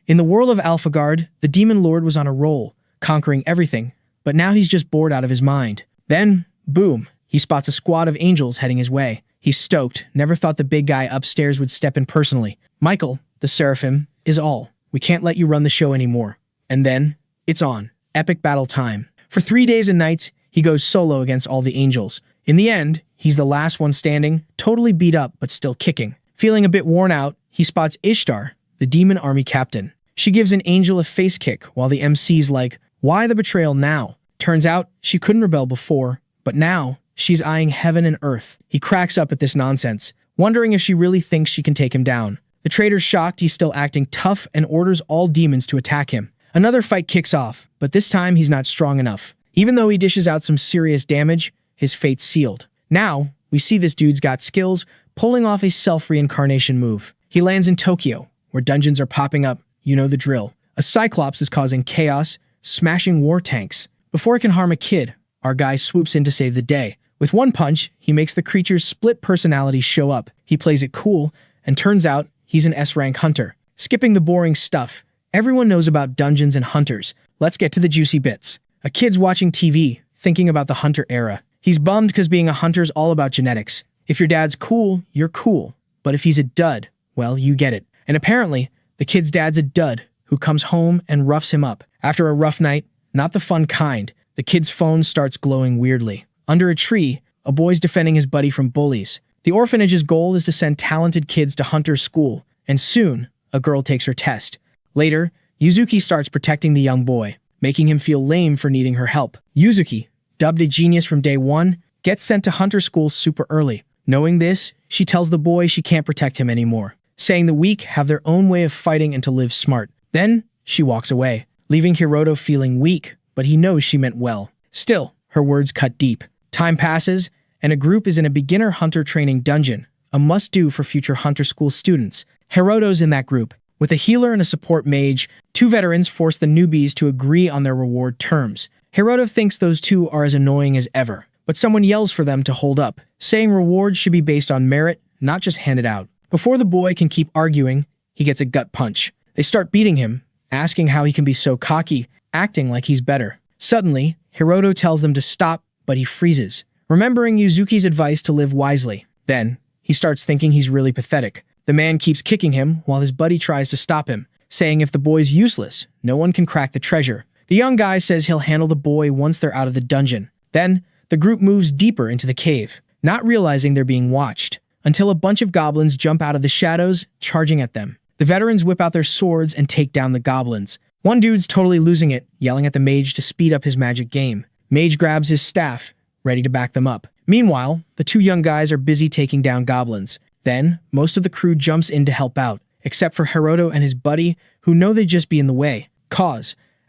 In the world of AlphaGuard, the Demon Lord was on a roll, conquering everything, but now he's just bored out of his mind. Then, boom, he spots a squad of angels heading his way. He's stoked, never thought the big guy upstairs would step in personally. Michael, the Seraphim, is all. We can't let you run the show anymore. And then, it's on. Epic battle time. For 3 days and nights, he goes solo against all the angels. In the end, he's the last one standing, totally beat up but still kicking. Feeling a bit worn out, he spots Ishtar, the demon army captain. She gives an angel a face kick while the MC's like, why the betrayal now? Turns out she couldn't rebel before, but now she's eyeing heaven and earth. He cracks up at this nonsense, wondering if she really thinks she can take him down. The traitor's shocked he's still acting tough and orders all demons to attack him. Another fight kicks off, but this time he's not strong enough. Even though he dishes out some serious damage, his fate's sealed. Now, we see this dude's got skills, pulling off a self-reincarnation move. He lands in Tokyo, where dungeons are popping up, you know the drill. A Cyclops is causing chaos, smashing war tanks. Before it can harm a kid, our guy swoops in to save the day. With one punch, he makes the creature's split personalities show up. He plays it cool, and turns out he's an S-rank hunter. Skipping the boring stuff, everyone knows about dungeons and hunters. Let's get to the juicy bits. A kid's watching TV, thinking about the hunter era. He's bummed because being a hunter's all about genetics. If your dad's cool, you're cool. But if he's a dud, well, you get it. And apparently, the kid's dad's a dud who comes home and roughs him up. After a rough night, not the fun kind, the kid's phone starts glowing weirdly. Under a tree, a boy's defending his buddy from bullies. The orphanage's goal is to send talented kids to hunter school, and soon, a girl takes her test. Later, Yuzuki starts protecting the young boy, making him feel lame for needing her help. Yuzuki, dubbed a genius from day one, gets sent to hunter school super early. Knowing this, she tells the boy she can't protect him anymore, saying the weak have their own way of fighting and to live smart. Then, she walks away, leaving Hiroto feeling weak, but he knows she meant well. Still, her words cut deep. Time passes, and a group is in a beginner hunter training dungeon, a must-do for future hunter school students. Hiroto's in that group. With a healer and a support mage, two veterans force the newbies to agree on their reward terms. Hiroto thinks those two are as annoying as ever, but someone yells for them to hold up, saying rewards should be based on merit, not just handed out. Before the boy can keep arguing, he gets a gut punch. They start beating him, asking how he can be so cocky, acting like he's better. Suddenly, Hiroto tells them to stop, but he freezes, remembering Yuzuki's advice to live wisely. Then, he starts thinking he's really pathetic. The man keeps kicking him while his buddy tries to stop him, saying if the boy's useless, no one can crack the treasure. The young guy says he'll handle the boy once they're out of the dungeon. Then, the group moves deeper into the cave, not realizing they're being watched, until a bunch of goblins jump out of the shadows, charging at them. The veterans whip out their swords and take down the goblins. One dude's totally losing it, yelling at the mage to speed up his magic game. Mage grabs his staff, ready to back them up. Meanwhile, the two young guys are busy taking down goblins. Then, most of the crew jumps in to help out, except for Hiroto and his buddy, who know they'd just be in the way.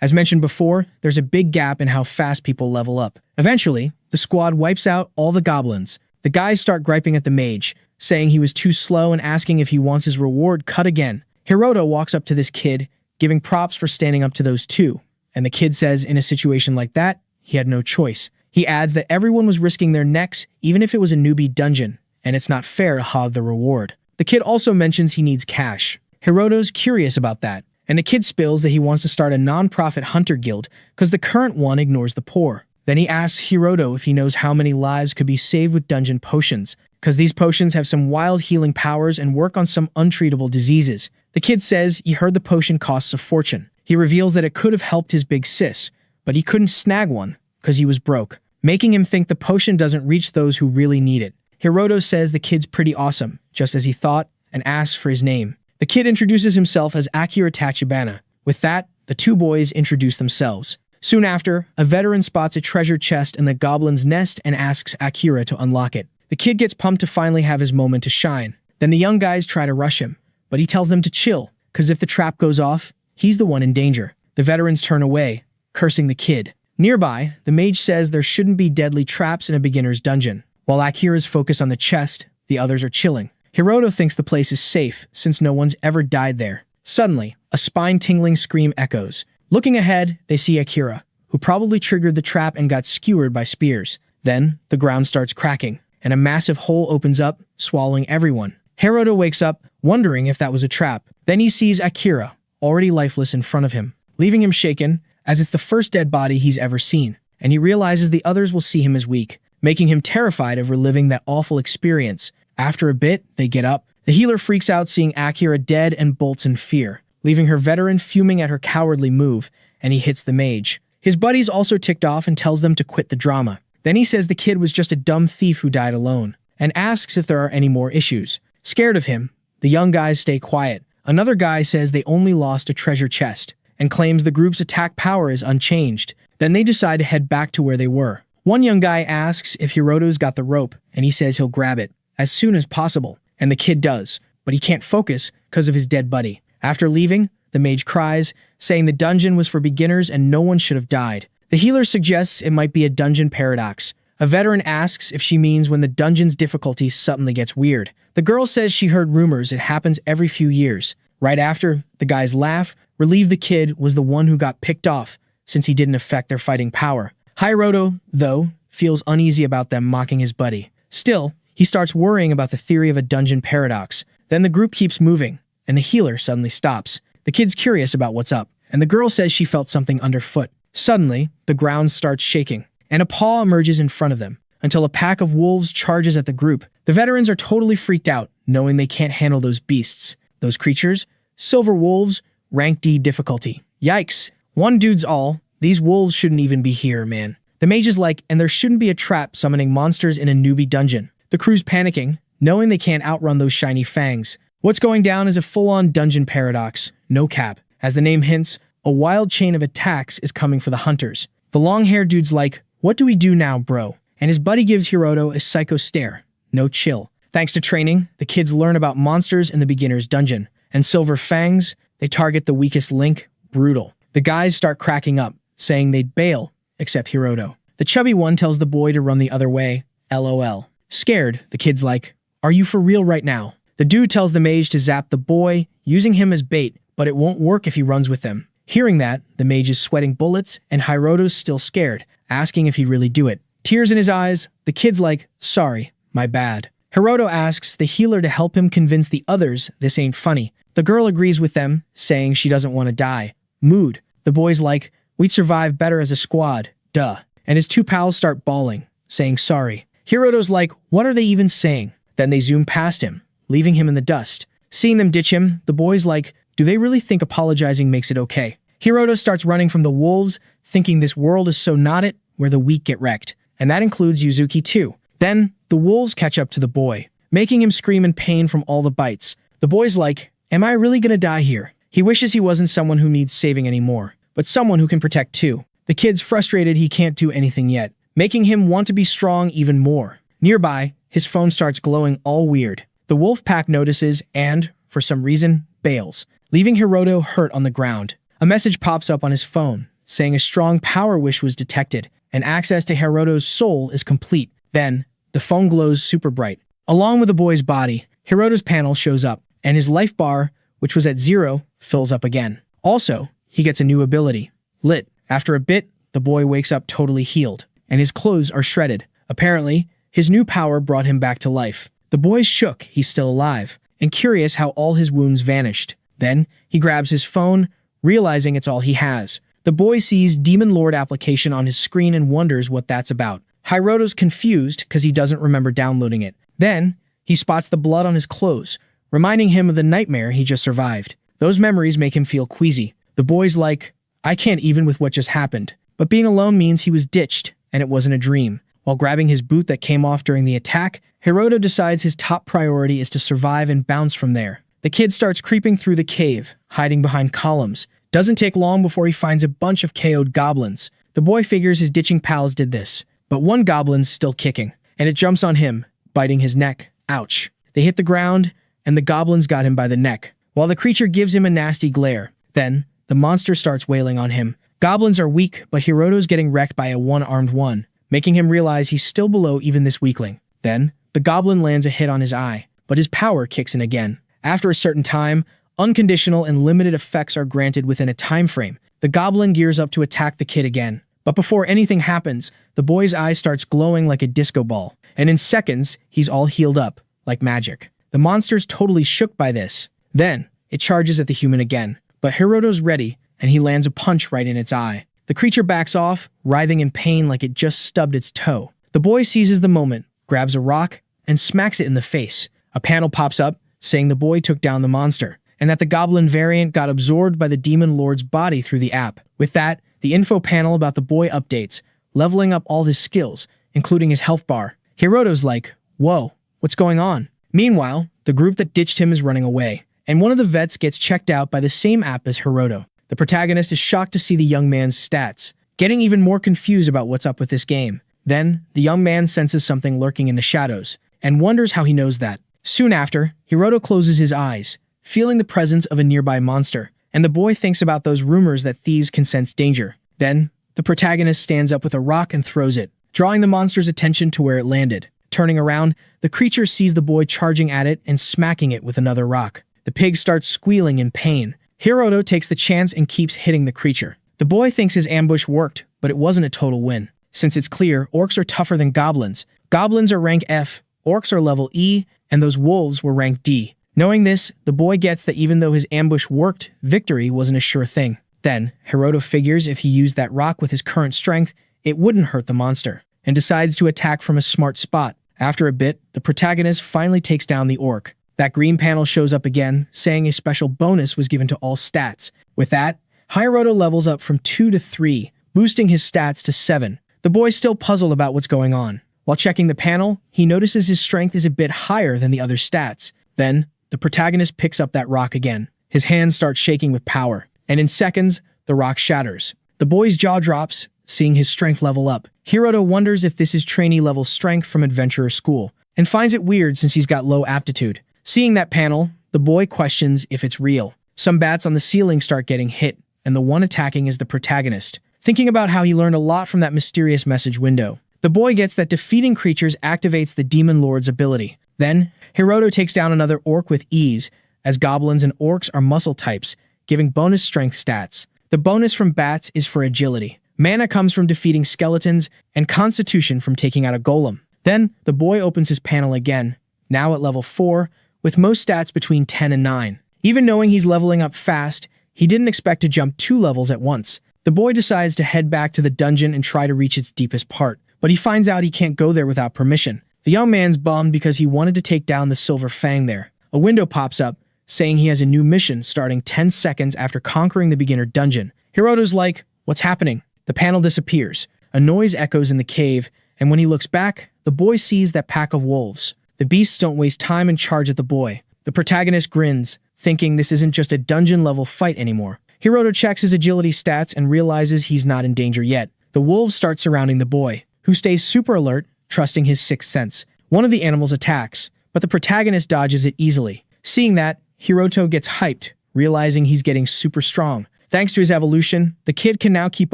As mentioned before, there's a big gap in how fast people level up. Eventually, the squad wipes out all the goblins. The guys start griping at the mage, saying he was too slow and asking if he wants his reward cut again. Hiroto walks up to this kid, giving props for standing up to those two, and the kid says in a situation like that, he had no choice. He adds that everyone was risking their necks, even if it was a newbie dungeon, and it's not fair to hog the reward. The kid also mentions he needs cash. Hiroto's curious about that, and the kid spills that he wants to start a non-profit hunter guild because the current one ignores the poor. Then he asks Hiroto if he knows how many lives could be saved with dungeon potions, because these potions have some wild healing powers and work on some untreatable diseases. The kid says he heard the potion costs a fortune. He reveals that it could have helped his big sis, but he couldn't snag one because he was broke, making him think the potion doesn't reach those who really need it. Hiroto says the kid's pretty awesome, just as he thought, and asks for his name. The kid introduces himself as Akira Tachibana. With that, the two boys introduce themselves. Soon after, a veteran spots a treasure chest in the goblin's nest and asks Akira to unlock it. The kid gets pumped to finally have his moment to shine. Then the young guys try to rush him, but he tells them to chill, because if the trap goes off, he's the one in danger. The veterans turn away, cursing the kid. Nearby, the mage says there shouldn't be deadly traps in a beginner's dungeon. While Akira's focused on the chest, the others are chilling. Hiroto thinks the place is safe, since no one's ever died there. Suddenly, a spine-tingling scream echoes. Looking ahead, they see Akira, who probably triggered the trap and got skewered by spears. Then, the ground starts cracking, and a massive hole opens up, swallowing everyone. Hiroto wakes up, wondering if that was a trap. Then he sees Akira, already lifeless in front of him, leaving him shaken, as it's the first dead body he's ever seen, and he realizes the others will see him as weak, making him terrified of reliving that awful experience. After a bit, they get up. The healer freaks out seeing Akira dead and bolts in fear, leaving her veteran fuming at her cowardly move, and he hits the mage. His buddy's also ticked off and tells them to quit the drama. Then he says the kid was just a dumb thief who died alone, and asks if there are any more issues. Scared of him, the young guys stay quiet. Another guy says they only lost a treasure chest, and claims the group's attack power is unchanged. Then they decide to head back to where they were. One young guy asks if Hiroto's got the rope, and he says he'll grab it as soon as possible, and the kid does, but he can't focus because of his dead buddy. After leaving, the mage cries, saying the dungeon was for beginners and no one should have died. The healer suggests it might be a dungeon paradox. A veteran asks if she means when the dungeon's difficulty suddenly gets weird. The girl says she heard rumors it happens every few years. Right after, the guys laugh, relieved the kid was the one who got picked off since he didn't affect their fighting power. Hiroto, though, feels uneasy about them mocking his buddy. Still, he starts worrying about the theory of a dungeon paradox. Then the group keeps moving, and the healer suddenly stops. The kid's curious about what's up, and the girl says she felt something underfoot. Suddenly, the ground starts shaking, and a paw emerges in front of them, until a pack of wolves charges at the group. The veterans are totally freaked out, knowing they can't handle those beasts. Those creatures? Silver wolves, rank D difficulty. Yikes. One dude's all, these wolves shouldn't even be here, man. The mage is like, and there shouldn't be a trap summoning monsters in a newbie dungeon. The crew's panicking, knowing they can't outrun those shiny fangs. What's going down is a full-on dungeon paradox, no cap. As the name hints, a wild chain of attacks is coming for the hunters. The long-haired dude's like, what do we do now, bro? And his buddy gives Hiroto a psycho stare. No chill. Thanks to training, the kids learn about monsters in the beginner's dungeon. And silver fangs, they target the weakest link, brutal. The guys start cracking up, saying they'd bail, except Hiroto. The chubby one tells the boy to run the other way, LOL. Scared, the kid's like, are you for real right now? The dude tells the mage to zap the boy, using him as bait, but it won't work if he runs with them. Hearing that, the mage is sweating bullets, and Hiroto's still scared, asking if he'd really do it. Tears in his eyes, the kid's like, sorry, my bad. Hiroto asks the healer to help him convince the others this ain't funny. The girl agrees with them, saying she doesn't want to die. Mood. The boy's like, we'd survive better as a squad, duh. And his two pals start bawling, saying sorry. Hiroto's like, what are they even saying? Then they zoom past him, leaving him in the dust. Seeing them ditch him, the boy's like, do they really think apologizing makes it okay? Hiroto starts running from the wolves, thinking this world is so not it, where the weak get wrecked. And that includes Yuzuki too. Then, the wolves catch up to the boy, making him scream in pain from all the bites. The boy's like, am I really gonna die here? He wishes he wasn't someone who needs saving anymore, but someone who can protect too. The kid's frustrated he can't do anything yet, making him want to be strong even more. Nearby, his phone starts glowing all weird. The wolf pack notices and, for some reason, bails, leaving Hiroto hurt on the ground. A message pops up on his phone, saying a strong power wish was detected, and access to Hiroto's soul is complete. Then, the phone glows super bright. Along with the boy's body, Hiroto's panel shows up, and his life bar, which was at 0, fills up again. Also, he gets a new ability, Lit. After a bit, the boy wakes up totally healed, and his clothes are shredded. Apparently, his new power brought him back to life. The boy's shook he's still alive, and curious how all his wounds vanished. Then, he grabs his phone, realizing it's all he has. The boy sees Demon Lord application on his screen and wonders what that's about. Hiroto's confused because he doesn't remember downloading it. Then, he spots the blood on his clothes, reminding him of the nightmare he just survived. Those memories make him feel queasy. The boy's like, I can't even with what just happened. But being alone means he was ditched, and it wasn't a dream. While grabbing his boot that came off during the attack, Hiroto decides his top priority is to survive and bounce from there. The kid starts creeping through the cave, hiding behind columns. Doesn't take long before he finds a bunch of KO'd goblins. The boy figures his ditching pals did this, but one goblin's still kicking, and it jumps on him, biting his neck. Ouch. They hit the ground, and the goblins got him by the neck, while the creature gives him a nasty glare. Then, the monster starts wailing on him. Goblins are weak, but Hiroto's getting wrecked by a one-armed one, making him realize he's still below even this weakling. Then, the goblin lands a hit on his eye, but his power kicks in again. After a certain time, unconditional and limited effects are granted within a time frame. The goblin gears up to attack the kid again. But before anything happens, the boy's eye starts glowing like a disco ball, and in seconds, he's all healed up, like magic. The monster's totally shook by this. Then, it charges at the human again. but Hiroto's ready, and he lands a punch right in its eye. The creature backs off, writhing in pain like it just stubbed its toe. The boy seizes the moment, grabs a rock, and smacks it in the face. A panel pops up, saying the boy took down the monster, and that the goblin variant got absorbed by the demon lord's body through the app. With that, the info panel about the boy updates, leveling up all his skills, including his health bar. Hiroto's like, whoa, what's going on? Meanwhile, the group that ditched him is running away, and one of the vets gets checked out by the same app as Hiroto. The protagonist is shocked to see the young man's stats, getting even more confused about what's up with this game. Then, the young man senses something lurking in the shadows, and wonders how he knows that. Soon after, Hiroto closes his eyes, feeling the presence of a nearby monster, and the boy thinks about those rumors that thieves can sense danger. Then, the protagonist stands up with a rock and throws it, drawing the monster's attention to where it landed. Turning around, the creature sees the boy charging at it and smacking it with another rock. The pig starts squealing in pain. Hiroto takes the chance and keeps hitting the creature. The boy thinks his ambush worked, but it wasn't a total win. Since it's clear, orcs are tougher than goblins. Goblins are rank F, orcs are level E, and those wolves were rank D. Knowing this, the boy gets that even though his ambush worked, victory wasn't a sure thing. Then, Hiroto figures if he used that rock with his current strength, it wouldn't hurt the monster, and decides to attack from a smart spot. After a bit, the protagonist finally takes down the orc. That green panel shows up again, saying a special bonus was given to all stats. With that, Hiroto levels up from 2 to 3, boosting his stats to 7. The boy's still puzzled about what's going on. While checking the panel, he notices his strength is a bit higher than the other stats. Then, the protagonist picks up that rock again. His hands start shaking with power, and in seconds, the rock shatters. The boy's jaw drops, seeing his strength level up. Hiroto wonders if this is trainee-level strength from Adventurer School, and finds it weird since he's got low aptitude. Seeing that panel, the boy questions if it's real. Some bats on the ceiling start getting hit, and the one attacking is the protagonist. Thinking about how he learned a lot from that mysterious message window, the boy gets that defeating creatures activates the Demon Lord's ability. Then, Hiroto takes down another orc with ease, as goblins and orcs are muscle types, giving bonus strength stats. The bonus from bats is for agility. Mana comes from defeating skeletons, and constitution from taking out a golem. Then, the boy opens his panel again, now at level 4, with most stats between 10 and 9. Even knowing he's leveling up fast, he didn't expect to jump 2 levels at once. The boy decides to head back to the dungeon and try to reach its deepest part, but he finds out he can't go there without permission. The young man's bummed because he wanted to take down the Silver Fang there. A window pops up, saying he has a new mission starting 10 seconds after conquering the beginner dungeon. Hiroto's like, what's happening? The panel disappears. A noise echoes in the cave, and when he looks back, the boy sees that pack of wolves. The beasts don't waste time and charge at the boy. The protagonist grins, thinking this isn't just a dungeon-level fight anymore. Hiroto checks his agility stats and realizes he's not in danger yet. The wolves start surrounding the boy, who stays super alert, trusting his sixth sense. One of the animals attacks, but the protagonist dodges it easily. Seeing that, Hiroto gets hyped, realizing he's getting super strong. Thanks to his evolution, the kid can now keep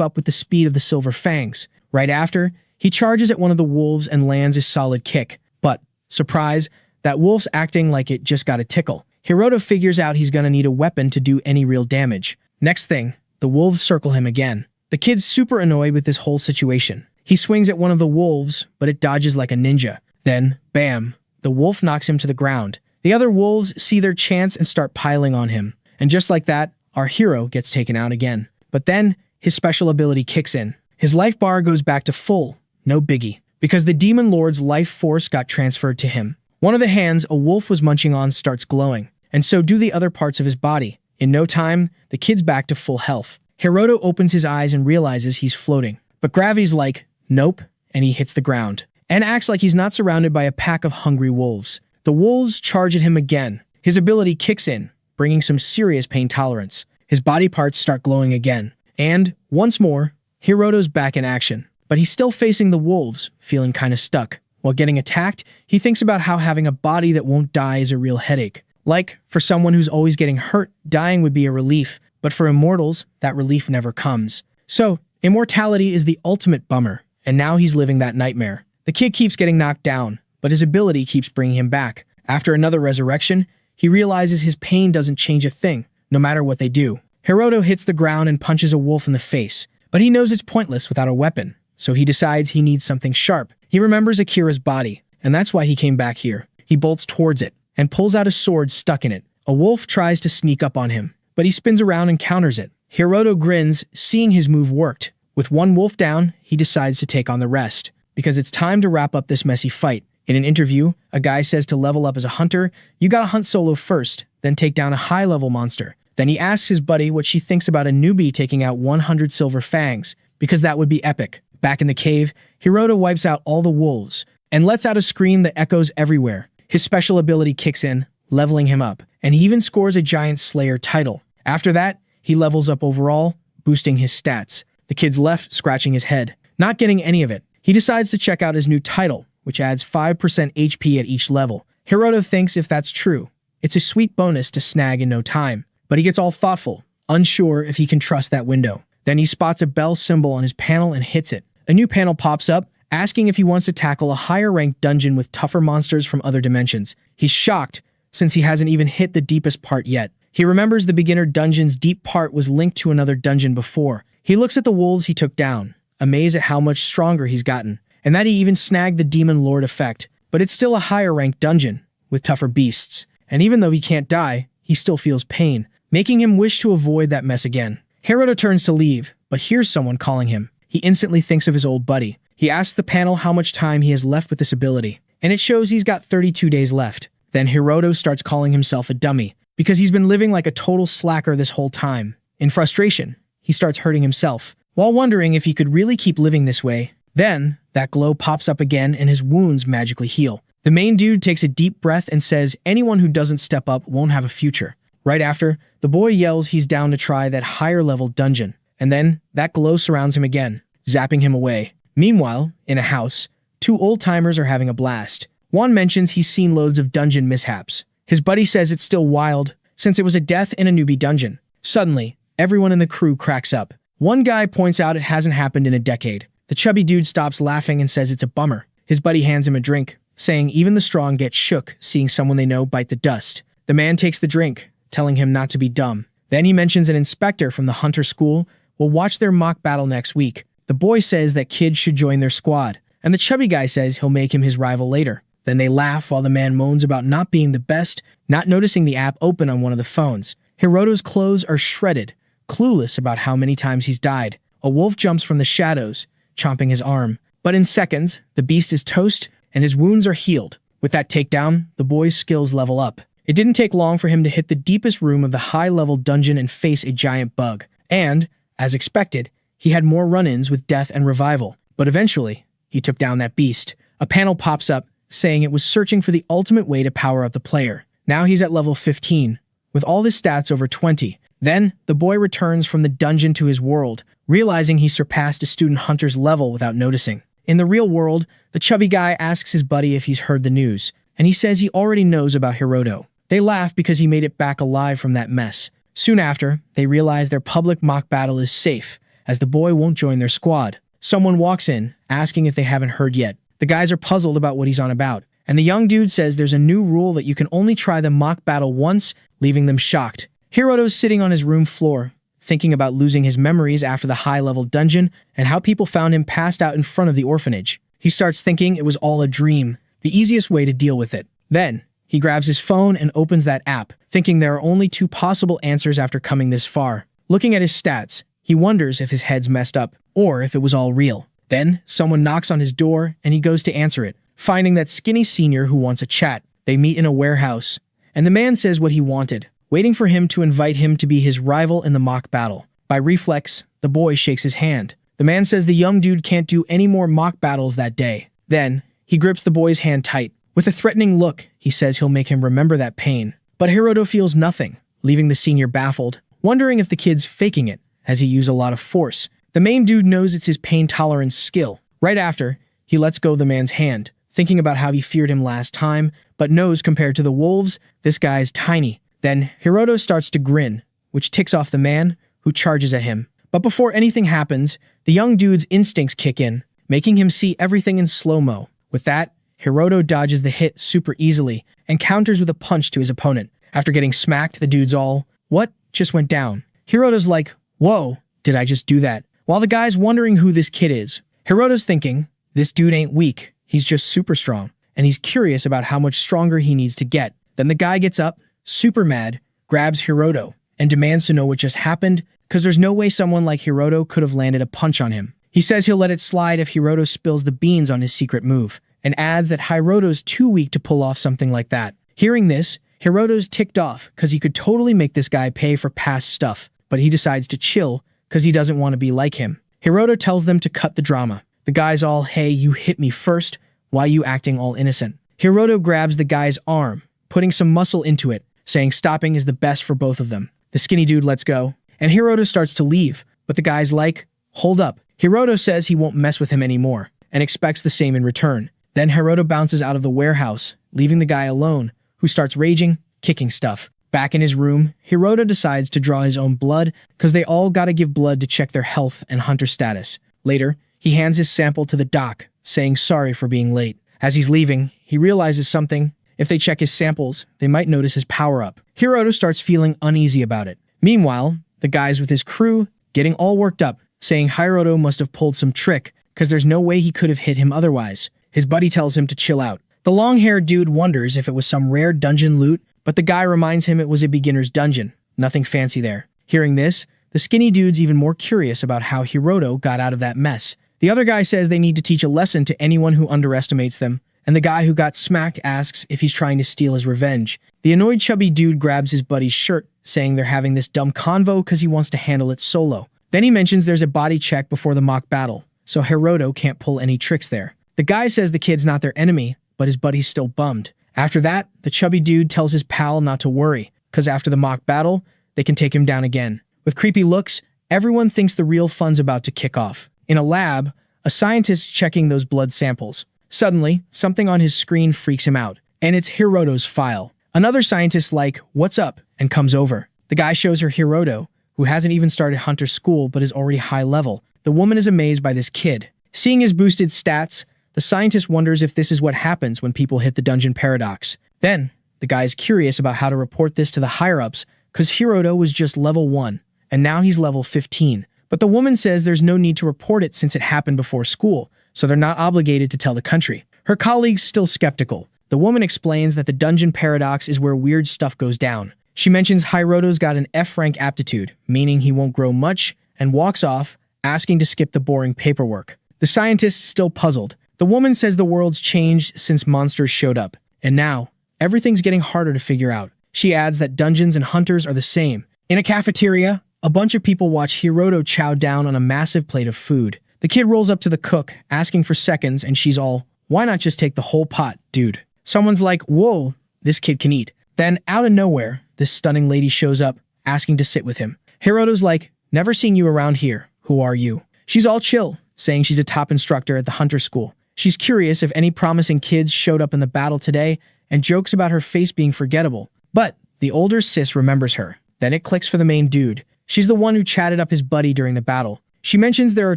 up with the speed of the Silver Fangs. Right after, he charges at one of the wolves and lands a solid kick. But, surprise, that wolf's acting like it just got a tickle. Hiroto figures out he's gonna need a weapon to do any real damage. Next thing, the wolves circle him again. The kid's super annoyed with this whole situation. He swings at one of the wolves, but it dodges like a ninja. Then, bam, the wolf knocks him to the ground. The other wolves see their chance and start piling on him. And just like that, our hero gets taken out again. But then, his special ability kicks in. His life bar goes back to full, no biggie, because the Demon Lord's life force got transferred to him. One of the hands a wolf was munching on starts glowing, and so do the other parts of his body. In no time, the kid's back to full health. Hiroto opens his eyes and realizes he's floating. But Gravity's like, nope, and he hits the ground, and acts like he's not surrounded by a pack of hungry wolves. The wolves charge at him again. His ability kicks in, bringing some serious pain tolerance. His body parts start glowing again. And, once more, Hiroto's back in action. But he's still facing the wolves, feeling kinda stuck. While getting attacked, he thinks about how having a body that won't die is a real headache. Like, for someone who's always getting hurt, dying would be a relief, but for immortals, that relief never comes. So, immortality is the ultimate bummer, and now he's living that nightmare. The kid keeps getting knocked down, but his ability keeps bringing him back. After another resurrection, he realizes his pain doesn't change a thing, no matter what they do. Hiroto hits the ground and punches a wolf in the face, but he knows it's pointless without a weapon, so he decides he needs something sharp. He remembers Akira's body, and that's why he came back here. He bolts towards it, and pulls out a sword stuck in it. A wolf tries to sneak up on him, but he spins around and counters it. Hiroto grins, seeing his move worked. With one wolf down, he decides to take on the rest, because it's time to wrap up this messy fight. In an interview, a guy says to level up as a hunter, you gotta hunt solo first, then take down a high-level monster. Then he asks his buddy what she thinks about a newbie taking out 100 silver fangs, because that would be epic. Back in the cave, Hiroto wipes out all the wolves, and lets out a scream that echoes everywhere. His special ability kicks in, leveling him up, and he even scores a Giant Slayer title. After that, he levels up overall, boosting his stats. The kid's left scratching his head, not getting any of it. He decides to check out his new title, which adds 5% HP at each level. Hiroto thinks if that's true, it's a sweet bonus to snag in no time, but he gets all thoughtful, unsure if he can trust that window. Then he spots a bell symbol on his panel and hits it. A new panel pops up, asking if he wants to tackle a higher-ranked dungeon with tougher monsters from other dimensions. He's shocked, since he hasn't even hit the deepest part yet. He remembers the beginner dungeon's deep part was linked to another dungeon before. He looks at the wolves he took down, amazed at how much stronger he's gotten, and that he even snagged the Demon Lord effect. But it's still a higher-ranked dungeon, with tougher beasts. And even though he can't die, he still feels pain, making him wish to avoid that mess again. Hiroto turns to leave, but hears someone calling him. He instantly thinks of his old buddy. He asks the panel how much time he has left with this ability, and it shows he's got 32 days left. Then Hiroto starts calling himself a dummy, because he's been living like a total slacker this whole time. In frustration, he starts hurting himself, while wondering if he could really keep living this way. Then, that glow pops up again and his wounds magically heal. The main dude takes a deep breath and says anyone who doesn't step up won't have a future. Right after, the boy yells he's down to try that higher level dungeon, and then that glow surrounds him again, zapping him away. Meanwhile, in a house, two old-timers are having a blast. One mentions he's seen loads of dungeon mishaps. His buddy says it's still wild, since it was a death in a newbie dungeon. Suddenly, everyone in the crew cracks up. One guy points out it hasn't happened in a decade. The chubby dude stops laughing and says it's a bummer. His buddy hands him a drink, saying even the strong get shook seeing someone they know bite the dust. The man takes the drink, telling him not to be dumb. Then he mentions an inspector from the hunter school will watch their mock battle next week. The boy says that kids should join their squad, and the chubby guy says he'll make him his rival later. Then they laugh while the man moans about not being the best, not noticing the app open on one of the phones. Hiroto's clothes are shredded, clueless about how many times he's died. A wolf jumps from the shadows, chomping his arm. But in seconds, the beast is toast and his wounds are healed. With that takedown, the boy's skills level up. It didn't take long for him to hit the deepest room of the high-level dungeon and face a giant bug. And, as expected, he had more run-ins with death and revival. But eventually, he took down that beast. A panel pops up, saying it was searching for the ultimate way to power up the player. Now he's at level 15, with all his stats over 20. Then, the boy returns from the dungeon to his world, realizing he surpassed a student hunter's level without noticing. In the real world, the chubby guy asks his buddy if he's heard the news, and he says he already knows about Hiroto. They laugh because he made it back alive from that mess. Soon after, they realize their public mock battle is safe, as the boy won't join their squad. Someone walks in, asking if they haven't heard yet. The guys are puzzled about what he's on about, and the young dude says there's a new rule that you can only try the mock battle once, leaving them shocked. Hiroto's sitting on his room floor, thinking about losing his memories after the high-level dungeon and how people found him passed out in front of the orphanage. He starts thinking it was all a dream, the easiest way to deal with it. Then, he grabs his phone and opens that app, thinking there are only two possible answers after coming this far. Looking at his stats, he wonders if his head's messed up, or if it was all real. Then, someone knocks on his door, and he goes to answer it, finding that skinny senior who wants a chat. They meet in a warehouse, and the man says what he wanted, waiting for him to invite him to be his rival in the mock battle. By reflex, the boy shakes his hand. The man says the young dude can't do any more mock battles that day. Then, he grips the boy's hand tight. With a threatening look, he says he'll make him remember that pain. But Hiroto feels nothing, leaving the senior baffled, wondering if the kid's faking it, as he used a lot of force. The main dude knows it's his pain tolerance skill. Right after, he lets go of the man's hand, thinking about how he feared him last time, but knows compared to the wolves, this guy's tiny. Then, Hiroto starts to grin, which ticks off the man, who charges at him. But before anything happens, the young dude's instincts kick in, making him see everything in slow-mo. With that, Hiroto dodges the hit super easily and counters with a punch to his opponent. After getting smacked, the dude's all, "What just went down?" Hiroto's like, "Whoa, did I just do that?" While the guy's wondering who this kid is, Hiroto's thinking, this dude ain't weak, he's just super strong, and he's curious about how much stronger he needs to get. Then the guy gets up, super mad, grabs Hiroto, and demands to know what just happened, because there's no way someone like Hiroto could have landed a punch on him. He says he'll let it slide if Hiroto spills the beans on his secret move, and adds that Hiroto's too weak to pull off something like that. Hearing this, Hiroto's ticked off because he could totally make this guy pay for past stuff, but he decides to chill because he doesn't want to be like him. Hiroto tells them to cut the drama. The guy's all, "Hey, you hit me first. Why you acting all innocent?" Hiroto grabs the guy's arm, putting some muscle into it, saying stopping is the best for both of them. The skinny dude lets go, and Hiroto starts to leave, but the guy's like, "Hold up." Hiroto says he won't mess with him anymore, and expects the same in return. Then Hiroto bounces out of the warehouse, leaving the guy alone, who starts raging, kicking stuff. Back in his room, Hiroto decides to draw his own blood because they all gotta give blood to check their health and hunter status. Later, he hands his sample to the doc, saying sorry for being late. As he's leaving, he realizes something. If they check his samples, they might notice his power-up. Hiroto starts feeling uneasy about it. Meanwhile, the guys with his crew getting all worked up, saying Hiroto must have pulled some trick because there's no way he could have hit him otherwise. His buddy tells him to chill out. The long-haired dude wonders if it was some rare dungeon loot, but the guy reminds him it was a beginner's dungeon. Nothing fancy there. Hearing this, the skinny dude's even more curious about how Hiroto got out of that mess. The other guy says they need to teach a lesson to anyone who underestimates them, and the guy who got smacked asks if he's trying to steal his revenge. The annoyed chubby dude grabs his buddy's shirt, saying they're having this dumb convo because he wants to handle it solo. Then he mentions there's a body check before the mock battle, so Hiroto can't pull any tricks there. The guy says the kid's not their enemy, but his buddy's still bummed. After that, the chubby dude tells his pal not to worry, because after the mock battle, they can take him down again. With creepy looks, everyone thinks the real fun's about to kick off. In a lab, a scientist checking those blood samples. Suddenly, something on his screen freaks him out, and it's Hiroto's file. Another scientist like, "What's up?" and comes over. The guy shows her Hiroto, who hasn't even started hunter school but is already high level. The woman is amazed by this kid. Seeing his boosted stats, the scientist wonders if this is what happens when people hit the dungeon paradox. Then, the guy is curious about how to report this to the higher-ups, because Hiroto was just level 1, and now he's level 15. But the woman says there's no need to report it since it happened before school, so they're not obligated to tell the country. Her colleague's still skeptical. The woman explains that the dungeon paradox is where weird stuff goes down. She mentions Hiroto's got an F-rank aptitude, meaning he won't grow much, and walks off, asking to skip the boring paperwork. The scientist's still puzzled. The woman says the world's changed since monsters showed up, and now, everything's getting harder to figure out. She adds that dungeons and hunters are the same. In a cafeteria, a bunch of people watch Hiroto chow down on a massive plate of food. The kid rolls up to the cook, asking for seconds, and she's all, "Why not just take the whole pot, dude?" Someone's like, "Whoa, this kid can eat." Then, out of nowhere, this stunning lady shows up, asking to sit with him. Hiroto's like, "Never seen you around here. Who are you?" She's all chill, saying she's a top instructor at the hunter school. She's curious if any promising kids showed up in the battle today, and jokes about her face being forgettable. But the older sis remembers her. Then it clicks for the main dude. She's the one who chatted up his buddy during the battle. She mentions there are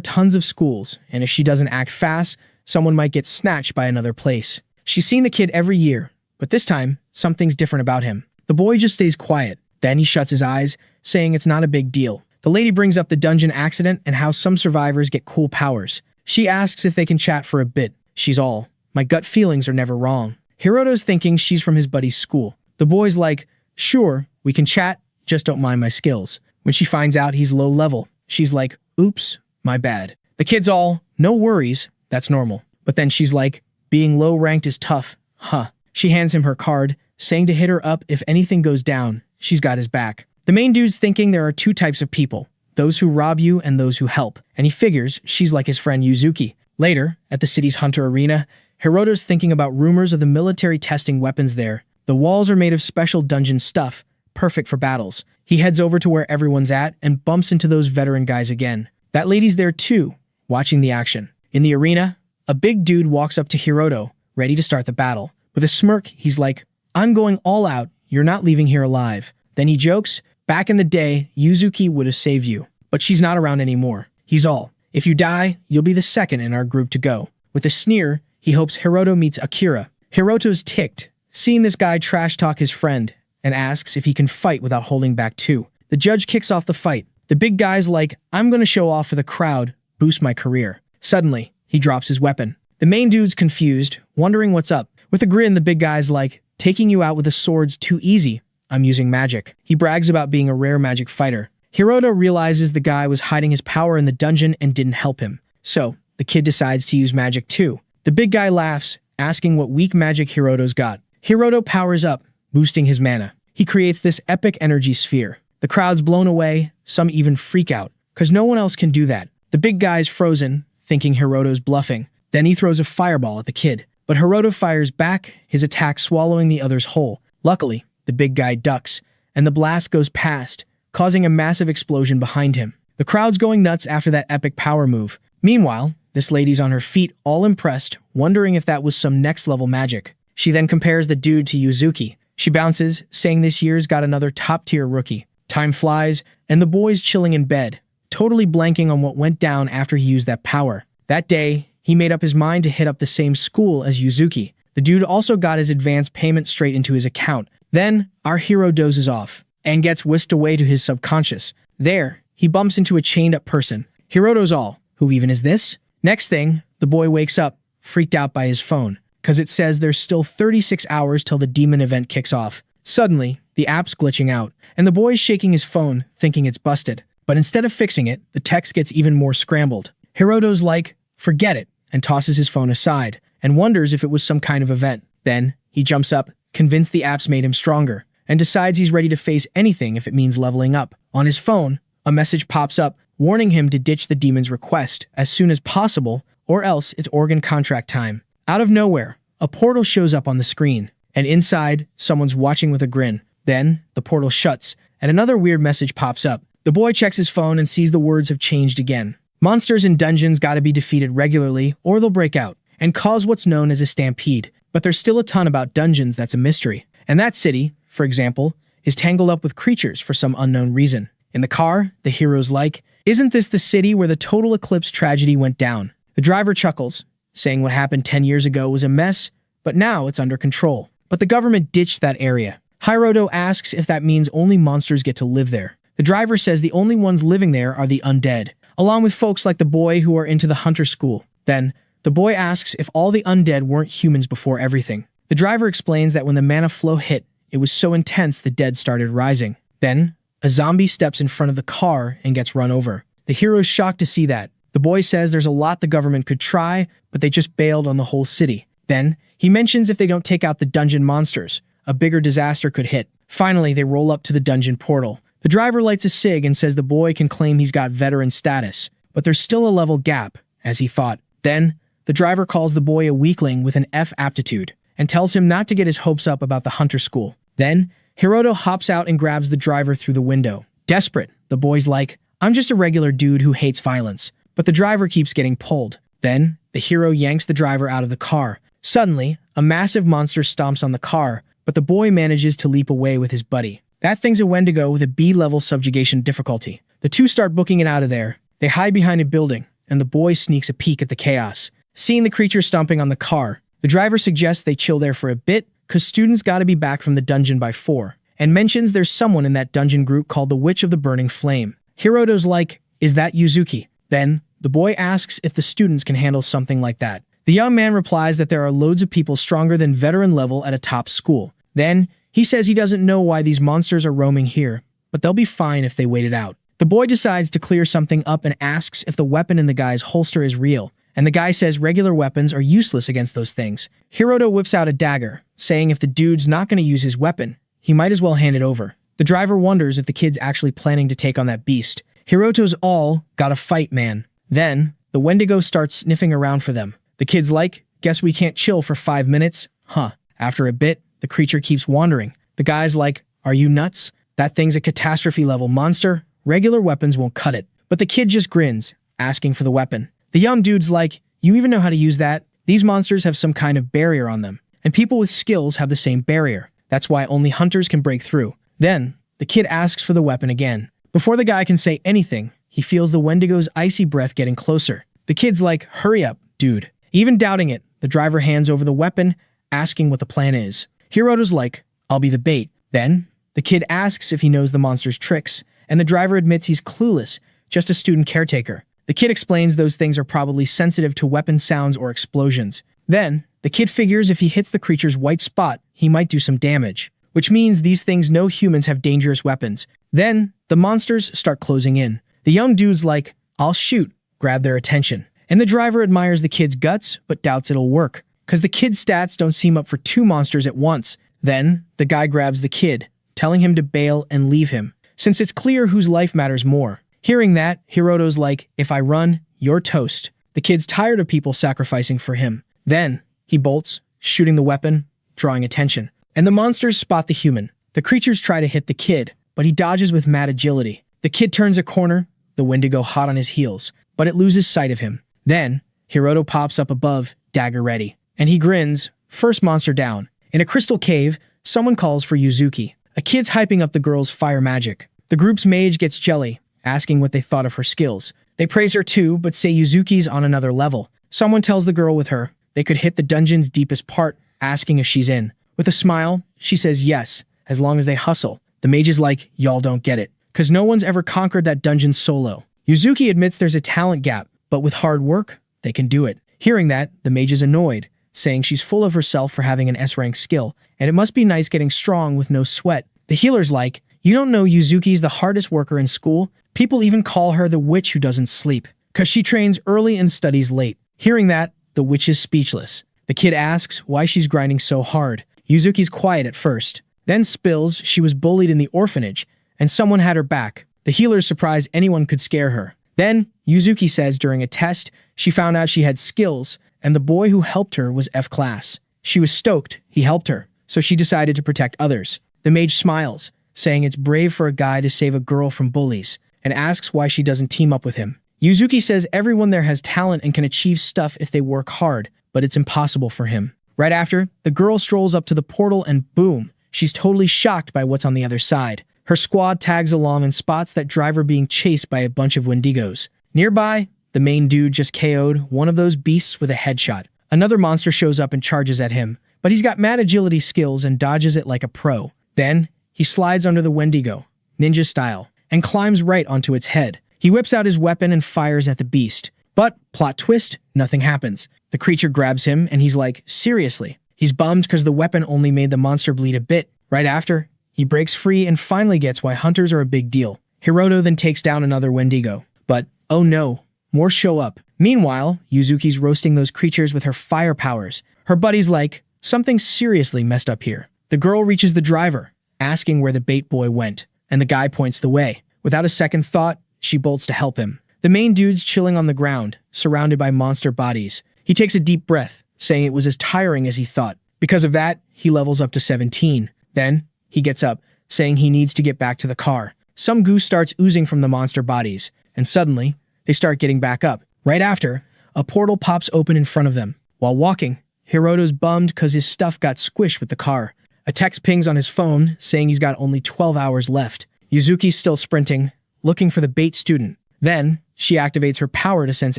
tons of schools, and if she doesn't act fast, someone might get snatched by another place. She's seen the kid every year, but this time, something's different about him. The boy just stays quiet. Then he shuts his eyes, saying it's not a big deal. The lady brings up the dungeon accident and how some survivors get cool powers. She asks if they can chat for a bit. She's all, "My gut feelings are never wrong." Hiroto's thinking she's from his buddy's school. The boy's like, "Sure, we can chat, just don't mind my skills." When she finds out he's low level, she's like, "Oops, my bad." The kid's all, "No worries, that's normal." But then she's like, "Being low ranked is tough, huh?" She hands him her card, saying to hit her up if anything goes down. She's got his back. The main dude's thinking there are two types of people, those who rob you and those who help, and he figures she's like his friend Yuzuki. Later, at the city's hunter arena, Hiroto's thinking about rumors of the military testing weapons there. The walls are made of special dungeon stuff, perfect for battles. He heads over to where everyone's at and bumps into those veteran guys again. That lady's there too, watching the action. In the arena, a big dude walks up to Hiroto, ready to start the battle. With a smirk, he's like, "I'm going all out, you're not leaving here alive." Then he jokes, "Back in the day, Yuzuki would have saved you, but she's not around anymore." He's all, "If you die, you'll be the second in our group to go." With a sneer, he hopes Hiroto meets Akira. Hiroto's ticked, seeing this guy trash talk his friend, and asks if he can fight without holding back too. The judge kicks off the fight. The big guy's like, "I'm gonna show off for the crowd, boost my career." Suddenly, he drops his weapon. The main dude's confused, wondering what's up. With a grin, the big guy's like, "Taking you out with a sword's too easy. I'm using magic. He brags about being a rare magic fighter. Hiroto realizes the guy was hiding his power in the dungeon and didn't help him. So, the kid decides to use magic too. The big guy laughs, asking what weak magic Hiroto's got. Hiroto powers up, boosting his mana. He creates this epic energy sphere. The crowd's blown away, some even freak out, because no one else can do that. The big guy's frozen, thinking Hiroto's bluffing. Then he throws a fireball at the kid. But Hiroto fires back, his attack swallowing the other's whole. Luckily, the big guy ducks, and the blast goes past, causing a massive explosion behind him. The crowd's going nuts after that epic power move. Meanwhile, this lady's on her feet, all impressed, wondering if that was some next-level magic. She then compares the dude to Yuzuki. She bounces, saying this year's got another top-tier rookie. Time flies, and the boy's chilling in bed, totally blanking on what went down after he used that power. That day, he made up his mind to hit up the same school as Yuzuki. The dude also got his advance payment straight into his account. Then, our hero dozes off, and gets whisked away to his subconscious. There, he bumps into a chained-up person. Hiroto's all, who even is this? Next thing, the boy wakes up, freaked out by his phone, because it says there's still 36 hours till the demon event kicks off. Suddenly, the app's glitching out, and the boy's shaking his phone, thinking it's busted. But instead of fixing it, the text gets even more scrambled. Hiroto's like, forget it, and tosses his phone aside, and wonders if it was some kind of event. Then, he jumps up, convinced the app's made him stronger, and decides he's ready to face anything if it means leveling up. On his phone, a message pops up, warning him to ditch the demon's request as soon as possible, or else it's organ contract time. Out of nowhere, a portal shows up on the screen, and inside, someone's watching with a grin. Then, the portal shuts, and another weird message pops up. The boy checks his phone and sees the words have changed again. Monsters in dungeons gotta be defeated regularly, or they'll break out, and cause what's known as a stampede. But there's still a ton about dungeons that's a mystery. And that city, for example, is tangled up with creatures for some unknown reason. In the car, the hero's like, isn't this the city where the total eclipse tragedy went down? The driver chuckles, saying what happened 10 years ago was a mess, but now it's under control. But the government ditched that area. Hiroto asks if that means only monsters get to live there. The driver says the only ones living there are the undead, along with folks like the boy who are into the hunter school. Then, the boy asks if all the undead weren't humans before everything. The driver explains that when the mana flow hit, it was so intense the dead started rising. Then, a zombie steps in front of the car and gets run over. The hero's shocked to see that. The boy says there's a lot the government could try, but they just bailed on the whole city. Then, he mentions if they don't take out the dungeon monsters, a bigger disaster could hit. Finally, they roll up to the dungeon portal. The driver lights a cig and says the boy can claim he's got veteran status, but there's still a level gap, as he thought. Then, the driver calls the boy a weakling with an F aptitude, and tells him not to get his hopes up about the hunter school. Then, Hiroto hops out and grabs the driver through the window. Desperate, the boy's like, I'm just a regular dude who hates violence. But the driver keeps getting pulled. Then, the hero yanks the driver out of the car. Suddenly, a massive monster stomps on the car, but the boy manages to leap away with his buddy. That thing's a Wendigo with a B-level subjugation difficulty. The two start booking it out of there. They hide behind a building, and the boy sneaks a peek at the chaos. Seeing the creature stomping on the car, the driver suggests they chill there for a bit, cause students gotta be back from the dungeon by 4, and mentions there's someone in that dungeon group called the Witch of the Burning Flame. Hiroto's like, is that Yuzuki? Then, the boy asks if the students can handle something like that. The young man replies that there are loads of people stronger than veteran level at a top school. Then, he says he doesn't know why these monsters are roaming here, but they'll be fine if they wait it out. The boy decides to clear something up and asks if the weapon in the guy's holster is real, and the guy says regular weapons are useless against those things. Hiroto whips out a dagger, saying if the dude's not going to use his weapon, he might as well hand it over. The driver wonders if the kid's actually planning to take on that beast. Hiroto's all, gotta fight, man. Then, the Wendigo starts sniffing around for them. The kid's like, guess we can't chill for 5 minutes? Huh. After a bit, the creature keeps wandering. The guy's like, are you nuts? That thing's a catastrophe-level monster. Regular weapons won't cut it. But the kid just grins, asking for the weapon. The young dude's like, you even know how to use that? These monsters have some kind of barrier on them, and people with skills have the same barrier. That's why only hunters can break through. Then, the kid asks for the weapon again. Before the guy can say anything, he feels the Wendigo's icy breath getting closer. The kid's like, hurry up, dude. Even doubting it, the driver hands over the weapon, asking what the plan is. Hiroto's like, I'll be the bait. Then, the kid asks if he knows the monster's tricks, and the driver admits he's clueless, just a student caretaker. The kid explains those things are probably sensitive to weapon sounds or explosions. Then, the kid figures if he hits the creature's white spot, he might do some damage. which means these things know humans have dangerous weapons. Then, the monsters start closing in. The young dude's like, "I'll shoot," grab their attention. And the driver admires the kid's guts, but doubts it'll work, because the kid's stats don't seem up for two monsters at once. Then, the guy grabs the kid, telling him to bail and leave him, since it's clear whose life matters more. Hearing that, Hiroto's like, "If I run, you're toast." The kid's tired of people sacrificing for him. Then, he bolts, shooting the weapon, drawing attention. And the monsters spot the human. The creatures try to hit the kid, but he dodges with mad agility. The kid turns a corner, the Wendigo hot on his heels, but it loses sight of him. Then, Hiroto pops up above, dagger ready. And he grins, first monster down. In a crystal cave, someone calls for Yuzuki. A kid's hyping up the girl's fire magic. The group's mage gets jelly, asking what they thought of her skills. They praise her too, but say Yuzuki's on another level. Someone tells the girl with her they could hit the dungeon's deepest part, asking if she's in. With a smile, she says yes, as long as they hustle. The mage is like, "Y'all don't get it, because no one's ever conquered that dungeon solo." Yuzuki admits there's a talent gap, but with hard work, they can do it. Hearing that, the mage is annoyed, saying she's full of herself for having an S-rank skill, and it must be nice getting strong with no sweat. The healer's like, "You don't know Yuzuki's the hardest worker in school? People even call her the witch who doesn't sleep, because she trains early and studies late." Hearing that, the witch is speechless. The kid asks why she's grinding so hard. Yuzuki's quiet at first, then spills she was bullied in the orphanage, and someone had her back. The healer's surprised anyone could scare her. Then, Yuzuki says during a test, she found out she had skills, and the boy who helped her was F-class. She was stoked he helped her, so she decided to protect others. The mage smiles, saying it's brave for a guy to save a girl from bullies, and asks why she doesn't team up with him. Yuzuki says everyone there has talent and can achieve stuff if they work hard, but it's impossible for him. Right after, the girl strolls up to the portal and boom, she's totally shocked by what's on the other side. Her squad tags along and spots that driver being chased by a bunch of Wendigos. Nearby, the main dude just KO'd one of those beasts with a headshot. Another monster shows up and charges at him, but he's got mad agility skills and dodges it like a pro. Then, he slides under the Wendigo, ninja style, and climbs right onto its head. He whips out his weapon and fires at the beast. But, plot twist, nothing happens. The creature grabs him and he's like, seriously. He's bummed because the weapon only made the monster bleed a bit. Right after, he breaks free and finally gets why hunters are a big deal. Hiroto then takes down another Wendigo. But, oh no, more show up. Meanwhile, Yuzuki's roasting those creatures with her fire powers. Her buddy's like, something seriously messed up here. The girl reaches the driver, asking where the bait boy went, and the guy points the way. Without a second thought, she bolts to help him. The main dude's chilling on the ground, surrounded by monster bodies. He takes a deep breath, saying it was as tiring as he thought. Because of that, he levels up to 17. Then, he gets up, saying he needs to get back to the car. Some goo starts oozing from the monster bodies, and suddenly, they start getting back up. Right after, a portal pops open in front of them. While walking, Hiroto's bummed because his stuff got squished with the car. A text pings on his phone, saying he's got only 12 hours left. Yuzuki's still sprinting, looking for the bait student. Then, she activates her power to sense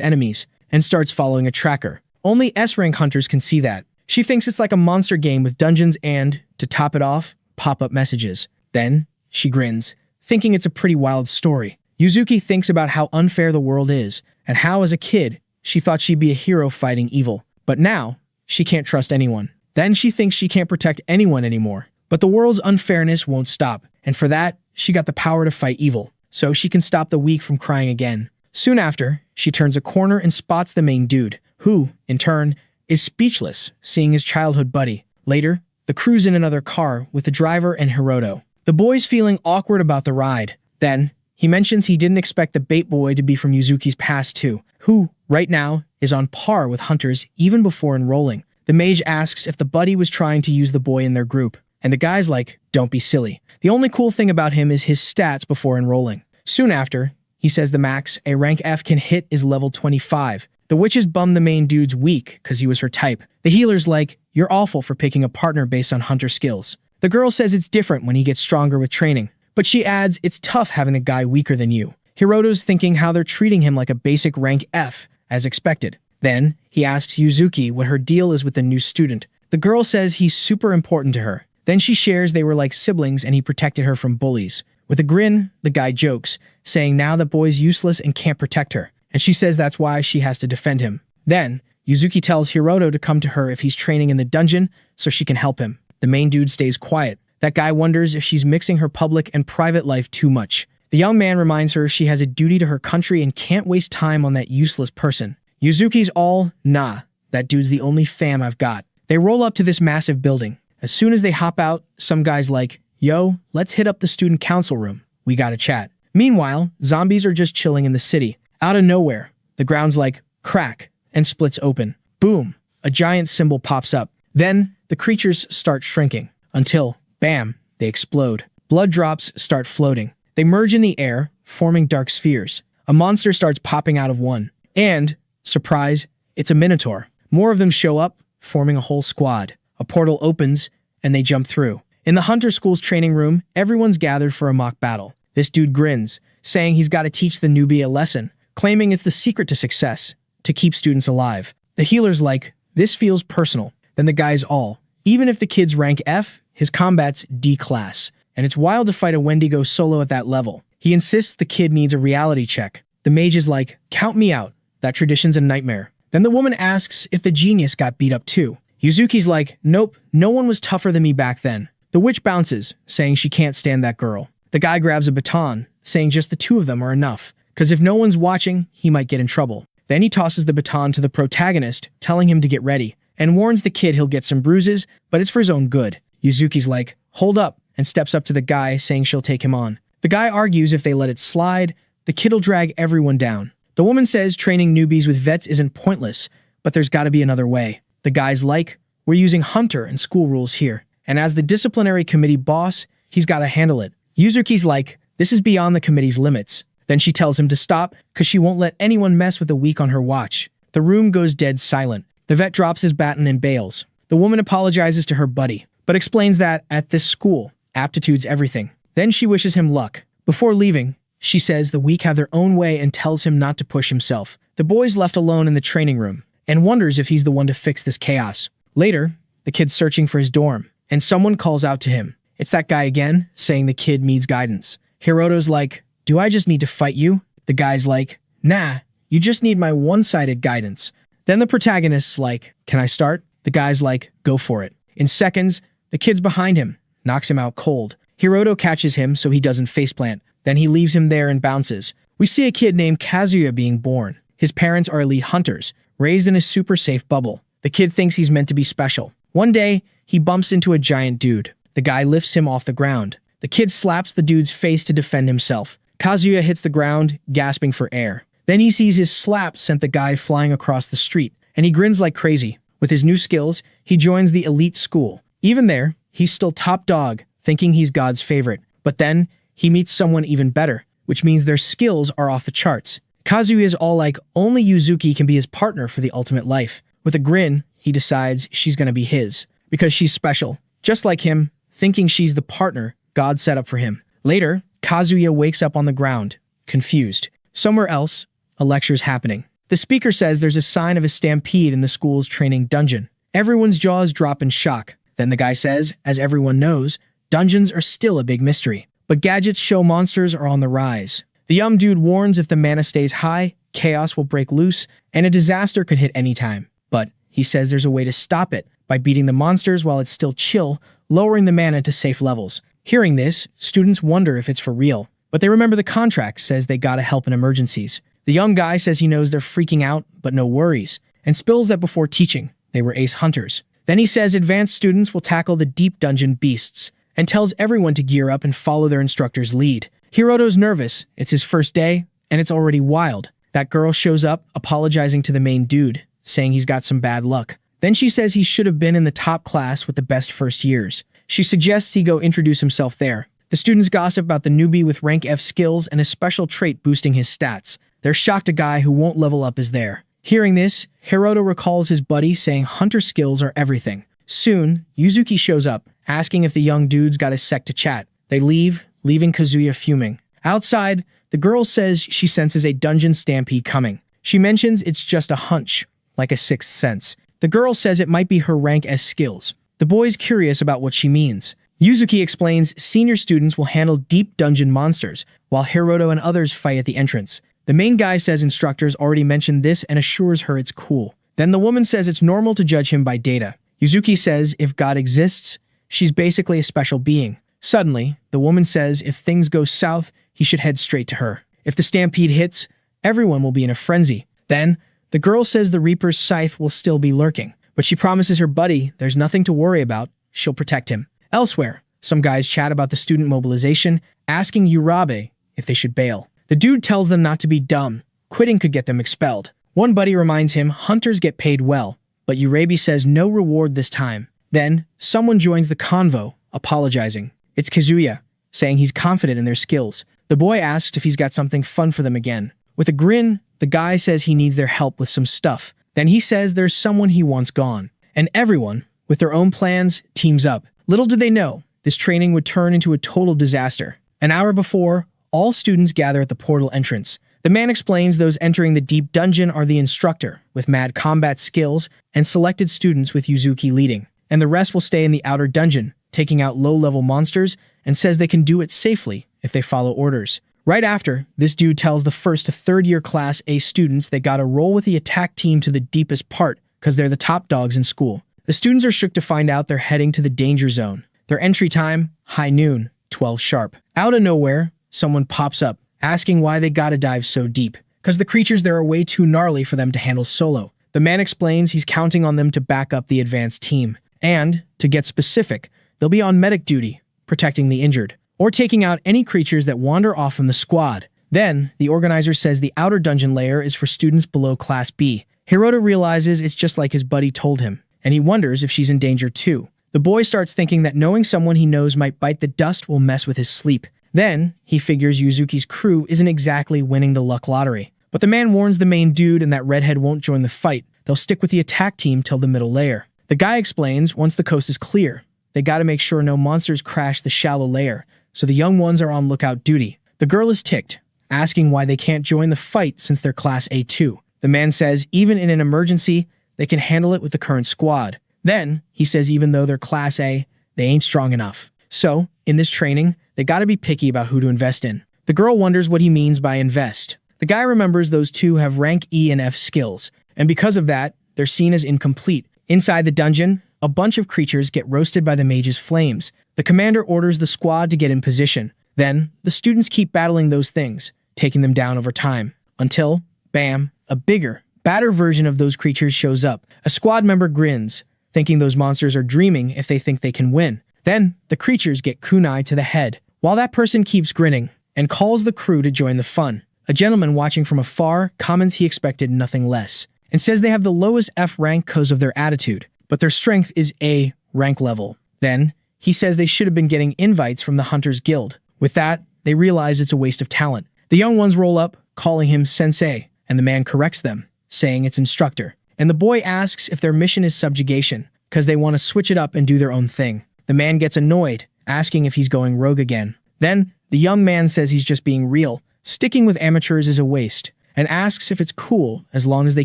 enemies, and starts following a tracker. Only S-rank hunters can see that. She thinks it's like a monster game with dungeons and, to top it off, pop-up messages. Then, she grins, thinking it's a pretty wild story. Yuzuki thinks about how unfair the world is, and how as a kid, she thought she'd be a hero fighting evil. But now, she can't trust anyone. Then she thinks she can't protect anyone anymore. But the world's unfairness won't stop, and for that, she got the power to fight evil, so she can stop the weak from crying again. Soon after, she turns a corner and spots the main dude, who, in turn, is speechless, seeing his childhood buddy. Later, the crew's in another car with the driver and Hiroto. The boy's feeling awkward about the ride. Then, he mentions he didn't expect the bait boy to be from Yuzuki's past too, who, right now, is on par with hunters even before enrolling. The mage asks if the buddy was trying to use the boy in their group, and the guy's like, don't be silly. The only cool thing about him is his stats before enrolling. Soon after, he says the max a rank F can hit is level 25. The witches bum the main dude's weak because he was her type. The healer's like, you're awful for picking a partner based on hunter skills. The girl says it's different when he gets stronger with training, but she adds it's tough having a guy weaker than you. Hiroto's thinking how they're treating him like a basic rank F, as expected. Then, he asks Yuzuki what her deal is with the new student. The girl says he's super important to her. Then she shares they were like siblings and he protected her from bullies. With a grin, the guy jokes, saying now the boy's useless and can't protect her, and she says that's why she has to defend him. Then, Yuzuki tells Hiroto to come to her if he's training in the dungeon so she can help him. The main dude stays quiet, That guy wonders if she's mixing her public and private life too much. The young man reminds her she has a duty to her country and can't waste time on that useless person. Yuzuki's all, nah, that dude's the only fam I've got. They roll up to this massive building. As soon as they hop out, some guy's like, yo, let's hit up the student council room. We gotta chat. Meanwhile, zombies are just chilling in the city. Out of nowhere, the ground's like, crack, and splits open. Boom, a giant symbol pops up. Then, the creatures start shrinking. Until, bam, they explode. Blood drops start floating. They merge in the air, forming dark spheres. A monster starts popping out of one. And, surprise, it's a minotaur. More of them show up, forming a whole squad. A portal opens, and they jump through. In the Hunter School's training room, everyone's gathered for a mock battle. This dude grins, saying he's got to teach the newbie a lesson, claiming it's the secret to success, to keep students alive. The healer's like, this feels personal. Then the guy's all, even if the kid's rank F, his combat's D class. And it's wild to fight a Wendigo solo at that level. He insists the kid needs a reality check. The mage is like, count me out. That tradition's a nightmare. Then the woman asks if the genius got beat up too. Yuzuki's like, nope, no one was tougher than me back then. The witch bounces, saying she can't stand that girl. The guy grabs a baton, saying just the two of them are enough, because if no one's watching, he might get in trouble. Then he tosses the baton to the protagonist, telling him to get ready, and warns the kid he'll get some bruises, but it's for his own good. Yuzuki's like, hold up, and steps up to the guy, saying she'll take him on. The guy argues if they let it slide, the kid'll drag everyone down. The woman says training newbies with vets isn't pointless, but there's gotta be another way. The guy's like, we're using Hunter and school rules here, and as the disciplinary committee boss, he's gotta handle it. Yuzuki's like, this is beyond the committee's limits. Then she tells him to stop, because she won't let anyone mess with a week on her watch. The room goes dead silent. The vet drops his baton and bails. The woman apologizes to her buddy, but explains that, at this school, aptitude's everything. Then she wishes him luck. Before leaving, she says the weak have their own way and tells him not to push himself. The boy's left alone in the training room, and wonders if he's the one to fix this chaos. Later, the kid's searching for his dorm, and someone calls out to him. It's that guy again, saying the kid needs guidance. Hiroto's like, do I just need to fight you? The guy's like, nah, you just need my one-sided guidance. Then the protagonist's like, can I start? The guy's like, go for it. In seconds, the kid's behind him, knocks him out cold. Hiroto catches him so he doesn't faceplant. Then he leaves him there and bounces. We see a kid named Kazuya being born. His parents are elite hunters, raised in a super safe bubble. The kid thinks he's meant to be special. One day, he bumps into a giant dude. The guy lifts him off the ground. The kid slaps the dude's face to defend himself. Kazuya hits the ground, gasping for air. Then he sees his slap sent the guy flying across the street, and he grins like crazy. With his new skills, he joins the elite school. Even there, he's still top dog, thinking he's God's favorite. But then, he meets someone even better, which means their skills are off the charts. Kazuya is all like, only Yuzuki can be his partner for the ultimate life. With a grin, he decides she's gonna be his, because she's special. Just like him, thinking she's the partner God set up for him. Later, Kazuya wakes up on the ground, confused. Somewhere else, a lecture's happening. The speaker says there's a sign of a stampede in the school's training dungeon. Everyone's jaws drop in shock. Then the guy says, as everyone knows, dungeons are still a big mystery. But gadgets show monsters are on the rise. The dude warns if the mana stays high, chaos will break loose, and a disaster could hit anytime. But he says there's a way to stop it, by beating the monsters while it's still chill, lowering the mana to safe levels. Hearing this, students wonder if it's for real, but they remember the contract says they gotta help in emergencies. The young guy says he knows they're freaking out, but no worries, and spills that before teaching, they were ace hunters. Then he says advanced students will tackle the deep dungeon beasts, and tells everyone to gear up and follow their instructor's lead. Hiroto's nervous, it's his first day, and it's already wild. That girl shows up, apologizing to the main dude, saying he's got some bad luck. Then she says he should have been in the top class with the best first years. She suggests he go introduce himself there. The students gossip about the newbie with rank F skills and a special trait boosting his stats. They're shocked a guy who won't level up is there. Hearing this, Hiroto recalls his buddy saying hunter skills are everything. Soon, Yuzuki shows up, asking if the young dude's got a sec to chat. They leave, leaving Kazuya fuming. Outside, the girl says she senses a dungeon stampede coming. She mentions it's just a hunch, like a sixth sense. The girl says it might be her rank S skills. The boy's curious about what she means. Yuzuki explains senior students will handle deep dungeon monsters, while Hiroto and others fight at the entrance. The main guy says instructors already mentioned this and assures her it's cool. Then the woman says it's normal to judge him by data. Yuzuki says if God exists, She's basically a special being. Suddenly, the woman says if things go south, he should head straight to her. If the stampede hits, everyone will be in a frenzy. Then, the girl says the Reaper's scythe will still be lurking, but she promises her buddy there's nothing to worry about, she'll protect him. Elsewhere, some guys chat about the student mobilization, asking Urabe if they should bail. The dude tells them not to be dumb, quitting could get them expelled. One buddy reminds him hunters get paid well, but Urabe says no reward this time. Then, someone joins the convo, apologizing. It's Kazuya, saying he's confident in their skills. The boy asks if he's got something fun for them again. With a grin, the guy says he needs their help with some stuff. Then he says there's someone he wants gone. And everyone, with their own plans, teams up. Little did they know, this training would turn into a total disaster. An hour before, all students gather at the portal entrance. The man explains those entering the deep dungeon are the instructor, with mad combat skills, and selected students with Yuzuki leading. And the rest will stay in the outer dungeon, taking out low-level monsters, and says they can do it safely if they follow orders. Right after, this dude tells the first to third-year Class A students they gotta roll with the attack team to the deepest part, cause they're the top dogs in school. The students are shook to find out they're heading to the danger zone. Their entry time, high noon, 12 sharp. Out of nowhere, someone pops up, asking why they gotta dive so deep, cause the creatures there are way too gnarly for them to handle solo. The man explains he's counting on them to back up the advanced team. And, to get specific, they'll be on medic duty, protecting the injured, or taking out any creatures that wander off from the squad. Then, the organizer says the outer dungeon layer is for students below Class B. Hiroto realizes it's just like his buddy told him, and he wonders if she's in danger too. The boy starts thinking that knowing someone he knows might bite the dust will mess with his sleep. Then, he figures Yuzuki's crew isn't exactly winning the luck lottery. But the man warns the main dude and that redhead won't join the fight. They'll stick with the attack team till the middle layer. The guy explains once the coast is clear, they gotta make sure no monsters crash the shallow layer, so the young ones are on lookout duty. The girl is ticked, asking why they can't join the fight since they're Class A2. The man says even in an emergency, they can handle it with the current squad. Then, he says even though they're Class A, they ain't strong enough. So, in this training, they gotta be picky about who to invest in. The girl wonders what he means by invest. The guy remembers those two have rank E and F skills, and because of that, they're seen as incomplete. Inside the dungeon, a bunch of creatures get roasted by the mage's flames. The commander orders the squad to get in position. Then, the students keep battling those things, taking them down over time. Until, bam, a bigger, badder version of those creatures shows up. A squad member grins, thinking those monsters are dreaming if they think they can win. Then, the creatures get kunai to the head, while that person keeps grinning, and calls the crew to join the fun. A gentleman watching from afar comments he expected nothing less, and says they have the lowest F rank cause of their attitude, but their strength is A rank level. Then, he says they should have been getting invites from the Hunters Guild. With that, they realize it's a waste of talent. The young ones roll up, calling him sensei, and the man corrects them, saying it's instructor. And the boy asks if their mission is subjugation, because they want to switch it up and do their own thing. The man gets annoyed, asking if he's going rogue again. Then, the young man says he's just being real, sticking with amateurs is a waste, and asks if it's cool as long as they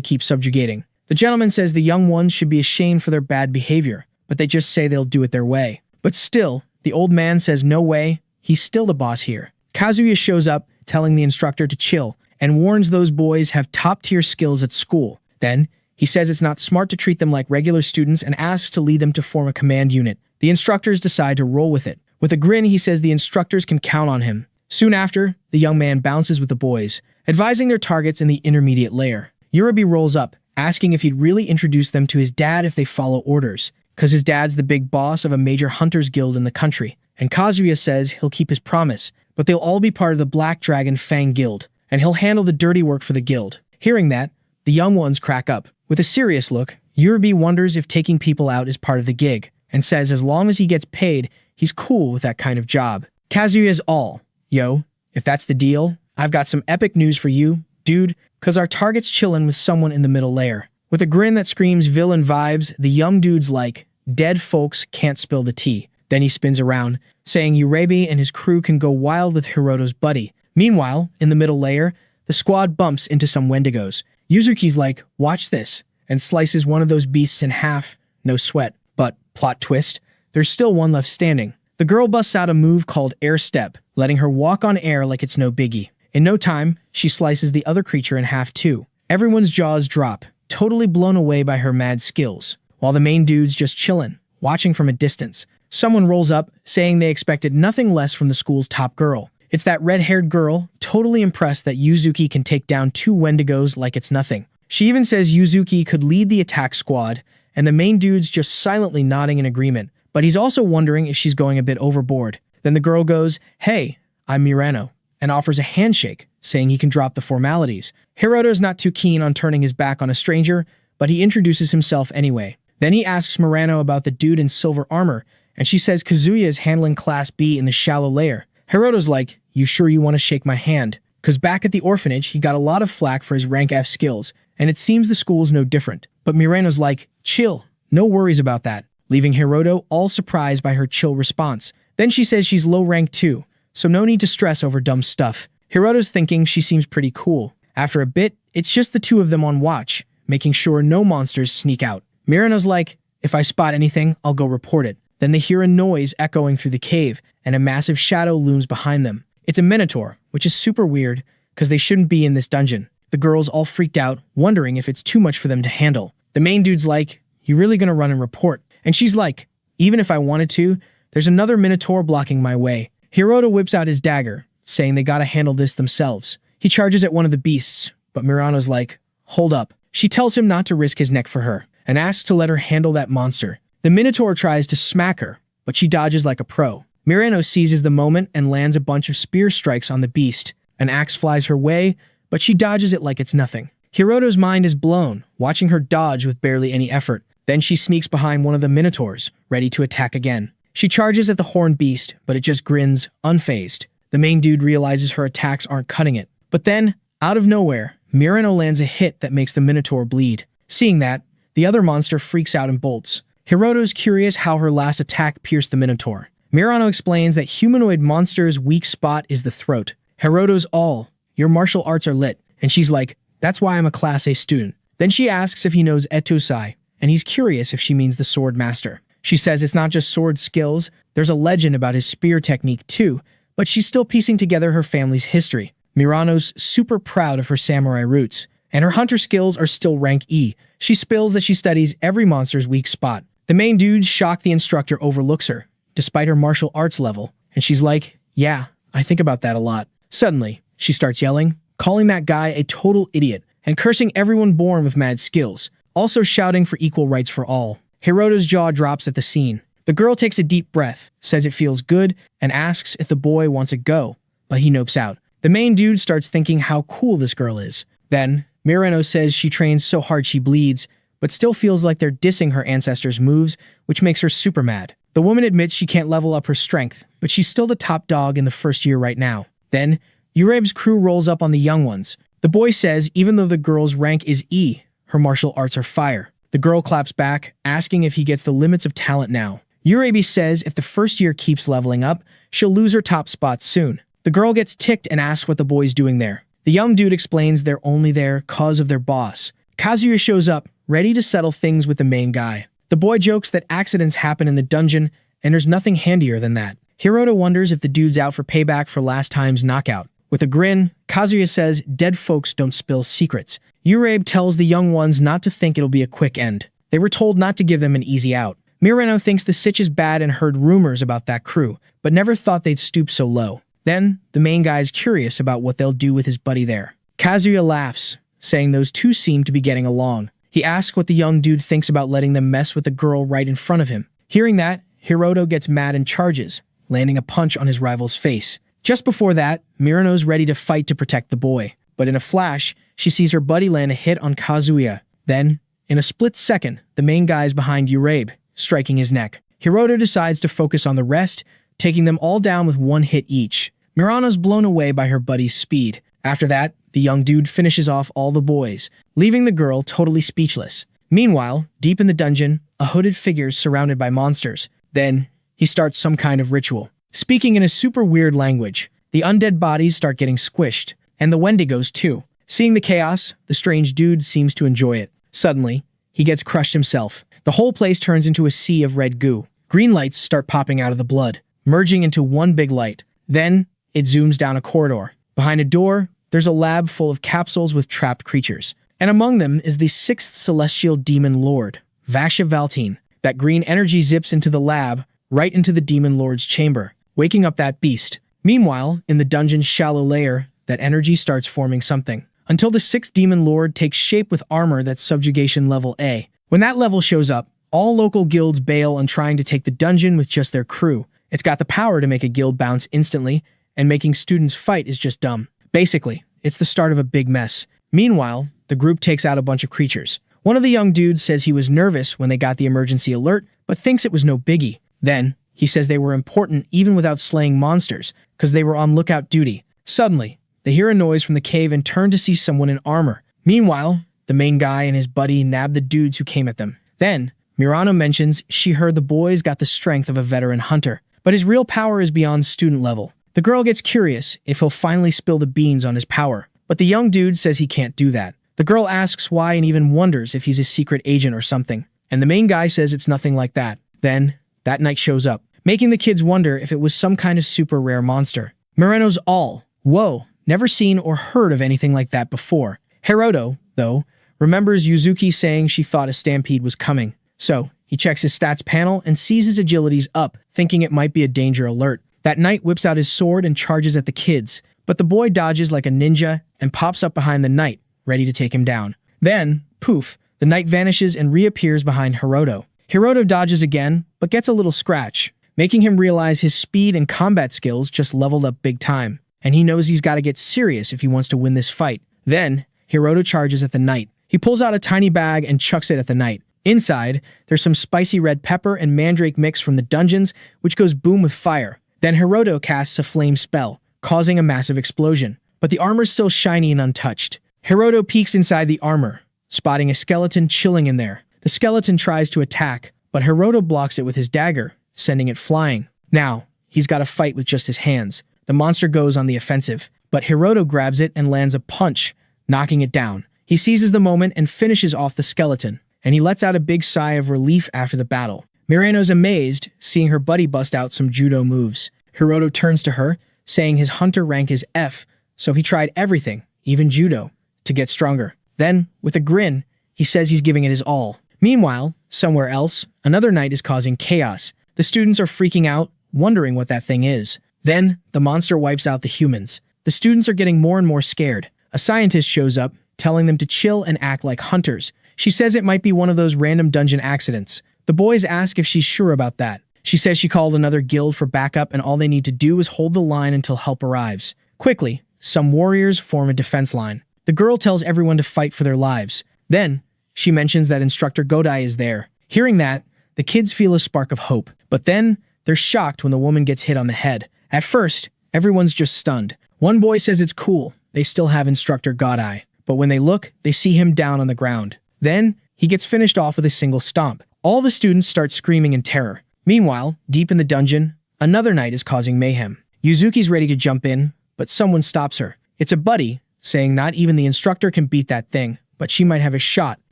keep subjugating. The gentleman says the young ones should be ashamed for their bad behavior, but they just say they'll do it their way. But still, the old man says no way, he's still the boss here. Kazuya shows up, telling the instructor to chill, and warns those boys have top-tier skills at school. Then, he says it's not smart to treat them like regular students and asks to lead them to form a command unit. The instructors decide to roll with it. With a grin, he says the instructors can count on him. Soon after, the young man bounces with the boys, advising their targets in the intermediate layer. Urabe rolls up, asking if he'd really introduce them to his dad if they follow orders, cause his dad's the big boss of a major hunters guild in the country. And Kazuya says he'll keep his promise, but they'll all be part of the Black Dragon Fang Guild, and he'll handle the dirty work for the guild. Hearing that, the young ones crack up. With a serious look, Urabe wonders if taking people out is part of the gig, and says as long as he gets paid, he's cool with that kind of job. Kazuya's all, yo, if that's the deal, I've got some epic news for you, dude, cause our target's chillin' with someone in the middle layer. With a grin that screams villain vibes, the young dude's like, dead folks can't spill the tea. Then he spins around, saying Urabe and his crew can go wild with Hiroto's buddy. Meanwhile, in the middle layer, the squad bumps into some Wendigos. Yuzuki's like, watch this, and slices one of those beasts in half, no sweat. But, plot twist, there's still one left standing. The girl busts out a move called air step, letting her walk on air like it's no biggie. In no time, she slices the other creature in half too. Everyone's jaws drop, totally blown away by her mad skills, while the main dude's just chillin', watching from a distance. someone rolls up, saying they expected nothing less from the school's top girl. It's that red-haired girl, totally impressed that Yuzuki can take down 2 Wendigos like it's nothing. She even says Yuzuki could lead the attack squad, and the main dude's just silently nodding in agreement, but he's also wondering if she's going a bit overboard. Then the girl goes, "Hey, I'm Mirano," and offers a handshake, saying he can drop the formalities. Hiroto's not too keen on turning his back on a stranger, but he introduces himself anyway. Then he asks Mirano about the dude in silver armor, and she says Kazuya is handling Class B in the shallow layer. Hiroto's like, "You sure you want to shake my hand?" Because back at the orphanage, he got a lot of flack for his rank F skills, and it seems the school's no different. But Mirano's like, "Chill, no worries about that," leaving Hiroto all surprised by her chill response. Then she says she's low rank too, so no need to stress over dumb stuff. Hiroto's thinking she seems pretty cool. After a bit, it's just the two of them on watch, making sure no monsters sneak out. Mirano's like, "If I spot anything, I'll go report it." Then they hear a noise echoing through the cave, and a massive shadow looms behind them. It's a minotaur, which is super weird, because they shouldn't be in this dungeon. The girl's all freaked out, wondering if it's too much for them to handle. The main dude's like, "You really gonna run and report?" And she's like, "Even if I wanted to, there's another minotaur blocking my way." Hiroto whips out his dagger, saying they gotta handle this themselves. He charges at one of the beasts, but Mirano's like, "Hold up." She tells him not to risk his neck for her, and asks to let her handle that monster. The minotaur tries to smack her, but she dodges like a pro. Mirano seizes the moment and lands a bunch of spear strikes on the beast. An axe flies her way, but she dodges it like it's nothing. Hiroto's mind is blown, watching her dodge with barely any effort. Then she sneaks behind one of the minotaurs, ready to attack again. She charges at the horned beast, but it just grins, unfazed. The main dude realizes her attacks aren't cutting it. But then, out of nowhere, Mirano lands a hit that makes the minotaur bleed. Seeing that, the other monster freaks out and bolts. Hiroto's curious how her last attack pierced the minotaur. Mirano explains that humanoid monster's weak spot is the throat. Hiroto's all, "Your martial arts are lit," and she's like, "That's why I'm a Class A student." Then she asks if he knows Etosai, and he's curious if she means the sword master. She says it's not just sword skills, there's a legend about his spear technique too, but she's still piecing together her family's history. Mirano's super proud of her samurai roots, and her hunter skills are still rank E. She spills that she studies every monster's weak spot. The main dude, shocked the instructor overlooks her, despite her martial arts level, and she's like, "Yeah, I think about that a lot." Suddenly, she starts yelling, calling that guy a total idiot, and cursing everyone born with mad skills, also shouting for equal rights for all. Hiroto's jaw drops at the scene. The girl takes a deep breath, says it feels good, and asks if the boy wants a go, but he nopes out. The main dude starts thinking how cool this girl is. Then, Mirano says she trains so hard she bleeds, but still feels like they're dissing her ancestors' moves, which makes her super mad. The woman admits she can't level up her strength, but she's still the top dog in the first year right now. Then, Yureib's crew rolls up on the young ones. The boy says even though the girl's rank is E, her martial arts are fire. The girl claps back, asking if he gets the limits of talent now. Yureibi says if the first year keeps leveling up, she'll lose her top spot soon. The girl gets ticked and asks what the boy's doing there. The young dude explains they're only there cause of their boss. Kazuya shows up, ready to settle things with the main guy. The boy jokes that accidents happen in the dungeon, and there's nothing handier than that. Hiroto wonders if the dude's out for payback for last time's knockout. With a grin, Kazuya says dead folks don't spill secrets. Yureib tells the young ones not to think it'll be a quick end. They were told not to give them an easy out. Mirano thinks the sitch is bad and heard rumors about that crew, but never thought they'd stoop so low. Then, the main guy's curious about what they'll do with his buddy there. Kazuya laughs, saying those two seem to be getting along. He asks what the young dude thinks about letting them mess with the girl right in front of him. Hearing that, Hiroto gets mad and charges, landing a punch on his rival's face. Just before that, Mirano's ready to fight to protect the boy. But in a flash, she sees her buddy land a hit on Kazuya. Then, in a split second, the main guy's behind Yureib, striking his neck. Hiroto decides to focus on the rest, taking them all down with one hit each. Mirano's blown away by her buddy's speed. After that, the young dude finishes off all the boys, leaving the girl totally speechless. Meanwhile, deep in the dungeon, a hooded figure's surrounded by monsters. Then, he starts some kind of ritual. Speaking in a super weird language, the undead bodies start getting squished, and the Wendigos too. Seeing the chaos, the strange dude seems to enjoy it. Suddenly, he gets crushed himself. The whole place turns into a sea of red goo. Green lights start popping out of the blood, merging into one big light. Then, it zooms down a corridor. Behind a door, there's a lab full of capsules with trapped creatures. And among them is the 6th celestial demon lord, Vasha Valtine. That green energy zips into the lab, right into the Demon Lord's chamber, waking up that beast. Meanwhile, in the dungeon's shallow layer, that energy starts forming something, until the sixth Demon Lord takes shape with armor that's subjugation level A. When that level shows up, all local guilds bail on trying to take the dungeon with just their crew. It's got the power to make a guild bounce instantly, and making students fight is just dumb. Basically, it's the start of a big mess. Meanwhile, the group takes out a bunch of creatures. One of the young dudes says he was nervous when they got the emergency alert, but thinks it was no biggie. Then, he says they were important even without slaying monsters, because they were on lookout duty. Suddenly, they hear a noise from the cave and turn to see someone in armor. Meanwhile, the main guy and his buddy nab the dudes who came at them. Then, Murano mentions she heard the boys got the strength of a veteran hunter, but his real power is beyond student level. The girl gets curious if he'll finally spill the beans on his power, but the young dude says he can't do that. The girl asks why and even wonders if he's a secret agent or something, and the main guy says it's nothing like that. Then, that night shows up, making the kids wonder if it was some kind of super rare monster. Murano's all, whoa, never seen or heard of anything like that before. Hiroto, though, remembers Yuzuki saying she thought a stampede was coming. So, he checks his stats panel and sees his agility's up, thinking it might be a danger alert. That knight whips out his sword and charges at the kids, but the boy dodges like a ninja and pops up behind the knight, ready to take him down. Then, poof, the knight vanishes and reappears behind Hiroto. Hiroto dodges again, but gets a little scratch, making him realize his speed and combat skills just leveled up big time, and he knows he's got to get serious if he wants to win this fight. Then, Hiroto charges at the knight. He pulls out a tiny bag and chucks it at the knight. Inside, there's some spicy red pepper and mandrake mix from the dungeons, which goes boom with fire. Then Hiroto casts a flame spell, causing a massive explosion, but the armor's still shiny and untouched. Hiroto peeks inside the armor, spotting a skeleton chilling in there. The skeleton tries to attack, but Hiroto blocks it with his dagger, sending it flying. Now, he's got to fight with just his hands. The monster goes on the offensive, but Hiroto grabs it and lands a punch, knocking it down. He seizes the moment and finishes off the skeleton, and he lets out a big sigh of relief after the battle. Murano's amazed, seeing her buddy bust out some judo moves. Hiroto turns to her, saying his hunter rank is F, so he tried everything, even judo, to get stronger. Then, with a grin, he says he's giving it his all. Meanwhile, somewhere else, another knight is causing chaos. The students are freaking out, wondering what that thing is. Then, the monster wipes out the humans. The students are getting more and more scared. A scientist shows up, telling them to chill and act like hunters. She says it might be one of those random dungeon accidents. The boys ask if she's sure about that. She says she called another guild for backup and all they need to do is hold the line until help arrives. Quickly, some warriors form a defense line. The girl tells everyone to fight for their lives. Then, she mentions that Instructor Godai is there. Hearing that, the kids feel a spark of hope. But then, they're shocked when the woman gets hit on the head. At first, everyone's just stunned. One boy says it's cool, they still have Instructor Godai. But when they look, they see him down on the ground. Then, he gets finished off with a single stomp. All the students start screaming in terror. Meanwhile, deep in the dungeon, another knight is causing mayhem. Yuzuki's ready to jump in, but someone stops her. It's a buddy, saying not even the instructor can beat that thing, but she might have a shot.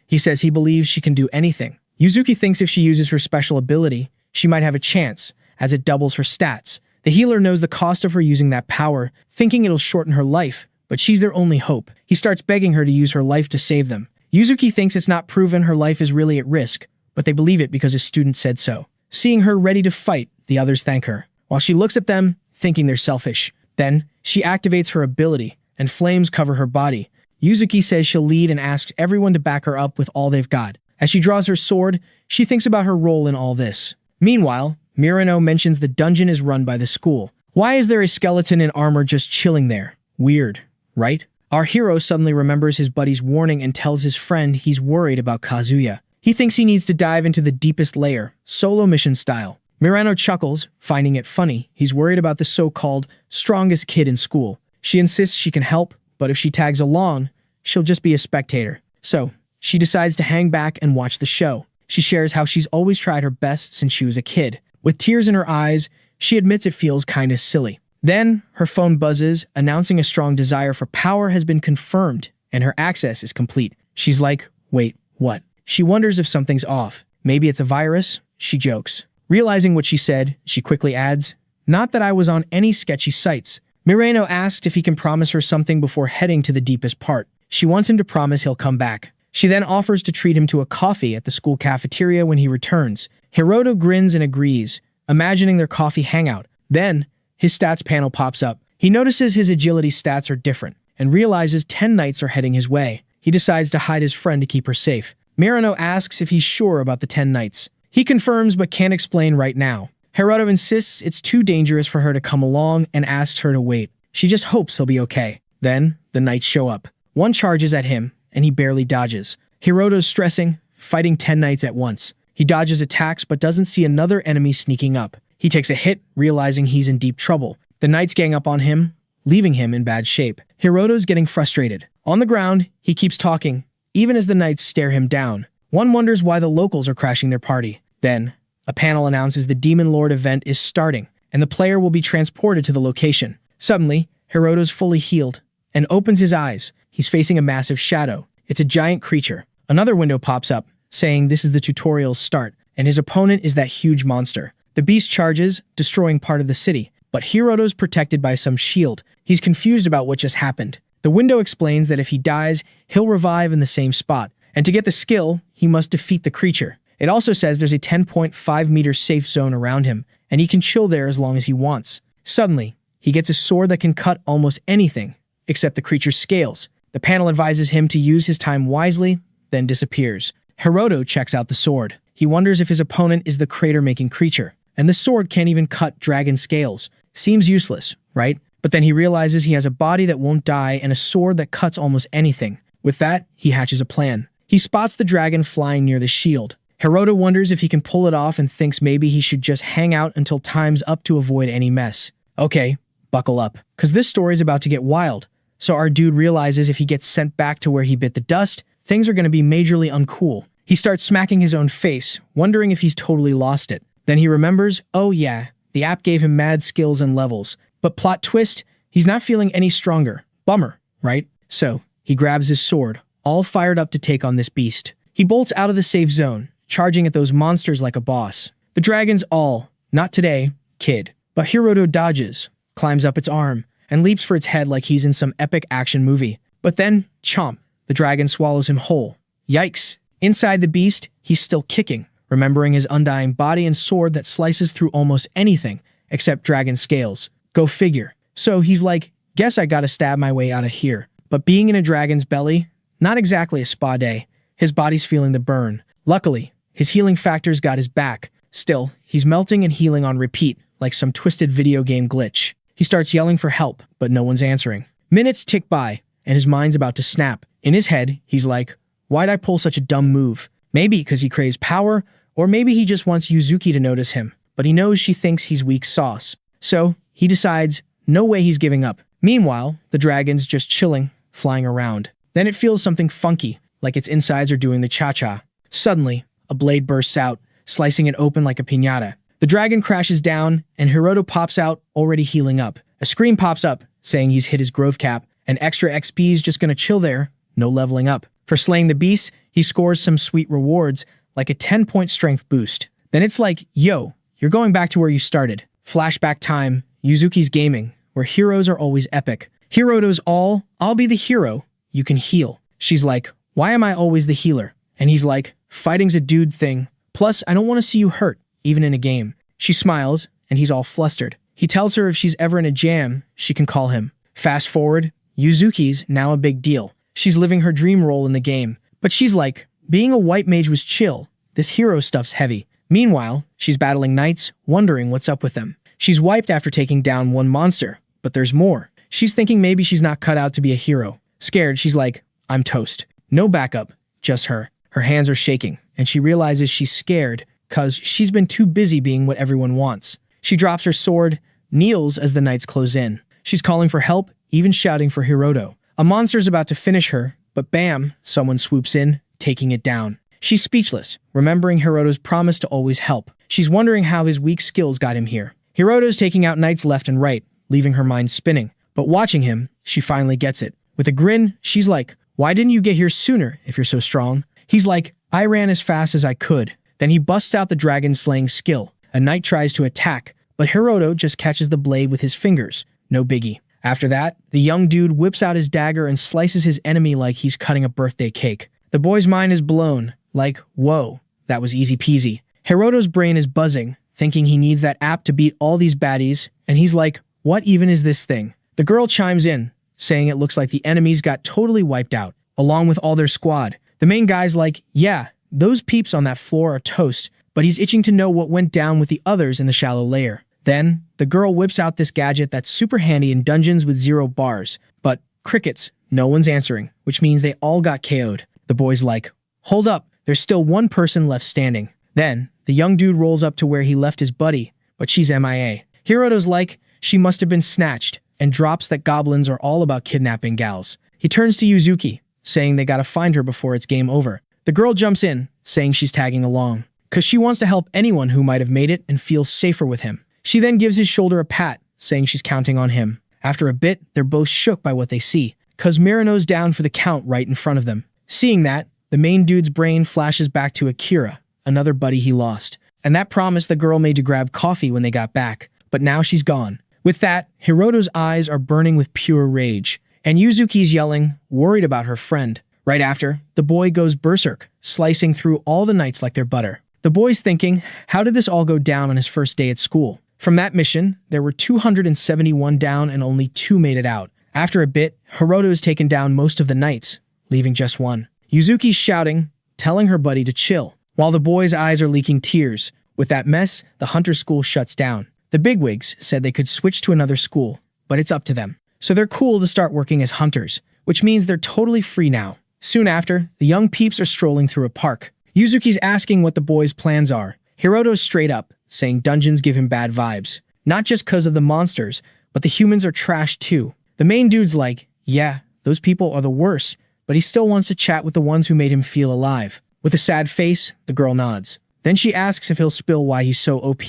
He says he believes she can do anything. Yuzuki thinks if she uses her special ability, she might have a chance, as it doubles her stats. The healer knows the cost of her using that power, thinking it'll shorten her life, but she's their only hope. He starts begging her to use her life to save them. Yuzuki thinks it's not proven her life is really at risk, but they believe it because his student said so. Seeing her ready to fight, the others thank her, while she looks at them, thinking they're selfish. Then, she activates her ability, and flames cover her body. Yuzuki says she'll lead and asks everyone to back her up with all they've got. As she draws her sword, she thinks about her role in all this. Meanwhile, Murano mentions the dungeon is run by the school. Why is there a skeleton in armor just chilling there? Weird, right? Our hero suddenly remembers his buddy's warning and tells his friend he's worried about Kazuya. He thinks he needs to dive into the deepest layer, solo mission style. Murano chuckles, finding it funny. He's worried about the so-called strongest kid in school. She insists she can help, but if she tags along, she'll just be a spectator. So, she decides to hang back and watch the show. She shares how she's always tried her best since she was a kid. With tears in her eyes, she admits it feels kinda silly. Then, her phone buzzes, announcing a strong desire for power has been confirmed, and her access is complete. She's like, wait, what? She wonders if something's off. Maybe it's a virus? She jokes. Realizing what she said, she quickly adds, not that I was on any sketchy sites. Murano asks if he can promise her something before heading to the deepest part. She wants him to promise he'll come back. She then offers to treat him to a coffee at the school cafeteria when he returns. Hiroto grins and agrees, imagining their coffee hangout. Then, his stats panel pops up. He notices his agility stats are different and realizes 10 knights are heading his way. He decides to hide his friend to keep her safe. Mirano asks if he's sure about the 10 knights. He confirms but can't explain right now. Hiroto insists it's too dangerous for her to come along and asks her to wait. She just hopes he'll be okay. Then, the knights show up. One charges at him, and he barely dodges. Hiroto's stressing, fighting 10 knights at once. He dodges attacks but doesn't see another enemy sneaking up. He takes a hit, realizing he's in deep trouble. The knights gang up on him, leaving him in bad shape. Hiroto's getting frustrated. On the ground, he keeps talking, even as the knights stare him down. One wonders why the locals are crashing their party. Then, a panel announces the Demon Lord event is starting, and the player will be transported to the location. Suddenly, Hiroto's fully healed and opens his eyes. He's facing a massive shadow. It's a giant creature. Another window pops up, saying this is the tutorial's start, and his opponent is that huge monster. The beast charges, destroying part of the city, but Hiroto's protected by some shield. He's confused about what just happened. The window explains that if he dies, he'll revive in the same spot, and to get the skill, he must defeat the creature. It also says there's a 10.5 meter safe zone around him, and he can chill there as long as he wants. Suddenly, he gets a sword that can cut almost anything, except the creature's scales. The panel advises him to use his time wisely, then disappears. Hiroto checks out the sword. He wonders if his opponent is the crater-making creature, and the sword can't even cut dragon scales. Seems useless, right? But then he realizes he has a body that won't die and a sword that cuts almost anything. With that, he hatches a plan. He spots the dragon flying near the shield. Hiroto wonders if he can pull it off and thinks maybe he should just hang out until time's up to avoid any mess. Okay, buckle up, because this story's about to get wild. So our dude realizes if he gets sent back to where he bit the dust, things are going to be majorly uncool. He starts smacking his own face, wondering if he's totally lost it. Then he remembers, oh yeah, the app gave him mad skills and levels. But plot twist, he's not feeling any stronger. Bummer, right? So, he grabs his sword, all fired up to take on this beast. He bolts out of the safe zone, charging at those monsters like a boss. The dragon's all, not today, kid. But Hiroto dodges, climbs up its arm, and leaps for its head like he's in some epic action movie. But then, chomp, the dragon swallows him whole. Yikes. Inside the beast, he's still kicking, remembering his undying body and sword that slices through almost anything except dragon scales. Go figure. So he's like, guess I gotta stab my way out of here. But being in a dragon's belly, not exactly a spa day. His body's feeling the burn. Luckily, his healing factor's got his back. Still, he's melting and healing on repeat, like some twisted video game glitch. He starts yelling for help, but no one's answering. Minutes tick by, and his mind's about to snap. In his head, he's like, why'd I pull such a dumb move? Maybe because he craves power, or maybe he just wants Yuzuki to notice him. But he knows she thinks he's weak sauce. So, he decides, no way he's giving up. Meanwhile, the dragon's just chilling, flying around. Then it feels something funky, like its insides are doing the cha-cha. Suddenly, a blade bursts out, slicing it open like a piñata. The dragon crashes down, and Hiroto pops out, already healing up. A screen pops up, saying he's hit his growth cap, and extra XP's just gonna chill there, no leveling up. For slaying the beast, he scores some sweet rewards, like a 10-point strength boost. Then it's like, yo, you're going back to where you started. Flashback time, Yuzuki's gaming, where heroes are always epic. Hiroto's all, I'll be the hero, you can heal. She's like, why am I always the healer? And he's like, fighting's a dude thing. Plus, I don't want to see you hurt, even in a game. She smiles, and he's all flustered. He tells her if she's ever in a jam, she can call him. Fast forward, Yuzuki's now a big deal. She's living her dream role in the game. But she's like, being a white mage was chill. This hero stuff's heavy. Meanwhile, she's battling knights, wondering what's up with them. She's wiped after taking down one monster, but there's more. She's thinking maybe she's not cut out to be a hero. Scared, she's like, I'm toast. No backup, just her. Her hands are shaking, and she realizes she's scared because she's been too busy being what everyone wants. She drops her sword, kneels as the knights close in. She's calling for help, even shouting for Hiroto. A monster's about to finish her, but bam, someone swoops in, taking it down. She's speechless, remembering Hiroto's promise to always help. She's wondering how his weak skills got him here. Hiroto's taking out knights left and right, leaving her mind spinning. But watching him, she finally gets it. With a grin, she's like, why didn't you get here sooner if you're so strong? He's like, I ran as fast as I could. Then he busts out the dragon-slaying skill. A knight tries to attack, but Hiroto just catches the blade with his fingers. No biggie. After that, the young dude whips out his dagger and slices his enemy like he's cutting a birthday cake. The boy's mind is blown, like, whoa, that was easy peasy. Hiroto's brain is buzzing, thinking he needs that app to beat all these baddies, and he's like, what even is this thing? The girl chimes in, saying it looks like the enemies got totally wiped out, along with all their squad. The main guy's like, yeah, those peeps on that floor are toast, but he's itching to know what went down with the others in the shallow layer. Then, the girl whips out this gadget that's super handy in dungeons with 0 bars, but crickets, no one's answering, which means they all got KO'd. The boy's like, hold up, there's still one person left standing. Then, the young dude rolls up to where he left his buddy, but she's MIA. Hiroto's like, she must have been snatched, and drops that goblins are all about kidnapping gals. He turns to Yuzuki, saying they gotta find her before it's game over. The girl jumps in, saying she's tagging along, cause she wants to help anyone who might have made it and feels safer with him. She then gives his shoulder a pat, saying she's counting on him. After a bit, they're both shook by what they see, cause Mirano's down for the count right in front of them. Seeing that, the main dude's brain flashes back to Akira, another buddy he lost, and that promised the girl made to grab coffee when they got back, but now she's gone. With that, Hiroto's eyes are burning with pure rage, and Yuzuki's yelling, worried about her friend. Right after, the boy goes berserk, slicing through all the knights like they're butter. The boy's thinking, how did this all go down on his first day at school? From that mission, there were 271 down and only 2 made it out. After a bit, Hiroto's taken down most of the knights, leaving just 1. Yuzuki's shouting, telling her buddy to chill, while the boy's eyes are leaking tears. With that mess, the hunter school shuts down. The bigwigs said they could switch to another school, but it's up to them. So they're cool to start working as hunters, which means they're totally free now. Soon after, the young peeps are strolling through a park. Yuzuki's asking what the boys' plans are. Hiroto's straight up, saying dungeons give him bad vibes. Not just cause of the monsters, but the humans are trash too. The main dude's like, yeah, those people are the worst, but he still wants to chat with the ones who made him feel alive. With a sad face, the girl nods. Then she asks if he'll spill why he's so OP,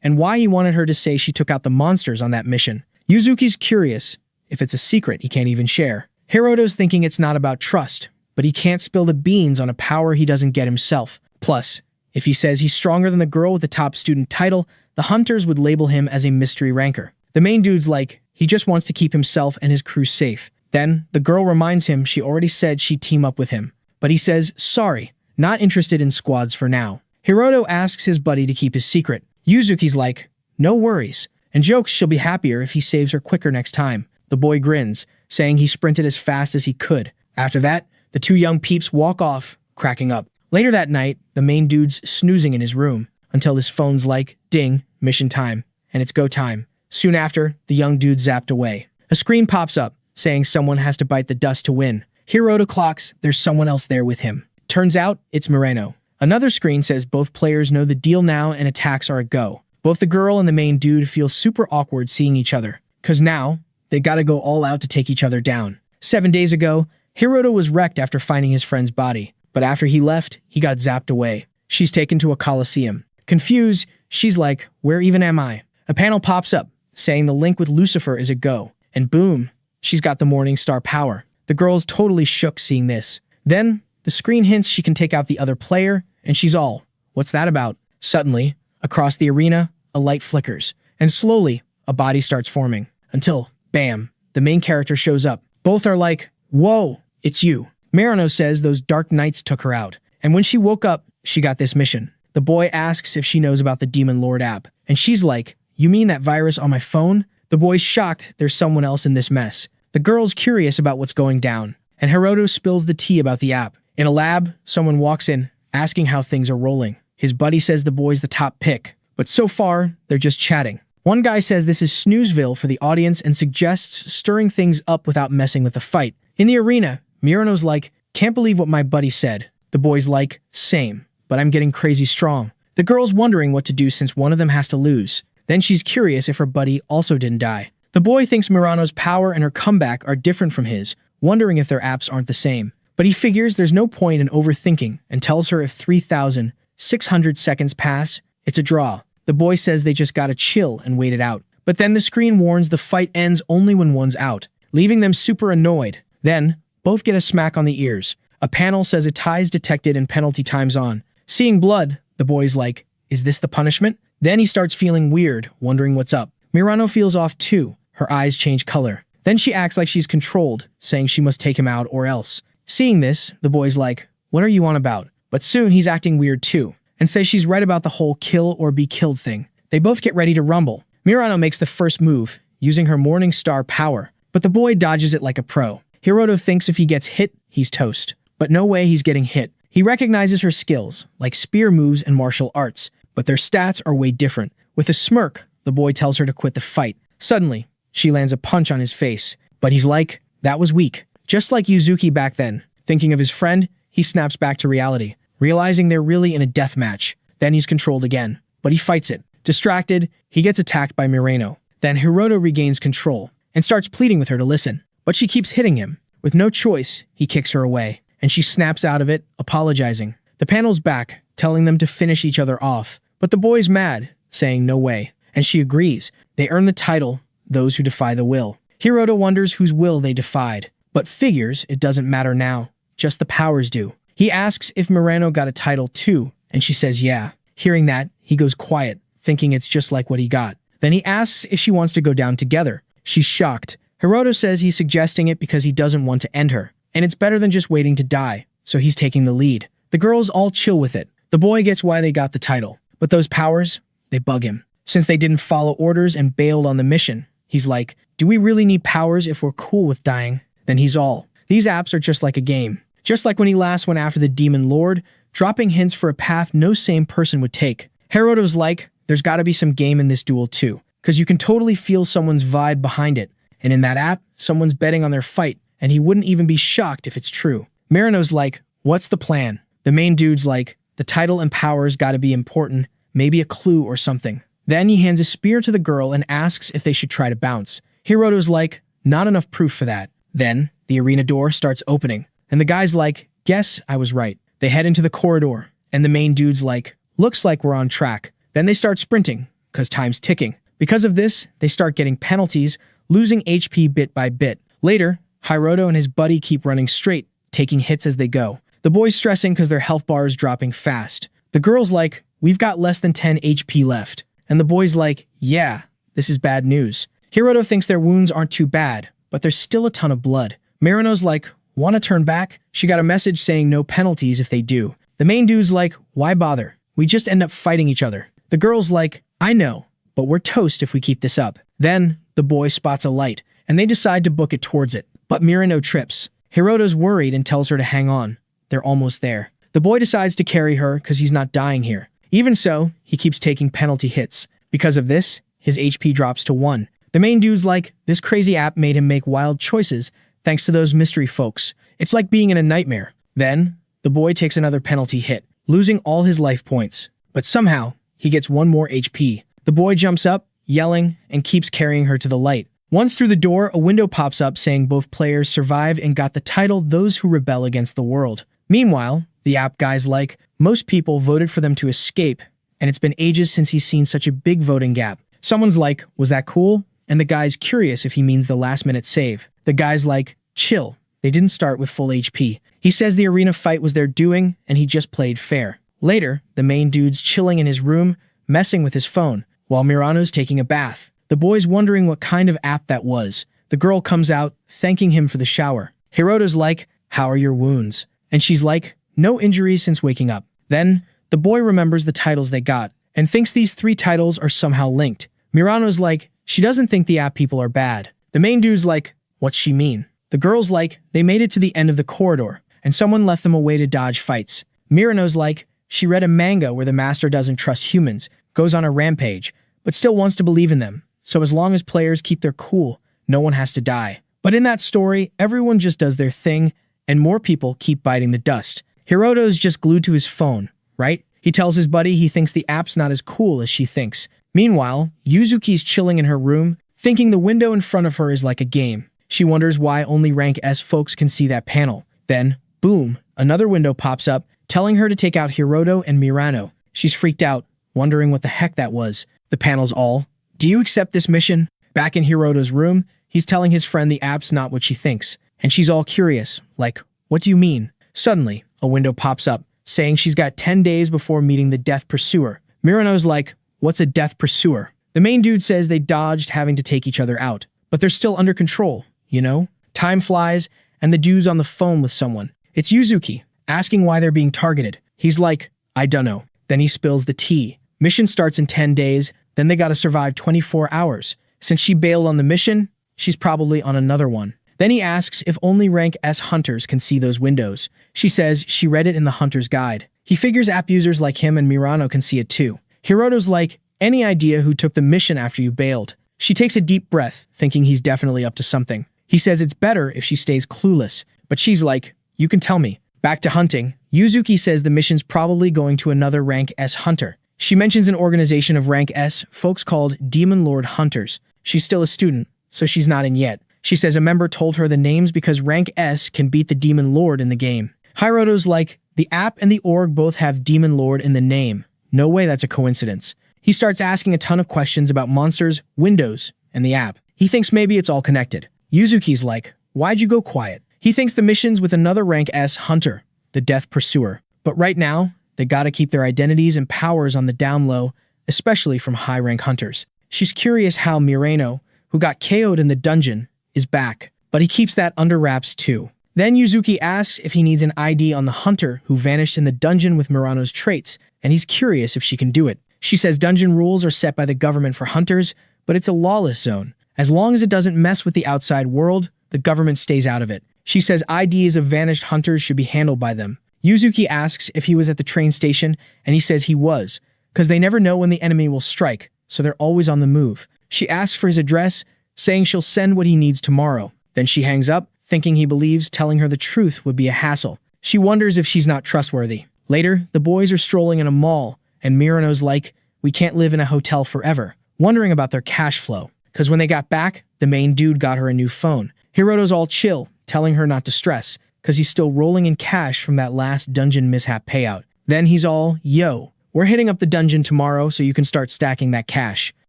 and why he wanted her to say she took out the monsters on that mission. Yuzuki's curious if it's a secret he can't even share. Hiroto's thinking it's not about trust, but he can't spill the beans on a power he doesn't get himself. Plus, if he says he's stronger than the girl with the top student title, the hunters would label him as a mystery ranker. The main dude's like, he just wants to keep himself and his crew safe. Then, the girl reminds him she already said she'd team up with him, but he says, sorry, not interested in squads for now. Hiroto asks his buddy to keep his secret. Yuzuki's like, no worries, and jokes she'll be happier if he saves her quicker next time. The boy grins, saying he sprinted as fast as he could. After that, the 2 young peeps walk off, cracking up. Later that night, the main dude's snoozing in his room, until his phone's like, ding, mission time, and it's go time. Soon after, the young dude zapped away. A screen pops up, saying someone has to bite the dust to win. Hiroto clocks there's someone else there with him. Turns out, it's Moreno. Another screen says both players know the deal now and attacks are a go. Both the girl and the main dude feel super awkward seeing each other, cause now, they gotta go all out to take each other down. 7 days ago, Hiroto was wrecked after finding his friend's body, but after he left, he got zapped away. She's taken to a coliseum. Confused, she's like, where even am I? A panel pops up, saying the link with Lucifer is a go, and boom, she's got the Morning Star power. The girl's totally shook seeing this. Then, the screen hints she can take out the other player, and she's all, what's that about? Suddenly, across the arena, a light flickers, and slowly, a body starts forming, until, bam, the main character shows up. Both are like, whoa, it's you. Marino says those dark nights took her out, and when she woke up, she got this mission. The boy asks if she knows about the Demon Lord app, and she's like, you mean that virus on my phone? The boy's shocked there's someone else in this mess. The girl's curious about what's going down, and Hiroto spills the tea about the app. In a lab, someone walks in, asking how things are rolling. His buddy says the boy's the top pick, but so far, they're just chatting. One guy says this is Snoozeville for the audience and suggests stirring things up without messing with the fight. In the arena, Mirano's like, can't believe what my buddy said. The boy's like, same, but I'm getting crazy strong. The girl's wondering what to do since one of them has to lose. Then she's curious if her buddy also didn't die. The boy thinks Mirano's power and her comeback are different from his, wondering if their apps aren't the same. But he figures there's no point in overthinking and tells her if 3,600 seconds pass, it's a draw. The boy says they just gotta chill and wait it out. But then the screen warns the fight ends only when one's out, leaving them super annoyed. Then, both get a smack on the ears. A panel says a tie's detected and penalty time's on. Seeing blood, the boy's like, is this the punishment? Then he starts feeling weird, wondering what's up. Mirano feels off too. Her eyes change color. Then she acts like she's controlled, saying she must take him out or else. Seeing this, the boy's like, what are you on about? But soon he's acting weird too, and says she's right about the whole kill or be killed thing. They both get ready to rumble. Mirano makes the first move, using her Morning Star power, but the boy dodges it like a pro. Hiroto thinks if he gets hit, he's toast. But no way he's getting hit. He recognizes her skills, like spear moves and martial arts, but their stats are way different. With a smirk, the boy tells her to quit the fight. Suddenly, she lands a punch on his face, but he's like, that was weak. Just like Yuzuki back then. Thinking of his friend, he snaps back to reality, realizing they're really in a death match. Then he's controlled again, but he fights it. Distracted, he gets attacked by Mirano. Then Hiroto regains control and starts pleading with her to listen, but she keeps hitting him. With no choice, he kicks her away, and she snaps out of it, apologizing. The panel's back, telling them to finish each other off, but the boy's mad, saying no way, and she agrees. They earn the title, Those Who Defy the Will. Hiroto wonders whose will they defied, but figures it doesn't matter now, just the powers do. He asks if Mirano got a title too, and she says yeah. Hearing that, he goes quiet, thinking it's just like what he got. Then he asks if she wants to go down together. She's shocked. Hiroto says he's suggesting it because he doesn't want to end her, and it's better than just waiting to die, so he's taking the lead. The girls all chill with it. The boy gets why they got the title, but those powers, they bug him. Since they didn't follow orders and bailed on the mission, he's like, do we really need powers if we're cool with dying? Then he's all, these apps are just like a game. Just like when he last went after the Demon Lord, dropping hints for a path no sane person would take. Hiroto's like, there's gotta be some game in this duel too, because you can totally feel someone's vibe behind it. And in that app, someone's betting on their fight, and he wouldn't even be shocked if it's true. Mirano's like, what's the plan? The main dude's like, the title and powers gotta be important, maybe a clue or something. Then he hands a spear to the girl and asks if they should try to bounce. Hiroto's like, not enough proof for that. Then, the arena door starts opening, and the guy's like, guess I was right. They head into the corridor, and the main dude's like, looks like we're on track. Then they start sprinting, cause time's ticking. Because of this, they start getting penalties, losing HP bit by bit. Later, Hiroto and his buddy keep running straight, taking hits as they go. The boy's stressing cause their health bar is dropping fast. The girl's like, we've got less than 10 HP left. And the boy's like, yeah, this is bad news. Hiroto thinks their wounds aren't too bad, but there's still a ton of blood. Mirano's like, wanna turn back? She got a message saying no penalties if they do. The main dude's like, why bother? We just end up fighting each other. The girl's like, I know, but we're toast if we keep this up. Then, the boy spots a light, and they decide to book it towards it. But Mirano trips. Hiroto's worried and tells her to hang on. They're almost there. The boy decides to carry her because he's not dying here. Even so, he keeps taking penalty hits. Because of this, his HP drops to 1. The main dude's like, this crazy app made him make wild choices thanks to those mystery folks. It's like being in a nightmare. Then, the boy takes another penalty hit, losing all his life points. But somehow, he gets 1 more HP. The boy jumps up, yelling, and keeps carrying her to the light. Once through the door, a window pops up saying both players survived and got the title Those Who Rebel Against the World. Meanwhile, the app guy's like, most people voted for them to escape, and it's been ages since he's seen such a big voting gap. Someone's like, was that cool? And the guy's curious if he means the last-minute save. The guy's like, chill, they didn't start with full HP. He says the arena fight was their doing, and he just played fair. Later, the main dude's chilling in his room, messing with his phone, while Mirano's taking a bath. The boy's wondering what kind of app that was. The girl comes out, thanking him for the shower. Hiroto's like, how are your wounds? And she's like, no injuries since waking up. Then, the boy remembers the titles they got, and thinks these 3 titles are somehow linked. Mirano's like, she doesn't think the app people are bad. The main dude's like, what's she mean? The girl's like, they made it to the end of the corridor, and someone left them a way to dodge fights. Mirano's like, she read a manga where the master doesn't trust humans, goes on a rampage, but still wants to believe in them. So as long as players keep their cool, no one has to die. But in that story, everyone just does their thing, and more people keep biting the dust. Hiroto's just glued to his phone, right? He tells his buddy he thinks the app's not as cool as she thinks. Meanwhile, Yuzuki's chilling in her room, thinking the window in front of her is like a game. She wonders why only rank S folks can see that panel. Then, boom, another window pops up, telling her to take out Hiroto and Mirano. She's freaked out, wondering what the heck that was. The panel's all, do you accept this mission? Back in Hiroto's room, he's telling his friend the app's not what she thinks. And she's all curious, like, what do you mean? Suddenly, a window pops up, saying she's got 10 days before meeting the Death Pursuer. Mirano's like, what's a Death Pursuer? The main dude says they dodged having to take each other out, but they're still under control, you know? Time flies, and the dude's on the phone with someone. It's Yuzuki, asking why they're being targeted. He's like, I dunno. Then he spills the tea. Mission starts in 10 days, Then they gotta survive 24 hours. Since she bailed on the mission, she's probably on another one. Then he asks if only rank S hunters can see those windows. She says she read it in the hunter's guide. He figures app users like him and Mirano can see it too. Hiroto's like, any idea who took the mission after you bailed? She takes a deep breath, thinking he's definitely up to something. He says it's better if she stays clueless, but she's like, you can tell me. Back to hunting, Yuzuki says the mission's probably going to another rank S hunter. She mentions an organization of rank S, folks called Demon Lord Hunters. She's still a student, so she's not in yet. She says a member told her the names because rank S can beat the Demon Lord in the game. Hiroto's like, the app and the org both have Demon Lord in the name. No way that's a coincidence. He starts asking a ton of questions about monsters, windows, and the app. He thinks maybe it's all connected. Yuzuki's like, why'd you go quiet? He thinks the mission's with another rank S hunter, the Death Pursuer. But right now, they gotta keep their identities and powers on the down low, especially from high-rank hunters. She's curious how Mirano, who got KO'd in the dungeon, is back, but he keeps that under wraps too. Then Yuzuki asks if he needs an ID on the hunter who vanished in the dungeon with Mirano's traits, and he's curious if she can do it. She says dungeon rules are set by the government for hunters, but it's a lawless zone. As long as it doesn't mess with the outside world, the government stays out of it. She says IDs of vanished hunters should be handled by them. Yuzuki asks if he was at the train station, and he says he was, because they never know when the enemy will strike, so they're always on the move. She asks for his address, saying she'll send what he needs tomorrow. Then she hangs up, thinking he believes telling her the truth would be a hassle. She wonders if she's not trustworthy. Later, the boys are strolling in a mall, and Mirano's like, we can't live in a hotel forever, wondering about their cash flow. Because when they got back, the main dude got her a new phone. Hiroto's all chill, telling her not to stress, because he's still rolling in cash from that last dungeon mishap payout. Then he's all, yo, we're hitting up the dungeon tomorrow so you can start stacking that cash.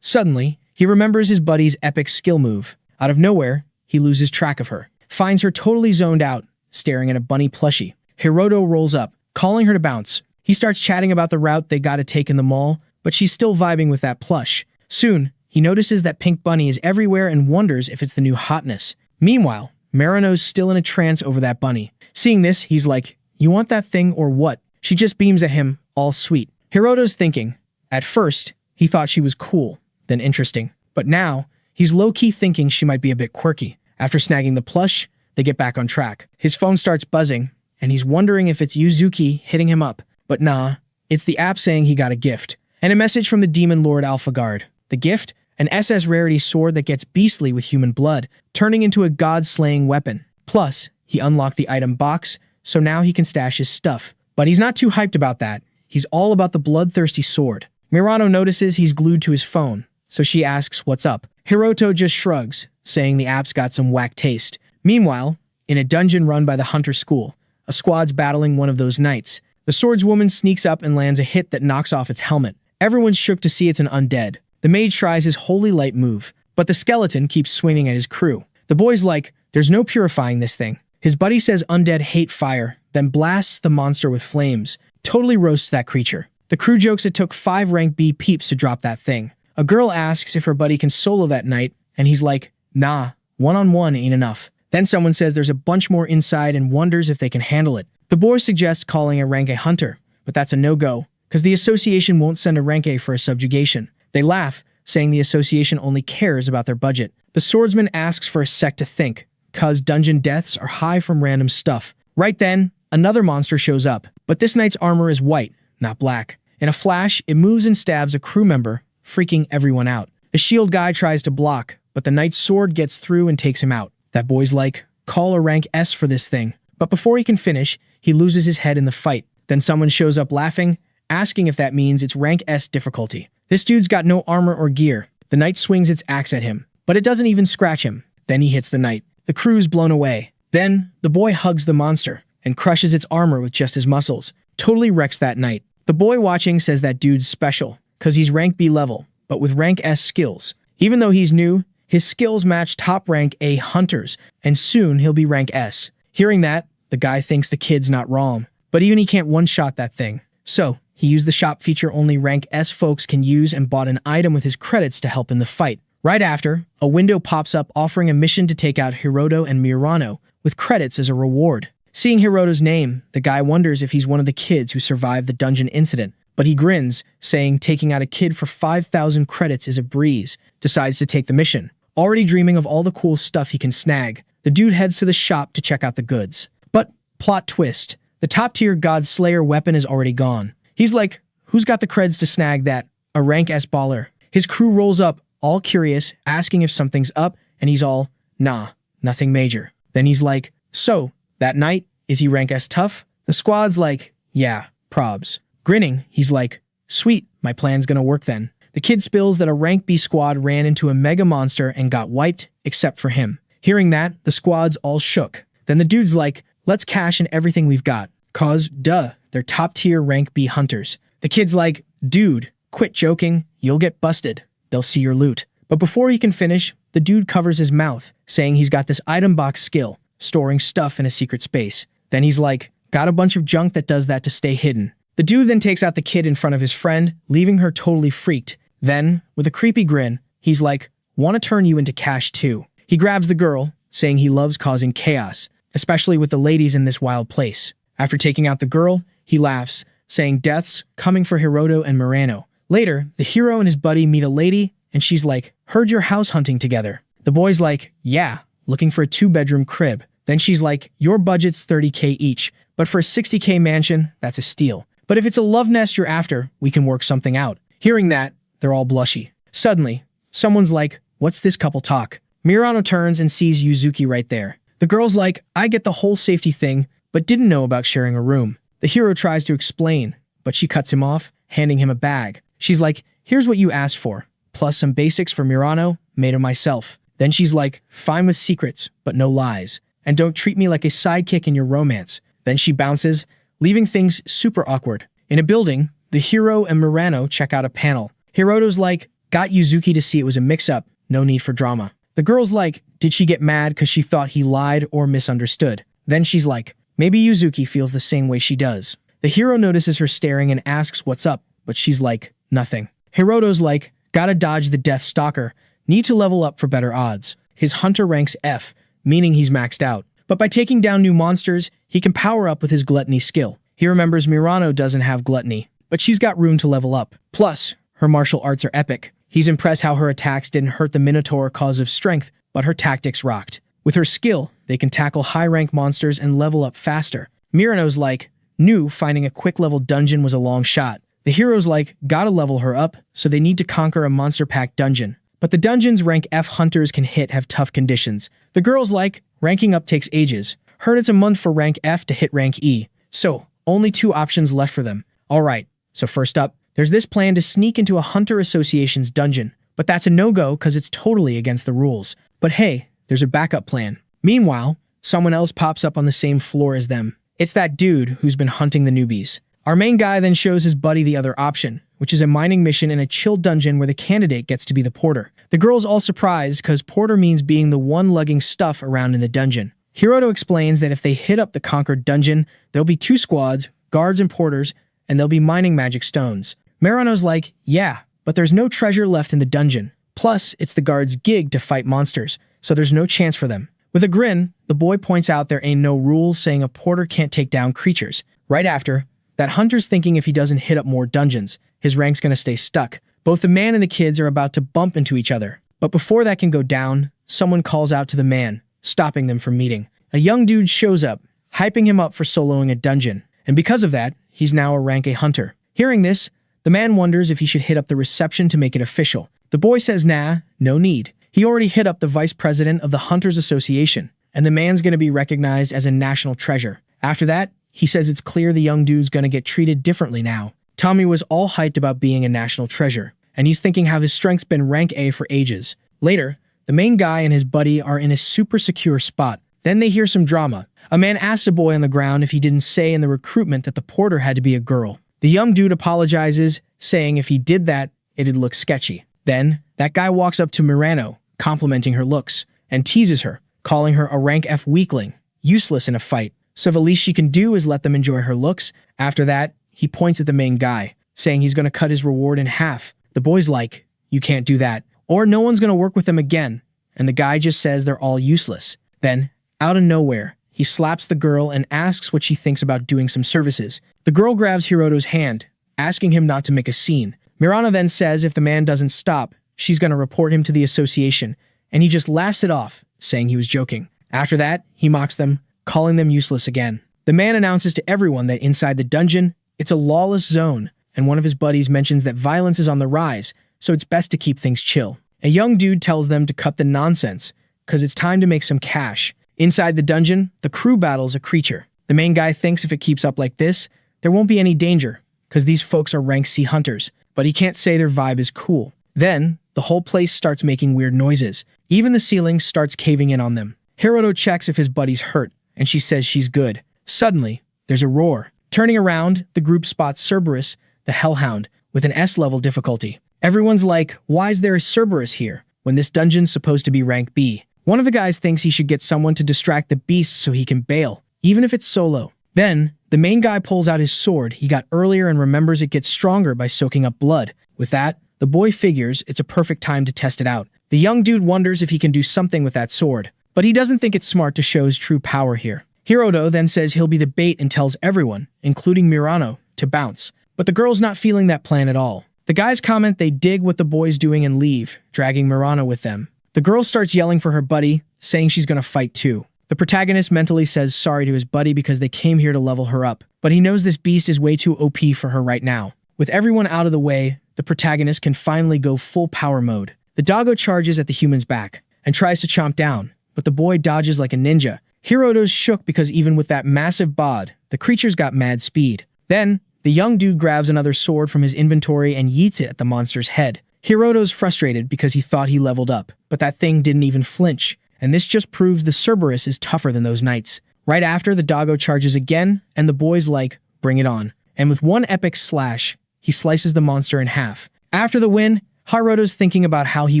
Suddenly, he remembers his buddy's epic skill move. Out of nowhere, he loses track of her. Finds her totally zoned out, staring at a bunny plushie. Hiroto rolls up, calling her to bounce. He starts chatting about the route they gotta take in the mall, but she's still vibing with that plush. Soon, he notices that Pink Bunny is everywhere and wonders if it's the new hotness. Meanwhile, Marino's still in a trance over that bunny. Seeing this, he's like, you want that thing or what? She just beams at him, all sweet. Hiroto's thinking, at first, he thought she was cool, then interesting. But now, he's low-key thinking she might be a bit quirky. After snagging the plush, they get back on track. His phone starts buzzing, and he's wondering if it's Yuzuki hitting him up. But nah, it's the app saying he got a gift. And a message from the Demon Lord Alpha Guard. The gift? An SS rarity sword that gets beastly with human blood, turning into a god-slaying weapon. Plus, he unlocked the item box, so now he can stash his stuff. But he's not too hyped about that. He's all about the bloodthirsty sword. Mirano notices he's glued to his phone, so she asks what's up. Hiroto just shrugs, saying the app's got some whack taste. Meanwhile, in a dungeon run by the Hunter School, a squad's battling one of those knights. The swordswoman sneaks up and lands a hit that knocks off its helmet. Everyone's shook to see it's an undead. The mage tries his holy light move, but the skeleton keeps swinging at his crew. The boy's like, there's no purifying this thing. His buddy says undead hate fire, then blasts the monster with flames. Totally roasts that creature. The crew jokes it took 5 rank B peeps to drop that thing. A girl asks if her buddy can solo that night, and he's like, nah, one-on-one ain't enough. Then someone says there's a bunch more inside and wonders if they can handle it. The boy suggests calling a rank A hunter, but that's a no-go, because the association won't send a rank A for a subjugation. They laugh, saying the association only cares about their budget. The swordsman asks for a sec to think, cause dungeon deaths are high from random stuff. Right then, another monster shows up, but this knight's armor is white, not black. In a flash, it moves and stabs a crew member, freaking everyone out. The shield guy tries to block, but the knight's sword gets through and takes him out. That boy's like, call a rank S for this thing. But before he can finish, he loses his head in the fight. Then someone shows up laughing, asking if that means it's rank S difficulty. This dude's got no armor or gear. The knight swings its axe at him, but it doesn't even scratch him. Then he hits the knight. The crew's blown away. Then, the boy hugs the monster and crushes its armor with just his muscles. Totally wrecks that knight. The boy watching says that dude's special, cause he's rank B level, but with rank S skills. Even though he's new, his skills match top rank A hunters, and soon he'll be rank S. Hearing that, the guy thinks the kid's not wrong, but even he can't one-shot that thing. So, he used the shop feature only rank S folks can use and bought an item with his credits to help in the fight. Right after, a window pops up offering a mission to take out Hiroto and Mirano, with credits as a reward. Seeing Hiroto's name, the guy wonders if he's one of the kids who survived the dungeon incident, but he grins, saying taking out a kid for 5,000 credits is a breeze, decides to take the mission. Already dreaming of all the cool stuff he can snag, the dude heads to the shop to check out the goods. But, plot twist, the top-tier God Slayer weapon is already gone. He's like, who's got the creds to snag that? A rank S baller. His crew rolls up, all curious, asking if something's up, and he's all, nah, nothing major. Then he's like, so, that night, is he rank S tough? The squad's like, yeah, probs. Grinning, he's like, sweet, my plan's gonna work then. The kid spills that a rank B squad ran into a mega monster and got wiped, except for him. Hearing that, the squad's all shook. Then the dude's like, let's cash in everything we've got. Cause, duh, they're top-tier rank B hunters. The kid's like, dude, quit joking, you'll get busted. They'll see your loot. But before he can finish, the dude covers his mouth, saying he's got this item box skill, storing stuff in a secret space. Then he's like, got a bunch of junk that does that to stay hidden. The dude then takes out the kid in front of his friend, leaving her totally freaked. Then, with a creepy grin, he's like, wanna turn you into cash too. He grabs the girl, saying he loves causing chaos, especially with the ladies in this wild place. After taking out the girl, he laughs, saying death's coming for Hiroto and Murano. Later, the hero and his buddy meet a lady, and she's like, heard you're house hunting together. The boy's like, yeah, looking for a 2-bedroom crib. Then she's like, your budget's 30K each, but for a 60K mansion, that's a steal. But if it's a love nest you're after, we can work something out. Hearing that, they're all blushy. Suddenly, someone's like, what's this couple talk? Murano turns and sees Yuzuki right there. The girl's like, I get the whole safety thing, but didn't know about sharing a room. The hero tries to explain, but she cuts him off, handing him a bag. She's like, here's what you asked for, plus some basics for Murano, made of myself. Then she's like, fine with secrets, but no lies. And don't treat me like a sidekick in your romance. Then she bounces, leaving things super awkward. In a building, the hero and Murano check out a panel. Hiroto's like, got Yuzuki to see it was a mix-up, no need for drama. The girl's like, did she get mad because she thought he lied or misunderstood? Then she's like, maybe Yuzuki feels the same way she does. The hero notices her staring and asks what's up, but she's like, nothing. Hiroto's like, gotta dodge the Death Stalker, need to level up for better odds. His hunter ranks F, meaning he's maxed out. But by taking down new monsters, he can power up with his gluttony skill. He remembers Murano doesn't have gluttony, but she's got room to level up. Plus, her martial arts are epic. He's impressed how her attacks didn't hurt the Minotaur cause of strength, but her tactics rocked. With her skill, they can tackle high-rank monsters and level up faster. Murano's like, knew finding a quick-level dungeon was a long shot. The hero's like, gotta level her up, so they need to conquer a monster-packed dungeon. But the dungeons rank F hunters can hit have tough conditions. The girl's like, ranking up takes ages. Heard it's a month for rank F to hit rank E. So, only 2 options left for them. Alright, so first up, there's this plan to sneak into a Hunter Association's dungeon. But that's a no-go because it's totally against the rules. But hey, there's a backup plan. Meanwhile, someone else pops up on the same floor as them. It's that dude who's been hunting the newbies. Our main guy then shows his buddy the other option, which is a mining mission in a chill dungeon where the candidate gets to be the porter. The girl's all surprised because porter means being the one lugging stuff around in the dungeon. Hiroto explains that if they hit up the conquered dungeon, there'll be 2 squads, guards and porters, and they'll be mining magic stones. Murano's like, yeah, but there's no treasure left in the dungeon. Plus, it's the guards' gig to fight monsters, so there's no chance for them. With a grin, the boy points out there ain't no rules saying a porter can't take down creatures. Right after, that hunter's thinking if he doesn't hit up more dungeons, his rank's gonna stay stuck. Both the man and the kids are about to bump into each other. But before that can go down, someone calls out to the man, stopping them from meeting. A young dude shows up, hyping him up for soloing a dungeon. And because of that, he's now a rank A hunter. Hearing this, the man wonders if he should hit up the reception to make it official. The boy says nah, no need. He already hit up the vice president of the Hunters Association, and the man's gonna be recognized as a national treasure. After that, he says it's clear the young dude's gonna get treated differently now. Tommy was all hyped about being a national treasure, and he's thinking how his strength's been rank A for ages. Later, the main guy and his buddy are in a super secure spot. Then they hear some drama. A man asks a boy on the ground if he didn't say in the recruitment that the porter had to be a girl. The young dude apologizes, saying if he did that, it'd look sketchy. Then, that guy walks up to Murano, complimenting her looks, and teases her, calling her a rank F weakling, useless in a fight. So the least she can do is let them enjoy her looks. After that, he points at the main guy, saying he's gonna cut his reward in half. The boy's like, you can't do that, or no one's gonna work with them again. And the guy just says they're all useless. Then, out of nowhere, he slaps the girl and asks what she thinks about doing some services. The girl grabs Hiroto's hand, asking him not to make a scene. Mirana then says if the man doesn't stop, she's going to report him to the association, and he just laughs it off, saying he was joking. After that, he mocks them, calling them useless again. The man announces to everyone that inside the dungeon, it's a lawless zone, and one of his buddies mentions that violence is on the rise, so it's best to keep things chill. A young dude tells them to cut the nonsense, because it's time to make some cash. Inside the dungeon, the crew battles a creature. The main guy thinks if it keeps up like this, there won't be any danger, because these folks are rank C hunters, but he can't say their vibe is cool. Then, the whole place starts making weird noises. Even the ceiling starts caving in on them. Hiroto checks if his buddy's hurt, and she says she's good. Suddenly, there's a roar. Turning around, the group spots Cerberus, the Hellhound, with an S-level difficulty. Everyone's like, why is there a Cerberus here, when this dungeon's supposed to be rank B? One of the guys thinks he should get someone to distract the beast so he can bail, even if it's solo. Then, the main guy pulls out his sword he got earlier and remembers it gets stronger by soaking up blood. With that, the boy figures it's a perfect time to test it out. The young dude wonders if he can do something with that sword, but he doesn't think it's smart to show his true power here. Hiroto then says he'll be the bait and tells everyone, including Mirano, to bounce. But the girl's not feeling that plan at all. The guys comment they dig what the boy's doing and leave, dragging Mirano with them. The girl starts yelling for her buddy, saying she's gonna fight too. The protagonist mentally says sorry to his buddy because they came here to level her up, but he knows this beast is way too OP for her right now. With everyone out of the way, the protagonist can finally go full power mode. The doggo charges at the human's back and tries to chomp down, but the boy dodges like a ninja. Hiroto's shook because even with that massive bod, the creature's got mad speed. Then, the young dude grabs another sword from his inventory and yeets it at the monster's head. Hiroto's frustrated because he thought he leveled up, but that thing didn't even flinch, and this just proves the Cerberus is tougher than those knights. Right after, the doggo charges again, and the boy's like, bring it on. And with one epic slash, he slices the monster in half. After the win, Hiroto's thinking about how he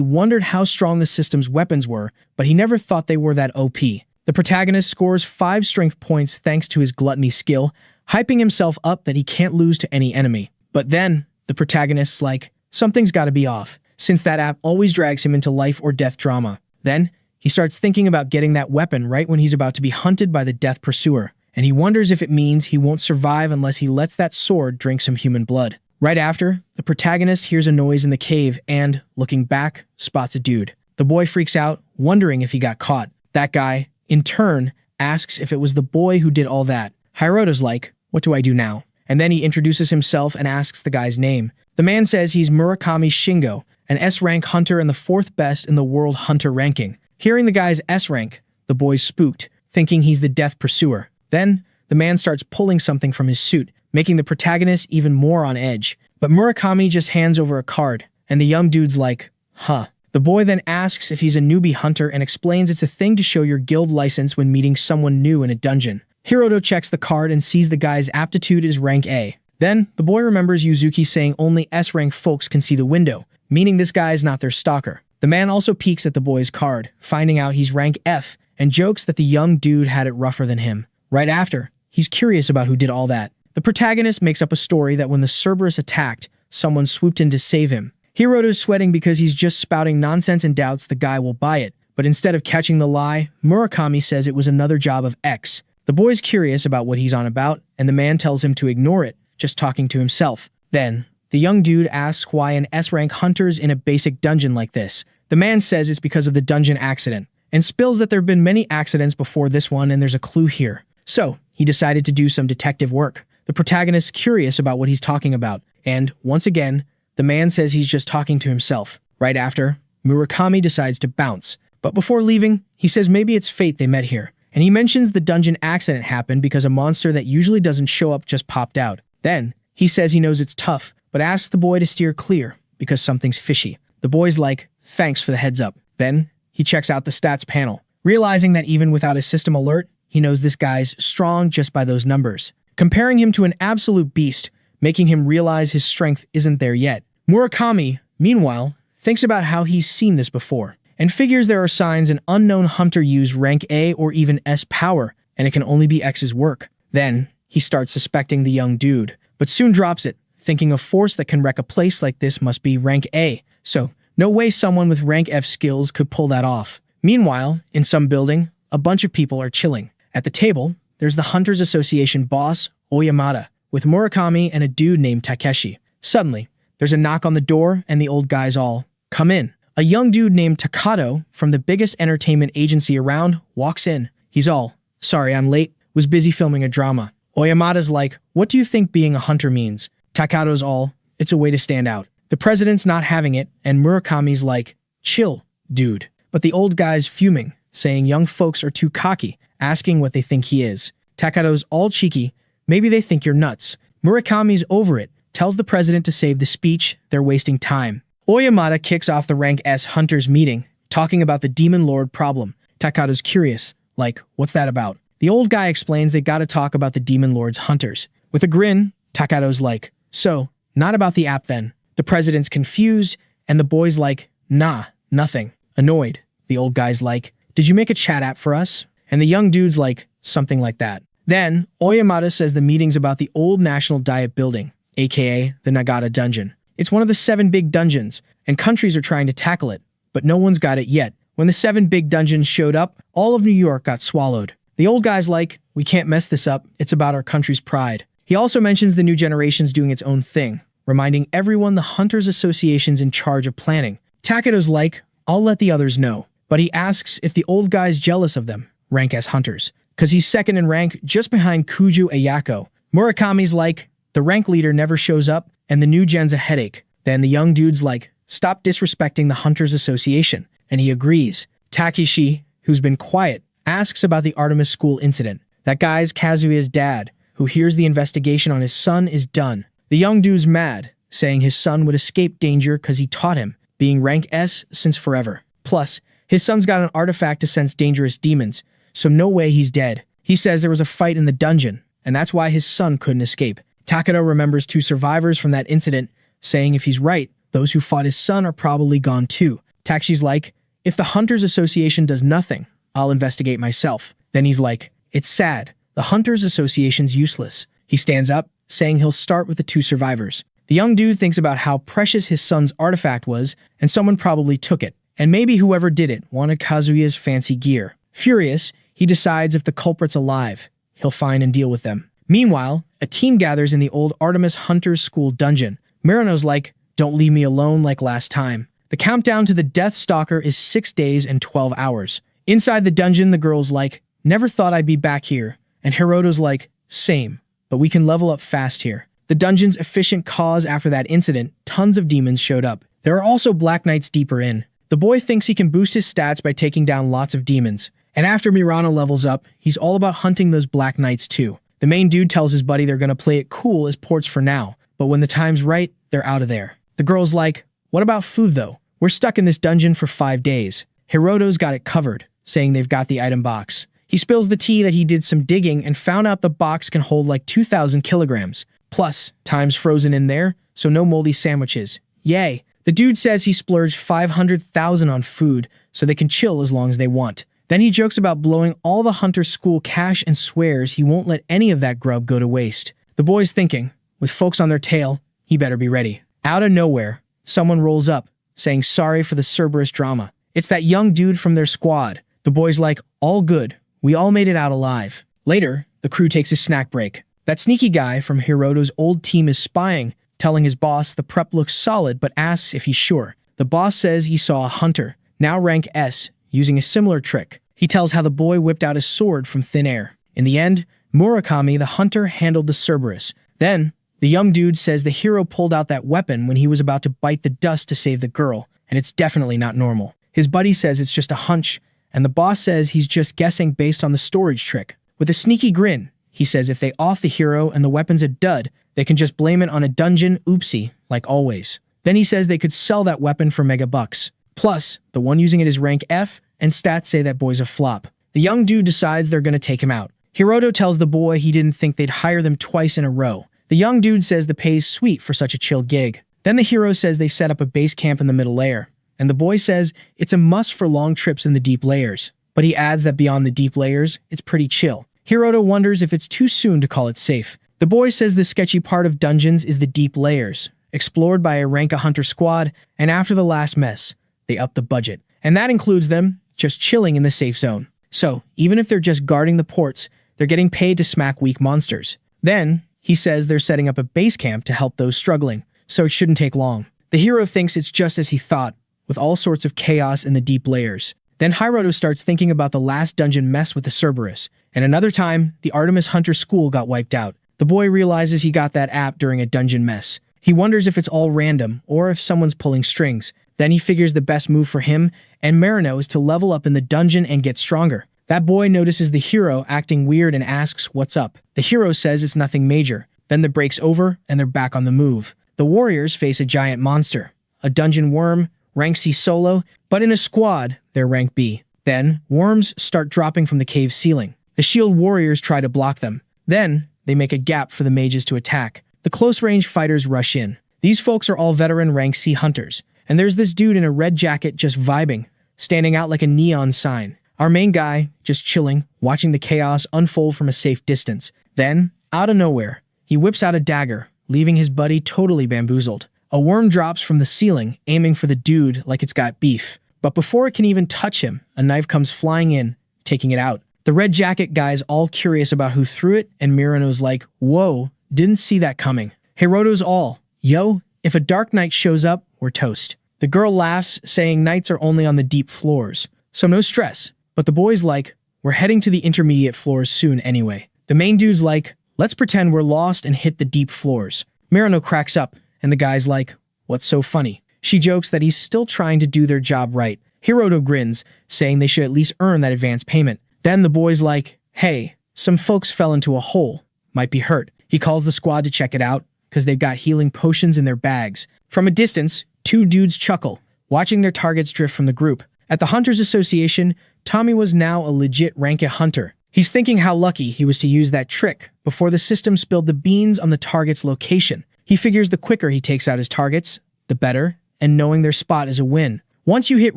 wondered how strong the system's weapons were, but he never thought they were that OP. The protagonist scores 5 strength points thanks to his gluttony skill, hyping himself up that he can't lose to any enemy. But then, the protagonist's like, something's gotta be off, since that app always drags him into life or death drama. Then, he starts thinking about getting that weapon right when he's about to be hunted by the death pursuer, and he wonders if it means he won't survive unless he lets that sword drink some human blood. Right after, the protagonist hears a noise in the cave and, looking back, spots a dude. The boy freaks out, wondering if he got caught. That guy, in turn, asks if it was the boy who did all that. Hiroto's like, what do I do now? And then he introduces himself and asks the guy's name. The man says he's Murakami Shingo, an S-rank hunter and the 4th best in the world hunter ranking. Hearing the guy's S-rank, the boy's spooked, thinking he's the death pursuer. Then, the man starts pulling something from his suit, making the protagonist even more on edge. But Murakami just hands over a card, and the young dude's like, huh. The boy then asks if he's a newbie hunter and explains it's a thing to show your guild license when meeting someone new in a dungeon. Hiroto checks the card and sees the guy's aptitude is rank A. Then, the boy remembers Yuzuki saying only S-rank folks can see the window, meaning this guy is not their stalker. The man also peeks at the boy's card, finding out he's rank F, and jokes that the young dude had it rougher than him. Right after, he's curious about who did all that. The protagonist makes up a story that when the Cerberus attacked, someone swooped in to save him. Hiroto's sweating because he's just spouting nonsense and doubts the guy will buy it, but instead of catching the lie, Murakami says it was another job of X. The boy's curious about what he's on about, and the man tells him to ignore it, just talking to himself. Then, the young dude asks why an S-rank hunter's in a basic dungeon like this. The man says it's because of the dungeon accident, and spills that there have been many accidents before this one and there's a clue here. So, he decided to do some detective work. The protagonist's curious about what he's talking about, and, once again, the man says he's just talking to himself. Right after, Murakami decides to bounce. But before leaving, he says maybe it's fate they met here. And he mentions the dungeon accident happened because a monster that usually doesn't show up just popped out. Then, he says he knows it's tough, but asks the boy to steer clear because something's fishy. The boy's like, thanks for the heads up. Then, he checks out the stats panel, realizing that even without a system alert, he knows this guy's strong just by those numbers, comparing him to an absolute beast, making him realize his strength isn't there yet. Murakami, meanwhile, thinks about how he's seen this before, and figures there are signs an unknown hunter used rank A or even S power, and it can only be X's work. Then, he starts suspecting the young dude, but soon drops it, thinking a force that can wreck a place like this must be rank A, so no way someone with rank F skills could pull that off. Meanwhile, in some building, a bunch of people are chilling. At the table, there's the Hunters Association boss, Oyamada, with Murakami and a dude named Takeshi. Suddenly, there's a knock on the door and the old guys all come in. A young dude named Takato from the biggest entertainment agency around walks in. He's all, "Sorry, I'm late. Was busy filming a drama." Oyamada's like, "What do you think being a hunter means?" Takato's all, "It's a way to stand out." The president's not having it, and Murakami's like, "Chill, dude." But the old guy's fuming, saying young folks are too cocky, asking what they think he is. Takato's all cheeky, "Maybe they think you're nuts." Murakami's over it, tells the president to save the speech, they're wasting time. Oyamada kicks off the Rank S Hunters meeting, talking about the Demon Lord problem. Takato's curious, like, "What's that about?" The old guy explains they gotta talk about the Demon Lord's hunters. With a grin, Takato's like, "So, not about the app then." The president's confused, and the boy's like, "Nah, nothing." Annoyed, the old guy's like, "Did you make a chat app for us?" And the young dude's like, "Something like that." Then, Oyamada says the meeting's about the old National Diet Building, aka the Nagata Dungeon. It's one of the 7 big dungeons, and countries are trying to tackle it, but no one's got it yet. When the 7 big dungeons showed up, all of New York got swallowed. The old guy's like, "We can't mess this up, it's about our country's pride." He also mentions the new generation's doing its own thing, reminding everyone the Hunters Association's in charge of planning. Takato's like, "I'll let the others know," but he asks if the old guy's jealous of them, Rank S Hunters, because he's second in rank just behind Kuju Ayako. Murakami's like, "The rank leader never shows up, and the new gen's a headache." Then the young dude's like, "Stop disrespecting the Hunters Association," and he agrees. Takeshi, who's been quiet, asks about the Artemis School incident. That guy's Kazuya's dad, who hears the investigation on his son is done. The young dude's mad, saying his son would escape danger because he taught him, being rank S since forever. Plus, his son's got an artifact to sense dangerous demons, so no way he's dead. He says there was a fight in the dungeon, and that's why his son couldn't escape. Takato remembers 2 survivors from that incident, saying if he's right, those who fought his son are probably gone too. Takeshi's like, "If the Hunters Association does nothing, I'll investigate myself." Then he's like, "It's sad. The Hunters Association's useless." He stands up, saying he'll start with the 2 survivors. The young dude thinks about how precious his son's artifact was, and someone probably took it. And maybe whoever did it wanted Kazuya's fancy gear. Furious, he decides if the culprit's alive, he'll find and deal with them. Meanwhile, a team gathers in the old Artemis Hunters School dungeon. Marino's like, "Don't leave me alone like last time." The countdown to the Death Stalker is 6 days and 12 hours. Inside the dungeon, the girl's like, "Never thought I'd be back here." And Hiroto's like, "Same, but we can level up fast here." The dungeon's efficient cause after that incident, tons of demons showed up. There are also Black Knights deeper in. The boy thinks he can boost his stats by taking down lots of demons. And after Mirano levels up, he's all about hunting those Black Knights too. The main dude tells his buddy they're gonna play it cool as ports for now, but when the time's right, they're out of there. The girl's like, "What about food though? We're stuck in this dungeon for 5 days. Hiroto's got it covered, saying they've got the item box. He spills the tea that he did some digging and found out the box can hold like 2,000 kilograms. Plus, time's frozen in there, so no moldy sandwiches. Yay. The dude says he splurged 500,000 on food, so they can chill as long as they want. Then he jokes about blowing all the Hunter's School cash and swears he won't let any of that grub go to waste. The boy's thinking, with folks on their tail, he better be ready. Out of nowhere, someone rolls up, saying sorry for the Cerberus drama. It's that young dude from their squad. The boy's like, "All good. We all made it out alive." Later, the crew takes a snack break. That sneaky guy from Hiroto's old team is spying, telling his boss the prep looks solid but asks if he's sure. The boss says he saw a hunter, now rank S, using a similar trick. He tells how the boy whipped out his sword from thin air. In the end, Murakami, the hunter, handled the Cerberus. Then, the young dude says the hero pulled out that weapon when he was about to bite the dust to save the girl, and it's definitely not normal. His buddy says it's just a hunch, and the boss says he's just guessing based on the storage trick. With a sneaky grin, he says if they off the hero and the weapon's a dud, they can just blame it on a dungeon oopsie, like always. Then he says they could sell that weapon for mega bucks. Plus, the one using it is rank F, and stats say that boy's a flop. The young dude decides they're gonna take him out. Hiroto tells the boy he didn't think they'd hire them twice in a row. The young dude says the pay's sweet for such a chill gig. Then the hero says they set up a base camp in the middle layer, and the boy says it's a must for long trips in the deep layers. But he adds that beyond the deep layers, it's pretty chill. Hiroto wonders if it's too soon to call it safe. The boy says the sketchy part of dungeons is the deep layers, explored by a rank hunter squad, and after the last mess, they upped the budget. And that includes them just chilling in the safe zone. So, even if they're just guarding the ports, they're getting paid to smack weak monsters. Then, He says they're setting up a base camp to help those struggling, so it shouldn't take long. The hero thinks it's just as he thought, with all sorts of chaos in the deep layers. Then Hiroto starts thinking about the last dungeon mess with the Cerberus, and another time, the Artemis Hunter school got wiped out. The boy realizes he got that app during a dungeon mess. He wonders if it's all random, or if someone's pulling strings. Then he figures the best move for him and Marino is to level up in the dungeon and get stronger. That boy notices the hero acting weird and asks what's up. The hero says it's nothing major. Then the break's over, and they're back on the move. The warriors face a giant monster, a dungeon worm, rank C solo, but in a squad, they're rank B. Then, worms start dropping from the cave ceiling. The shield warriors try to block them. Then, they make a gap for the mages to attack. The close-range fighters rush in. These folks are all veteran rank C hunters. And there's this dude in a red jacket just vibing, standing out like a neon sign. Our main guy, just chilling, watching the chaos unfold from a safe distance. Then, out of nowhere, he whips out a dagger, leaving his buddy totally bamboozled. A worm drops from the ceiling, aiming for the dude like it's got beef. But before it can even touch him, a knife comes flying in, taking it out. The red jacket guy's all curious about who threw it, and Mirano's like, whoa, didn't see that coming. Hiroto's all, yo, if a dark knight shows up, we're toast. The girl laughs, saying knights are only on the deep floors, so no stress. But the boy's like, we're heading to the intermediate floors soon anyway. The main dude's like, let's pretend we're lost and hit the deep floors. Mirano cracks up, and the guy's like, what's so funny? She jokes that he's still trying to do their job right. Hiroto grins, saying they should at least earn that advance payment. Then the boy's like, hey, some folks fell into a hole. Might be hurt. He calls the squad to check it out, because they've got healing potions in their bags. From a distance, two dudes chuckle, watching their targets drift from the group. At the Hunters Association, Tommy was now a legit rank A hunter. He's thinking how lucky he was to use that trick before the system spilled the beans on the target's location. He figures the quicker he takes out his targets, the better, and knowing their spot is a win. Once you hit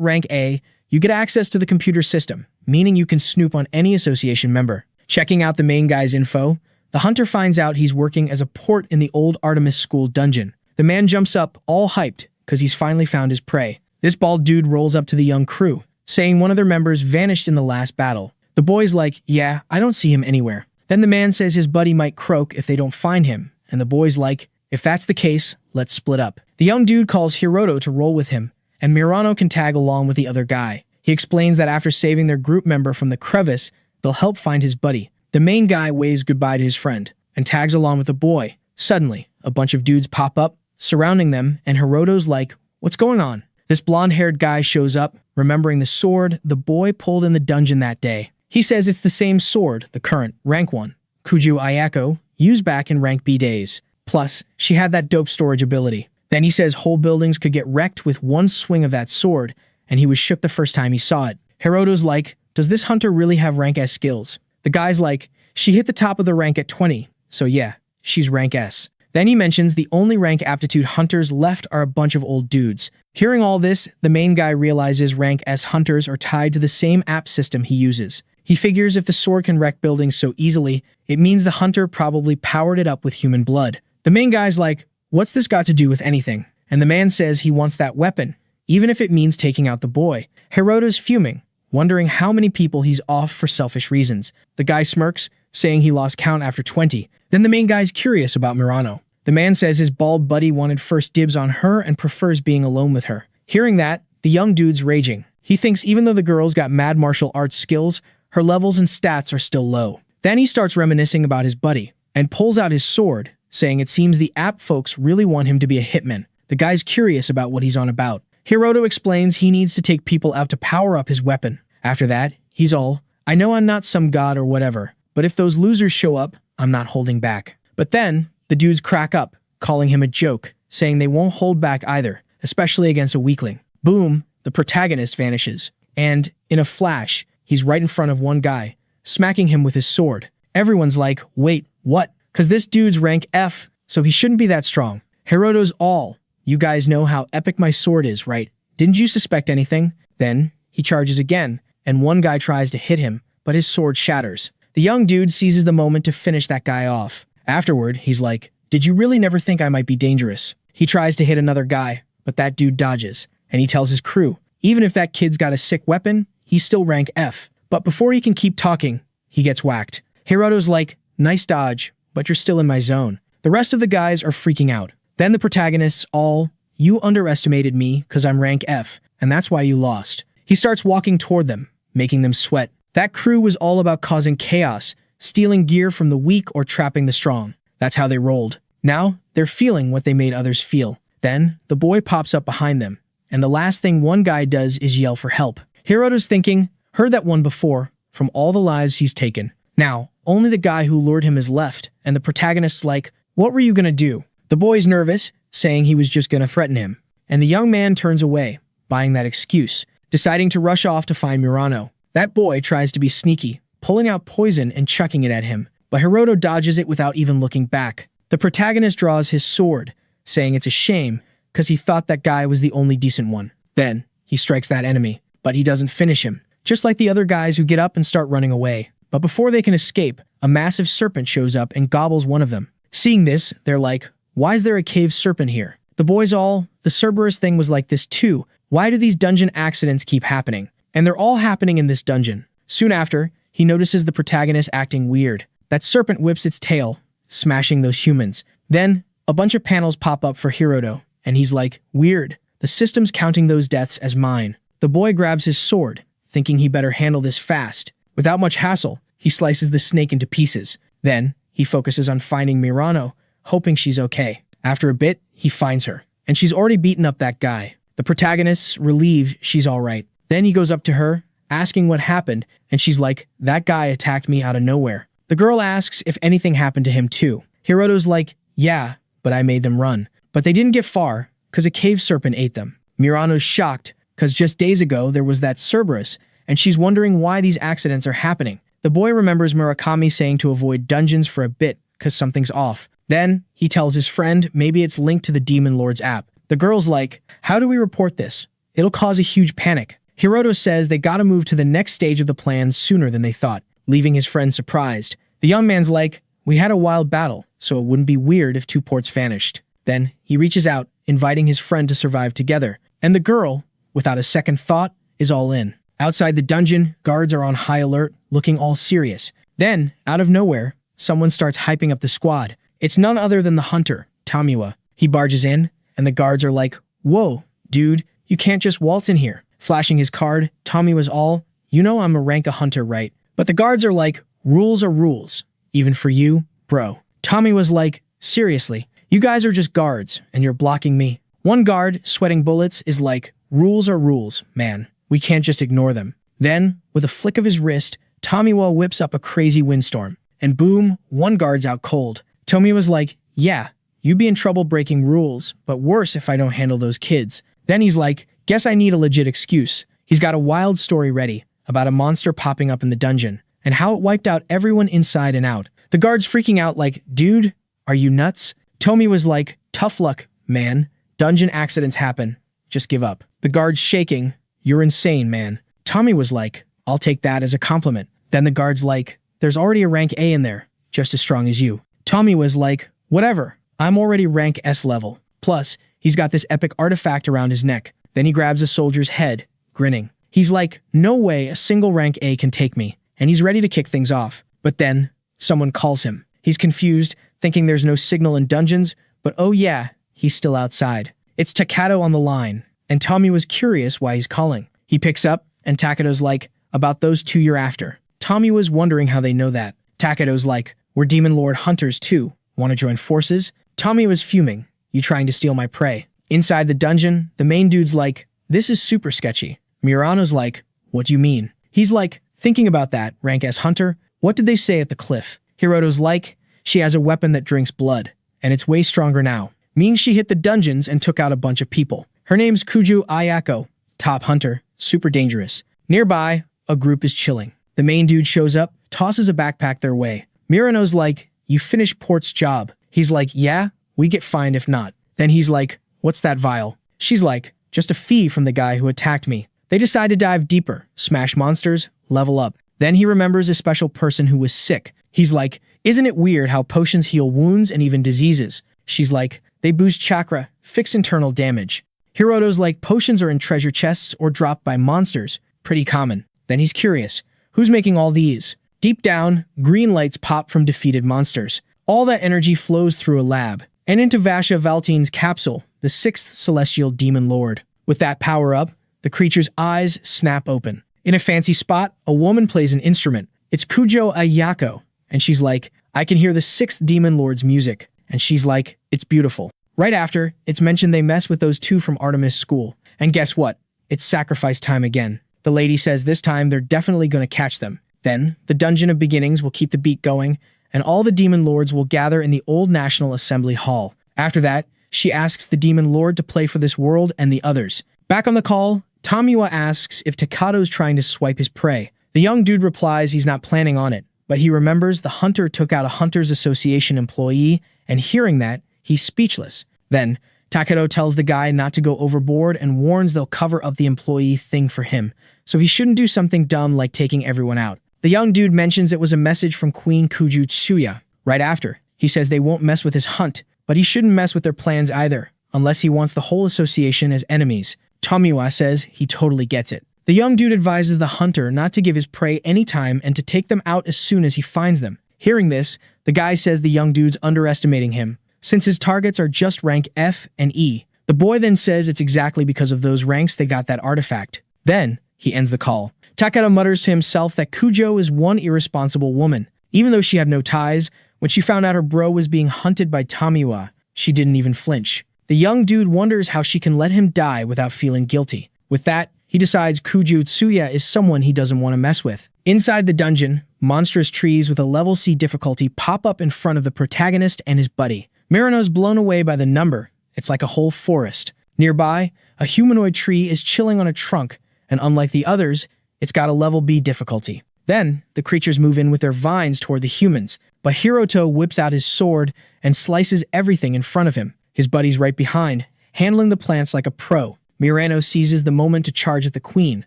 rank A, you get access to the computer system, meaning you can snoop on any association member. Checking out the main guy's info, the hunter finds out he's working as a port in the old Artemis School dungeon. The man jumps up, all hyped, because he's finally found his prey. This bald dude rolls up to the young crew, saying one of their members vanished in the last battle. The boy's like, yeah, I don't see him anywhere. Then the man says his buddy might croak if they don't find him, and the boy's like, if that's the case, let's split up. The young dude calls Hiroto to roll with him, and Mirano can tag along with the other guy. He explains that after saving their group member from the crevice, they'll help find his buddy. The main guy waves goodbye to his friend, and tags along with the boy. Suddenly, a bunch of dudes pop up, surrounding them, and Hiroto's like, what's going on? This blonde-haired guy shows up, remembering the sword the boy pulled in the dungeon that day. He says it's the same sword, the current, rank 1, Kuju Ayako, used back in rank B days. Plus, she had that dope storage ability. Then he says whole buildings could get wrecked with one swing of that sword, and he was shook the first time he saw it. Hiroto's like, does this hunter really have rank S skills? The guy's like, she hit the top of the rank at 20, so yeah, she's rank S. Then he mentions the only rank aptitude hunters left are a bunch of old dudes. Hearing all this, the main guy realizes rank S hunters are tied to the same app system he uses. He figures if the sword can wreck buildings so easily, it means the hunter probably powered it up with human blood. The main guy's like, what's this got to do with anything? And the man says he wants that weapon, even if it means taking out the boy. Hiroto's fuming, wondering how many people he's off for selfish reasons. The guy smirks, saying he lost count after 20. Then the main guy's curious about Mirano. The man says his bald buddy wanted first dibs on her and prefers being alone with her. Hearing that, the young dude's raging. He thinks even though the girl's got mad martial arts skills, her levels and stats are still low. Then he starts reminiscing about his buddy, and pulls out his sword, saying it seems the app folks really want him to be a hitman. The guy's curious about what he's on about. Hiroto explains he needs to take people out to power up his weapon. After that, he's all, I know I'm not some god or whatever, but if those losers show up, I'm not holding back. But then, the dudes crack up, calling him a joke, saying they won't hold back either, especially against a weakling. Boom, the protagonist vanishes. And, in a flash, he's right in front of one guy, smacking him with his sword. Everyone's like, wait, what? Cause this dude's rank F, so he shouldn't be that strong. Hiroto's all, you guys know how epic my sword is, right? Didn't you suspect anything? Then, he charges again, and one guy tries to hit him, but his sword shatters. The young dude seizes the moment to finish that guy off. Afterward, he's like, did you really never think I might be dangerous? He tries to hit another guy, but that dude dodges, and he tells his crew, even if that kid's got a sick weapon, he's still rank F. But before he can keep talking, he gets whacked. Hiroto's like, nice dodge, but you're still in my zone. The rest of the guys are freaking out. Then the protagonists all, you underestimated me because I'm rank F, and that's why you lost. He starts walking toward them, making them sweat. That crew was all about causing chaos, stealing gear from the weak or trapping the strong. That's how they rolled. Now, they're feeling what they made others feel. Then, the boy pops up behind them, and the last thing one guy does is yell for help. Hiroto's thinking, heard that one before, from all the lives he's taken. Now, only the guy who lured him is left, and the protagonist's like, what were you gonna do? The boy's nervous, saying he was just gonna threaten him. And the young man turns away, buying that excuse, deciding to rush off to find Murano. That boy tries to be sneaky, pulling out poison and chucking it at him, but Hiroto dodges it without even looking back. The protagonist draws his sword, saying it's a shame because he thought that guy was the only decent one. Then, he strikes that enemy, but he doesn't finish him, just like the other guys who get up and start running away. But before they can escape, a massive serpent shows up and gobbles one of them. Seeing this, they're like, why is there a cave serpent here? The boys all, the Cerberus thing was like this too. Why do these dungeon accidents keep happening? And they're all happening in this dungeon. Soon after, he notices the protagonist acting weird. That serpent whips its tail, smashing those humans. Then, a bunch of panels pop up for Hiroto, and he's like, weird. The system's counting those deaths as mine. The boy grabs his sword, thinking he better handle this fast. Without much hassle, he slices the snake into pieces. Then, he focuses on finding Murano, hoping she's okay. After a bit, he finds her, and she's already beaten up that guy. The protagonist's relieved she's alright. Then he goes up to her, asking what happened, and she's like, that guy attacked me out of nowhere. The girl asks if anything happened to him too. Hiroto's like, yeah, but I made them run. But they didn't get far, because a cave serpent ate them. Murano's shocked, because just days ago there was that Cerberus, and she's wondering why these accidents are happening. The boy remembers Murakami saying to avoid dungeons for a bit, because something's off. Then, he tells his friend maybe it's linked to the Demon Lord's app. The girl's like, how do we report this? It'll cause a huge panic. Hiroto says they gotta move to the next stage of the plan sooner than they thought, leaving his friend surprised. The young man's like, we had a wild battle, so it wouldn't be weird if two ports vanished. Then, he reaches out, inviting his friend to survive together, and the girl, without a second thought, is all in. Outside the dungeon, guards are on high alert, looking all serious. Then, out of nowhere, someone starts hyping up the squad. It's none other than the hunter, Tamiwa. He barges in, and the guards are like, whoa, dude, you can't just waltz in here. Flashing his card, Tamiwa's all, you know I'm a rank a hunter, right? But the guards are like, rules are rules. Even for you, bro. Tamiwa's like, seriously, you guys are just guards, and you're blocking me. One guard, sweating bullets, is like, rules are rules, man. We can't just ignore them. Then, with a flick of his wrist, Tamiwa whips up a crazy windstorm. And boom, one guard's out cold. Tamiwa's like, yeah, you'd be in trouble breaking rules, but worse if I don't handle those kids. Then he's like, guess I need a legit excuse. He's got a wild story ready, about a monster popping up in the dungeon, and how it wiped out everyone inside and out. The guard's freaking out like, dude, are you nuts? Tomi was like, tough luck, man. Dungeon accidents happen. Just give up. The guard's shaking. You're insane, man. Tommy was like, I'll take that as a compliment. Then the guard's like, there's already a rank A in there, just as strong as you. Tommy was like, whatever. I'm already rank S level. Plus, he's got this epic artifact around his neck. Then he grabs a soldier's head, grinning. He's like, no way a single rank A can take me. And he's ready to kick things off. But then, someone calls him. He's confused, thinking there's no signal in dungeons, but oh yeah, he's still outside. It's Takato on the line, and Tommy was curious why he's calling. He picks up, and Takato's like, about those two you're after. Tommy was wondering how they know that. Takato's like, we're Demon Lord hunters too. Want to join forces? Tommy was fuming. You trying to steal my prey? Inside the dungeon, the main dude's like, this is super sketchy. Murano's like, what do you mean? He's like, thinking about that, rank S hunter, what did they say at the cliff? Hiroto's like, she has a weapon that drinks blood, and it's way stronger now. Means she hit the dungeons and took out a bunch of people. Her name's Kuju Ayako, top hunter, super dangerous. Nearby, a group is chilling. The main dude shows up, tosses a backpack their way. Murano's like, you finished Port's job. He's like, yeah, we get fined if not. Then he's like, what's that vial? She's like, just a fee from the guy who attacked me. They decide to dive deeper, smash monsters, level up. Then he remembers a special person who was sick. He's like, isn't it weird how potions heal wounds and even diseases? She's like, they boost chakra, fix internal damage. Hiroto's like, potions are in treasure chests or dropped by monsters. Pretty common. Then he's curious. Who's making all these? Deep down, green lights pop from defeated monsters. All that energy flows through a lab and into Vasha Valtine's capsule, the sixth celestial demon lord. With that power up, the creature's eyes snap open. In a fancy spot, a woman plays an instrument. It's Kujo Ayako, and she's like, I can hear the sixth demon lord's music. And she's like, it's beautiful. Right after, it's mentioned they mess with those two from Artemis School. And guess what? It's sacrifice time again. The lady says this time they're definitely going to catch them. Then, the Dungeon of Beginnings will keep the beat going, and all the demon lords will gather in the old National Assembly Hall. After that, she asks the demon lord to play for this world and the others. Back on the call, Tomiwa asks if Takado's trying to swipe his prey. The young dude replies he's not planning on it, but he remembers the hunter took out a Hunters Association employee, and hearing that, he's speechless. Then, Takado tells the guy not to go overboard and warns they'll cover up the employee thing for him, so he shouldn't do something dumb like taking everyone out. The young dude mentions it was a message from Queen Kuju Tsuya. Right after, he says they won't mess with his hunt, but he shouldn't mess with their plans either, unless he wants the whole association as enemies. Tomiwa says he totally gets it. The young dude advises the hunter not to give his prey any time and to take them out as soon as he finds them. Hearing this, the guy says the young dude's underestimating him, since his targets are just rank F and E. The boy then says it's exactly because of those ranks they got that artifact. Then, he ends the call. Takada mutters to himself that Kujo is one irresponsible woman. Even though she had no ties, when she found out her bro was being hunted by Tomiwa, she didn't even flinch. The young dude wonders how she can let him die without feeling guilty. With that, he decides Kuju Tsuya is someone he doesn't want to mess with. Inside the dungeon, monstrous trees with a level C difficulty pop up in front of the protagonist and his buddy. Mirano's blown away by the number. It's like a whole forest. Nearby, a humanoid tree is chilling on a trunk, and unlike the others, it's got a level B difficulty. Then, the creatures move in with their vines toward the humans, but Hiroto whips out his sword and slices everything in front of him. His buddy's right behind, handling the plants like a pro. Mirano seizes the moment to charge at the queen,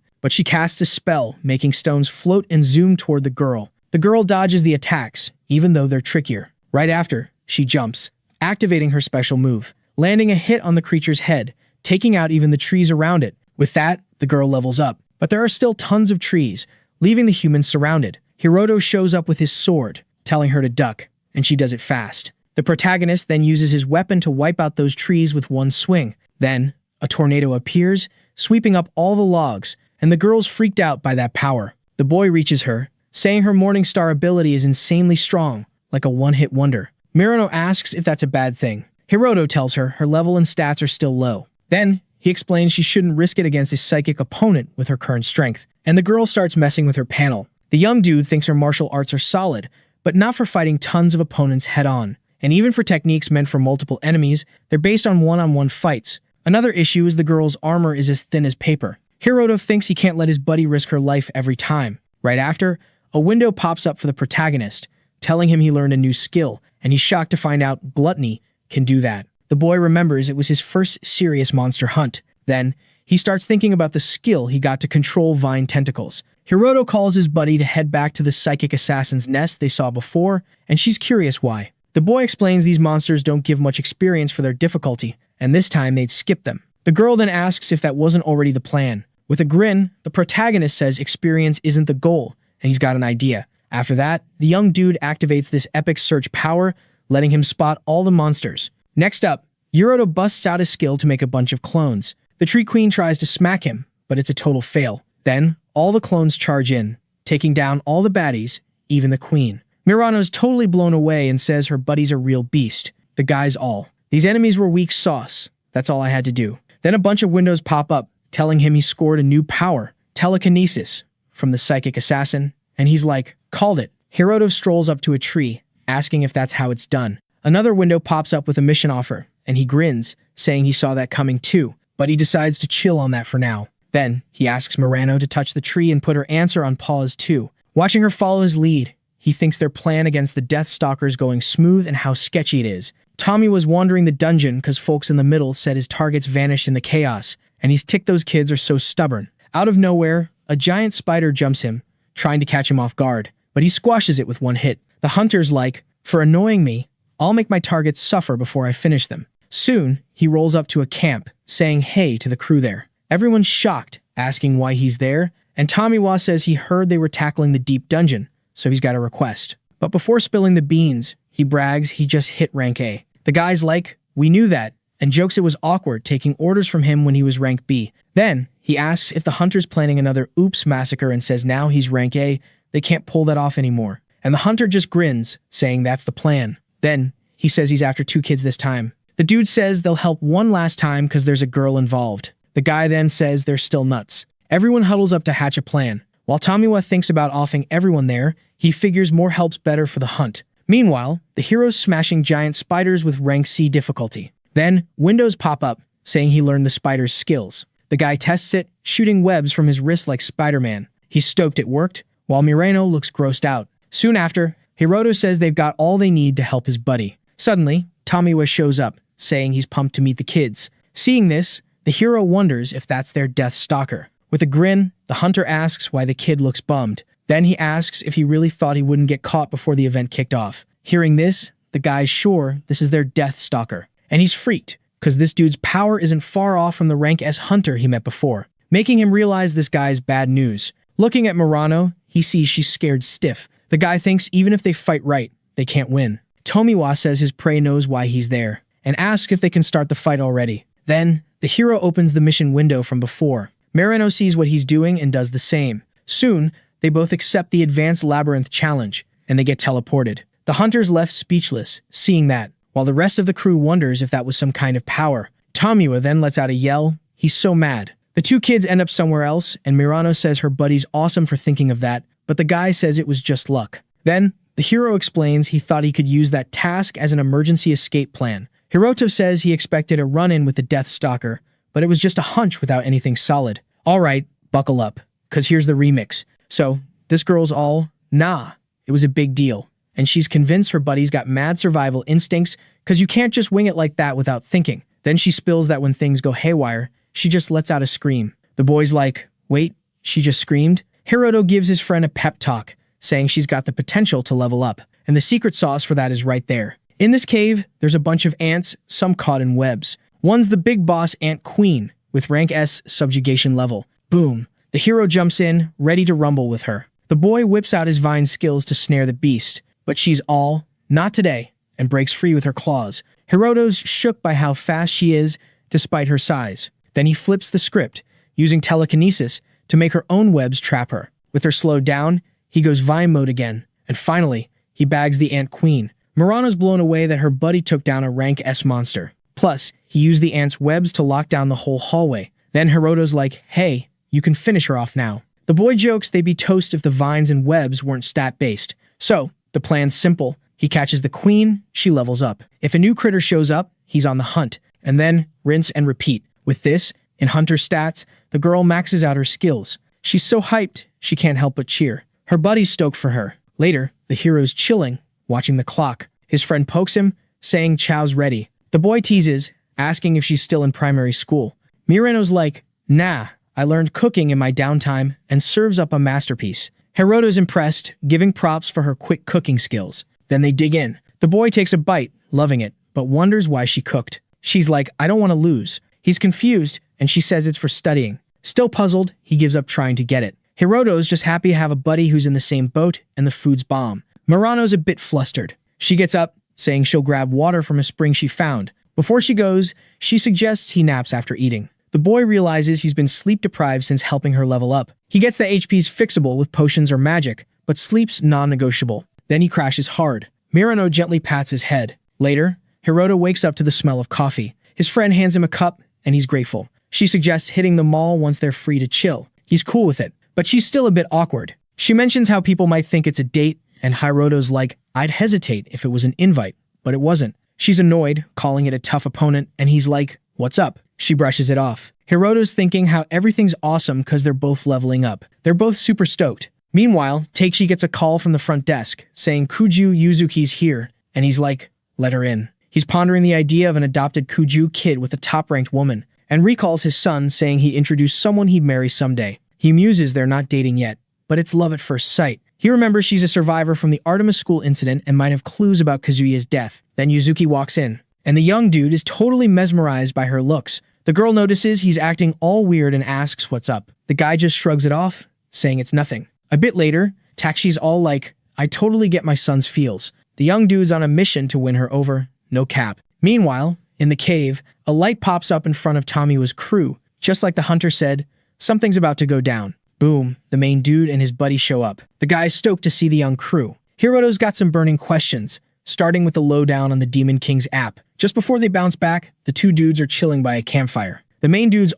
but she casts a spell, making stones float and zoom toward the girl. The girl dodges the attacks, even though they're trickier. Right after, she jumps, activating her special move, landing a hit on the creature's head, taking out even the trees around it. With that, the girl levels up. But there are still tons of trees, leaving the humans surrounded. Hiroto shows up with his sword, telling her to duck, and she does it fast. The protagonist then uses his weapon to wipe out those trees with one swing. Then, a tornado appears, sweeping up all the logs, and the girl's freaked out by that power. The boy reaches her, saying her Morning Star ability is insanely strong, like a one-hit wonder. Mirano asks if that's a bad thing. Hiroto tells her her level and stats are still low. Then, he explains she shouldn't risk it against a psychic opponent with her current strength, and the girl starts messing with her panel. The young dude thinks her martial arts are solid, but not for fighting tons of opponents head-on. And even for techniques meant for multiple enemies, they're based on one-on-one fights. Another issue is the girl's armor is as thin as paper. Hiroto thinks he can't let his buddy risk her life every time. Right after, a window pops up for the protagonist, telling him he learned a new skill, and he's shocked to find out Gluttony can do that. The boy remembers it was his first serious monster hunt. Then, he starts thinking about the skill he got to control vine tentacles. Hiroto calls his buddy to head back to the psychic assassin's nest they saw before, and she's curious why. The boy explains these monsters don't give much experience for their difficulty, and this time they'd skip them. The girl then asks if that wasn't already the plan. With a grin, the protagonist says experience isn't the goal, and he's got an idea. After that, the young dude activates this epic search power, letting him spot all the monsters. Next up, Hiroto busts out his skill to make a bunch of clones. The Tree Queen tries to smack him, but it's a total fail. Then, all the clones charge in, taking down all the baddies, even the queen. Mirano's totally blown away and says her buddy's a real beast. The guy's all. These enemies were weak sauce. That's all I had to do. Then a bunch of windows pop up, telling him he scored a new power, telekinesis, from the psychic assassin, and he's like, called it. Hiroto strolls up to a tree, asking if that's how it's done. Another window pops up with a mission offer, and he grins, saying he saw that coming too, but he decides to chill on that for now. Then, he asks Mirano to touch the tree and put her answer on pause too. Watching her follow his lead, he thinks their plan against the Death Stalkers going smooth and how sketchy it is. Tommy was wandering the dungeon because folks in the middle said his targets vanished in the chaos, and he's ticked those kids are so stubborn. Out of nowhere, a giant spider jumps him, trying to catch him off guard, but he squashes it with one hit. The hunter's like, for annoying me, I'll make my targets suffer before I finish them. Soon, he rolls up to a camp, saying hey to the crew there. Everyone's shocked, asking why he's there, and Tomiwa says he heard they were tackling the deep dungeon, so he's got a request. But before spilling the beans, He brags he just hit rank A. The guy's like, we knew that, and jokes it was awkward taking orders from him when he was rank B. Then, he asks if the hunter's planning another oops massacre and says now he's rank A, they can't pull that off anymore. And the hunter just grins, saying that's the plan. Then, he says he's after 2 kids this time. The dude says they'll help one last time because there's a girl involved. The guy then says they're still nuts. Everyone huddles up to hatch a plan. While Tomiwa thinks about offing everyone there, he figures more help's better for the hunt. Meanwhile, the hero's smashing giant spiders with rank C difficulty. Then, windows pop up, saying he learned the spider's skills. The guy tests it, shooting webs from his wrist like Spider-Man. He's stoked it worked, while Mireno looks grossed out. Soon after, Hiroto says they've got all they need to help his buddy. Suddenly, Tomiwa shows up, saying he's pumped to meet the kids. Seeing this, the hero wonders if that's their death stalker. With a grin, the hunter asks why the kid looks bummed. Then he asks if he really thought he wouldn't get caught before the event kicked off. Hearing this, the guy's sure this is their death stalker. And he's freaked, because this dude's power isn't far off from the rank S hunter he met before, making him realize this guy's bad news. Looking at Murano, he sees she's scared stiff. The guy thinks even if they fight right, they can't win. Tomiwa says his prey knows why he's there, and asks if they can start the fight already. Then, the hero opens the mission window from before. Marino sees what he's doing and does the same. Soon, they both accept the Advanced Labyrinth challenge, and they get teleported. The hunter's left speechless, seeing that, while the rest of the crew wonders if that was some kind of power. Tomiwa then lets out a yell. He's so mad. The 2 kids end up somewhere else, and Mirano says her buddy's awesome for thinking of that, but the guy says it was just luck. Then, the hero explains he thought he could use that task as an emergency escape plan. Hiroto says he expected a run-in with the Death Stalker, but it was just a hunch without anything solid. Alright, buckle up, cause here's the remix. So, this girl's all, nah, it was a big deal. And she's convinced her buddy's got mad survival instincts, cause you can't just wing it like that without thinking. Then she spills that when things go haywire, she just lets out a scream. The boy's like, wait, she just screamed? Hiroto gives his friend a pep talk, saying she's got the potential to level up, and the secret sauce for that is right there. In this cave, there's a bunch of ants, some caught in webs. One's the big boss ant queen, with rank S subjugation level. Boom. The hero jumps in, ready to rumble with her. The boy whips out his vine skills to snare the beast, but she's all, not today, and breaks free with her claws. Hiroto's shook by how fast she is, despite her size. Then he flips the script, using telekinesis to make her own webs trap her. With her slowed down, he goes vine mode again, and finally, he bags the ant queen. Murano's blown away that her buddy took down a rank S monster. Plus, he used the ant's webs to lock down the whole hallway. Then Hiroto's like, hey, you can finish her off now. The boy jokes they'd be toast if the vines and webs weren't stat-based. So, the plan's simple. He catches the queen, she levels up. If a new critter shows up, he's on the hunt. And then, rinse and repeat. With this, in hunter stats, the girl maxes out her skills. She's so hyped, she can't help but cheer. Her buddy's stoked for her. Later, the hero's chilling, watching the clock. His friend pokes him, saying chow's ready. The boy teases, asking if she's still in primary school. Mireno's like, nah, I learned cooking in my downtime, and serves up a masterpiece. Hiroto's impressed, giving props for her quick cooking skills. Then they dig in. The boy takes a bite, loving it, but wonders why she cooked. She's like, I don't want to lose. He's confused, and she says it's for studying. Still puzzled, he gives up trying to get it. Hiroto's just happy to have a buddy who's in the same boat, and the food's bomb. Murano's a bit flustered. She gets up, saying she'll grab water from a spring she found. Before she goes, she suggests he naps after eating. The boy realizes he's been sleep-deprived since helping her level up. He gets the HP's fixable with potions or magic, but sleep's non-negotiable. Then he crashes hard. Mirano gently pats his head. Later, Hiroto wakes up to the smell of coffee. His friend hands him a cup, and he's grateful. She suggests hitting the mall once they're free to chill. He's cool with it, but she's still a bit awkward. She mentions how people might think it's a date, and Hiroto's like, I'd hesitate if it was an invite, but it wasn't. She's annoyed, calling it a tough opponent, and he's like, what's up? She brushes it off. Hiroto's thinking how everything's awesome because they're both leveling up. They're both super stoked. Meanwhile, Takeishi gets a call from the front desk, saying Kuju Yuzuki's here, and he's like, let her in. He's pondering the idea of an adopted Kuju kid with a top-ranked woman, and recalls his son saying he introduced someone he'd marry someday. He muses they're not dating yet, but it's love at first sight. He remembers she's a survivor from the Artemis School incident and might have clues about Kazuya's death. Then Yuzuki walks in, and the young dude is totally mesmerized by her looks. The girl notices he's acting all weird and asks what's up. The guy just shrugs it off, saying it's nothing. A bit later, Takshi's all like, I totally get my son's feels. the young dude's on a mission to win her over, no cap. Meanwhile, in the cave, a light pops up in front of Tomiwa's crew. Just like the hunter said, something's about to go down. Boom, the main dude and his buddy show up. The guy's stoked to see the young crew. Hiroto's got some burning questions, starting with the lowdown on the Demon King's app. Just before they bounce back, the two dudes are chilling by a campfire. The main dude's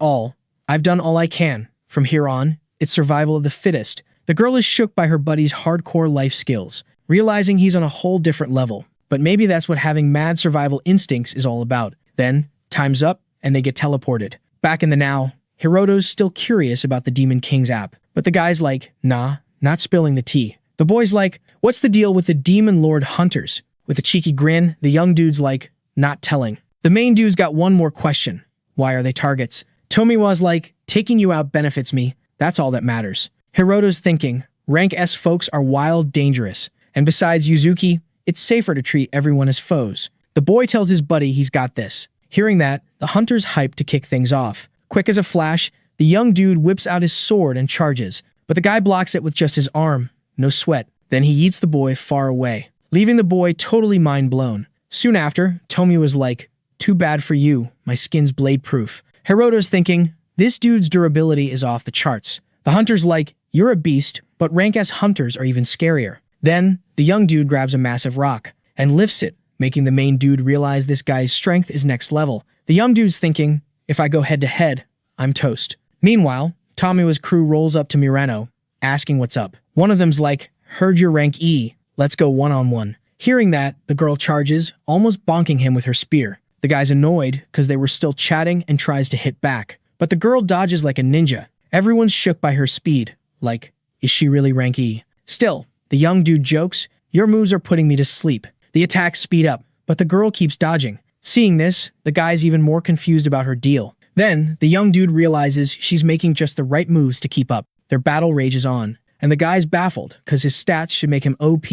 I've done all I can. From here on, it's survival of the fittest. The girl is shook by her buddy's hardcore life skills, realizing he's on a whole different level. But maybe that's what having mad survival instincts is all about. Then, time's up, and they get teleported. Back in the now, Hiroto's still curious about the Demon King's app, but the guy's like, nah, not spilling the tea. The boy's like, what's the deal with the Demon Lord hunters? With a cheeky grin, the young dude's like, not telling. The main dude's got one more question. Why are they targets? Tomiwa's like, taking you out benefits me. That's all that matters. Hiroto's thinking, rank S folks are wild, dangerous. And besides Yuzuki, it's safer to treat everyone as foes. The boy tells his buddy he's got this. Hearing that, the hunter's hyped to kick things off. Quick as a flash, the young dude whips out his sword and charges. But the guy blocks it with just his arm. No sweat. Then he yeets the boy far away, leaving the boy totally mind blown. Soon after, Tomiwa's like, too bad for you, my skin's blade-proof. Hiroto's thinking, this dude's durability is off the charts. The hunter's like, you're a beast, but rank S hunters are even scarier. Then, the young dude grabs a massive rock and lifts it, making the main dude realize this guy's strength is next level. The young dude's thinking, if I go head-to-head, I'm toast. Meanwhile, Tomiwa's crew rolls up to Murano, asking what's up. One of them's like, heard your rank E, let's go one-on-one. Hearing that, the girl charges, almost bonking him with her spear. The guy's annoyed because they were still chatting and tries to hit back. But the girl dodges like a ninja. Everyone's shook by her speed. Like, is she really rank E? Still, the young dude jokes, your moves are putting me to sleep. The attacks speed up, but the girl keeps dodging. Seeing this, the guy's even more confused about her deal. Then, the young dude realizes she's making just the right moves to keep up. Their battle rages on, and the guy's baffled because his stats should make him OP,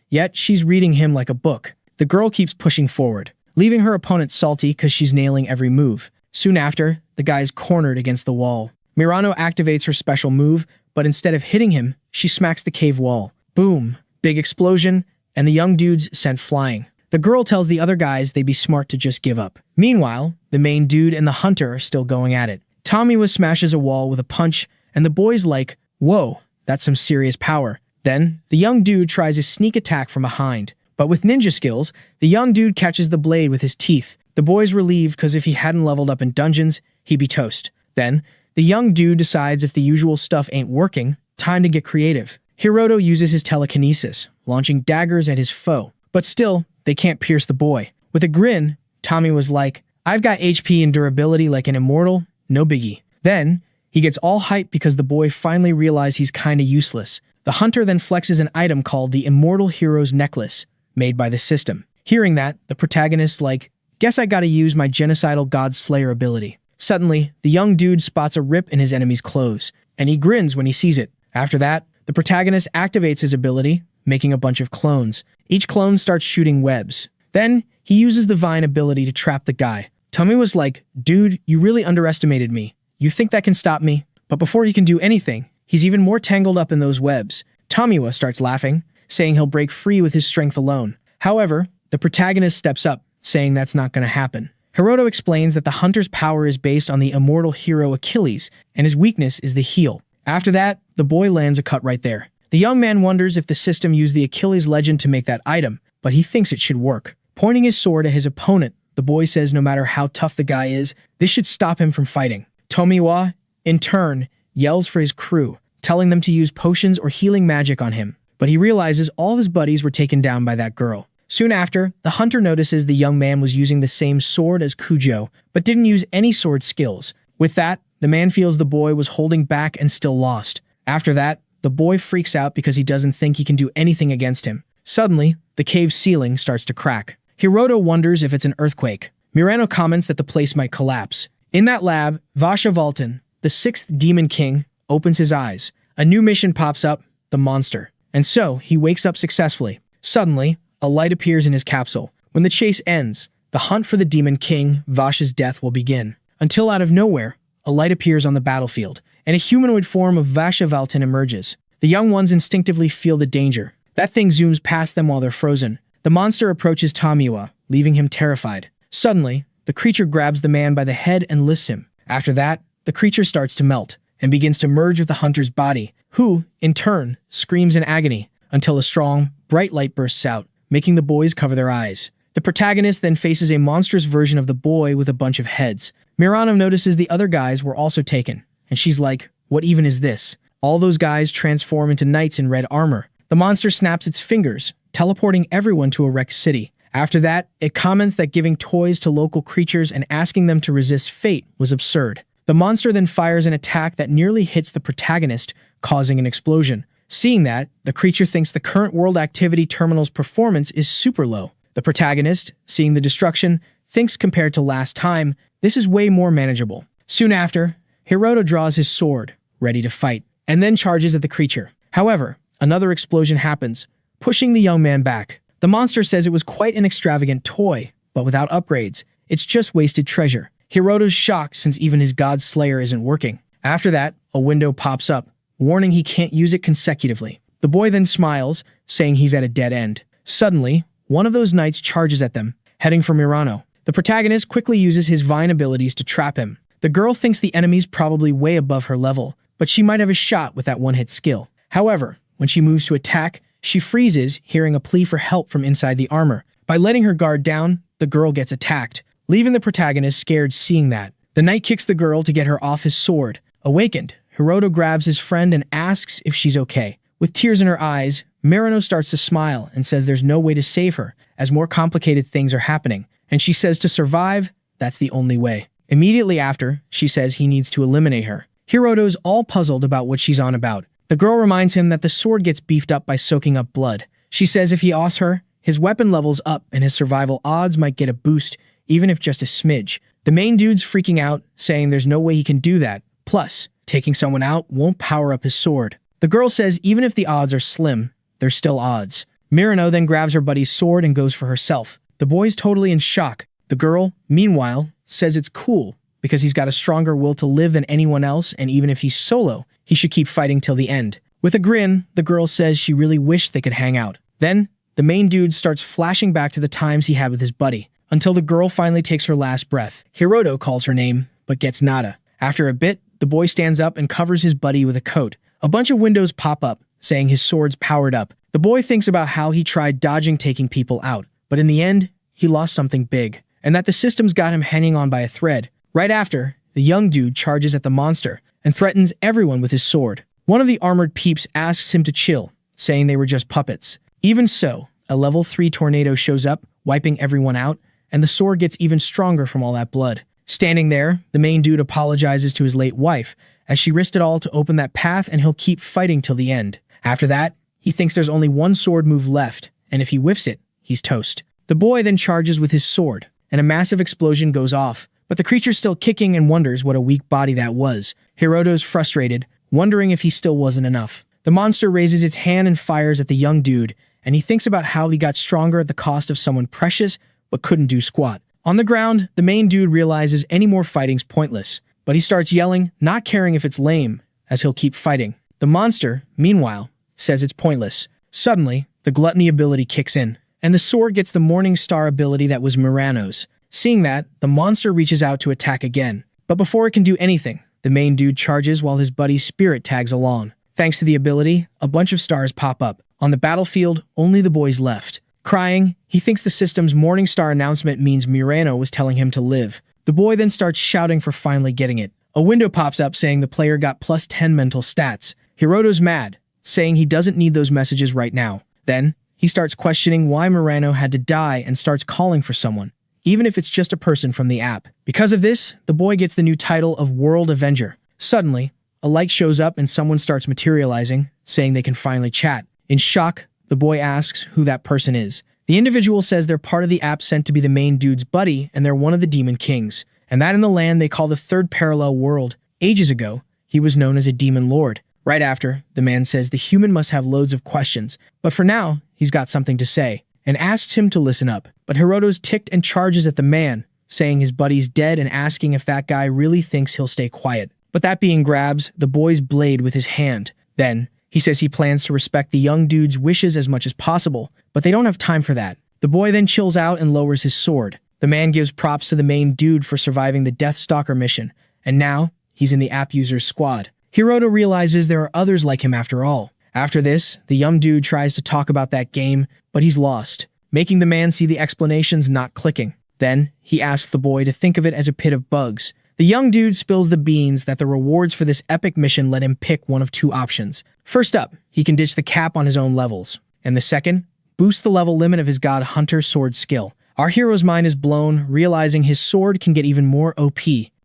yet she's reading him like a book. The girl keeps pushing forward, leaving her opponent salty because she's nailing every move. Soon after, the guy's cornered against the wall. Murano activates her special move, but instead of hitting him, she smacks the cave wall. Boom, big explosion, and the young dude's sent flying. The girl tells the other guys they'd be smart to just give up. Meanwhile, the main dude and the hunter are still going at it. Tomiwa smashes a wall with a punch, and the boy's like, whoa, that's some serious power. Then, the young dude tries a sneak attack from behind. But with ninja skills, the young dude catches the blade with his teeth. The boy's relieved because if he hadn't leveled up in dungeons, he'd be toast. Then, the young dude decides if the usual stuff ain't working, time to get creative. Hiroto uses his telekinesis, launching daggers at his foe. But still, they can't pierce the boy. With a grin, Tommy was like, I've got HP and durability like an immortal, no biggie. Then, he gets all hyped because the boy finally realized he's kinda useless. The hunter then flexes an item called the Immortal Hero's Necklace, made by the system. Hearing that, the protagonist's like, guess I gotta use my genocidal god slayer ability. Suddenly, the young dude spots a rip in his enemy's clothes, and he grins when he sees it. After that, the protagonist activates his ability, making a bunch of clones. Each clone starts shooting webs. Then, he uses the vine ability to trap the guy. Tommy was like, dude, you really underestimated me. You think that can stop me? But before he can do anything, he's even more tangled up in those webs. Tomiwa starts laughing, saying he'll break free with his strength alone. However, the protagonist steps up, saying that's not going to happen. Hiroto explains that the hunter's power is based on the immortal hero Achilles, and his weakness is the heel. After that, the boy lands a cut right there. The young man wonders if the system used the Achilles legend to make that item, but he thinks it should work. Pointing his sword at his opponent, the boy says no matter how tough the guy is, this should stop him from fighting. Tomiwa, in turn, yells for his crew, telling them to use potions or healing magic on him. But he realizes all of his buddies were taken down by that girl. Soon after, the hunter notices the young man was using the same sword as Kujo, but didn't use any sword skills. With that, the man feels the boy was holding back and still lost. After that, the boy freaks out because he doesn't think he can do anything against him. Suddenly, the cave ceiling starts to crack. Hiroto wonders if it's an earthquake. Murano comments that the place might collapse. In that lab, Vashavaltan, the sixth demon king, opens his eyes. A new mission pops up, the monster. And so, he wakes up successfully. Suddenly, a light appears in his capsule. When the chase ends, the hunt for the demon king, Vasha's death, will begin. Until out of nowhere, a light appears on the battlefield, and a humanoid form of Vashavaltan emerges. The young ones instinctively feel the danger. That thing zooms past them while they're frozen. The monster approaches Tamiya, leaving him terrified. Suddenly, the creature grabs the man by the head and lifts him. After that, the creature starts to melt and begins to merge with the hunter's body, who, in turn, screams in agony until a strong, bright light bursts out, making the boys cover their eyes. The protagonist then faces a monstrous version of the boy with a bunch of heads. Murano notices the other guys were also taken, and she's like, "What even is this?" All those guys transform into knights in red armor. The monster snaps its fingers, teleporting everyone to a wrecked city. After that, it comments that giving toys to local creatures and asking them to resist fate was absurd. The monster then fires an attack that nearly hits the protagonist, causing an explosion. Seeing that, the creature thinks the current World Activity Terminal's performance is super low. The protagonist, seeing the destruction, thinks compared to last time, this is way more manageable. Soon after, Hiroto draws his sword, ready to fight, and then charges at the creature. However, another explosion happens, pushing the young man back. The monster says it was quite an extravagant toy, but without upgrades, it's just wasted treasure. Hiroto's shocked since even his god slayer isn't working. After that, a window pops up, warning he can't use it consecutively. The boy then smiles, saying he's at a dead end. Suddenly, one of those knights charges at them, heading for Murano. The protagonist quickly uses his vine abilities to trap him. The girl thinks the enemy's probably way above her level, but she might have a shot with that one-hit skill. However, when she moves to attack, she freezes, hearing a plea for help from inside the armor. By letting her guard down, the girl gets attacked, leaving the protagonist scared seeing that. The knight kicks the girl to get her off his sword. Awakened, Hiroto grabs his friend and asks if she's okay. With tears in her eyes, Murano starts to smile and says there's no way to save her, as more complicated things are happening. And she says to survive, that's the only way. Immediately after, she says he needs to eliminate her. Hiroto's all puzzled about what she's on about. The girl reminds him that the sword gets beefed up by soaking up blood. She says if he offs her, his weapon level's up and his survival odds might get a boost, even if just a smidge. The main dude's freaking out, saying there's no way he can do that. Plus, taking someone out won't power up his sword. The girl says even if the odds are slim, there's still odds. Murano then grabs her buddy's sword and goes for herself. The boy's totally in shock. The girl, meanwhile, says it's cool because he's got a stronger will to live than anyone else, and even if he's solo, he should keep fighting till the end. With a grin, the girl says she really wished they could hang out. Then, the main dude starts flashing back to the times he had with his buddy, until the girl finally takes her last breath. Hiroto calls her name, but gets nada. After a bit, the boy stands up and covers his buddy with a coat. A bunch of windows pop up, saying his sword's powered up. The boy thinks about how he tried dodging taking people out, but in the end, he lost something big, and that the system's got him hanging on by a thread. Right after, the young dude charges at the monster and threatens everyone with his sword. One of the armored peeps asks him to chill, saying they were just puppets. Even so, a level 3 tornado shows up, wiping everyone out, and the sword gets even stronger from all that blood. Standing there, the main dude apologizes to his late wife, as she risked it all to open that path and he'll keep fighting till the end. After that, he thinks there's only one sword move left, and if he whiffs it, he's toast. The boy then charges with his sword, and a massive explosion goes off, but the creature's still kicking and wonders what a weak body that was. Hiroto's frustrated, wondering if he still wasn't enough. The monster raises its hand and fires at the young dude, and he thinks about how he got stronger at the cost of someone precious, but couldn't do squat. On the ground, the main dude realizes any more fighting's pointless, but he starts yelling, not caring if it's lame, as he'll keep fighting. The monster, meanwhile, says it's pointless. Suddenly, the gluttony ability kicks in, and the sword gets the Morning Star ability that was Murano's. Seeing that, the monster reaches out to attack again, but before it can do anything, the main dude charges while his buddy's spirit tags along. Thanks to the ability, a bunch of stars pop up. On the battlefield, only the boy's left. Crying, he thinks the system's Morning Star announcement means Murano was telling him to live. The boy then starts shouting for finally getting it. A window pops up saying the player got plus 10 mental stats. Hiroto's mad, saying he doesn't need those messages right now. Then, he starts questioning why Murano had to die and starts calling for someone, even if it's just a person from the app. Because of this, the boy gets the new title of World Avenger. Suddenly, a light shows up and someone starts materializing, saying they can finally chat. In shock, the boy asks who that person is. The individual says they're part of the app sent to be the main dude's buddy, and they're one of the demon kings, and that in the land they call the third parallel world. Ages ago, he was known as a demon lord. Right after, the man says the human must have loads of questions, but for now, he's got something to say, and asks him to listen up. But Hiroto's ticked and charges at the man, saying his buddy's dead and asking if that guy really thinks he'll stay quiet. But that being grabs the boy's blade with his hand. Then, he says he plans to respect the young dude's wishes as much as possible, but they don't have time for that. The boy then chills out and lowers his sword. The man gives props to the main dude for surviving the Deathstalker mission, and now he's in the app user's squad. Hiroto realizes there are others like him after all. After this, the young dude tries to talk about that game, but he's lost, making the man see the explanations not clicking. Then, he asks the boy to think of it as a pit of bugs. The young dude spills the beans that the rewards for this epic mission let him pick one of two options. First up, he can ditch the cap on his own levels. And the second, boost the level limit of his God Hunter sword skill. Our hero's mind is blown, realizing his sword can get even more OP.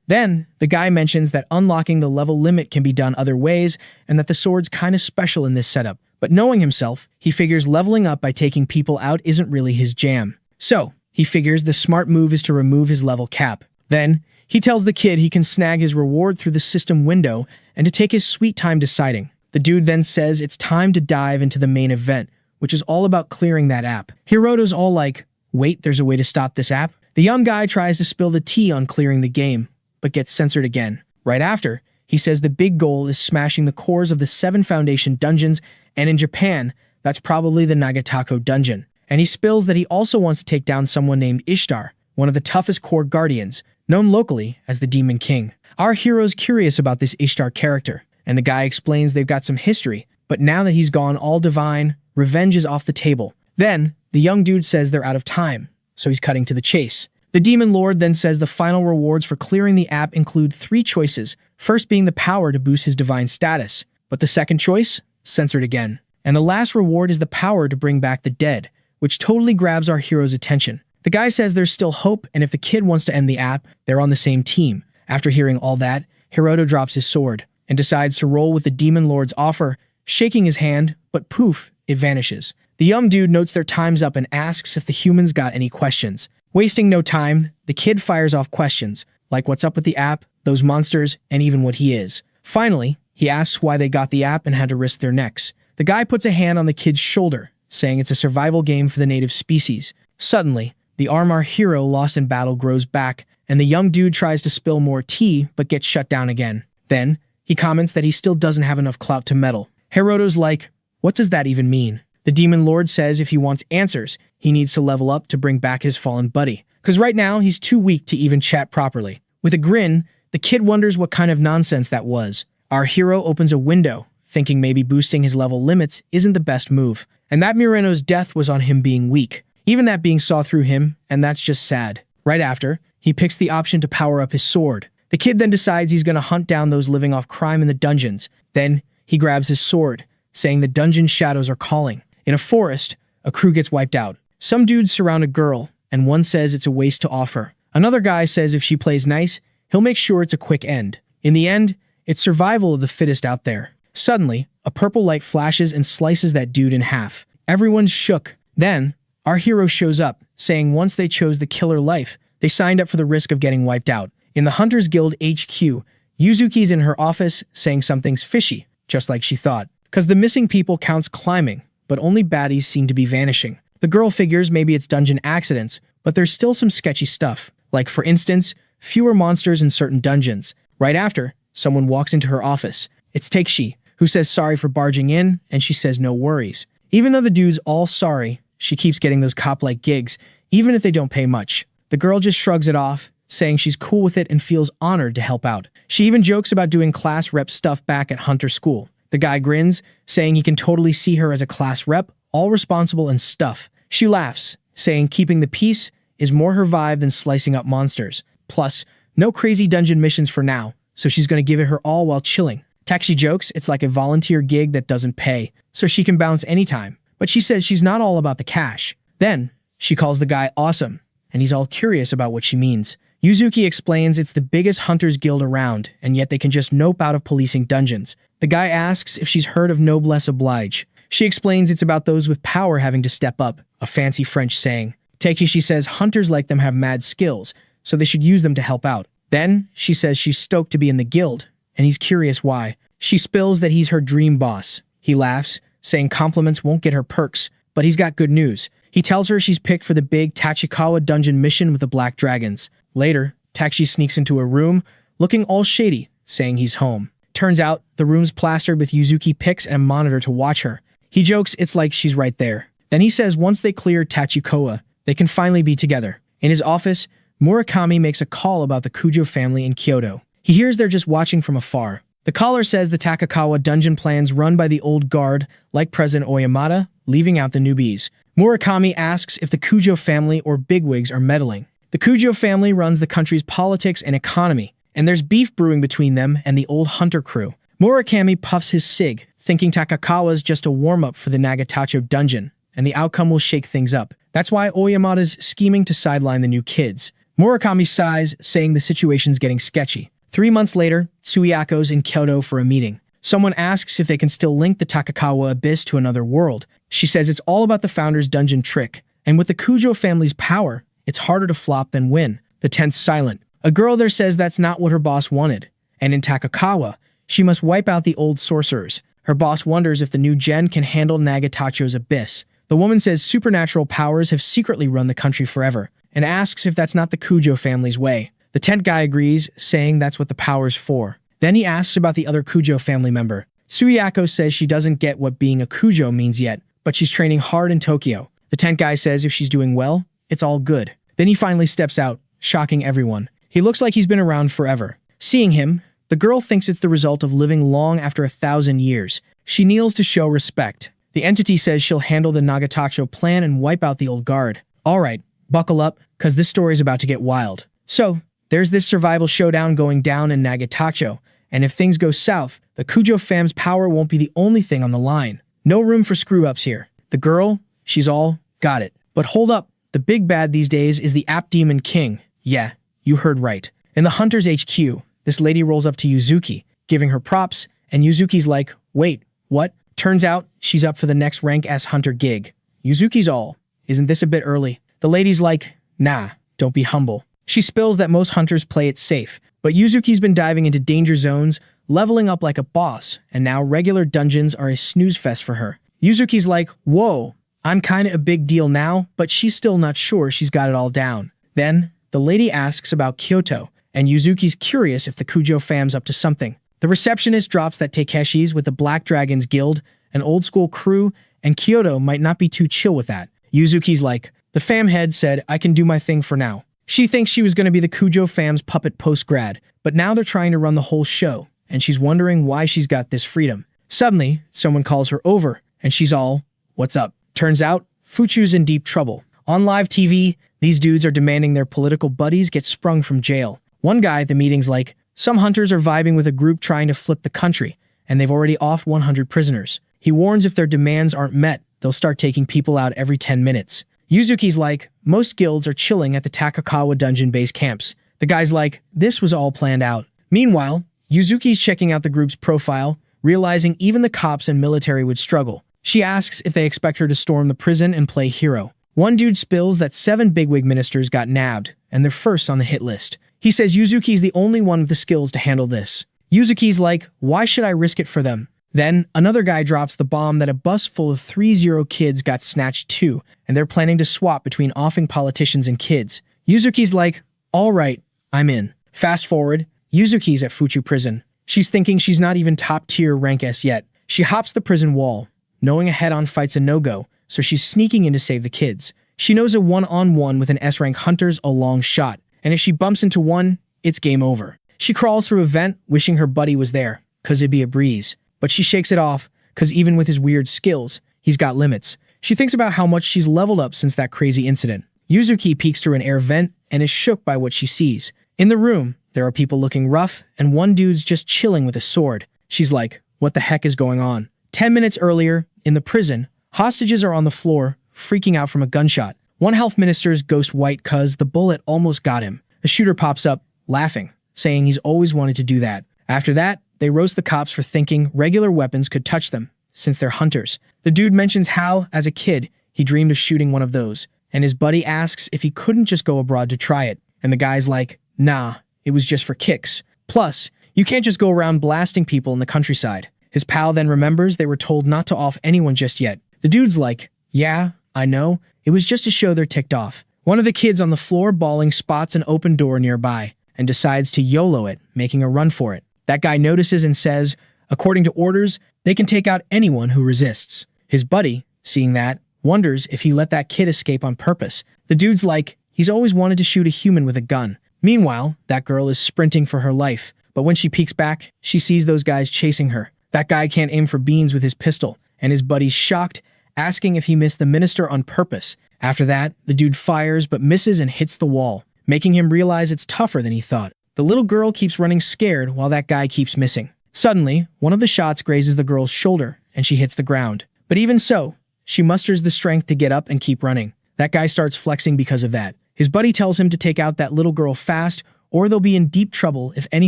Then, the guy mentions that unlocking the level limit can be done other ways, and that the sword's kinda special in this setup. But knowing himself, he figures leveling up by taking people out isn't really his jam. So, he figures the smart move is to remove his level cap. Then, he tells the kid he can snag his reward through the system window and to take his sweet time deciding. The dude then says it's time to dive into the main event, which is all about clearing that app. Hiroto's all like, wait, there's a way to stop this app? The young guy tries to spill the tea on clearing the game, but gets censored again. Right after, he says the big goal is smashing the cores of the 7 Foundation dungeons, and in Japan, that's probably the Nagatako dungeon. And he spills that he also wants to take down someone named Ishtar, one of the toughest core guardians, known locally as the Demon King. Our hero's curious about this Ishtar character, and the guy explains they've got some history, but now that he's gone all divine, revenge is off the table. Then, the young dude says they're out of time, so he's cutting to the chase. The Demon Lord then says the final rewards for clearing the app include 3 choices, first being the power to boost his divine status, but the second choice? Censored again. And the last reward is the power to bring back the dead, which totally grabs our hero's attention. The guy says there's still hope, and if the kid wants to end the app, they're on the same team. After hearing all that, Hiroto drops his sword and decides to roll with the Demon Lord's offer, shaking his hand, but poof, it vanishes. The young dude notes their time's up and asks if the humans got any questions. Wasting no time, the kid fires off questions, like what's up with the app, those monsters, and even what he is. Finally, he asks why they got the app and had to risk their necks. The guy puts a hand on the kid's shoulder, saying it's a survival game for the native species. Suddenly, the arm our hero lost in battle grows back, and the young dude tries to spill more tea, but gets shut down again. Then, he comments that he still doesn't have enough clout to meddle. Hiroto's like, what does that even mean? The Demon Lord says if he wants answers, he needs to level up to bring back his fallen buddy. Cause right now, he's too weak to even chat properly. With a grin, the kid wonders what kind of nonsense that was. Our hero opens a window, thinking maybe boosting his level limits isn't the best move. And that Mureno's death was on him being weak. Even that being saw through him, and that's just sad. Right after, he picks the option to power up his sword. The kid then decides he's gonna hunt down those living off crime in the dungeons. Then, he grabs his sword, saying the dungeon shadows are calling. In a forest, a crew gets wiped out. Some dudes surround a girl, and one says it's a waste to offer. Another guy says if she plays nice, he'll make sure it's a quick end. In the end, it's survival of the fittest out there. Suddenly, a purple light flashes and slices that dude in half. Everyone's shook. Then, our hero shows up, saying once they chose the killer life, they signed up for the risk of getting wiped out. In the Hunters Guild HQ, Yuzuki's in her office saying something's fishy, just like she thought. Cause the missing people counts climbing, but only baddies seem to be vanishing. The girl figures maybe it's dungeon accidents, but there's still some sketchy stuff. Like for instance, fewer monsters in certain dungeons. Right after, someone walks into her office. It's Takeshi, who says sorry for barging in, and she says no worries. Even though the dude's all sorry, she keeps getting those cop-like gigs, even if they don't pay much. The girl just shrugs it off, saying she's cool with it and feels honored to help out. She even jokes about doing class rep stuff back at Hunter School. The guy grins, saying he can totally see her as a class rep, all responsible and stuff. She laughs, saying keeping the peace is more her vibe than slicing up monsters. Plus, no crazy dungeon missions for now, so she's gonna give it her all while chilling. Takeshi jokes it's like a volunteer gig that doesn't pay, so she can bounce anytime. But she says she's not all about the cash. Then, she calls the guy awesome, and he's all curious about what she means. Yuzuki explains it's the biggest Hunters Guild around, and yet they can just nope out of policing dungeons. The guy asks if she's heard of noblesse oblige. She explains it's about those with power having to step up, a fancy French saying. Takeshi says hunters like them have mad skills, so they should use them to help out. Then, she says she's stoked to be in the guild, and he's curious why. She spills that he's her dream boss. He laughs, saying compliments won't get her perks, but he's got good news. He tells her she's picked for the big Tachikawa dungeon mission with the black dragons. Later, Takeshi sneaks into a room, looking all shady, saying he's home. Turns out, the room's plastered with Yuzuki pics and a monitor to watch her. He jokes it's like she's right there. Then he says once they clear Tachikoa, they can finally be together. In his office, Murakami makes a call about the Kujo family in Kyoto. He hears they're just watching from afar. The caller says the Takakawa dungeon plans run by the old guard, like President Oyamada, leaving out the newbies. Murakami asks if the Kujo family or bigwigs are meddling. The Kujo family runs the country's politics and economy, and there's beef brewing between them and the old hunter crew. Murakami puffs his cig, thinking Takakawa's just a warm-up for the Nagatacho dungeon, and the outcome will shake things up. That's why Oyamada's scheming to sideline the new kids. Murakami sighs, saying the situation's getting sketchy. 3 months later, Tsuyako's in Kyoto for a meeting. Someone asks if they can still link the Takakawa abyss to another world. She says it's all about the founder's dungeon trick, and with the Kujo family's power, it's harder to flop than win. The tent's silent. A girl there says that's not what her boss wanted, and in Takakawa, she must wipe out the old sorcerers. Her boss wonders if the new gen can handle Nagatacho's abyss. The woman says supernatural powers have secretly run the country forever, and asks if that's not the Kujo family's way. The tent guy agrees, saying that's what the power's for. Then he asks about the other Kujo family member. Tsuyako says she doesn't get what being a Kujo means yet, but she's training hard in Tokyo. The tent guy says if she's doing well, it's all good. Then he finally steps out, shocking everyone. He looks like he's been around forever. Seeing him, the girl thinks it's the result of living long after 1,000 years. She kneels to show respect. The entity says she'll handle the Nagatacho plan and wipe out the old guard. Alright, buckle up, cause this story's about to get wild. So, there's this survival showdown going down in Nagatacho, and if things go south, the Kujo fam's power won't be the only thing on the line. No room for screw-ups here. The girl, she's all got it. But hold up, the big bad these days is the App Demon King. Yeah, you heard right. In the Hunter's HQ, this lady rolls up to Yuzuki, giving her props, and Yuzuki's like, wait, what? Turns out, she's up for the next rank as Hunter gig. Yuzuki's all, isn't this a bit early? The lady's like, nah, don't be humble. She spills that most hunters play it safe, but Yuzuki's been diving into danger zones, leveling up like a boss, and now regular dungeons are a snooze fest for her. Yuzuki's like, whoa, I'm kinda a big deal now, but she's still not sure she's got it all down. Then, the lady asks about Kyoto, and Yuzuki's curious if the Kujo fam's up to something. The receptionist drops that Takeshi's with the Black Dragons Guild, an old-school crew, and Kyoto might not be too chill with that. Yuzuki's like, the fam head said I can do my thing for now. She thinks she was going to be the Kujo fam's puppet post-grad, but now they're trying to run the whole show, and she's wondering why she's got this freedom. Suddenly, someone calls her over, and she's all, what's up? Turns out, Fuchu's in deep trouble. On live TV, these dudes are demanding their political buddies get sprung from jail. One guy at the meeting's like, some hunters are vibing with a group trying to flip the country, and they've already offed 100 prisoners. He warns if their demands aren't met, they'll start taking people out every 10 minutes. Yuzuki's like, most guilds are chilling at the Takakawa dungeon base camps. The guy's like, this was all planned out. Meanwhile, Yuzuki's checking out the group's profile, realizing even the cops and military would struggle. She asks if they expect her to storm the prison and play hero. One dude spills that 7 bigwig ministers got nabbed, and they're first on the hit list. He says Yuzuki's the only one with the skills to handle this. Yuzuki's like, why should I risk it for them? Then, another guy drops the bomb that a bus full of 30 kids got snatched too, and they're planning to swap between offing politicians and kids. Yuzuki's like, alright, I'm in. Fast forward, Yuzuki's at Fuchu prison. She's thinking she's not even top-tier rank S yet. She hops the prison wall, knowing a head-on fight's a no-go, so she's sneaking in to save the kids. She knows a one-on-one with an S-rank hunter's a long shot, and if she bumps into one, it's game over. She crawls through a vent, wishing her buddy was there, cause it'd be a breeze. But she shakes it off, cause even with his weird skills, he's got limits. She thinks about how much she's leveled up since that crazy incident. Yuzuki peeks through an air vent and is shook by what she sees. In the room, there are people looking rough, and one dude's just chilling with a sword. She's like, what the heck is going on? 10 minutes earlier, in the prison, hostages are on the floor, freaking out from a gunshot. One health minister's ghost white cuz the bullet almost got him. A shooter pops up, laughing, saying he's always wanted to do that. After that, they roast the cops for thinking regular weapons could touch them, since they're hunters. The dude mentions how, as a kid, he dreamed of shooting one of those, and his buddy asks if he couldn't just go abroad to try it, and the guy's like, nah, it was just for kicks. Plus, you can't just go around blasting people in the countryside. His pal then remembers they were told not to off anyone just yet. The dude's like, yeah, I know, it was just to show they're ticked off. One of the kids on the floor bawling spots an open door nearby, and decides to YOLO it, making a run for it. That guy notices and says, according to orders, they can take out anyone who resists. His buddy, seeing that, wonders if he let that kid escape on purpose. The dude's like, he's always wanted to shoot a human with a gun. Meanwhile, that girl is sprinting for her life, but when she peeks back, she sees those guys chasing her. That guy can't aim for beans with his pistol, and his buddy's shocked, asking if he missed the minister on purpose. After that, the dude fires but misses and hits the wall, making him realize it's tougher than he thought. The little girl keeps running scared while that guy keeps missing. Suddenly, one of the shots grazes the girl's shoulder, and she hits the ground. But even so, she musters the strength to get up and keep running. That guy starts flexing because of that. His buddy tells him to take out that little girl fast, or they'll be in deep trouble if any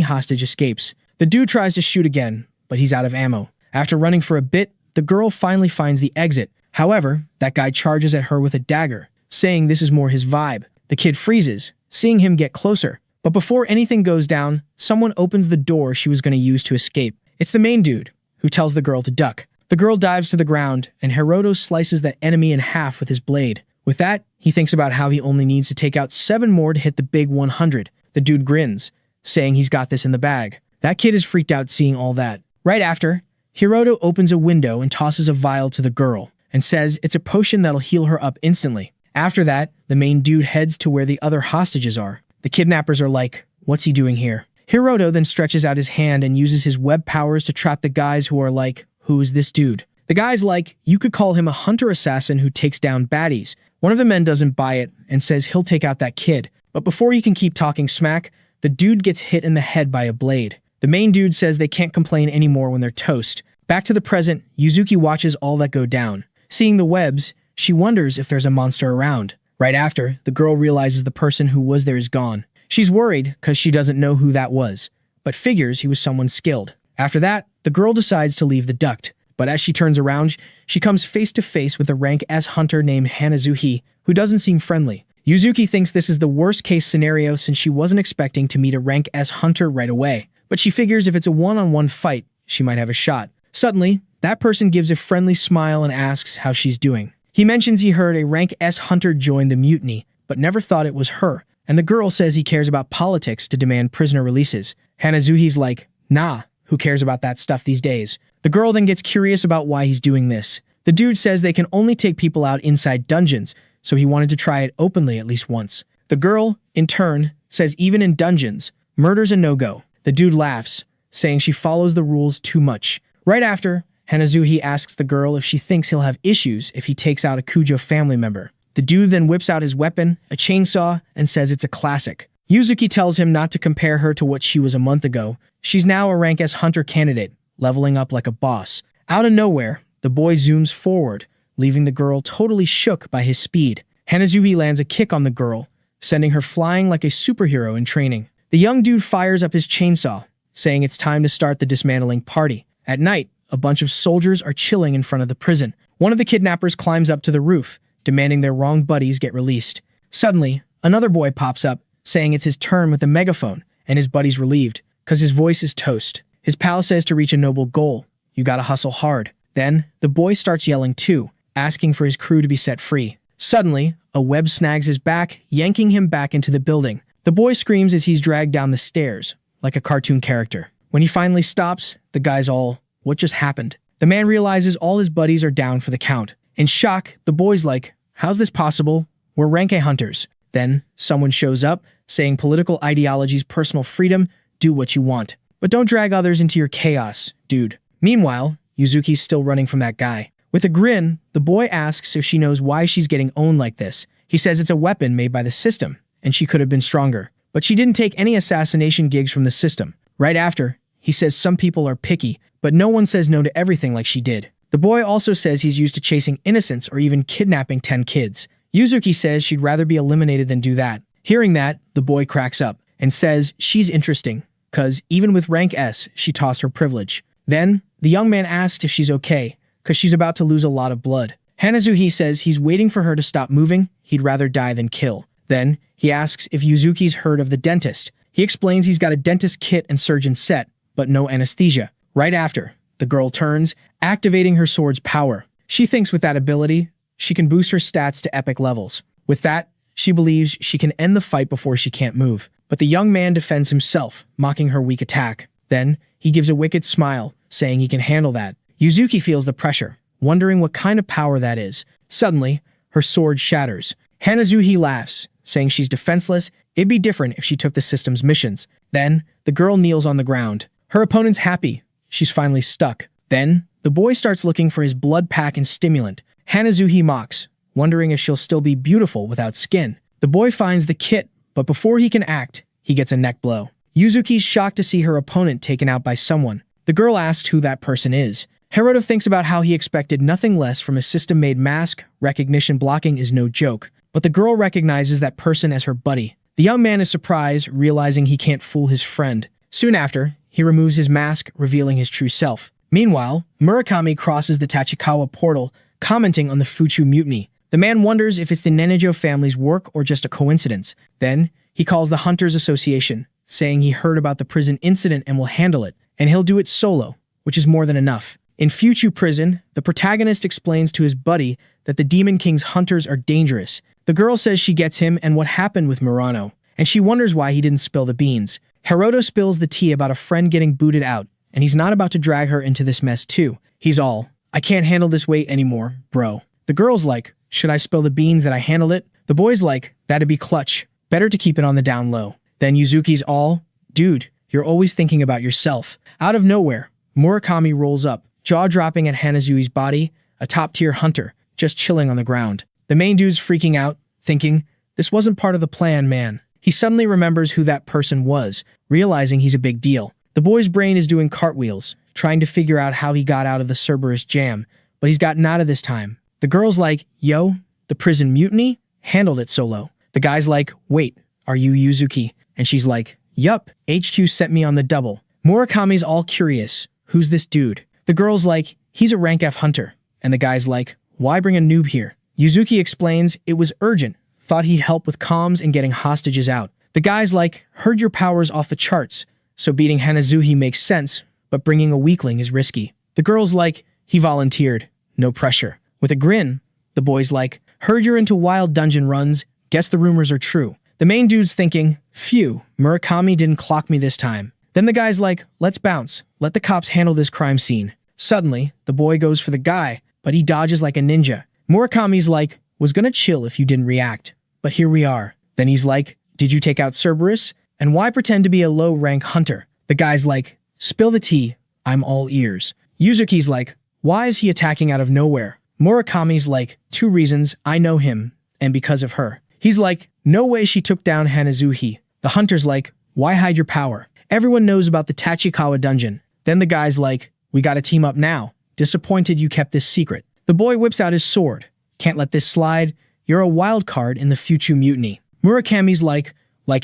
hostage escapes. The dude tries to shoot again, but he's out of ammo. After running for a bit, the girl finally finds the exit. However, that guy charges at her with a dagger, saying this is more his vibe. The kid freezes, seeing him get closer. But before anything goes down, someone opens the door she was going to use to escape. It's the main dude, who tells the girl to duck. The girl dives to the ground, and Hiroto slices that enemy in half with his blade. With that, he thinks about how he only needs to take out 7 more to hit the big 100. The dude grins, saying he's got this in the bag. That kid is freaked out seeing all that. Right after, Hiroto opens a window and tosses a vial to the girl, and says it's a potion that'll heal her up instantly. After that, the main dude heads to where the other hostages are. The kidnappers are like, what's he doing here? Hiroto then stretches out his hand and uses his web powers to trap the guys who are like, who is this dude? The guy's like, you could call him a hunter-assassin who takes down baddies. One of the men doesn't buy it and says he'll take out that kid. But before he can keep talking smack, the dude gets hit in the head by a blade. The main dude says they can't complain anymore when they're toast. Back to the present, Yuzuki watches all that go down. Seeing the webs, she wonders if there's a monster around. Right after, the girl realizes the person who was there is gone. She's worried because she doesn't know who that was, but figures he was someone skilled. After that, the girl decides to leave the duct. But as she turns around, she comes face to face with a rank S hunter named Hanazuhi, who doesn't seem friendly. Yuzuki thinks this is the worst case scenario since she wasn't expecting to meet a rank S hunter right away. But she figures if it's a one-on-one fight, she might have a shot. Suddenly, that person gives a friendly smile and asks how she's doing. He mentions he heard a rank S hunter join the mutiny, but never thought it was her. And the girl says he cares about politics to demand prisoner releases. Hanazuhi's like, nah, who cares about that stuff these days? The girl then gets curious about why he's doing this. The dude says they can only take people out inside dungeons, so he wanted to try it openly at least once. The girl, in turn, says even in dungeons, murder's a no-go. The dude laughs, saying she follows the rules too much. Right after, Hanazuhi asks the girl if she thinks he'll have issues if he takes out a Kujo family member. The dude then whips out his weapon, a chainsaw, and says it's a classic. Yuzuki tells him not to compare her to what she was a month ago. She's now a rank S hunter candidate, leveling up like a boss. Out of nowhere, the boy zooms forward, leaving the girl totally shook by his speed. Hanazuhi lands a kick on the girl, sending her flying like a superhero in training. The young dude fires up his chainsaw, saying it's time to start the dismantling party. At night, a bunch of soldiers are chilling in front of the prison. One of the kidnappers climbs up to the roof, demanding their wronged buddies get released. Suddenly, another boy pops up, saying it's his turn with a megaphone, and his buddy's relieved, because his voice is toast. His pal says to reach a noble goal, you gotta hustle hard. Then, the boy starts yelling too, asking for his crew to be set free. Suddenly, a web snags his back, yanking him back into the building. The boy screams as he's dragged down the stairs, like a cartoon character. When he finally stops, the guy's all, what just happened? The man realizes all his buddies are down for the count. In shock, the boy's like, how's this possible? We're rank A hunters. Then, someone shows up, saying political ideology's personal freedom, do what you want. But don't drag others into your chaos, dude. Meanwhile, Yuzuki's still running from that guy. With a grin, the boy asks if she knows why she's getting owned like this. He says it's a weapon made by the system, and she could have been stronger. But she didn't take any assassination gigs from the system. Right after, he says some people are picky, but no one says no to everything like she did. The boy also says he's used to chasing innocents or even kidnapping 10 kids. Yuzuki says she'd rather be eliminated than do that. Hearing that, the boy cracks up and says she's interesting, cause even with rank S, she tossed her privilege. Then, the young man asks if she's okay, cause she's about to lose a lot of blood. Hanazuhi says he's waiting for her to stop moving, he'd rather die than kill. Then, he asks if Yuzuki's heard of the dentist. He explains he's got a dentist kit and surgeon set, but no anesthesia. Right after, the girl turns, activating her sword's power. She thinks with that ability, she can boost her stats to epic levels. With that, she believes she can end the fight before she can't move. But the young man defends himself, mocking her weak attack. Then, he gives a wicked smile, saying he can handle that. Yuzuki feels the pressure, wondering what kind of power that is. Suddenly, her sword shatters. Hanazuhi laughs, saying she's defenseless. It'd be different if she took the system's missions. Then, the girl kneels on the ground. Her opponent's happy. She's finally stuck. Then, the boy starts looking for his blood pack and stimulant. Hanazuhi mocks, wondering if she'll still be beautiful without skin. The boy finds the kit, but before he can act, he gets a neck blow. Yuzuki's shocked to see her opponent taken out by someone. The girl asks who that person is. Hiroto thinks about how he expected nothing less from a system-made mask. Recognition blocking is no joke. But the girl recognizes that person as her buddy. The young man is surprised, realizing he can't fool his friend. Soon after, he removes his mask, revealing his true self. Meanwhile, Murakami crosses the Tachikawa portal, commenting on the Fuchu mutiny. The man wonders if it's the Nenejo family's work or just a coincidence. Then, he calls the Hunters Association, saying he heard about the prison incident and will handle it, and he'll do it solo, which is more than enough. In Fuchu prison, the protagonist explains to his buddy that the Demon King's hunters are dangerous. The girl says she gets him and what happened with Murano, and she wonders why he didn't spill the beans. Hiroto spills the tea about a friend getting booted out, and he's not about to drag her into this mess too. He's all, I can't handle this weight anymore, bro. The girl's like, should I spill the beans that I handled it? The boy's like, that'd be clutch. Better to keep it on the down low. Then Yuzuki's all, dude, you're always thinking about yourself. Out of nowhere, Murakami rolls up, jaw-dropping at Hanazui's body, a top-tier hunter, just chilling on the ground. The main dude's freaking out, thinking, this wasn't part of the plan, man. He suddenly remembers who that person was, realizing he's a big deal. The boy's brain is doing cartwheels, trying to figure out how he got out of the Cerberus jam, but he's gotten out of this time. The girl's like, yo, the prison mutiny? Handled it solo. The guy's like, wait, are you Yuzuki? And she's like, yup, HQ sent me on the double. Murakami's all curious, who's this dude? The girl's like, he's a rank F hunter. And the guy's like, why bring a noob here? Yuzuki explains it was urgent, thought he'd help with comms and getting hostages out. The guy's like, heard your power's off the charts, so beating Hanazuhi makes sense, but bringing a weakling is risky. The girl's like, he volunteered, no pressure. With a grin, the boy's like, heard you're into wild dungeon runs, guess the rumors are true. The main dude's thinking, phew, Murakami didn't clock me this time. Then the guy's like, let's bounce, let the cops handle this crime scene. Suddenly, the boy goes for the guy, but he dodges like a ninja. Murakami's like, was gonna chill if you didn't react, but here we are. Then he's like, did you take out Cerberus? And why pretend to be a low-rank hunter? The guy's like, spill the tea, I'm all ears. Yuzuki's like, why is he attacking out of nowhere? Murakami's like, 2 reasons, I know him, and because of her. He's like, no way she took down Hanazuhi. The hunter's like, why hide your power? Everyone knows about the Tachikawa dungeon. Then the guy's like, we gotta team up now. Disappointed you kept this secret. The boy whips out his sword. Can't let this slide. You're a wild card in the Fuchu mutiny. Murakami's like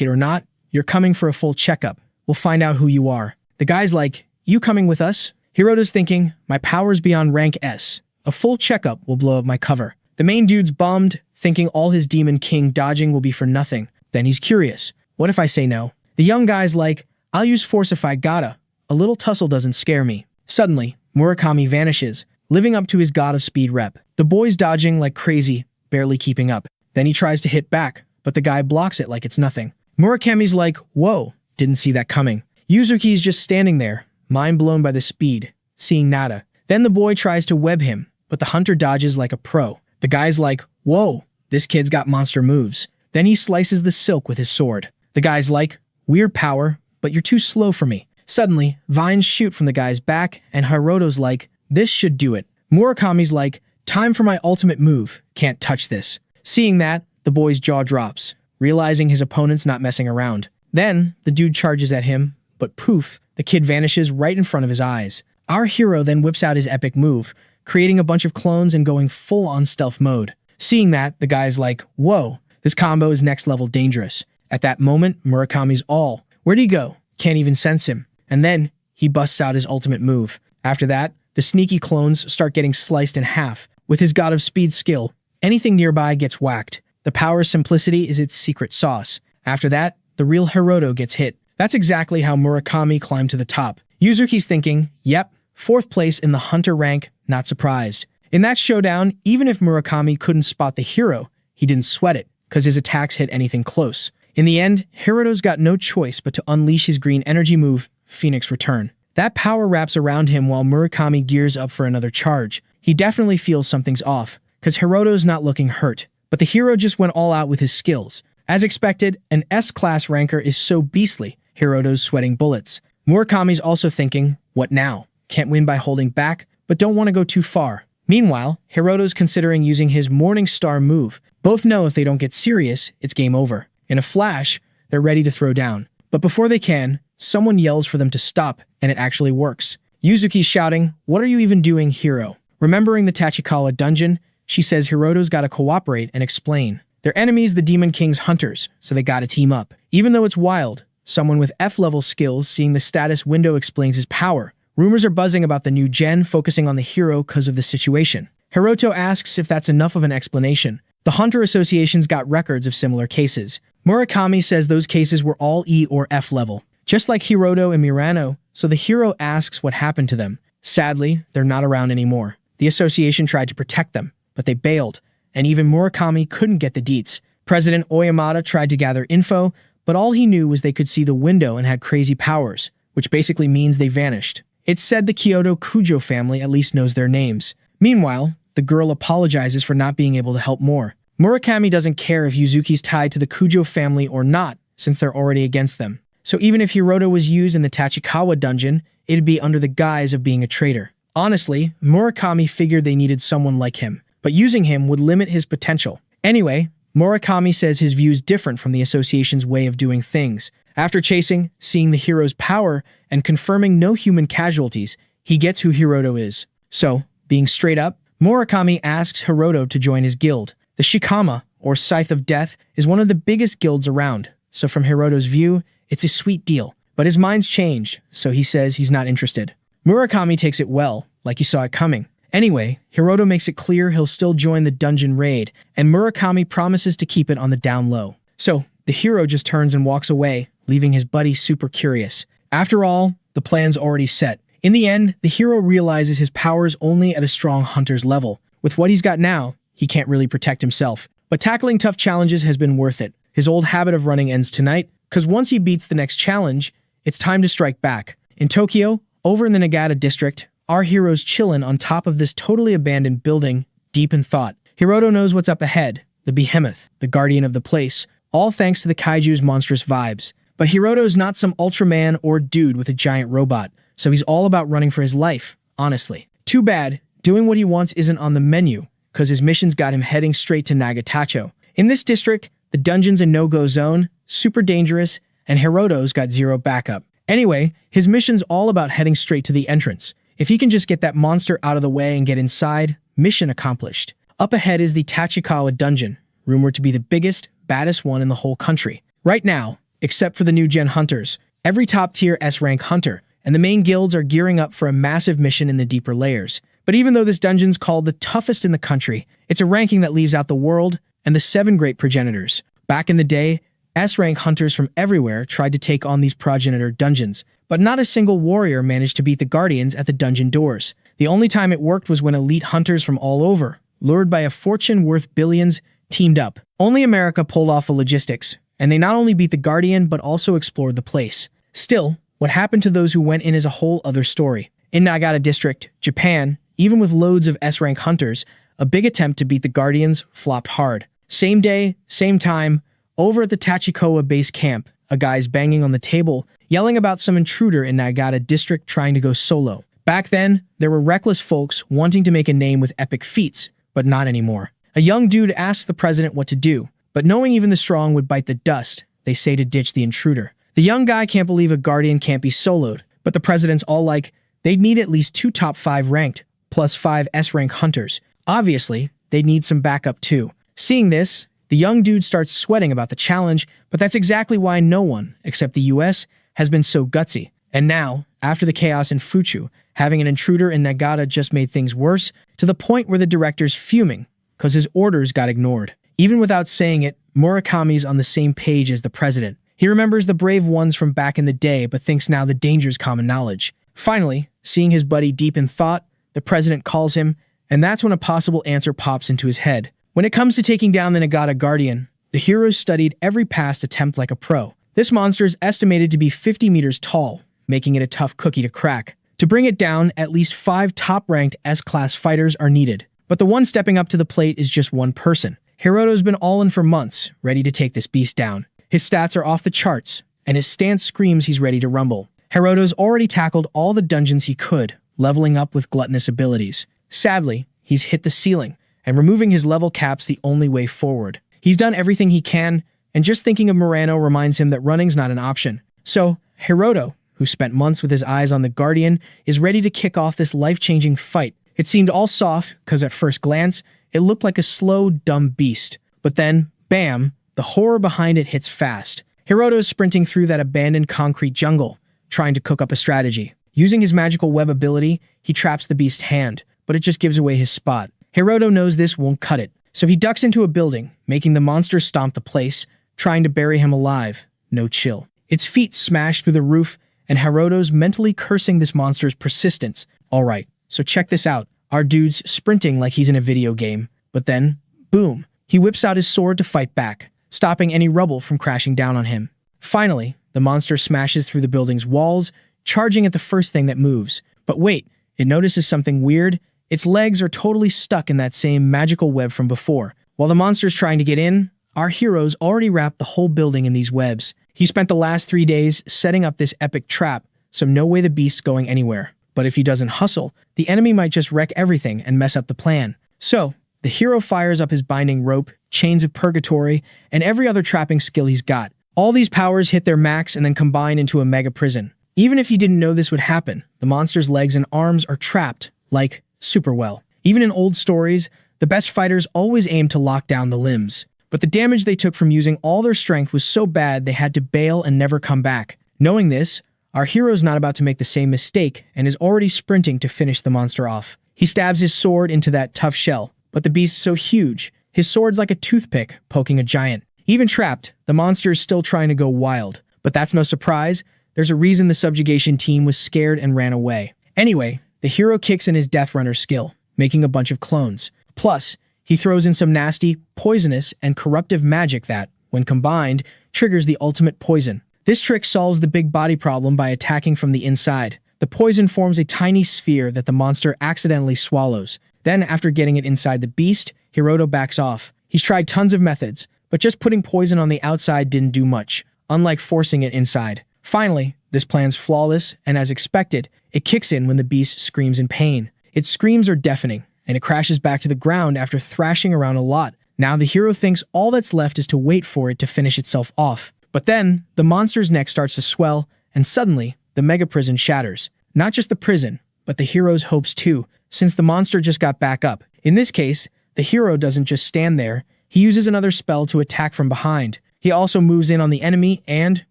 it or not, you're coming for a full checkup. We'll find out who you are. The guy's like, you coming with us? Hiroto's thinking, my power's beyond rank S. A full checkup will blow up my cover. The main dude's bummed, thinking all his Demon King dodging will be for nothing. Then he's curious. What if I say no? The young guy's like, I'll use force if I gotta. A little tussle doesn't scare me. Suddenly, Murakami vanishes, living up to his God of Speed rep. The boy's dodging like crazy, barely keeping up. Then he tries to hit back, but the guy blocks it like it's nothing. Murakami's like, whoa, didn't see that coming. Yuzuki's just standing there, mind blown by the speed, seeing nada. Then the boy tries to web him, but the hunter dodges like a pro. The guy's like, whoa, this kid's got monster moves. Then he slices the silk with his sword. The guy's like, weird power, but you're too slow for me. Suddenly, vines shoot from the guy's back, and Hiroto's like, this should do it. Murakami's like, time for my ultimate move, can't touch this. Seeing that, the boy's jaw drops, realizing his opponent's not messing around. Then, the dude charges at him, but poof, the kid vanishes right in front of his eyes. Our hero then whips out his epic move, creating a bunch of clones and going full on stealth mode. Seeing that, the guy's like, whoa, this combo is next level dangerous. At that moment, Murakami's all, where'd he go? Can't even sense him. And then, he busts out his ultimate move. After that, the sneaky clones start getting sliced in half. With his God of Speed skill, anything nearby gets whacked. The power's simplicity is its secret sauce. After that, the real Hiroto gets hit. That's exactly how Murakami climbed to the top. Yuzuki's thinking, yep, 4th place in the hunter rank, not surprised. In that showdown, even if Murakami couldn't spot the hero, he didn't sweat it, because his attacks hit anything close. In the end, Hiroto's got no choice but to unleash his green energy move, Phoenix Return. That power wraps around him while Murakami gears up for another charge. He definitely feels something's off, because Hiroto's not looking hurt. But the hero just went all out with his skills. As expected, an S-class ranker is so beastly, Hiroto's sweating bullets. Murakami's also thinking, what now? Can't win by holding back, but don't want to go too far. Meanwhile, Hiroto's considering using his Morning Star move. Both know if they don't get serious, it's game over. In a flash, they're ready to throw down. But before they can, someone yells for them to stop, and it actually works. Yuzuki's shouting, "What are you even doing, hero?" Remembering the Tachikawa dungeon, she says Hiroto's gotta cooperate and explain. Their enemies, the Demon King's hunters, so they gotta team up. Even though it's wild, someone with F-level skills seeing the status window explains his power. Rumors are buzzing about the new gen focusing on the hero because of the situation. Hiroto asks if that's enough of an explanation. The Hunter Association's got records of similar cases. Murakami says those cases were all E or F level, just like Hiroto and Murano, so the hero asks what happened to them. Sadly, they're not around anymore. The association tried to protect them, but they bailed, and even Murakami couldn't get the deets. President Oyamada tried to gather info, but all he knew was they could see the window and had crazy powers, which basically means they vanished. It's said the Kyoto Kujo family at least knows their names. Meanwhile, the girl apologizes for not being able to help more. Murakami doesn't care if Yuzuki's tied to the Kujo family or not, since they're already against them. So even if Hiroto was used in the Tachikawa dungeon, it'd be under the guise of being a traitor. Honestly, Murakami figured they needed someone like him, but using him would limit his potential. Anyway, Murakami says his view's different from the association's way of doing things. After chasing, seeing the hero's power, and confirming no human casualties, he gets who Hiroto is. So, being straight up, Murakami asks Hiroto to join his guild. The Shikama, or Scythe of Death, is one of the biggest guilds around, so from Hiroto's view, it's a sweet deal. But his mind's changed, so he says he's not interested. Murakami takes it well, like he saw it coming. Anyway, Hiroto makes it clear he'll still join the dungeon raid, and Murakami promises to keep it on the down low. So, the hero just turns and walks away, leaving his buddy super curious. After all, the plan's already set. In the end, the hero realizes his power's only at a strong hunter's level. With what he's got now, he can't really protect himself. But tackling tough challenges has been worth it. His old habit of running ends tonight, because once he beats the next challenge, it's time to strike back. In Tokyo, over in the Nagata district, our hero's chillin' on top of this totally abandoned building, deep in thought. Hiroto knows what's up ahead, the behemoth, the guardian of the place, all thanks to the kaiju's monstrous vibes. But Hiroto's not some Ultraman or dude with a giant robot, so he's all about running for his life, honestly. Too bad, doing what he wants isn't on the menu, because his mission's got him heading straight to Nagatacho. In this district, the dungeon's a no-go zone, super dangerous, and Hiroto's got zero backup. Anyway, his mission's all about heading straight to the entrance. If he can just get that monster out of the way and get inside, mission accomplished. Up ahead is the Tachikawa dungeon, rumored to be the biggest, baddest one in the whole country. Right now, except for the new gen hunters, every top-tier S-rank hunter, and the main guilds are gearing up for a massive mission in the deeper layers. But even though this dungeon's called the toughest in the country, it's a ranking that leaves out the world and the 7 great progenitors. Back in the day, S-rank hunters from everywhere tried to take on these progenitor dungeons, but not a single warrior managed to beat the guardians at the dungeon doors. The only time it worked was when elite hunters from all over, lured by a fortune worth billions, teamed up. Only America pulled off the logistics, and they not only beat the guardian but also explored the place. Still, what happened to those who went in is a whole other story. In Nagata district, Japan, even with loads of S-rank hunters, a big attempt to beat the guardians flopped hard. Same day, same time, over at the Tachikawa base camp, a guy's banging on the table, yelling about some intruder in Nagata district trying to go solo. Back then, there were reckless folks wanting to make a name with epic feats, but not anymore. A young dude asked the president what to do, but knowing even the strong would bite the dust, they say to ditch the intruder. The young guy can't believe a guardian can't be soloed, but the president's all like, they'd need at least 2 top 5 ranked, plus 5 S-rank hunters. Obviously, they'd need some backup too. Seeing this, the young dude starts sweating about the challenge, but that's exactly why no one, except the US, has been so gutsy. And now, after the chaos in Fuchu, having an intruder in Nagata just made things worse, to the point where the director's fuming, because his orders got ignored. Even without saying it, Murakami's on the same page as the president. He remembers the brave ones from back in the day, but thinks now the danger's common knowledge. Finally, seeing his buddy deep in thought, the president calls him, and that's when a possible answer pops into his head. When it comes to taking down the Nagata Guardian, the heroes studied every past attempt like a pro. This monster is estimated to be 50 meters tall, making it a tough cookie to crack. To bring it down, at least 5 top-ranked S-class fighters are needed. But the one stepping up to the plate is just one person. Hiroto's been all in for months, ready to take this beast down. His stats are off the charts, and his stance screams he's ready to rumble. Hiroto's already tackled all the dungeons he could, leveling up with gluttonous abilities. Sadly, he's hit the ceiling, and removing his level cap's the only way forward. He's done everything he can, and just thinking of Murano reminds him that running's not an option. So, Hiroto, who spent months with his eyes on the Guardian, is ready to kick off this life-changing fight. It seemed all soft, because at first glance, it looked like a slow, dumb beast. But then, bam, the horror behind it hits fast. Hiroto is sprinting through that abandoned concrete jungle, trying to cook up a strategy. Using his magical web ability, he traps the beast's hand, but it just gives away his spot. Hiroto knows this won't cut it, so he ducks into a building, making the monster stomp the place, trying to bury him alive. No chill. Its feet smash through the roof, and Hiroto's mentally cursing this monster's persistence. Alright, so check this out. Our dude's sprinting like he's in a video game, but then, boom, he whips out his sword to fight back, stopping any rubble from crashing down on him. Finally, the monster smashes through the building's walls, charging at the first thing that moves. But wait, it notices something weird. Its legs are totally stuck in that same magical web from before. While the monster's trying to get in, our hero's already wrapped the whole building in these webs. He spent the last 3 days setting up this epic trap, so no way the beast's going anywhere. But if he doesn't hustle, the enemy might just wreck everything and mess up the plan. So, the hero fires up his binding rope, chains of purgatory, and every other trapping skill he's got. All these powers hit their max and then combine into a mega prison. Even if he didn't know this would happen, the monster's legs and arms are trapped, like, super well. Even in old stories, the best fighters always aim to lock down the limbs. But the damage they took from using all their strength was so bad they had to bail and never come back. Knowing this, our hero's not about to make the same mistake and is already sprinting to finish the monster off. He stabs his sword into that tough shell, but the beast's so huge, his sword's like a toothpick poking a giant. Even trapped, the monster is still trying to go wild. But that's no surprise. There's a reason the subjugation team was scared and ran away. Anyway, the hero kicks in his Death Runner skill, making a bunch of clones. Plus, he throws in some nasty, poisonous, and corruptive magic that, when combined, triggers the ultimate poison. This trick solves the big body problem by attacking from the inside. The poison forms a tiny sphere that the monster accidentally swallows. Then, after getting it inside the beast, Hiroto backs off. He's tried tons of methods, but just putting poison on the outside didn't do much, unlike forcing it inside. Finally, this plan's flawless, and as expected, it kicks in when the beast screams in pain. Its screams are deafening, and it crashes back to the ground after thrashing around a lot. Now the hero thinks all that's left is to wait for it to finish itself off. But then, the monster's neck starts to swell, and suddenly, the mega prison shatters. Not just the prison, but the hero's hopes too, since the monster just got back up. In this case, the hero doesn't just stand there, he uses another spell to attack from behind. He also moves in on the enemy and,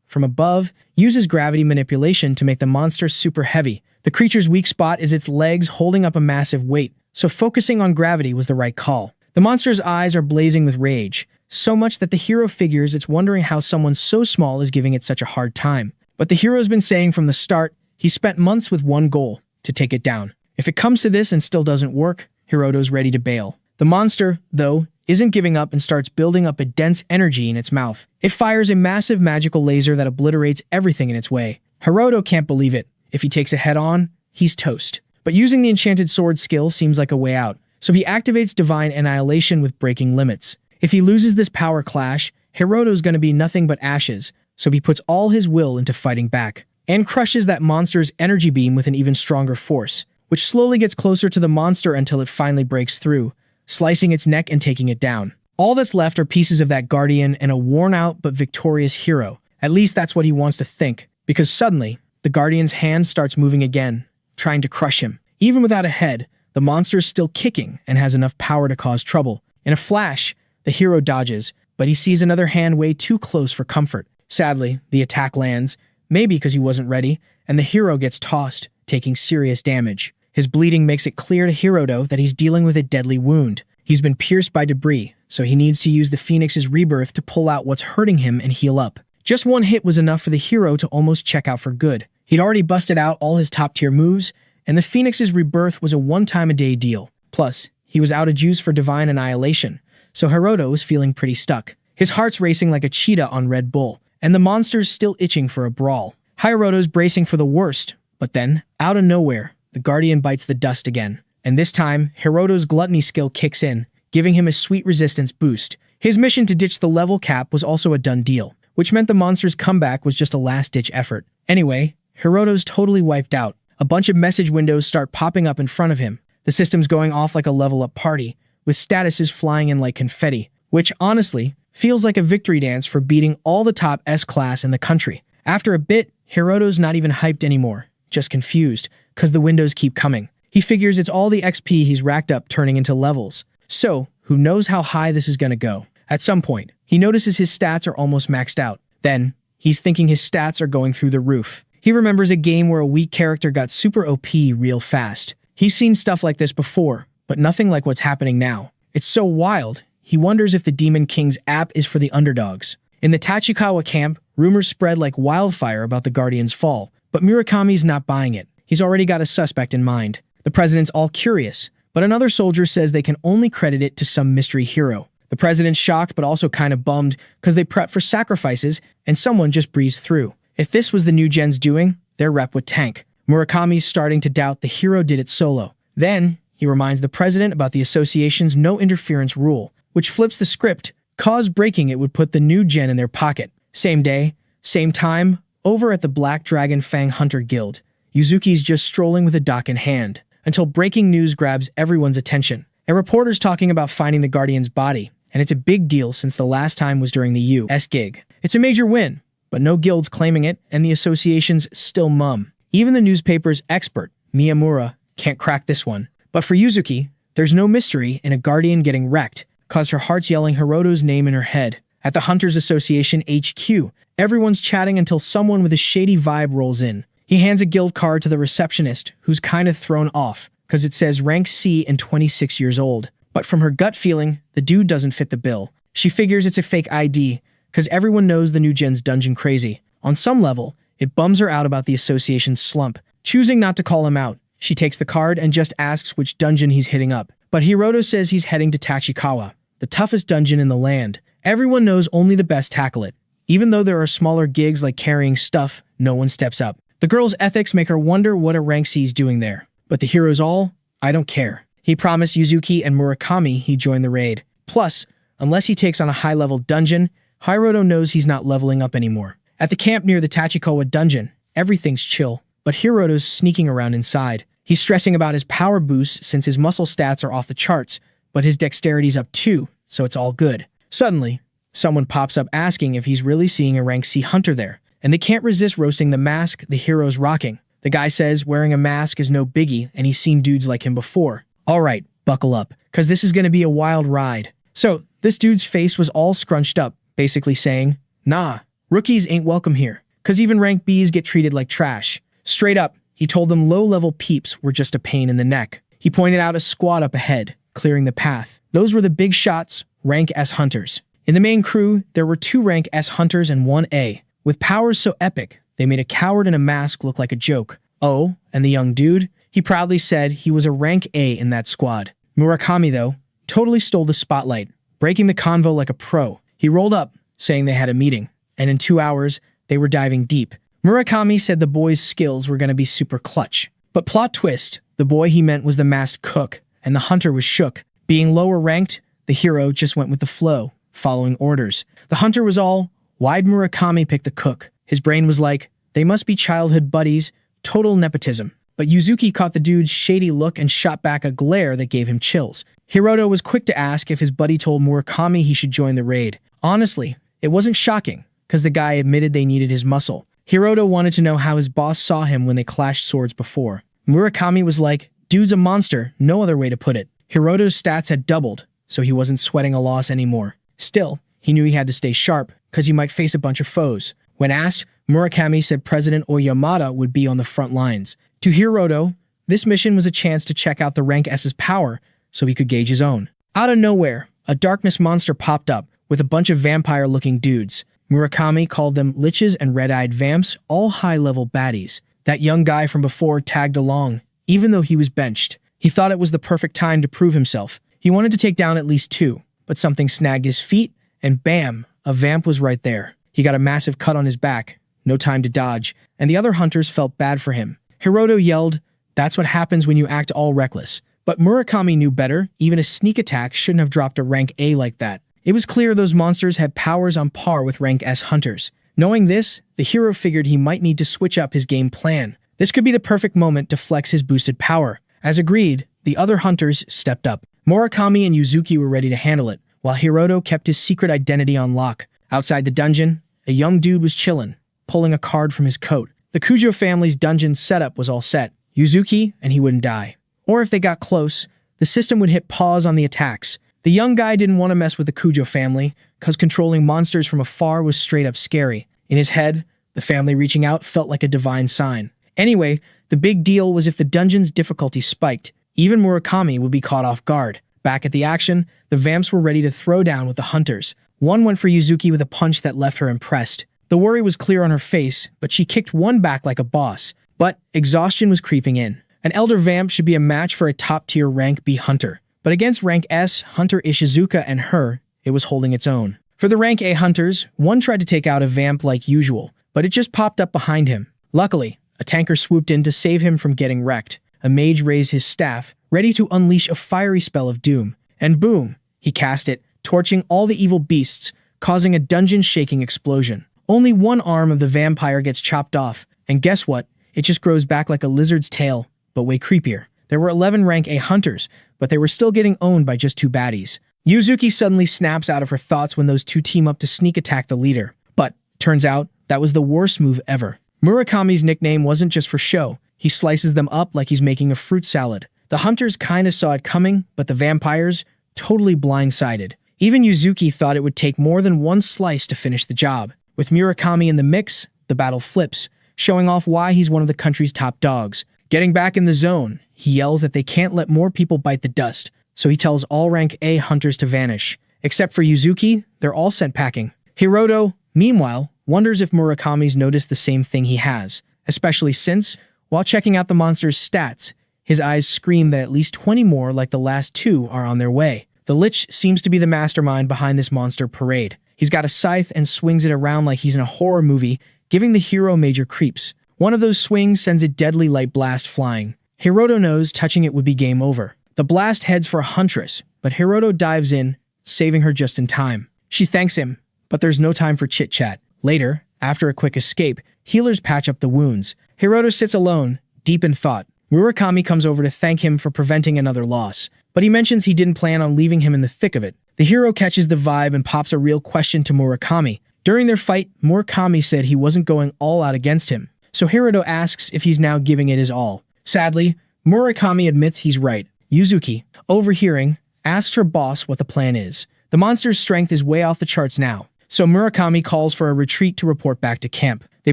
from above, uses gravity manipulation to make the monster super heavy. The creature's weak spot is its legs holding up a massive weight, so focusing on gravity was the right call. The monster's eyes are blazing with rage, so much that the hero figures it's wondering how someone so small is giving it such a hard time. But the hero's been saying from the start, he spent months with one goal, to take it down. If it comes to this and still doesn't work, Hiroto's ready to bail. The monster, though, isn't giving up and starts building up a dense energy in its mouth. It fires a massive magical laser that obliterates everything in its way. Hiroto can't believe it. If he takes it head-on, he's toast. But using the enchanted sword skill seems like a way out, so he activates Divine Annihilation with breaking limits. If he loses this power clash, Hiroto's gonna be nothing but ashes, so he puts all his will into fighting back, and crushes that monster's energy beam with an even stronger force, which slowly gets closer to the monster until it finally breaks through, slicing its neck and taking it down. All that's left are pieces of that guardian and a worn-out but victorious hero. At least that's what he wants to think, because suddenly, the guardian's hand starts moving again, trying to crush him. Even without a head, the monster is still kicking and has enough power to cause trouble. In a flash, the hero dodges, but he sees another hand way too close for comfort. Sadly, the attack lands, maybe because he wasn't ready, and the hero gets tossed, taking serious damage. His bleeding makes it clear to Hiroto that he's dealing with a deadly wound. He's been pierced by debris, so he needs to use the Phoenix's rebirth to pull out what's hurting him and heal up. Just one hit was enough for the hero to almost check out for good. He'd already busted out all his top-tier moves, and the Phoenix's rebirth was a one-time-a-day deal. Plus, he was out of juice for Divine Annihilation, so Hiroto was feeling pretty stuck. His heart's racing like a cheetah on Red Bull, and the monster's still itching for a brawl. Hiroto's bracing for the worst, but then, out of nowhere, the Guardian bites the dust again. and this time, Hiroto's gluttony skill kicks in, giving him a sweet resistance boost. His mission to ditch the level cap was also a done deal, which meant the monster's comeback was just a last-ditch effort. Anyway, Hiroto's totally wiped out. A bunch of message windows start popping up in front of him. The system's going off like a level-up party, with statuses flying in like confetti, which, honestly, feels like a victory dance for beating all the top S-class in the country. After a bit, Hiroto's not even hyped anymore, just confused, cause the windows keep coming. He figures it's all the XP he's racked up turning into levels. So, who knows how high this is gonna go. At some point, he notices his stats are almost maxed out. Then, he's thinking his stats are going through the roof. He remembers a game where a weak character got super OP real fast. He's seen stuff like this before, but nothing like what's happening now. It's so wild, he wonders if the Demon King's app is for the underdogs. In the Tachikawa camp, rumors spread like wildfire about the Guardian's fall, but Murakami's not buying it. He's already got a suspect in mind. The president's all curious, but another soldier says they can only credit it to some mystery hero. The president's shocked but also kind of bummed because they prep for sacrifices and someone just breezed through. If this was the new gen's doing, their rep would tank. Murakami's starting to doubt the hero did it solo. Then, he reminds the president about the association's no interference rule, which flips the script, cause breaking it would put the new gen in their pocket. Same day, same time, over at the Black Dragon Fang Hunter Guild, Yuzuki's just strolling with a dock in hand, until breaking news grabs everyone's attention. A reporter's talking about finding the Guardian's body, and it's a big deal since the last time was during the U.S. gig. It's a major win, but no guilds claiming it, and the association's still mum. Even the newspaper's expert, Miyamura, can't crack this one. But for Yuzuki, there's no mystery in a Guardian getting wrecked, cause her heart's yelling Hiroto's name in her head. At the Hunters Association HQ, everyone's chatting until someone with a shady vibe rolls in. He hands a guild card to the receptionist, who's kind of thrown off, cause it says rank C and 26 years old. But from her gut feeling, the dude doesn't fit the bill. She figures it's a fake ID, cause everyone knows the new gen's dungeon crazy. On some level, it bums her out about the association's slump. Choosing not to call him out, she takes the card and just asks which dungeon he's hitting up. But Hiroto says he's heading to Tachikawa, the toughest dungeon in the land. Everyone knows only the best tackle it. Even though there are smaller gigs like carrying stuff, no one steps up. The girl's ethics make her wonder what a rank C's doing there. But the hero's all, I don't care. He promised Yuzuki and Murakami he'd join the raid. Plus, unless he takes on a high-level dungeon, Hiroto knows he's not leveling up anymore. At the camp near the Tachikawa dungeon, everything's chill, but Hiroto's sneaking around inside. He's stressing about his power boost since his muscle stats are off the charts, but his dexterity's up too, so it's all good. Suddenly, someone pops up asking if he's really seeing a rank C hunter there, and they can't resist roasting the mask the hero's rocking. The guy says wearing a mask is no biggie and he's seen dudes like him before. Alright, buckle up, cause this is gonna be a wild ride. So, this dude's face was all scrunched up, basically saying, nah, rookies ain't welcome here, cause even rank Bs get treated like trash. Straight up, he told them low-level peeps were just a pain in the neck. He pointed out a squad up ahead, clearing the path. Those were the big shots, rank S hunters. In the main crew, there were 2 rank S hunters and 1 A. With powers so epic, they made a coward in a mask look like a joke. Oh, and the young dude? He proudly said he was a rank A in that squad. Murakami, though, totally stole the spotlight, breaking the convo like a pro. He rolled up, saying they had a meeting, and in 2 hours, they were diving deep. Murakami said the boy's skills were going to be super clutch. But plot twist, the boy he meant was the masked cook, and the hunter was shook. Being lower ranked, the hero just went with the flow, following orders. The hunter was all, why'd Murakami pick the cook? His brain was like, they must be childhood buddies, total nepotism. But Yuzuki caught the dude's shady look and shot back a glare that gave him chills. Hiroto was quick to ask if his buddy told Murakami he should join the raid. Honestly, it wasn't shocking, because the guy admitted they needed his muscle. Hiroto wanted to know how his boss saw him when they clashed swords before. Murakami was like, dude's a monster, no other way to put it. Hiroto's stats had doubled, so he wasn't sweating a loss anymore. Still, he knew he had to stay sharp, because he might face a bunch of foes. When asked, Murakami said President Oyamada would be on the front lines. To Hiroto, this mission was a chance to check out the rank S's power, so he could gauge his own. Out of nowhere, a darkness monster popped up, with a bunch of vampire-looking dudes. Murakami called them liches and red-eyed vamps, all high-level baddies. That young guy from before tagged along, even though he was benched. He thought it was the perfect time to prove himself. He wanted to take down at least 2, but something snagged his feet, and bam, a vamp was right there. He got a massive cut on his back, no time to dodge, and the other hunters felt bad for him. Hiroto yelled, that's what happens when you act all reckless. But Murakami knew better. Even a sneak attack shouldn't have dropped a rank A like that. It was clear those monsters had powers on par with rank S hunters. Knowing this, the hero figured he might need to switch up his game plan. This could be the perfect moment to flex his boosted power. As agreed, the other hunters stepped up. Murakami and Yuzuki were ready to handle it, while Hiroto kept his secret identity on lock. Outside the dungeon, a young dude was chillin', pulling a card from his coat. The Kujo family's dungeon setup was all set. Yuzuki, and he wouldn't die. Or if they got close, the system would hit pause on the attacks. The young guy didn't want to mess with the Kujo family, because controlling monsters from afar was straight up scary. In his head, the family reaching out felt like a divine sign. Anyway, the big deal was if the dungeon's difficulty spiked, even Murakami would be caught off guard. Back at the action, the vamps were ready to throw down with the hunters. One went for Yuzuki with a punch that left her impressed. The worry was clear on her face, but she kicked one back like a boss. But exhaustion was creeping in. An elder vamp should be a match for a top-tier rank B hunter. But against rank S hunter Ishizuka and her, it was holding its own. For the rank A hunters, one tried to take out a vamp like usual, but it just popped up behind him. Luckily, a tanker swooped in to save him from getting wrecked. A mage raised his staff, ready to unleash a fiery spell of doom. And boom, he cast it, torching all the evil beasts, causing a dungeon-shaking explosion. Only one arm of the vampire gets chopped off, and guess what? It just grows back like a lizard's tail, but way creepier. There were 11 rank A hunters, but they were still getting owned by just 2 baddies. Yuzuki suddenly snaps out of her thoughts when those 2 team up to sneak attack the leader. But, turns out, that was the worst move ever. Murakami's nickname wasn't just for show. He slices them up like he's making a fruit salad. The hunters kinda saw it coming, but the vampires, totally blindsided. Even Yuzuki thought it would take more than one slice to finish the job. With Murakami in the mix, the battle flips, showing off why he's one of the country's top dogs. Getting back in the zone, he yells that they can't let more people bite the dust, so he tells all rank A hunters to vanish. Except for Yuzuki, they're all sent packing. Hiroto, meanwhile, wonders if Murakami's noticed the same thing he has, especially since, while checking out the monster's stats, his eyes scream that at least 20 more like the last 2 are on their way. The Lich seems to be the mastermind behind this monster parade. He's got a scythe and swings it around like he's in a horror movie, giving the hero major creeps. One of those swings sends a deadly light blast flying. Hiroto knows touching it would be game over. The blast heads for a huntress, but Hiroto dives in, saving her just in time. She thanks him, but there's no time for chit-chat. Later, after a quick escape, healers patch up the wounds. Hiroto sits alone, deep in thought. Murakami comes over to thank him for preventing another loss, but he mentions he didn't plan on leaving him in the thick of it. The hero catches the vibe and pops a real question to Murakami. During their fight, Murakami said he wasn't going all out against him, so Hiroto asks if he's now giving it his all. Sadly, Murakami admits he's right. Yuzuki, overhearing, asks her boss what the plan is. The monster's strength is way off the charts now, so Murakami calls for a retreat to report back to camp. They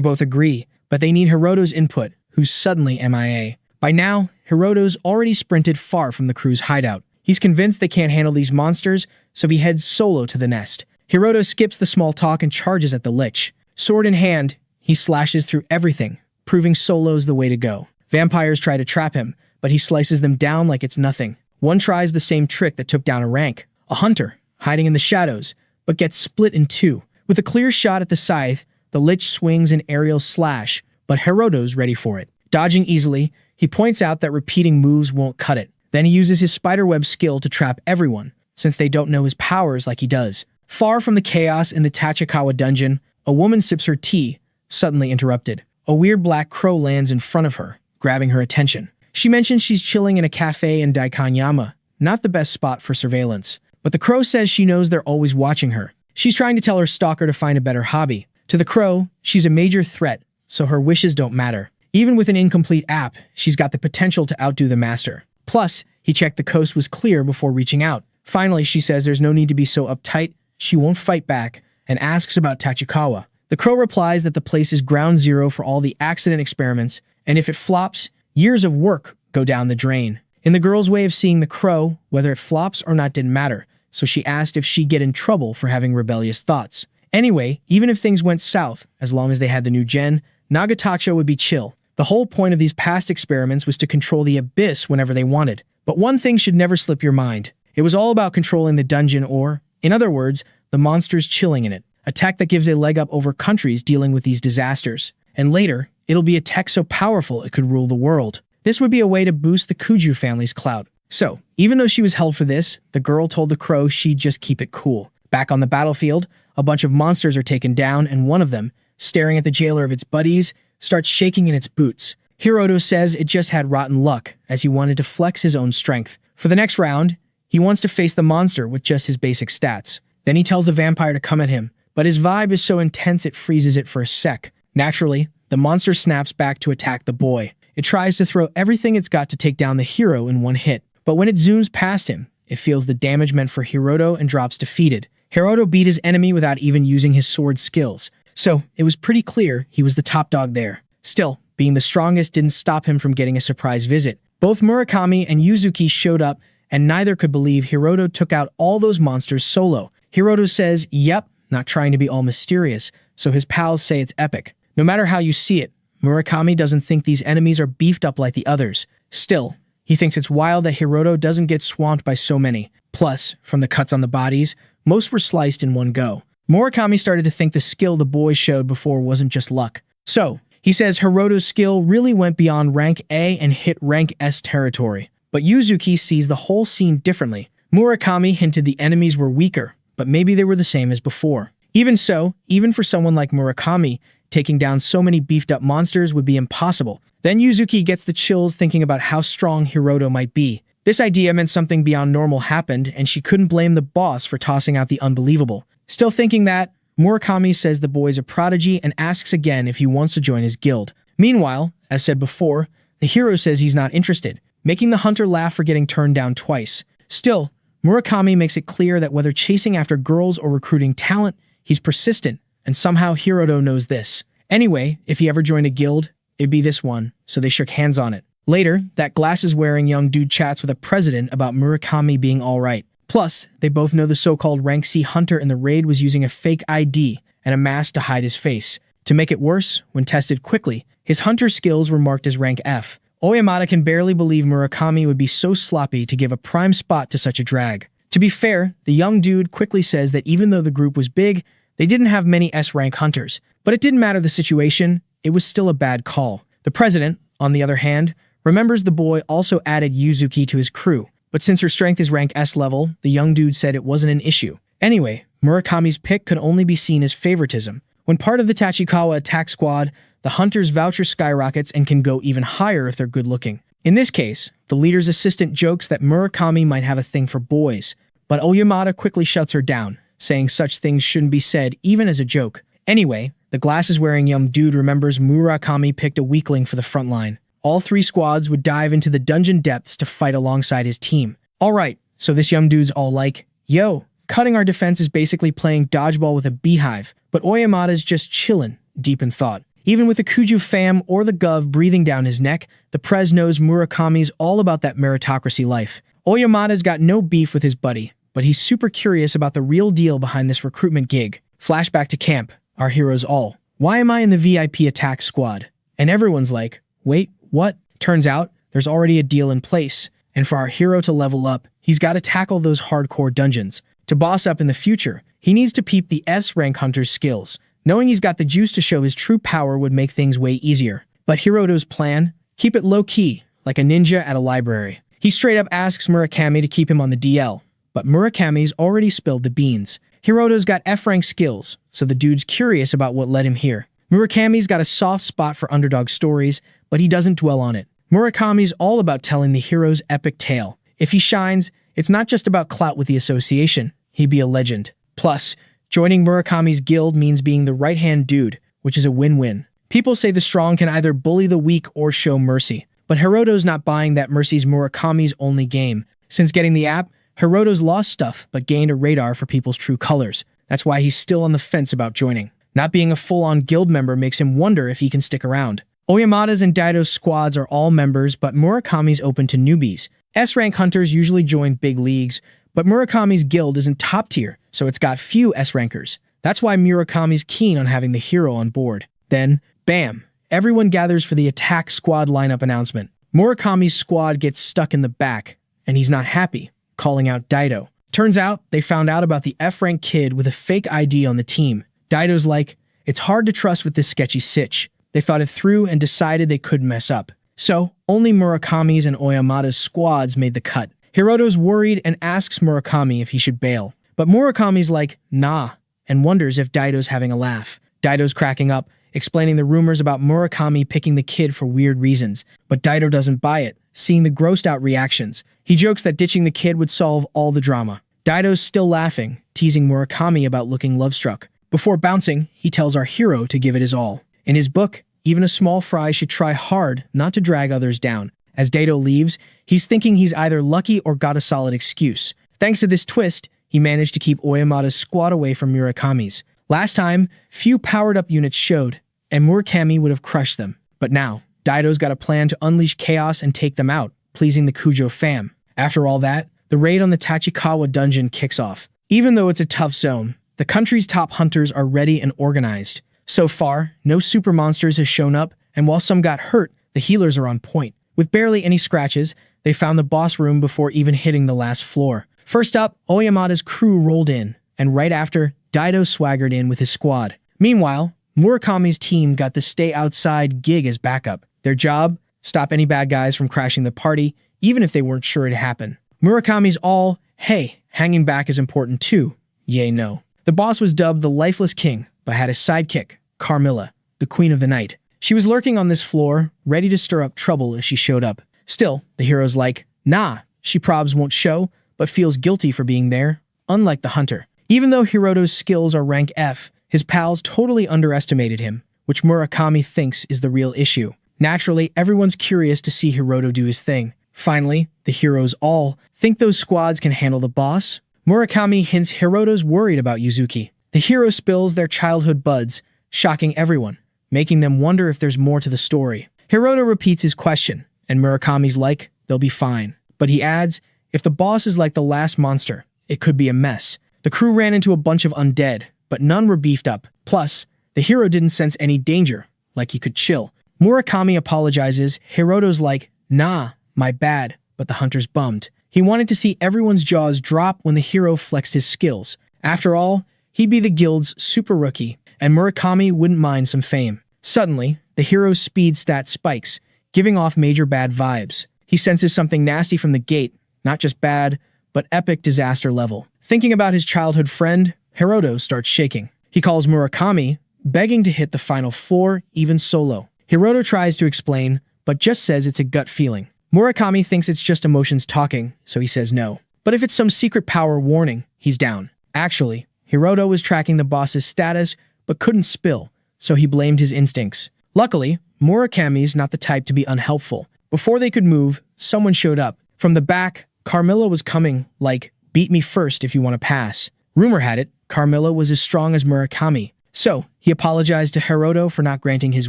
both agree, but they need Hiroto's input, who's suddenly MIA. By now, Hiroto's already sprinted far from the crew's hideout. He's convinced they can't handle these monsters, so he heads solo to the nest. Hiroto skips the small talk and charges at the Lich. Sword in hand, he slashes through everything, proving solo's the way to go. Vampires try to trap him, but he slices them down like it's nothing. One tries the same trick that took down a rank, a hunter, hiding in the shadows, but gets split in 2. With a clear shot at the scythe, the Lich swings an aerial slash, but Hiroto's ready for it. Dodging easily, he points out that repeating moves won't cut it. Then he uses his spiderweb skill to trap everyone, since they don't know his powers like he does. Far from the chaos in the Tachikawa dungeon, a woman sips her tea, suddenly interrupted. A weird black crow lands in front of her, grabbing her attention. She mentions she's chilling in a cafe in Daikanyama, not the best spot for surveillance. But the crow says she knows they're always watching her. She's trying to tell her stalker to find a better hobby. To the crow, she's a major threat, so her wishes don't matter. Even with an incomplete app, she's got the potential to outdo the master. Plus, he checked the coast was clear before reaching out. Finally, she says there's no need to be so uptight, she won't fight back, and asks about Tachikawa. The crow replies that the place is ground zero for all the accident experiments, and if it flops, years of work go down the drain. In the girl's way of seeing the crow, whether it flops or not didn't matter, so she asked if she'd get in trouble for having rebellious thoughts. Anyway, even if things went south, as long as they had the new gen, Nagatacho would be chill. The whole point of these past experiments was to control the abyss whenever they wanted. But one thing should never slip your mind. It was all about controlling the dungeon or, in other words, the monsters chilling in it. A tech that gives a leg up over countries dealing with these disasters. And later, it'll be a tech so powerful it could rule the world. This would be a way to boost the Kuju family's clout. So, even though she was held for this, the girl told the crow she'd just keep it cool. Back on the battlefield, a bunch of monsters are taken down, and one of them, staring at the jailer of its buddies, starts shaking in its boots. Hiroto says it just had rotten luck, as he wanted to flex his own strength. For the next round, he wants to face the monster with just his basic stats. Then he tells the vampire to come at him, but his vibe is so intense it freezes it for a sec. Naturally, the monster snaps back to attack the boy. It tries to throw everything it's got to take down the hero in one hit, but when it zooms past him, it feels the damage meant for Hiroto and drops defeated. Hiroto beat his enemy without even using his sword skills, so it was pretty clear he was the top dog there. Still, being the strongest didn't stop him from getting a surprise visit. Both Murakami and Yuzuki showed up, and neither could believe Hiroto took out all those monsters solo. Hiroto says, yep, not trying to be all mysterious, so his pals say it's epic. No matter how you see it, Murakami doesn't think these enemies are beefed up like the others. Still, he thinks it's wild that Hiroto doesn't get swamped by so many. Plus, from the cuts on the bodies, most were sliced in one go. Murakami started to think the skill the boy showed before wasn't just luck. So, he says Hiroto's skill really went beyond rank A and hit rank S territory. But Yuzuki sees the whole scene differently. Murakami hinted the enemies were weaker, but maybe they were the same as before. Even so, even for someone like Murakami, taking down so many beefed-up monsters would be impossible. Then Yuzuki gets the chills thinking about how strong Hiroto might be. This idea meant something beyond normal happened, and she couldn't blame the boss for tossing out the unbelievable. Still thinking that, Murakami says the boy's a prodigy and asks again if he wants to join his guild. Meanwhile, as said before, the hero says he's not interested, making the hunter laugh for getting turned down twice. Still, Murakami makes it clear that whether chasing after girls or recruiting talent, he's persistent, and somehow Hiroto knows this. Anyway, if he ever joined a guild, it'd be this one, so they shook hands on it. Later, that glasses-wearing young dude chats with a president about Murakami being alright. Plus, they both know the so-called rank C hunter in the raid was using a fake ID and a mask to hide his face. To make it worse, when tested quickly, his hunter skills were marked as rank F. Oyamata can barely believe Murakami would be so sloppy to give a prime spot to such a drag. To be fair, the young dude quickly says that even though the group was big, they didn't have many S-rank hunters. But it didn't matter the situation, it was still a bad call. The president, on the other hand, remembers the boy also added Yuzuki to his crew. But since her strength is rank S level, the young dude said it wasn't an issue. Anyway, Murakami's pick could only be seen as favoritism. When part of the Tachikawa attack squad, the hunter's voucher skyrockets and can go even higher if they're good looking. In this case, the leader's assistant jokes that Murakami might have a thing for boys, but Oyamata quickly shuts her down, saying such things shouldn't be said even as a joke. Anyway, the glasses-wearing young dude remembers Murakami picked a weakling for the front line. All three squads would dive into the dungeon depths to fight alongside his team. Alright, so this young dude's all like, yo, cutting our defense is basically playing dodgeball with a beehive, but Oyamata's just chillin', deep in thought. Even with the Kuju fam or the Gov breathing down his neck, the Prez knows Murakami's all about that meritocracy life. Oyamata's got no beef with his buddy, but he's super curious about the real deal behind this recruitment gig. Flashback to camp, our heroes all. Why am I in the VIP attack squad? And everyone's like, wait, what? Turns out, there's already a deal in place, and for our hero to level up, he's got to tackle those hardcore dungeons. To boss up in the future, he needs to peep the S-rank hunter's skills. Knowing he's got the juice to show his true power would make things way easier. But Hiroto's plan? Keep it low-key, like a ninja at a library. He straight up asks Murakami to keep him on the DL, but Murakami's already spilled the beans. Hiroto's got F-rank skills, so the dude's curious about what led him here. Murakami's got a soft spot for underdog stories, but he doesn't dwell on it. Murakami's all about telling the hero's epic tale. If he shines, it's not just about clout with the association. He'd be a legend. Plus, joining Murakami's guild means being the right-hand dude, which is a win-win. People say the strong can either bully the weak or show mercy, but Hiroto's not buying that mercy's Murakami's only game. Since getting the app, Hiroto's lost stuff but gained a radar for people's true colors. That's why he's still on the fence about joining. Not being a full-on guild member makes him wonder if he can stick around. Oyamata's and Daido's squads are all members, but Murakami's open to newbies. S-rank hunters usually join big leagues, but Murakami's guild isn't top tier, so it's got few S-rankers. That's why Murakami's keen on having the hero on board. Then, bam, everyone gathers for the attack squad lineup announcement. Murakami's squad gets stuck in the back, and he's not happy, calling out Daido. Turns out, they found out about the F-rank kid with a fake ID on the team. Daido's like, it's hard to trust with this sketchy sitch. They thought it through and decided they couldn't mess up. So, only Murakami's and Oyamata's squads made the cut. Hiroto's worried and asks Murakami if he should bail. But Murakami's like, nah, and wonders if Daido's having a laugh. Daido's cracking up, explaining the rumors about Murakami picking the kid for weird reasons. But Daido doesn't buy it, seeing the grossed out reactions. He jokes that ditching the kid would solve all the drama. Daido's still laughing, teasing Murakami about looking love-struck. Before bouncing, he tells our hero to give it his all. In his book, even a small fry should try hard not to drag others down. As Daido leaves, he's thinking he's either lucky or got a solid excuse. Thanks to this twist, he managed to keep Oyamada's squad away from Murakami's. Last time, few powered-up units showed, and Murakami would have crushed them. But now, Daido's got a plan to unleash chaos and take them out, pleasing the Kujo fam. After all that, the raid on the Tachikawa dungeon kicks off. Even though it's a tough zone, the country's top hunters are ready and organized. So far, no super monsters have shown up, and while some got hurt, the healers are on point. With barely any scratches, they found the boss room before even hitting the last floor. First up, Oyamada's crew rolled in, and right after, Daido swaggered in with his squad. Meanwhile, Murakami's team got the stay outside gig as backup. Their job? Stop any bad guys from crashing the party, even if they weren't sure it'd happen. Murakami's all, hey, hanging back is important too. Yay, no. The boss was dubbed the Lifeless King, but had a sidekick, Carmilla, the Queen of the Night. She was lurking on this floor, ready to stir up trouble if she showed up. Still, the hero's like, nah, she probs won't show, but feels guilty for being there, unlike the hunter. Even though Hiroto's skills are rank F, his pals totally underestimated him, which Murakami thinks is the real issue. Naturally, everyone's curious to see Hiroto do his thing. Finally, the heroes all think those squads can handle the boss. Murakami hints Hiroto's worried about Yuzuki. The hero spills their childhood buds, shocking everyone, making them wonder if there's more to the story. Hiroto repeats his question, and Murakami's like, they'll be fine. But he adds, if the boss is like the last monster, it could be a mess. The crew ran into a bunch of undead, but none were beefed up. Plus, the hero didn't sense any danger, like he could chill. Murakami apologizes. Hiroto's like, nah, my bad, but the hunter's bummed. He wanted to see everyone's jaws drop when the hero flexed his skills. After all, he'd be the guild's super rookie, and Murakami wouldn't mind some fame. Suddenly, the hero's speed stat spikes, giving off major bad vibes. He senses something nasty from the gate, not just bad, but epic disaster level. Thinking about his childhood friend, Hiroto starts shaking. He calls Murakami, begging to hit the final floor, even solo. Hiroto tries to explain, but just says it's a gut feeling. Murakami thinks it's just emotions talking, so he says no. But if it's some secret power warning, he's down. Actually, Hiroto was tracking the boss's status, but couldn't spill, so he blamed his instincts. Luckily, Murakami's not the type to be unhelpful. Before they could move, someone showed up. From the back, Carmilla was coming, like, beat me first if you want to pass. Rumor had it, Carmilla was as strong as Murakami. So, he apologized to Hiroto for not granting his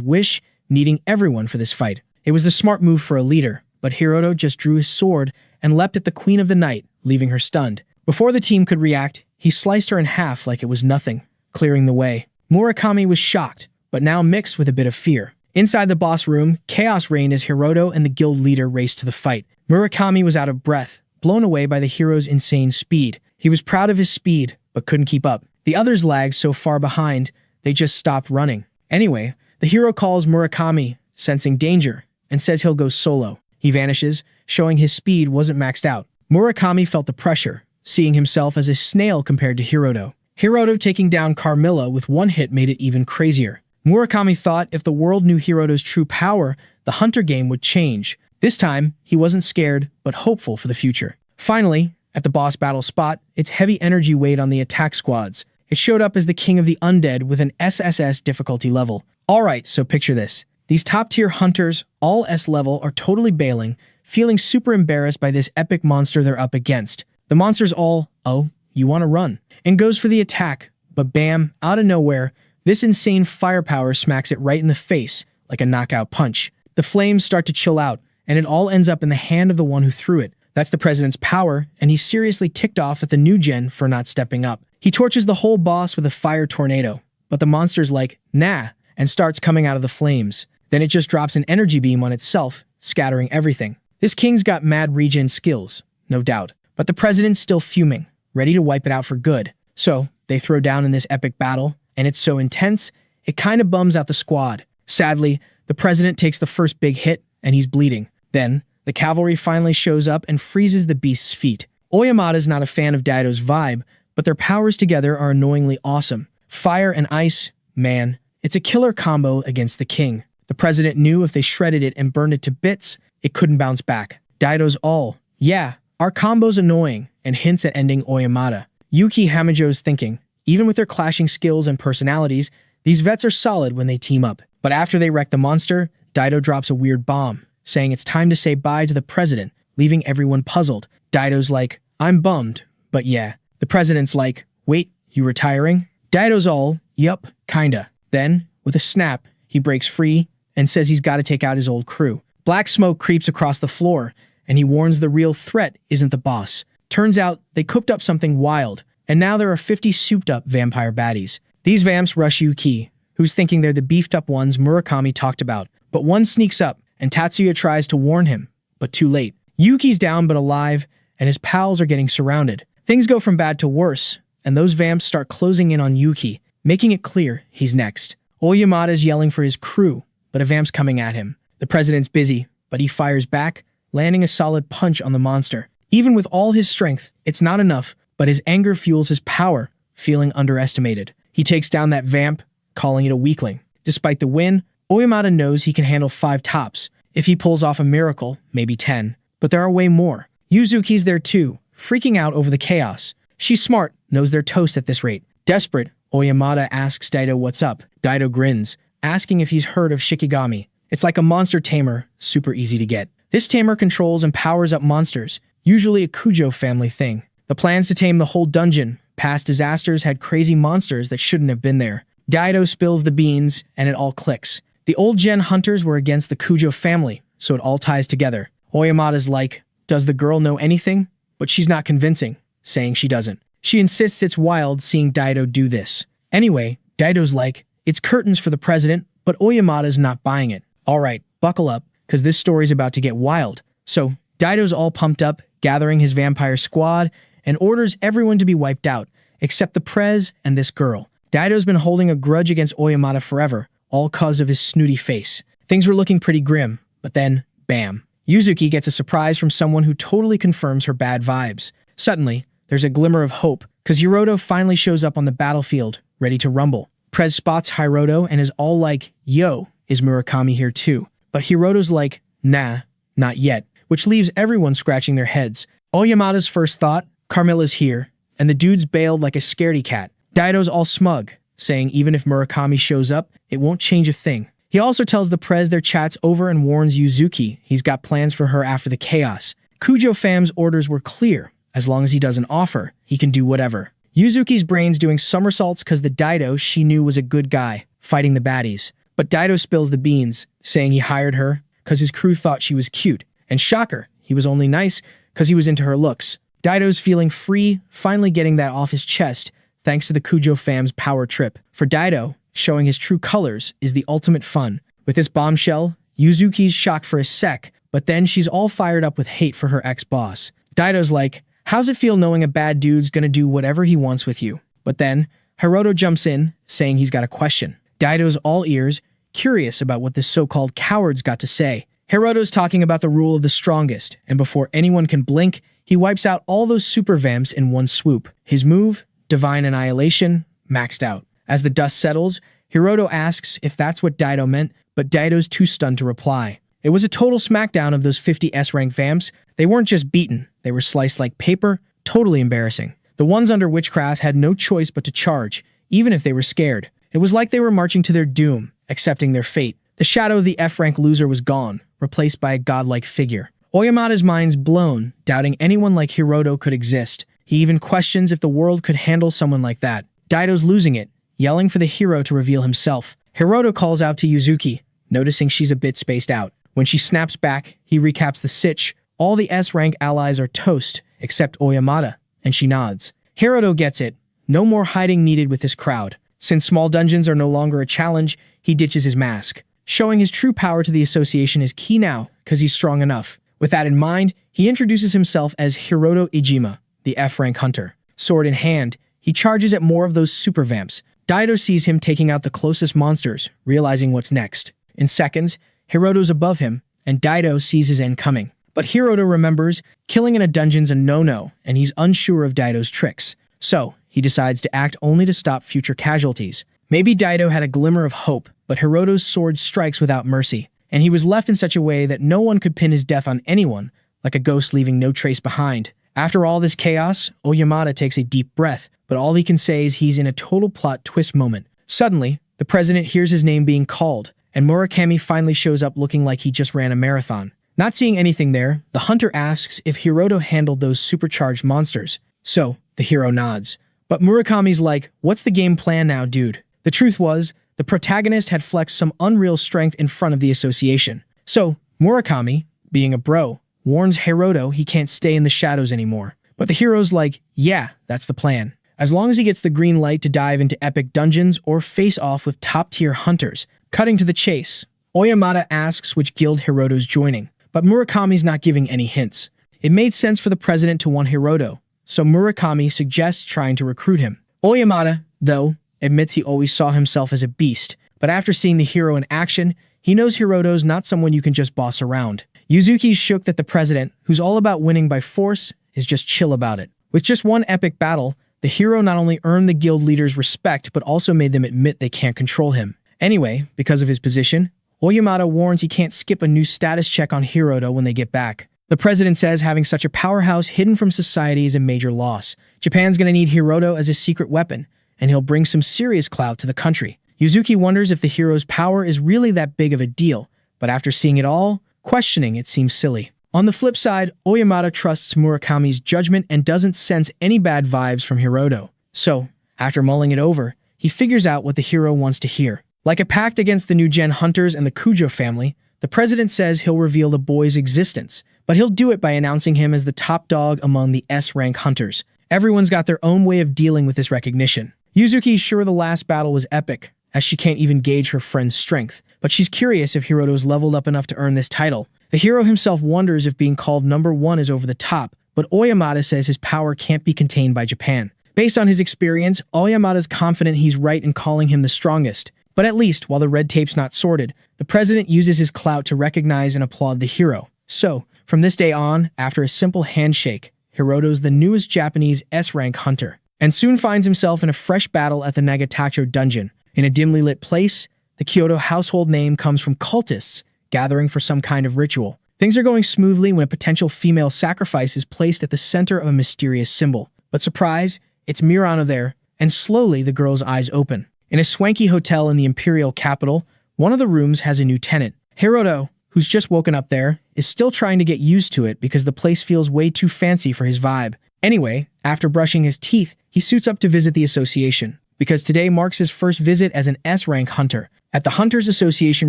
wish, needing everyone for this fight. It was the smart move for a leader, but Hiroto just drew his sword and leapt at the Queen of the Night, leaving her stunned. Before the team could react, he sliced her in half like it was nothing, clearing the way. Murakami was shocked, but now mixed with a bit of fear. Inside the boss room, chaos reigned as Hiroto and the guild leader raced to the fight. Murakami was out of breath, blown away by the hero's insane speed. He was proud of his speed, but couldn't keep up. The others lagged so far behind, they just stopped running. Anyway, the hero calls Murakami, sensing danger, and says he'll go solo. He vanishes, showing his speed wasn't maxed out. Murakami felt the pressure, seeing himself as a snail compared to Hiroto. Hiroto taking down Carmilla with one hit made it even crazier. Murakami thought if the world knew Hiroto's true power, the hunter game would change. This time, he wasn't scared, but hopeful for the future. Finally, at the boss battle spot, its heavy energy weighed on the attack squads. It showed up as the king of the undead with an SSS difficulty level. Alright, so picture this. These top-tier hunters, all S level, are totally bailing, feeling super embarrassed by this epic monster they're up against. The monster's all, oh, you want to run, and goes for the attack, but bam, out of nowhere, this insane firepower smacks it right in the face, like a knockout punch. The flames start to chill out, and it all ends up in the hand of the one who threw it. That's the president's power, and he's seriously ticked off at the new gen for not stepping up. He torches the whole boss with a fire tornado, but the monster's like, nah, and starts coming out of the flames. Then it just drops an energy beam on itself, scattering everything. This king's got mad regen skills, no doubt, but the president's still fuming, ready to wipe it out for good. So, they throw down in this epic battle, and it's so intense, it kinda bums out the squad. Sadly, the president takes the first big hit, and he's bleeding. Then, The cavalry finally shows up and freezes the beast's feet. Oyamada's not a fan of Daido's vibe, but their powers together are annoyingly awesome. Fire and ice, man, it's a killer combo against the king. The president knew if they shredded it and burned it to bits, it couldn't bounce back. Daido's all, yeah, our combo's annoying, and hints at ending Oyamada. Yuki Hamajo's thinking, even with their clashing skills and personalities, these vets are solid when they team up. But after they wreck the monster, Daido drops a weird bomb, saying it's time to say bye to the president, leaving everyone puzzled. Daido's like, I'm bummed, but yeah. The president's like, wait, you retiring? Daido's all, yup, kinda. Then, with a snap, he breaks free and says he's got to take out his old crew. Black smoke creeps across the floor, and he warns the real threat isn't the boss. Turns out they cooked up something wild, and now there are 50 souped-up vampire baddies. These vamps rush Yuki, who's thinking they're the beefed-up ones Murakami talked about. But one sneaks up, and Tatsuya tries to warn him, but too late. Yuki's down but alive, and his pals are getting surrounded. Things go from bad to worse, and those vamps start closing in on Yuki, making it clear he's next. Oyamada's yelling for his crew, but a vamp's coming at him. The president's busy, but he fires back, landing a solid punch on the monster. Even with all his strength, it's not enough, but his anger fuels his power, feeling underestimated. He takes down that vamp, calling it a weakling. Despite the win, Oyamada knows he can handle 5 tops. If he pulls off a miracle, maybe 10. But there are way more. Yuzuki's there too, freaking out over the chaos. She's smart, knows they're toast at this rate. Desperate, Oyamada asks Daido what's up. Daido grins, asking if he's heard of Shikigami. It's like a monster tamer, super easy to get. This tamer controls and powers up monsters, usually a Kujo family thing. The plans to tame the whole dungeon, past disasters had crazy monsters that shouldn't have been there. Daido spills the beans, and it all clicks. The old gen hunters were against the Kujo family, so it all ties together. Oyamada's like, does the girl know anything? But she's not convincing, saying she doesn't. She insists it's wild seeing Daido do this. Anyway, Daido's like, it's curtains for the president, but Oyamada's not buying it. Alright, buckle up, because this story's about to get wild. So, Daido's all pumped up, gathering his vampire squad, and orders everyone to be wiped out, except the prez and this girl. Daido's been holding a grudge against Oyamada forever, all cause of his snooty face. Things were looking pretty grim, but then, bam. Yuzuki gets a surprise from someone who totally confirms her bad vibes. Suddenly, there's a glimmer of hope, because Hiroto finally shows up on the battlefield, ready to rumble. Prez spots Hiroto and is all like, yo, is Murakami here too? But Hiroto's like, nah, not yet, which leaves everyone scratching their heads. Oyamada's first thought, Carmilla's here, and the dude's bailed like a scaredy cat. Daido's all smug, saying even if Murakami shows up, it won't change a thing. He also tells the prez their chat's over and warns Yuzuki he's got plans for her after the chaos. Kujo fam's orders were clear. As long as he doesn't offer, he can do whatever. Yuzuki's brain's doing somersaults because the Daido she knew was a good guy, fighting the baddies. But Daido spills the beans, saying he hired her because his crew thought she was cute. And shocker, he was only nice because he was into her looks. Daido's feeling free, finally getting that off his chest, thanks to the Kujo fam's power trip. For Daido, showing his true colors is the ultimate fun. With this bombshell, Yuzuki's shocked for a sec, but then she's all fired up with hate for her ex-boss. Daido's like, how's it feel knowing a bad dude's gonna do whatever he wants with you? But then, Hiroto jumps in, saying he's got a question. Daido's all ears, curious about what this so-called coward's got to say. Hiroto's talking about the rule of the strongest, and before anyone can blink, he wipes out all those super vamps in one swoop. His move, Divine Annihilation, maxed out. As the dust settles, Hiroto asks if that's what Daido meant, but Daido's too stunned to reply. It was a total smackdown of those 50 S-rank vamps. They weren't just beaten, they were sliced like paper, totally embarrassing. The ones under witchcraft had no choice but to charge, even if they were scared. It was like they were marching to their doom, accepting their fate. The shadow of the F-rank loser was gone, replaced by a godlike figure. Oyamada's mind's blown, doubting anyone like Hiroto could exist. He even questions if the world could handle someone like that. Daido's losing it, yelling for the hero to reveal himself. Hiroto calls out to Yuzuki, noticing she's a bit spaced out. When she snaps back, he recaps the sitch. All the S-rank allies are toast, except Oyamada, and she nods. Hiroto gets it. No more hiding needed with this crowd. Since small dungeons are no longer a challenge, he ditches his mask. Showing his true power to the association is key now, because he's strong enough. With that in mind, he introduces himself as Hiroto Ijima, the F-rank hunter. Sword in hand, he charges at more of those super vamps. Daido sees him taking out the closest monsters, realizing what's next. In seconds, Hiroto's above him, and Daido sees his end coming. But Hiroto remembers killing in a dungeon's a no-no, and he's unsure of Daido's tricks. So, he decides to act only to stop future casualties. Maybe Daido had a glimmer of hope, but Hiroto's sword strikes without mercy, and he was left in such a way that no one could pin his death on anyone, like a ghost leaving no trace behind. After all this chaos, Oyamata takes a deep breath, but all he can say is he's in a total plot twist moment. Suddenly, the president hears his name being called, and Murakami finally shows up looking like he just ran a marathon. Not seeing anything there, the hunter asks if Hiroto handled those supercharged monsters. So, the hero nods. But Murakami's like, what's the game plan now, dude? The truth was, the protagonist had flexed some unreal strength in front of the association. So, Murakami, being a bro, warns Hiroto he can't stay in the shadows anymore. But the hero's like, yeah, that's the plan. As long as he gets the green light to dive into epic dungeons or face off with top-tier hunters. Cutting to the chase, Oyamata asks which guild Hiroto's joining, but Murakami's not giving any hints. It made sense for the president to want Hiroto, so Murakami suggests trying to recruit him. Oyamata, though, admits he always saw himself as a beast, but after seeing the hero in action, he knows Hiroto's not someone you can just boss around. Yuzuki's shook that the president, who's all about winning by force, is just chill about it. With just one epic battle, the hero not only earned the guild leaders' respect, but also made them admit they can't control him. Anyway, because of his position, Oyamata warns he can't skip a new status check on Hiroto when they get back. The president says having such a powerhouse hidden from society is a major loss. Japan's gonna need Hiroto as a secret weapon, and he'll bring some serious clout to the country. Yuzuki wonders if the hero's power is really that big of a deal, but after seeing it all, questioning it seems silly. On the flip side, Oyamata trusts Murakami's judgment and doesn't sense any bad vibes from Hiroto. So, after mulling it over, he figures out what the hero wants to hear. Like a pact against the new-gen hunters and the Kujo family, the president says he'll reveal the boy's existence, but he'll do it by announcing him as the top dog among the S-rank hunters. Everyone's got their own way of dealing with this recognition. Yuzuki's sure the last battle was epic, as she can't even gauge her friend's strength, but she's curious if Hiroto's leveled up enough to earn this title. The hero himself wonders if being called number one is over the top, but Oyamata says his power can't be contained by Japan. Based on his experience, Oyamata's confident he's right in calling him the strongest. But at least, while the red tape's not sorted, the president uses his clout to recognize and applaud the hero. So, from this day on, after a simple handshake, Hiroto's the newest Japanese S-rank hunter, and soon finds himself in a fresh battle at the Nagatacho dungeon. In a dimly lit place, the Kyoto household name comes from cultists, gathering for some kind of ritual. Things are going smoothly when a potential female sacrifice is placed at the center of a mysterious symbol. But surprise, it's Mirano there, and slowly the girl's eyes open. In a swanky hotel in the imperial capital, one of the rooms has a new tenant. Hiroto, who's just woken up there, is still trying to get used to it because the place feels way too fancy for his vibe. Anyway, after brushing his teeth, he suits up to visit the association, because today marks his first visit as an S-rank hunter. At the Hunters Association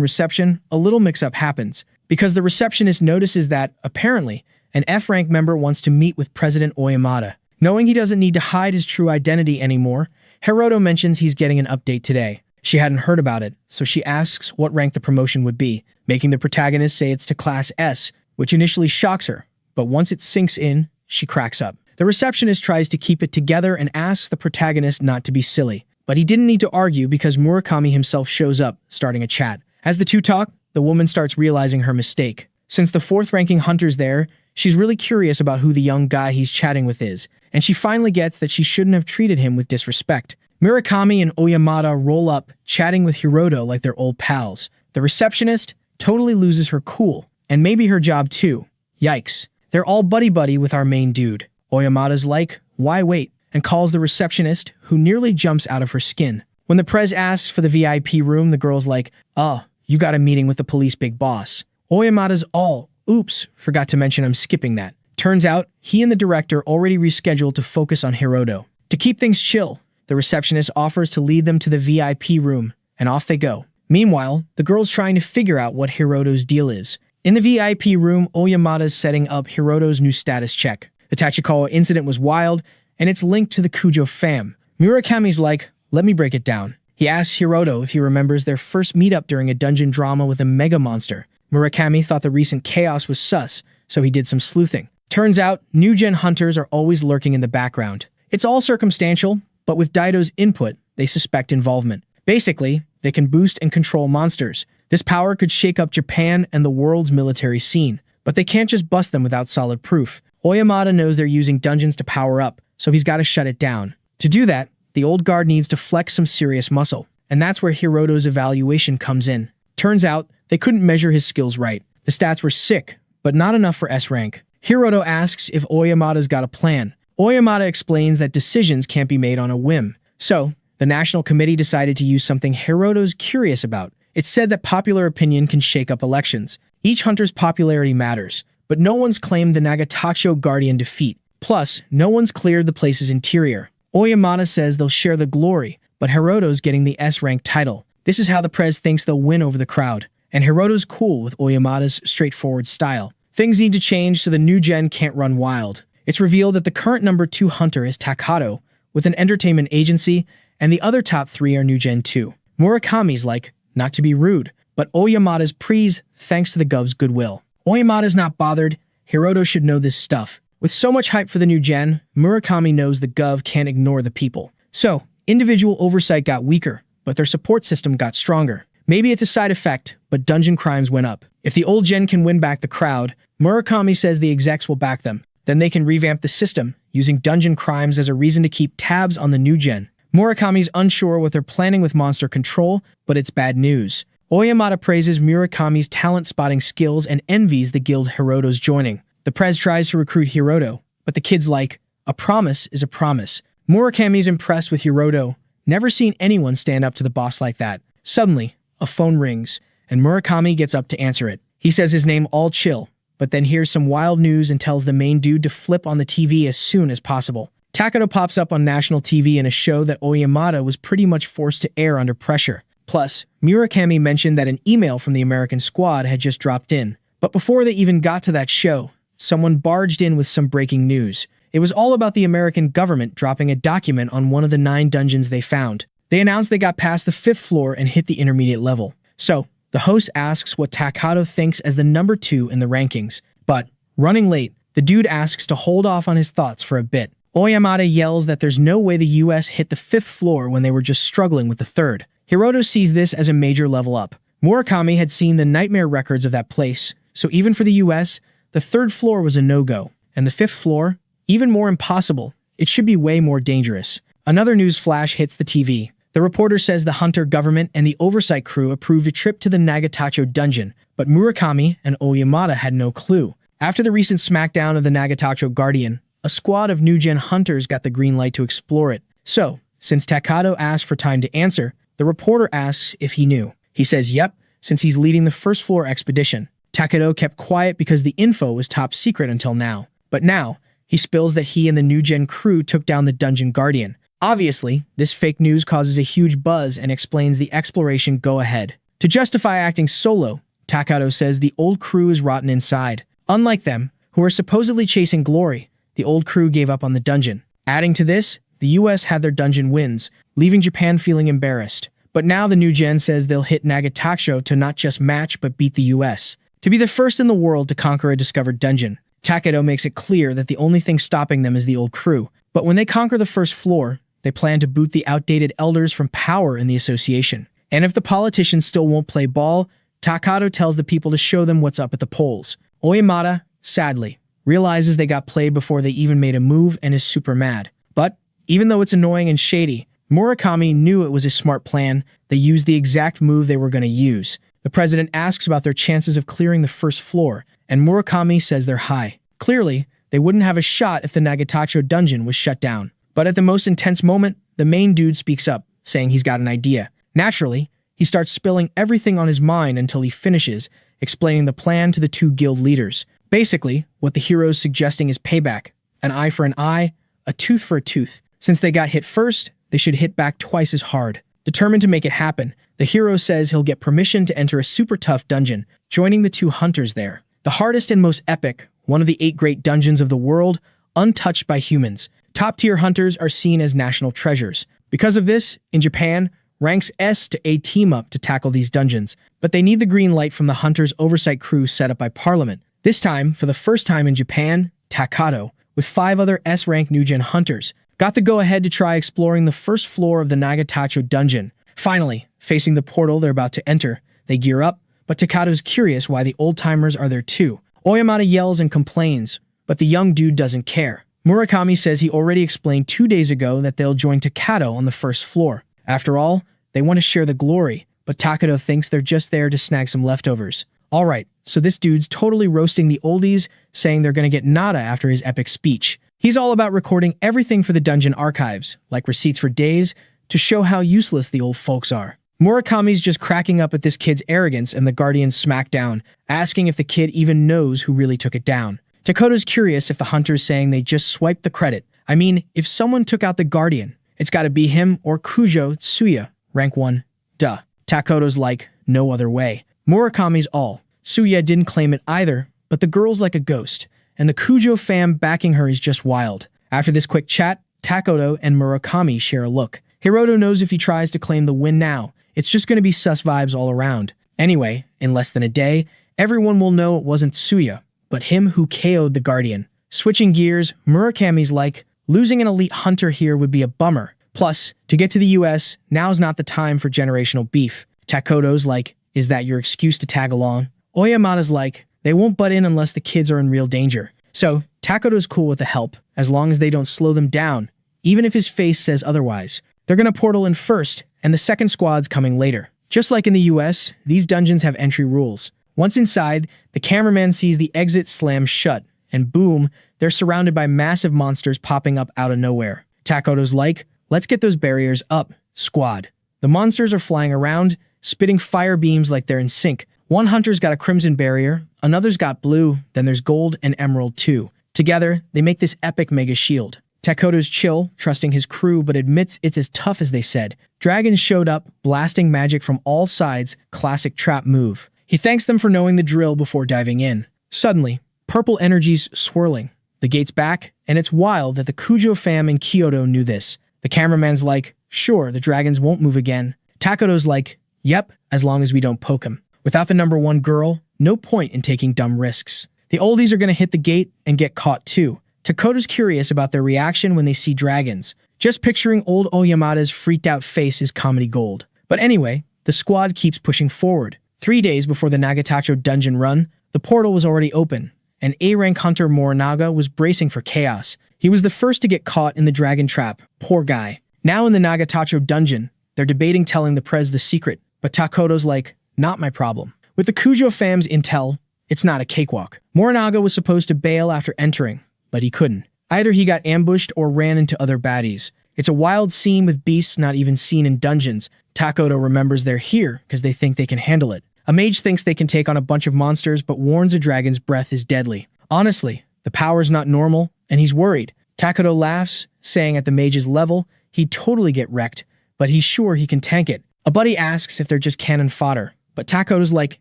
reception, a little mix-up happens, because the receptionist notices that, apparently, an F-rank member wants to meet with President Oyamata. Knowing he doesn't need to hide his true identity anymore, Hiroto mentions he's getting an update today. She hadn't heard about it, so she asks what rank the promotion would be, making the protagonist say it's to Class S, which initially shocks her, but once it sinks in, she cracks up. The receptionist tries to keep it together and asks the protagonist not to be silly, but he didn't need to argue because Murakami himself shows up, starting a chat. As the two talk, the woman starts realizing her mistake. Since the fourth-ranking hunter's there, she's really curious about who the young guy he's chatting with is, and she finally gets that she shouldn't have treated him with disrespect. Murakami and Oyamata roll up, chatting with Hiroto like they're old pals. The receptionist totally loses her cool, and maybe her job too. Yikes. They're all buddy-buddy with our main dude. Oyamata's like, why wait? And calls the receptionist, who nearly jumps out of her skin. When the prez asks for the VIP room, the girl's like, oh, you got a meeting with the police big boss. Oyamata's all, oops, forgot to mention I'm skipping that. Turns out, he and the director already rescheduled to focus on Hiroto. To keep things chill, the receptionist offers to lead them to the VIP room, and off they go. Meanwhile, the girl's trying to figure out what Hiroto's deal is. In the VIP room, Oyamata's setting up Hiroto's new status check. The Tachikawa incident was wild, and it's linked to the Kujo fam. Murakami's like, let me break it down. He asks Hiroto if he remembers their first meetup during a dungeon drama with a mega monster. Murakami thought the recent chaos was sus, so he did some sleuthing. Turns out, new-gen hunters are always lurking in the background. It's all circumstantial, but with Daido's input, they suspect involvement. Basically, they can boost and control monsters. This power could shake up Japan and the world's military scene. but they can't just bust them without solid proof. Oyamata knows they're using dungeons to power up, so he's got to shut it down. To do that, the old guard needs to flex some serious muscle, and that's where Hiroto's evaluation comes in. Turns out, they couldn't measure his skills right. The stats were sick, but not enough for S rank. Hiroto asks if Oyamata's got a plan. Oyamata explains that decisions can't be made on a whim. So, the National Committee decided to use something Hiroto's curious about. It's said that popular opinion can shake up elections. Each hunter's popularity matters, but no one's claimed the Nagatacho Guardian defeat. Plus, no one's cleared the place's interior. Oyamata says they'll share the glory, but Hiroto's getting the S-rank title. This is how the Prez thinks they'll win over the crowd, and Hiroto's cool with Oyamata's straightforward style. Things need to change so the new gen can't run wild. It's revealed that the current number 2 hunter is Takato, with an entertainment agency, and the other top 3 are new gen too. Murakami's like, not to be rude, but Oyamata's prees thanks to the gov's goodwill. Oyamata's not bothered. Hiroto should know this stuff. With so much hype for the new gen, Murakami knows the gov can't ignore the people. So, individual oversight got weaker, but their support system got stronger. Maybe it's a side effect, but dungeon crimes went up. If the old gen can win back the crowd, Murakami says the execs will back them. Then they can revamp the system, using dungeon crimes as a reason to keep tabs on the new gen. Murakami's unsure what they're planning with monster control, but it's bad news. Oyamata praises Murakami's talent-spotting skills and envies the guild Hiroto's joining. The Prez tries to recruit Hiroto, but the kid's like, a promise is a promise. Murakami's impressed with Hiroto, never seen anyone stand up to the boss like that. Suddenly, a phone rings, and Murakami gets up to answer it. He says his name all chill, but then hears some wild news and tells the main dude to flip on the TV as soon as possible. Takato pops up on national TV in a show that Oyamata was pretty much forced to air under pressure. Plus, Murakami mentioned that an email from the American squad had just dropped in. But before they even got to that show, someone barged in with some breaking news. It was all about the American government dropping a document on one of the 9 dungeons they found. They announced they got past the 5th floor and hit the intermediate level. So, the host asks what Takato thinks as the number 2 in the rankings. But, running late, the dude asks to hold off on his thoughts for a bit. Oyamata yells that there's no way the US hit the 5th floor when they were just struggling with the 3rd. Hiroto sees this as a major level up. Murakami had seen the nightmare records of that place, so even for the US, the 3rd floor was a no-go. And the 5th floor? Even more impossible. It should be way more dangerous. Another news flash hits the TV. The reporter says the hunter government and the oversight crew approved a trip to the Nagatacho dungeon, but Murakami and Oyamata had no clue. After the recent smackdown of the Nagatacho Guardian, a squad of new-gen hunters got the green light to explore it. So, since Takato asked for time to answer, the reporter asks if he knew. He says yep, since he's leading the 1st floor expedition. Takato kept quiet because the info was top secret until now. But now, he spills that he and the new-gen crew took down the dungeon guardian. Obviously, this fake news causes a huge buzz and explains the exploration go-ahead. To justify acting solo, Takato says the old crew is rotten inside. Unlike them, who are supposedly chasing glory, the old crew gave up on the dungeon. Adding to this, the US had their dungeon wins, leaving Japan feeling embarrassed. But now the new gen says they'll hit Nagatacho to not just match but beat the US. To be the first in the world to conquer a discovered dungeon, Takato makes it clear that the only thing stopping them is the old crew. But when they conquer the 1st floor, they plan to boot the outdated elders from power in the association. And if the politicians still won't play ball, Takato tells the people to show them what's up at the polls. Oyamata, sadly, realizes they got played before they even made a move and is super mad. But, even though it's annoying and shady, Murakami knew it was a smart plan. They used the exact move they were going to use. The president asks about their chances of clearing the 1st floor, and Murakami says they're high. Clearly, they wouldn't have a shot if the Nagatacho dungeon was shut down. But at the most intense moment, the main dude speaks up, saying he's got an idea. Naturally, he starts spilling everything on his mind until he finishes, explaining the plan to the 2 guild leaders. Basically, what the hero's suggesting is payback. An eye for an eye, a tooth for a tooth. Since they got hit first, they should hit back twice as hard. Determined to make it happen, the hero says he'll get permission to enter a super tough dungeon, joining the 2 hunters there. The hardest and most epic, one of the 8 great dungeons of the world, untouched by humans. Top-tier hunters are seen as national treasures. Because of this, in Japan, ranks S to A team up to tackle these dungeons, but they need the green light from the hunters' oversight crew set up by Parliament. This time, for the first time in Japan, Takato, with 5 other S-rank new-gen hunters, got the go-ahead to try exploring the 1st floor of the Nagatacho dungeon. Finally, facing the portal they're about to enter, they gear up, but Takato's curious why the old-timers are there too. Oyamata yells and complains, but the young dude doesn't care. Murakami says he already explained 2 days ago that they'll join Takato on the first floor. After all, they want to share the glory, but Takato thinks they're just there to snag some leftovers. Alright, so this dude's totally roasting the oldies, saying they're gonna get nada after his epic speech. He's all about recording everything for the dungeon archives, like receipts for days, to show how useless the old folks are. Murakami's just cracking up at this kid's arrogance, and the Guardians smack down, asking if the kid even knows who really took it down. Takoto's curious if the hunter's saying they just swiped the credit. I mean, if someone took out the Guardian, it's gotta be him or Kujo Tsuya, rank 1. Duh. Takoto's like, no other way. Murakami's all. Tsuya didn't claim it either, but the girl's like a ghost, and the Kujo fam backing her is just wild. After this quick chat, Takoto and Murakami share a look. Hiroto knows if he tries to claim the win now, it's just gonna be sus vibes all around. Anyway, in less than a day, everyone will know it wasn't Tsuya, but him who KO'd the Guardian. Switching gears, Murakami's like, losing an elite hunter here would be a bummer. Plus, to get to the US, now's not the time for generational beef. Takoto's like, is that your excuse to tag along? Oyamata's like, they won't butt in unless the kids are in real danger. So, Takoto's cool with the help, as long as they don't slow them down, even if his face says otherwise. They're gonna portal in first, and the second squad's coming later. Just like in the US, these dungeons have entry rules. Once inside, the cameraman sees the exit slam shut, and boom, they're surrounded by massive monsters popping up out of nowhere. Takoto's like, let's get those barriers up, squad. The monsters are flying around, spitting fire beams like they're in sync. One hunter's got a crimson barrier, another's got blue, then there's gold and emerald too. Together, they make this epic mega shield. Takoto's chill, trusting his crew, but admits it's as tough as they said. Dragons showed up, blasting magic from all sides, classic trap move. He thanks them for knowing the drill before diving in. Suddenly, purple energy's swirling. The gate's back, and it's wild that the Kujo fam in Kyoto knew this. The cameraman's like, sure, the dragons won't move again. Takoto's like, yep, as long as we don't poke him. Without the number 1 girl, no point in taking dumb risks. The oldies are gonna hit the gate and get caught too. Takoto's curious about their reaction when they see dragons. Just picturing old Oyamata's freaked out face is comedy gold. But anyway, the squad keeps pushing forward. 3 days before the Nagatacho dungeon run, the portal was already open, and A-rank hunter Morinaga was bracing for chaos. He was the first to get caught in the dragon trap. Poor guy. Now in the Nagatacho dungeon, they're debating telling the Prez the secret, but Takoto's like, not my problem. With the Kujo fam's intel, it's not a cakewalk. Morinaga was supposed to bail after entering, but he couldn't. Either he got ambushed or ran into other baddies. It's a wild scene with beasts not even seen in dungeons. Takoto remembers they're here because they think they can handle it. A mage thinks they can take on a bunch of monsters, but warns a dragon's breath is deadly. Honestly, the power's not normal, and he's worried. Takoto laughs, saying at the mage's level, he'd totally get wrecked, but he's sure he can tank it. A buddy asks if they're just cannon fodder, but Takoto's like,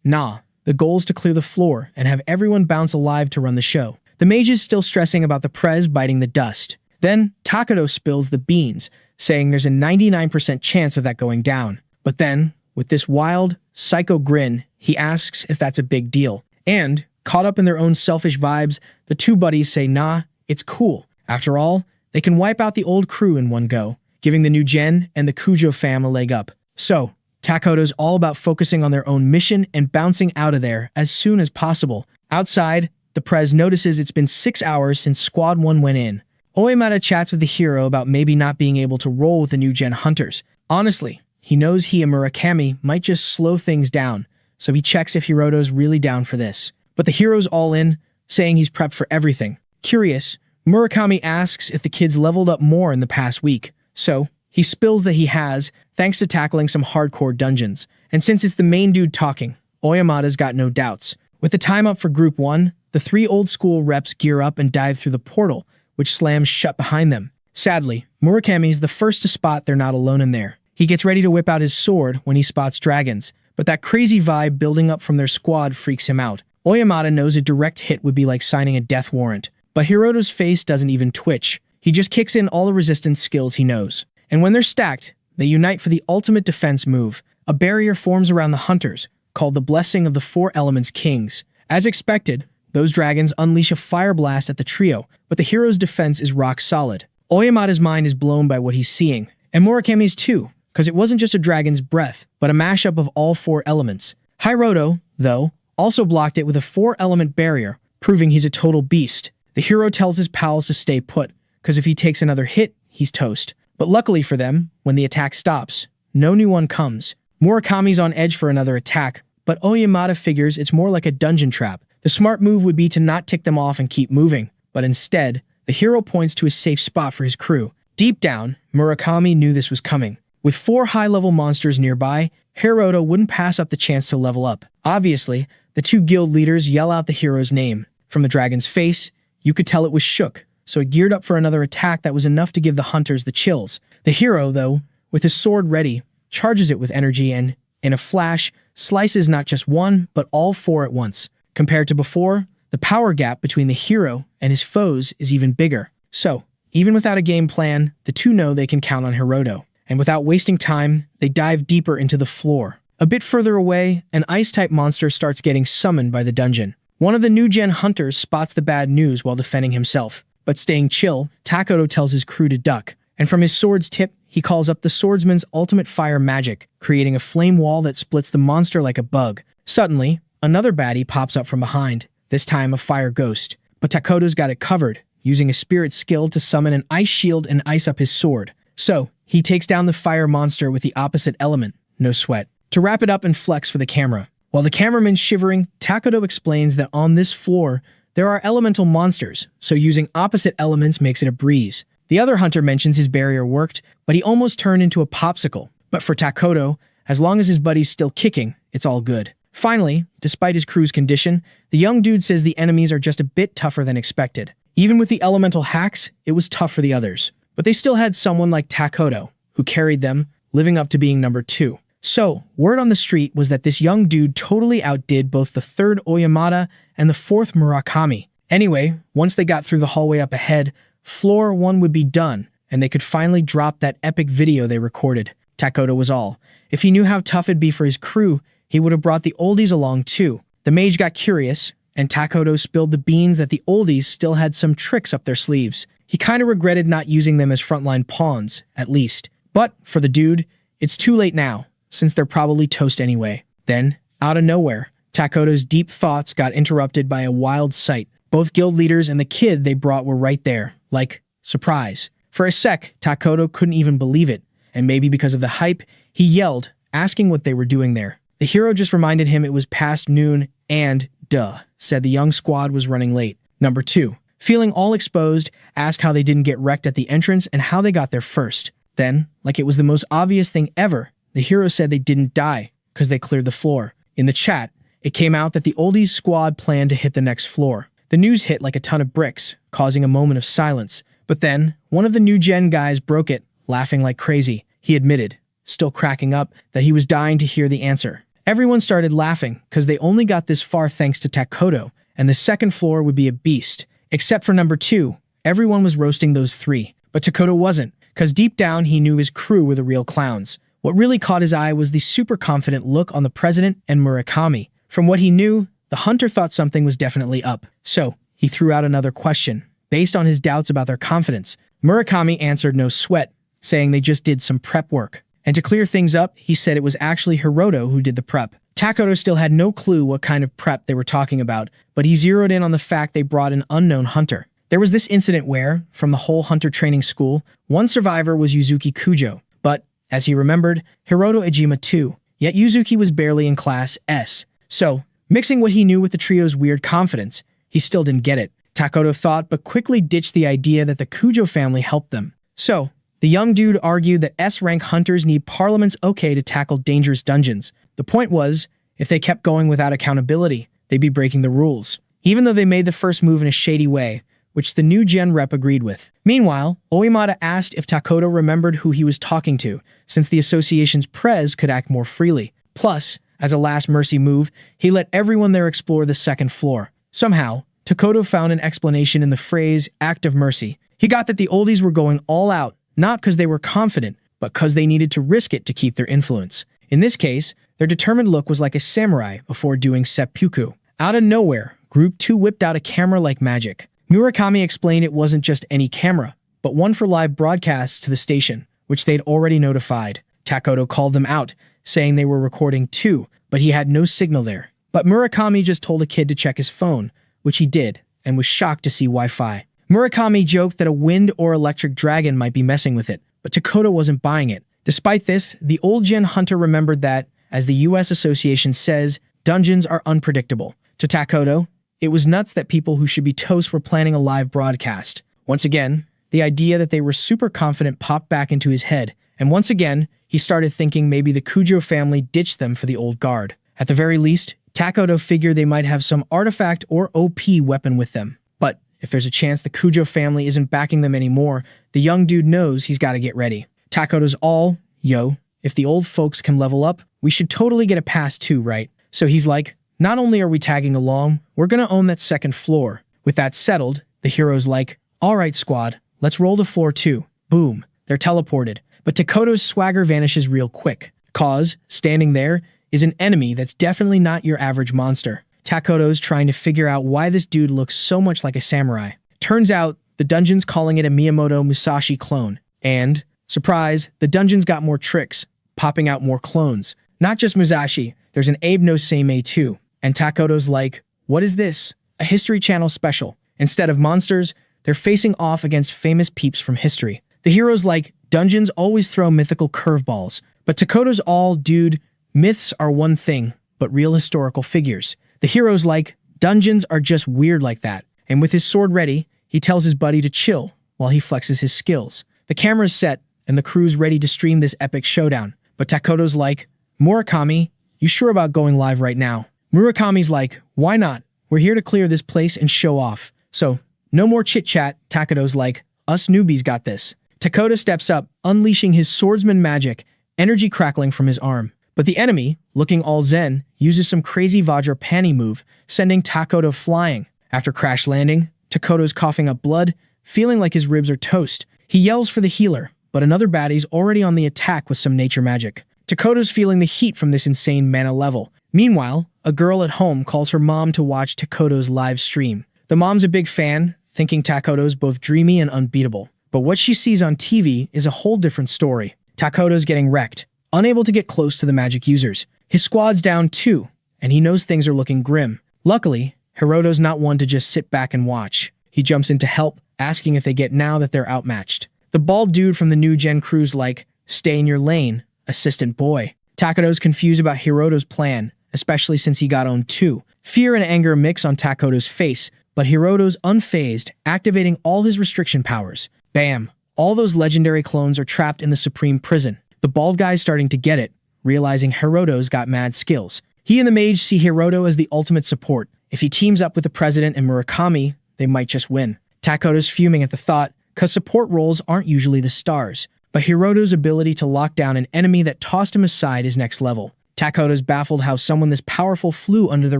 nah, the goal's to clear the floor and have everyone bounce alive to run the show. The mage is still stressing about the Prez biting the dust. Then, Takoto spills the beans, saying there's a 99% chance of that going down. But then, with this wild, psycho grin, he asks if that's a big deal. And, caught up in their own selfish vibes, the two buddies say nah, it's cool. After all, they can wipe out the old crew in one go, giving the new gen and the Kujo fam a leg up. So, Takoto's all about focusing on their own mission and bouncing out of there as soon as possible. Outside, the Prez notices it's been 6 hours since Squad 1 went in. Oyamata chats with the hero about maybe not being able to roll with the new gen hunters. Honestly, he knows he and Murakami might just slow things down, so he checks if Hiroto's really down for this. But the hero's all in, saying he's prepped for everything. Curious, Murakami asks if the kid's leveled up more in the past week. So, he spills that he has, thanks to tackling some hardcore dungeons. And since it's the main dude talking, Oyamata's got no doubts. With the time up for Group 1, the 3 old-school reps gear up and dive through the portal, which slams shut behind them. Sadly, Murakami's the first to spot they're not alone in there. He gets ready to whip out his sword when he spots dragons, but that crazy vibe building up from their squad freaks him out. Oyamata knows a direct hit would be like signing a death warrant, but Hiroto's face doesn't even twitch. He just kicks in all the resistance skills he knows. And when they're stacked, they unite for the ultimate defense move. A barrier forms around the hunters, called the Blessing of the Four Elements Kings. As expected, those dragons unleash a fire blast at the trio, but the hero's defense is rock solid. Oyamata's mind is blown by what he's seeing, and Murakami's too, because it wasn't just a dragon's breath, but a mashup of all 4 elements. Hiroto, though, also blocked it with a 4-element barrier, proving he's a total beast. The hero tells his pals to stay put, because if he takes another hit, he's toast. But luckily for them, when the attack stops, no new one comes. Murakami's on edge for another attack, but Oyamata figures it's more like a dungeon trap. The smart move would be to not tick them off and keep moving, but instead, the hero points to a safe spot for his crew. Deep down, Murakami knew this was coming. With 4 high-level monsters nearby, Hiroto wouldn't pass up the chance to level up. Obviously, the 2 guild leaders yell out the hero's name. From the dragon's face, you could tell it was shook, so it geared up for another attack that was enough to give the hunters the chills. The hero, though, with his sword ready, charges it with energy and, in a flash, slices not just one, but all 4 at once. Compared to before, the power gap between the hero and his foes is even bigger. So, even without a game plan, the 2 know they can count on Hiroto. And without wasting time, they dive deeper into the floor. A bit further away, an ice-type monster starts getting summoned by the dungeon. One of the new-gen hunters spots the bad news while defending himself. But staying chill, Takoto tells his crew to duck. And from his sword's tip, he calls up the swordsman's ultimate fire magic, creating a flame wall that splits the monster like a bug. Suddenly, another baddie pops up from behind, this time a fire ghost. But Takoto's got it covered, using a spirit skill to summon an ice shield and ice up his sword. So, he takes down the fire monster with the opposite element, no sweat. To wrap it up and flex for the camera. While the cameraman's shivering, Takoto explains that on this floor, there are elemental monsters, so using opposite elements makes it a breeze. The other hunter mentions his barrier worked, but he almost turned into a popsicle. But for Takoto, as long as his buddy's still kicking, it's all good. Finally, despite his crew's condition, the young dude says the enemies are just a bit tougher than expected. Even with the elemental hacks, it was tough for the others. But they still had someone like Takoto, who carried them, living up to being number 2. So, word on the street was that this young dude totally outdid both the 3rd Oyamata and the 4th Murakami. Anyway, once they got through the hallway up ahead, floor 1 would be done, and they could finally drop that epic video they recorded. Takoto was all. If he knew how tough it'd be for his crew, he would have brought the oldies along too. The mage got curious, and Takoto spilled the beans that the oldies still had some tricks up their sleeves. He kinda regretted not using them as frontline pawns, at least. But, for the dude, it's too late now, since they're probably toast anyway. Then, out of nowhere, Takoto's deep thoughts got interrupted by a wild sight. Both guild leaders and the kid they brought were right there. Like, surprise. For a sec, Takoto couldn't even believe it, and maybe because of the hype, he yelled, asking what they were doing there. The hero just reminded him it was past noon and, duh, said the young squad was running late. Number 2. Feeling all exposed, asked how they didn't get wrecked at the entrance and how they got there first. Then, like it was the most obvious thing ever, the hero said they didn't die, because they cleared the floor. In the chat, it came out that the oldies squad planned to hit the next floor. The news hit like a ton of bricks, causing a moment of silence. But then, one of the new gen guys broke it, laughing like crazy. He admitted, still cracking up, that he was dying to hear the answer. Everyone started laughing, because they only got this far thanks to Takoto, and the second floor would be a beast. Except for number 2, everyone was roasting those 3. But Takoto wasn't, because deep down he knew his crew were the real clowns. What really caught his eye was the super confident look on the president and Murakami. From what he knew, the hunter thought something was definitely up. So, he threw out another question. Based on his doubts about their confidence, Murakami answered no sweat, saying they just did some prep work. And to clear things up, he said it was actually Hiroto who did the prep. Takoto still had no clue what kind of prep they were talking about, but he zeroed in on the fact they brought an unknown hunter. There was this incident where, from the whole hunter training school, one survivor was Yuzuki Kujo, but, as he remembered, Hiroto Ejima too, yet Yuzuki was barely in class S. So, mixing what he knew with the trio's weird confidence, he still didn't get it. Takoto thought, but quickly ditched the idea that the Kujo family helped them. So, the young dude argued that S-rank hunters need Parliament's okay to tackle dangerous dungeons. The point was, if they kept going without accountability, they'd be breaking the rules. Even though they made the first move in a shady way, which the new gen rep agreed with. Meanwhile, Oyamata asked if Takoto remembered who he was talking to, since the association's prez could act more freely. Plus, as a last mercy move, he let everyone there explore the second floor. Somehow, Takoto found an explanation in the phrase, act of mercy. He got that the oldies were going all out, not because they were confident, but because they needed to risk it to keep their influence. In this case, their determined look was like a samurai before doing seppuku. Out of nowhere, Group 2 whipped out a camera like magic. Murakami explained it wasn't just any camera, but one for live broadcasts to the station, which they'd already notified. Takoto called them out, saying they were recording too, but he had no signal there. But Murakami just told a kid to check his phone, which he did, and was shocked to see Wi-Fi. Murakami joked that a wind or electric dragon might be messing with it, but Takoto wasn't buying it. Despite this, the old-gen hunter remembered that, as the US Association says, dungeons are unpredictable. To Takoto, it was nuts that people who should be toast were planning a live broadcast. Once again, the idea that they were super confident popped back into his head, and once again, he started thinking maybe the Kujo family ditched them for the old guard. At the very least, Takoto figured they might have some artifact or OP weapon with them. But if there's a chance the Kujo family isn't backing them anymore, the young dude knows he's got to get ready. Takoto's all, yo, if the old folks can level up, we should totally get a pass too, right? So he's like, not only are we tagging along, we're gonna own that second floor. With that settled, the hero's like, all right, squad, let's roll the floor too. Boom, they're teleported. But Takoto's swagger vanishes real quick. Cause, standing there, is an enemy that's definitely not your average monster. Takoto's trying to figure out why this dude looks so much like a samurai. Turns out, the dungeon's calling it a Miyamoto Musashi clone. And, surprise, the dungeon's got more tricks, popping out more clones. Not just Musashi, there's an Abe no Seimei too. And Takoto's like, what is this? A History Channel special. Instead of monsters, they're facing off against famous peeps from history. The hero's like, dungeons always throw mythical curveballs. But Takoto's all, dude, myths are one thing, but real historical figures. The hero's like, dungeons are just weird like that. And with his sword ready, he tells his buddy to chill while he flexes his skills. The camera's set, and the crew's ready to stream this epic showdown. But Takoto's like, Murakami, you sure about going live right now? Murakami's like, why not? We're here to clear this place and show off. So, no more chit-chat. Takoto's like, us newbies got this. Takoto steps up, unleashing his swordsman magic, energy crackling from his arm. But the enemy, looking all zen, uses some crazy Vajra Pani move, sending Takoto flying. After crash landing, Takoto's coughing up blood, feeling like his ribs are toast. He yells for the healer, but another baddie's already on the attack with some nature magic. Takoto's feeling the heat from this insane mana level. Meanwhile, a girl at home calls her mom to watch Takoto's live stream. The mom's a big fan, thinking Takoto's both dreamy and unbeatable. But what she sees on TV is a whole different story. Takoto's getting wrecked, unable to get close to the magic users. His squad's down too, and he knows things are looking grim. Luckily, Hiroto's not one to just sit back and watch. He jumps in to help, asking if they get now that they're outmatched. The bald dude from the new gen crew's like, stay in your lane, assistant boy. Takoto's confused about Hiroto's plan, especially since he got owned too. Fear and anger mix on Takoto's face, but Hiroto's unfazed, activating all his restriction powers. Bam! All those legendary clones are trapped in the Supreme Prison. The bald guy's starting to get it, realizing Hiroto's got mad skills. He and the mage see Hiroto as the ultimate support. If he teams up with the president and Murakami, they might just win. Takoto's fuming at the thought, cause support roles aren't usually the stars. But Hiroto's ability to lock down an enemy that tossed him aside is next level. Takoto's baffled how someone this powerful flew under the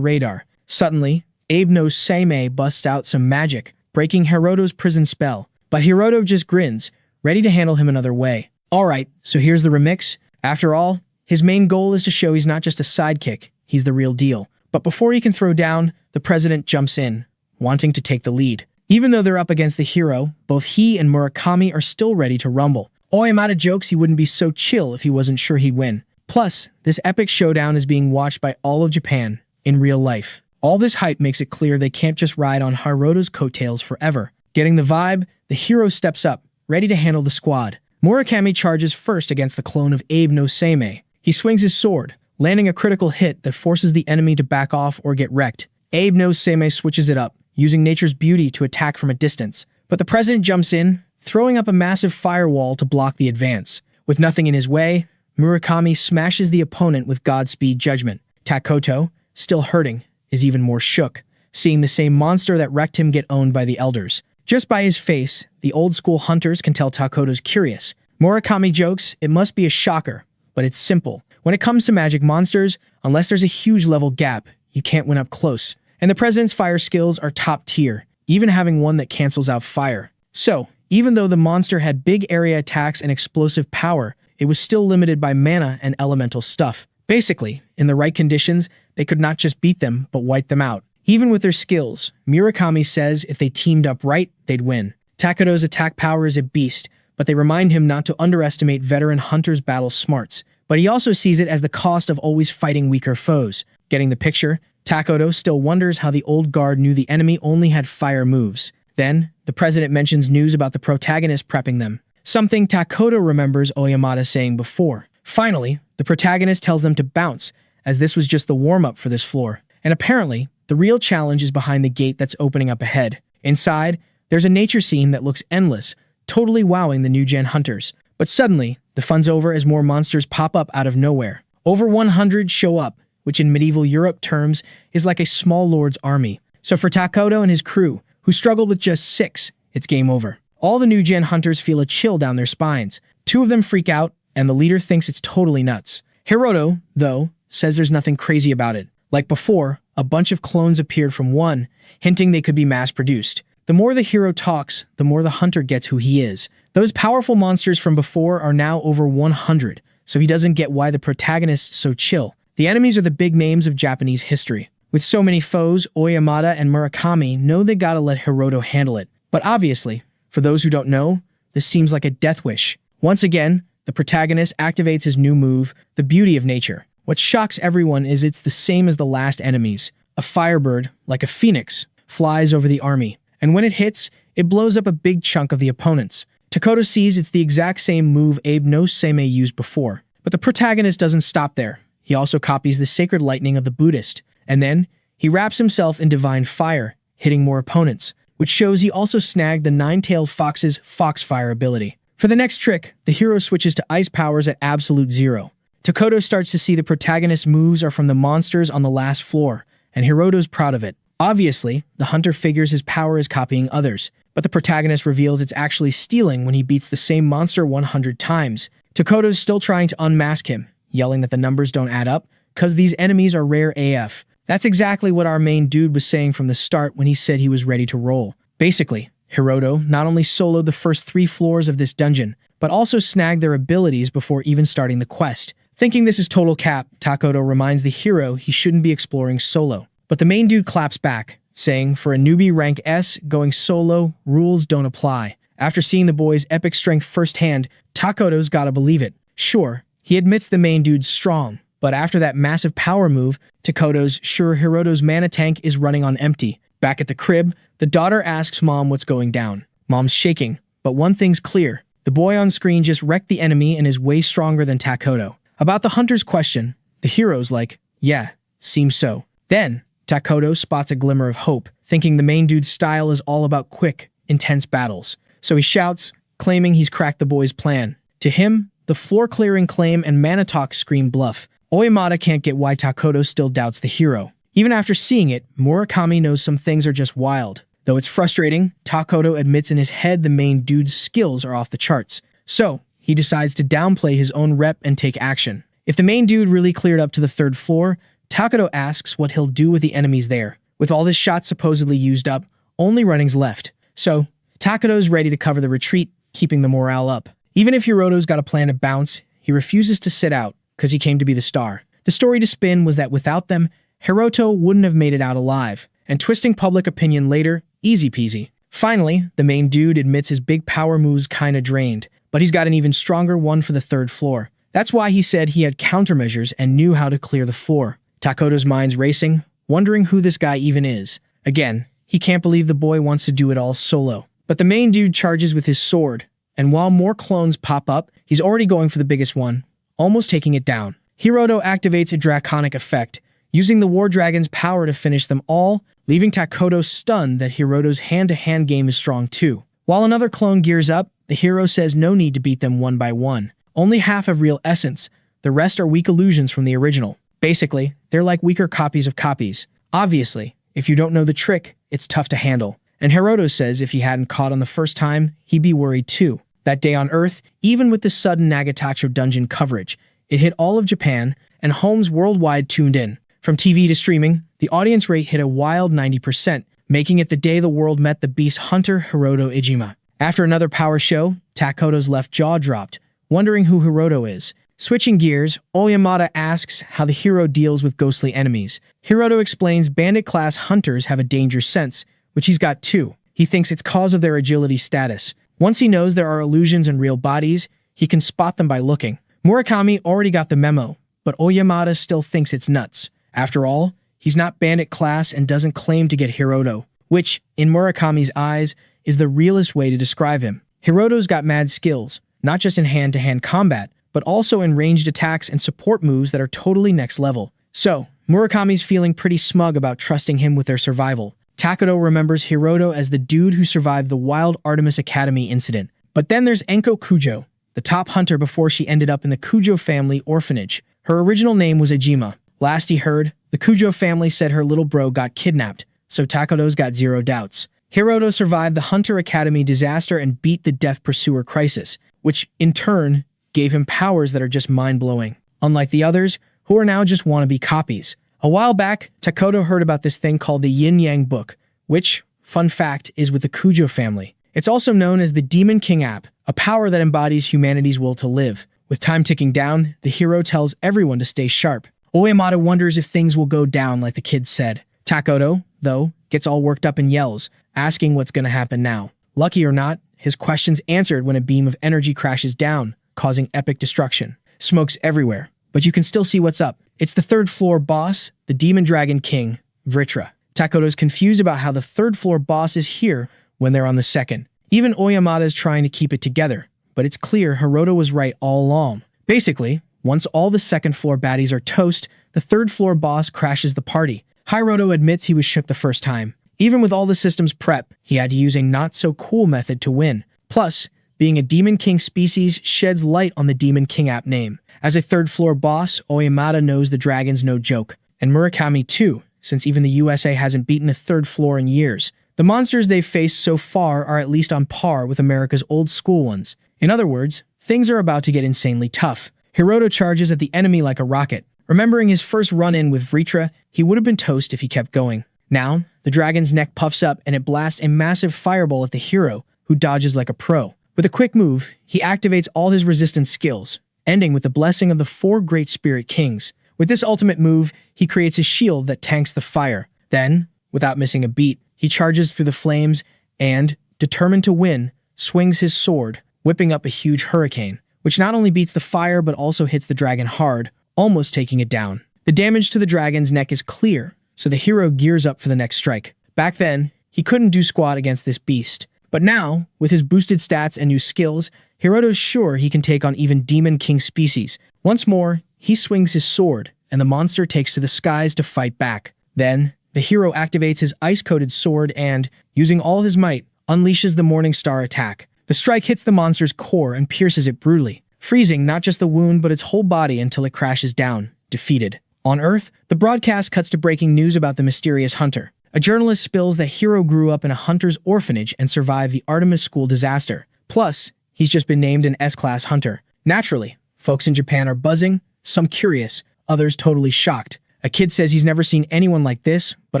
radar. Suddenly, Abe no Seimei busts out some magic, breaking Hiroto's prison spell. But Hiroto just grins, ready to handle him another way. Alright, so here's the remix. After all, his main goal is to show he's not just a sidekick, he's the real deal. But before he can throw down, the president jumps in, wanting to take the lead. Even though they're up against the hero, both he and Murakami are still ready to rumble. Oyamada jokes he wouldn't be so chill if he wasn't sure he'd win. Plus, this epic showdown is being watched by all of Japan, in real life. All this hype makes it clear they can't just ride on Hiroto's coattails forever. Getting the vibe, the hero steps up, ready to handle the squad. Murakami charges first against the clone of Abe no Seimei. He swings his sword, landing a critical hit that forces the enemy to back off or get wrecked. Abe no Seimei switches it up, using nature's beauty to attack from a distance. But the president jumps in, throwing up a massive firewall to block the advance. With nothing in his way, Murakami smashes the opponent with Godspeed Judgment. Takoto, still hurting, is even more shook, seeing the same monster that wrecked him get owned by the elders. Just by his face, the old-school hunters can tell Takoto's curious. Murakami jokes it must be a shocker, but it's simple. When it comes to magic monsters, unless there's a huge level gap, you can't win up close. And the president's fire skills are top tier, even having one that cancels out fire. So, even though the monster had big area attacks and explosive power, it was still limited by mana and elemental stuff. Basically, in the right conditions, they could not just beat them, but wipe them out. Even with their skills, Murakami says if they teamed up right, they'd win. Takoto's attack power is a beast, but they remind him not to underestimate veteran hunters' battle smarts. But he also sees it as the cost of always fighting weaker foes. Getting the picture, Takoto still wonders how the old guard knew the enemy only had fire moves. Then, the president mentions news about the protagonist prepping them, something Takoto remembers Oyamata saying before. Finally, the protagonist tells them to bounce, as this was just the warm-up for this floor. And apparently, the real challenge is behind the gate that's opening up ahead. Inside, there's a nature scene that looks endless, totally wowing the new-gen hunters. But suddenly, the fun's over as more monsters pop up out of nowhere. Over 100 show up, which in medieval Europe terms is like a small lord's army. So for Takoto and his crew, who struggled with just 6, it's game over. All the new-gen hunters feel a chill down their spines. 2 of them freak out, and the leader thinks it's totally nuts. Hiroto, though, says there's nothing crazy about it. Like before, a bunch of clones appeared from one, hinting they could be mass-produced. The more the hero talks, the more the hunter gets who he is. Those powerful monsters from before are now over 100, so he doesn't get why the protagonist's so chill. The enemies are the big names of Japanese history. With so many foes, Oyamata and Murakami know they gotta let Hiroto handle it. But obviously, for those who don't know, this seems like a death wish. Once again, the protagonist activates his new move, the beauty of nature. What shocks everyone is it's the same as the last enemies. A firebird, like a phoenix, flies over the army. And when it hits, it blows up a big chunk of the opponents. Takoto sees it's the exact same move Abe no Seimei used before. But the protagonist doesn't stop there. He also copies the sacred lightning of the Buddhist. And then, he wraps himself in divine fire, hitting more opponents, which shows he also snagged the nine-tailed fox's foxfire ability. For the next trick, the hero switches to ice powers at absolute 0. Takoto starts to see the protagonist's moves are from the monsters on the last floor, and Hiroto's proud of it. Obviously, the hunter figures his power is copying others, but the protagonist reveals it's actually stealing when he beats the same monster 100 times. Takoto's still trying to unmask him, yelling that the numbers don't add up, cause these enemies are rare AF. That's exactly what our main dude was saying from the start when he said he was ready to roll. Basically, Hiroto not only soloed the first 3 floors of this dungeon, but also snagged their abilities before even starting the quest. Thinking this is total cap, Takoto reminds the hero he shouldn't be exploring solo. But the main dude claps back, saying for a newbie rank S, going solo, rules don't apply. After seeing the boy's epic strength firsthand, Takoto's gotta believe it. Sure, he admits the main dude's strong, but after that massive power move, Takoto's sure Hiroto's mana tank is running on empty. Back at the crib, the daughter asks mom what's going down. Mom's shaking, but one thing's clear. The boy on screen just wrecked the enemy and is way stronger than Takoto. About the hunter's question, the hero's like, yeah, seems so. Then, Takoto spots a glimmer of hope, thinking the main dude's style is all about quick, intense battles. So he shouts, claiming he's cracked the boy's plan. To him, the floor-clearing claim and mana talk scream bluff. Oyamata can't get why Takoto still doubts the hero. Even after seeing it, Murakami knows some things are just wild. Though it's frustrating, Takoto admits in his head the main dude's skills are off the charts. So, he decides to downplay his own rep and take action. If the main dude really cleared up to the 3rd floor, Takoto asks what he'll do with the enemies there. With all his shots supposedly used up, only running's left. So, Takoto's ready to cover the retreat, keeping the morale up. Even if Hiroto's got a plan to bounce, he refuses to sit out, because he came to be the star. The story to spin was that without them, Hiroto wouldn't have made it out alive. And twisting public opinion later, easy peasy. Finally, the main dude admits his big power moves kinda drained, but he's got an even stronger one for the 3rd floor. That's why he said he had countermeasures and knew how to clear the floor. Takoto's mind's racing, wondering who this guy even is. Again, he can't believe the boy wants to do it all solo. But the main dude charges with his sword, and while more clones pop up, he's already going for the biggest one, almost taking it down. Hiroto activates a draconic effect, using the War Dragon's power to finish them all, leaving Takoto stunned that Hiroto's hand-to-hand game is strong too. While another clone gears up, the hero says no need to beat them one by one. Only half have real essence, the rest are weak illusions from the original. Basically, they're like weaker copies of copies. Obviously, if you don't know the trick, it's tough to handle. And Hiroto says if he hadn't caught on the first time, he'd be worried too. That day on Earth, even with the sudden Nagatacho dungeon coverage, it hit all of Japan, and homes worldwide tuned in. From TV to streaming, the audience rate hit a wild 90%, making it the day the world met the beast hunter Hiroto Ijima. After another power show, Takoto's left jaw dropped, wondering who Hiroto is. Switching gears, Oyamata asks how the hero deals with ghostly enemies. Hiroto explains bandit-class hunters have a danger sense, which he's got too. He thinks it's cause of their agility status. Once he knows there are illusions in real bodies, he can spot them by looking. Murakami already got the memo, but Oyamata still thinks it's nuts. After all, He's not bandit class and doesn't claim to get Hiroto, which, in Murakami's eyes, is the realest way to describe him. Hiroto's got mad skills, not just in hand-to-hand combat, but also in ranged attacks and support moves that are totally next level. So, Murakami's feeling pretty smug about trusting him with their survival. Takedo remembers Hiroto as the dude who survived the Wild Artemis Academy incident. But then there's Enko Kujo, the top hunter before she ended up in the Kujo family orphanage. Her original name was Ejima. Last he heard, the Kujo family said her little bro got kidnapped, so Takedo's got zero doubts. Hiroto survived the Hunter Academy disaster and beat the Death Pursuer crisis, which, in turn, gave him powers that are just mind-blowing. Unlike the others, who are now just wannabe copies. A while back, Takedo heard about this thing called the Yin-Yang Book, which, fun fact, is with the Kujo family. It's also known as the Demon King app, a power that embodies humanity's will to live. With time ticking down, the hero tells everyone to stay sharp. Oyamata wonders if things will go down like the kids said. Takedo, though, gets all worked up and yells, asking what's gonna happen now. Lucky or not, his question's answered when a beam of energy crashes down, causing epic destruction. Smoke's everywhere, but you can still see what's up. It's the third-floor boss, the Demon Dragon King, Vritra. Takedo's confused about how the third-floor boss is here when they're on the second. Even Oyamata is trying to keep it together, but it's clear Hiroto was right all along. Basically, once all the second-floor baddies are toast, the third-floor boss crashes the party. Hiroto admits he was shook the first time. Even with all the systems prep, he had to use a not-so-cool method to win. Plus, being a Demon King species sheds light on the Demon King app name. As a third-floor boss, Oyamata knows the dragon's no joke. And Murakami too, since even the USA hasn't beaten a third floor in years. The monsters they've faced so far are at least on par with America's old-school ones. In other words, things are about to get insanely tough. Hiroto charges at the enemy like a rocket. Remembering his first run-in with Vritra, he would have been toast if he kept going. Now, the dragon's neck puffs up and it blasts a massive fireball at the hero, who dodges like a pro. With a quick move, he activates all his resistance skills, ending with the blessing of the 4 Great Spirit Kings. With this ultimate move, he creates a shield that tanks the fire. Then, without missing a beat, he charges through the flames and, determined to win, swings his sword, whipping up a huge hurricane, which not only beats the fire but also hits the dragon hard, almost taking it down. The damage to the dragon's neck is clear, so the hero gears up for the next strike. Back then, he couldn't do squat against this beast. But now, with his boosted stats and new skills, Hiroto's sure he can take on even Demon King species. Once more, he swings his sword, and the monster takes to the skies to fight back. Then, the hero activates his ice-coated sword and, using all his might, unleashes the Morning Star attack. The strike hits the monster's core and pierces it brutally, freezing not just the wound but its whole body until it crashes down, defeated. On Earth, the broadcast cuts to breaking news about the mysterious hunter. A journalist spills that Hiro grew up in a hunter's orphanage and survived the Artemis School disaster. Plus, he's just been named an S-class hunter. Naturally, folks in Japan are buzzing, some curious, others totally shocked. A kid says he's never seen anyone like this, but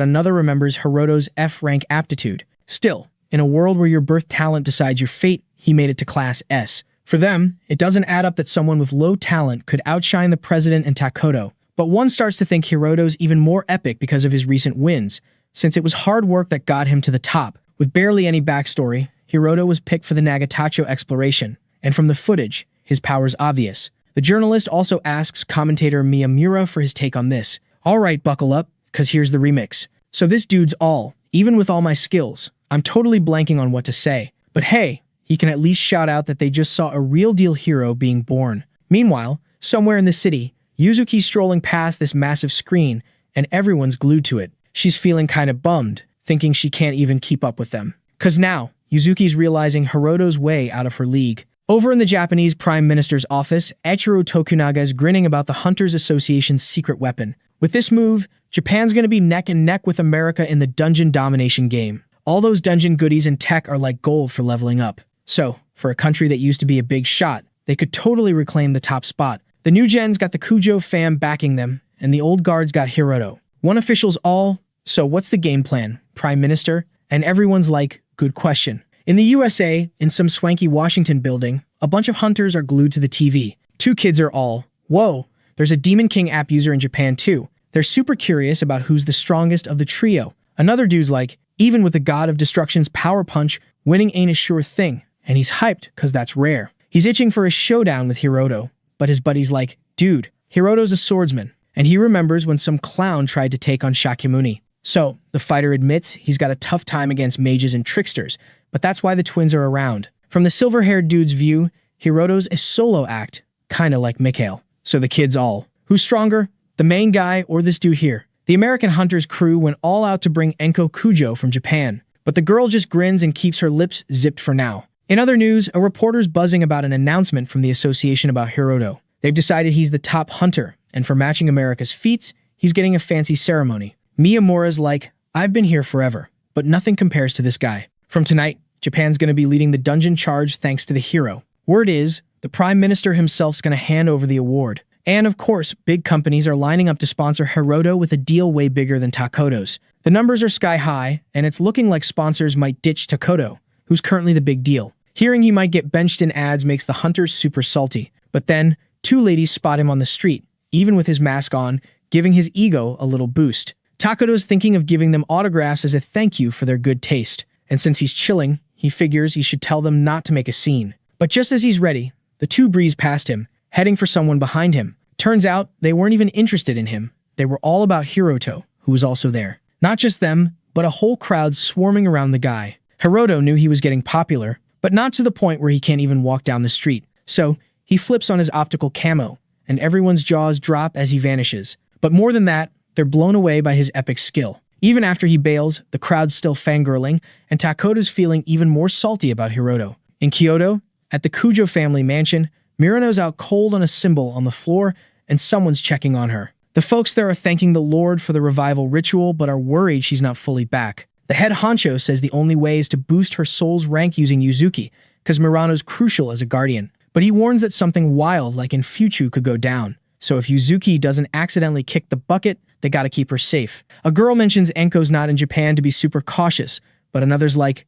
another remembers Hiroto's F-rank aptitude. Still, in a world where your birth talent decides your fate, he made it to Class S. For them, it doesn't add up that someone with low talent could outshine the president and Takedo. But one starts to think Hiroto's even more epic because of his recent wins, since it was hard work that got him to the top. With barely any backstory, Hiroto was picked for the Nagatacho exploration, and from the footage, his power's obvious. The journalist also asks commentator Miyamura for his take on this. Alright, buckle up, cause here's the remix. So this dude's all, even with all my skills. I'm totally blanking on what to say. But hey, he can at least shout out that they just saw a real-deal hero being born. Meanwhile, somewhere in the city, Yuzuki's strolling past this massive screen, and everyone's glued to it. She's feeling kinda bummed, thinking she can't even keep up with them. Cause now, Yuzuki's realizing Hiroto's way out of her league. Over in the Japanese Prime Minister's office, Eiichiro Tokunaga is grinning about the Hunters Association's secret weapon. With this move, Japan's gonna be neck and neck with America in the dungeon domination game. All those dungeon goodies and tech are like gold for leveling up. So, for a country that used to be a big shot, they could totally reclaim the top spot. The new gen's got the Kujo fam backing them, and the old guard's got Hiroto. One official's all, so what's the game plan, Prime Minister? And everyone's like, good question. In the USA, in some swanky Washington building, a bunch of hunters are glued to the TV. 2 kids are all, whoa, there's a Demon King app user in Japan too. They're super curious about who's the strongest of the trio. Another dude's like, even with the God of Destruction's power punch, winning ain't a sure thing. And he's hyped, cause that's rare. He's itching for a showdown with Hiroto, but his buddy's like, dude, Hiroto's a swordsman. and he remembers when some clown tried to take on Shakyamuni. So, the fighter admits he's got a tough time against mages and tricksters, but that's why the twins are around. From the silver-haired dude's view, Hiroto's a solo act, kinda like Mikhail. So the kids all, who's stronger, the main guy or this dude here? The American hunter's crew went all out to bring Enko Kujo from Japan, but the girl just grins and keeps her lips zipped for now. In other news, a reporter's buzzing about an announcement from the association about Hiroto. They've decided he's the top hunter, and for matching America's feats, he's getting a fancy ceremony. Miyamura's like, I've been here forever, but nothing compares to this guy. From tonight, Japan's gonna be leading the dungeon charge thanks to the hero. Word is, the Prime Minister himself's gonna hand over the award. And of course, big companies are lining up to sponsor Hiroto with a deal way bigger than Takoto's. The numbers are sky high, and it's looking like sponsors might ditch Takoto, who's currently the big deal. Hearing he might get benched in ads makes the hunters super salty. But then, two ladies spot him on the street, even with his mask on, giving his ego a little boost. Takoto's thinking of giving them autographs as a thank you for their good taste, and since he's chilling, he figures he should tell them not to make a scene. But just as he's ready, the two breeze past him, heading for someone behind him. Turns out, they weren't even interested in him. They were all about Hiroto, who was also there. Not just them, but a whole crowd swarming around the guy. Hiroto knew he was getting popular, but not to the point where he can't even walk down the street. So, he flips on his optical camo, and everyone's jaws drop as he vanishes. But more than that, they're blown away by his epic skill. Even after he bails, the crowd's still fangirling, and Takoto's feeling even more salty about Hiroto. In Kyoto, at the Kujo family mansion, Mirano's out cold on a symbol on the floor, and someone's checking on her. The folks there are thanking the Lord for the revival ritual, but are worried she's not fully back. The head honcho says the only way is to boost her soul's rank using Yuzuki, because Mirano's crucial as a guardian. But he warns that something wild like in Fuchu could go down. So if Yuzuki doesn't accidentally kick the bucket, they gotta keep her safe. A girl mentions Enko's not in Japan to be super cautious, but another's like,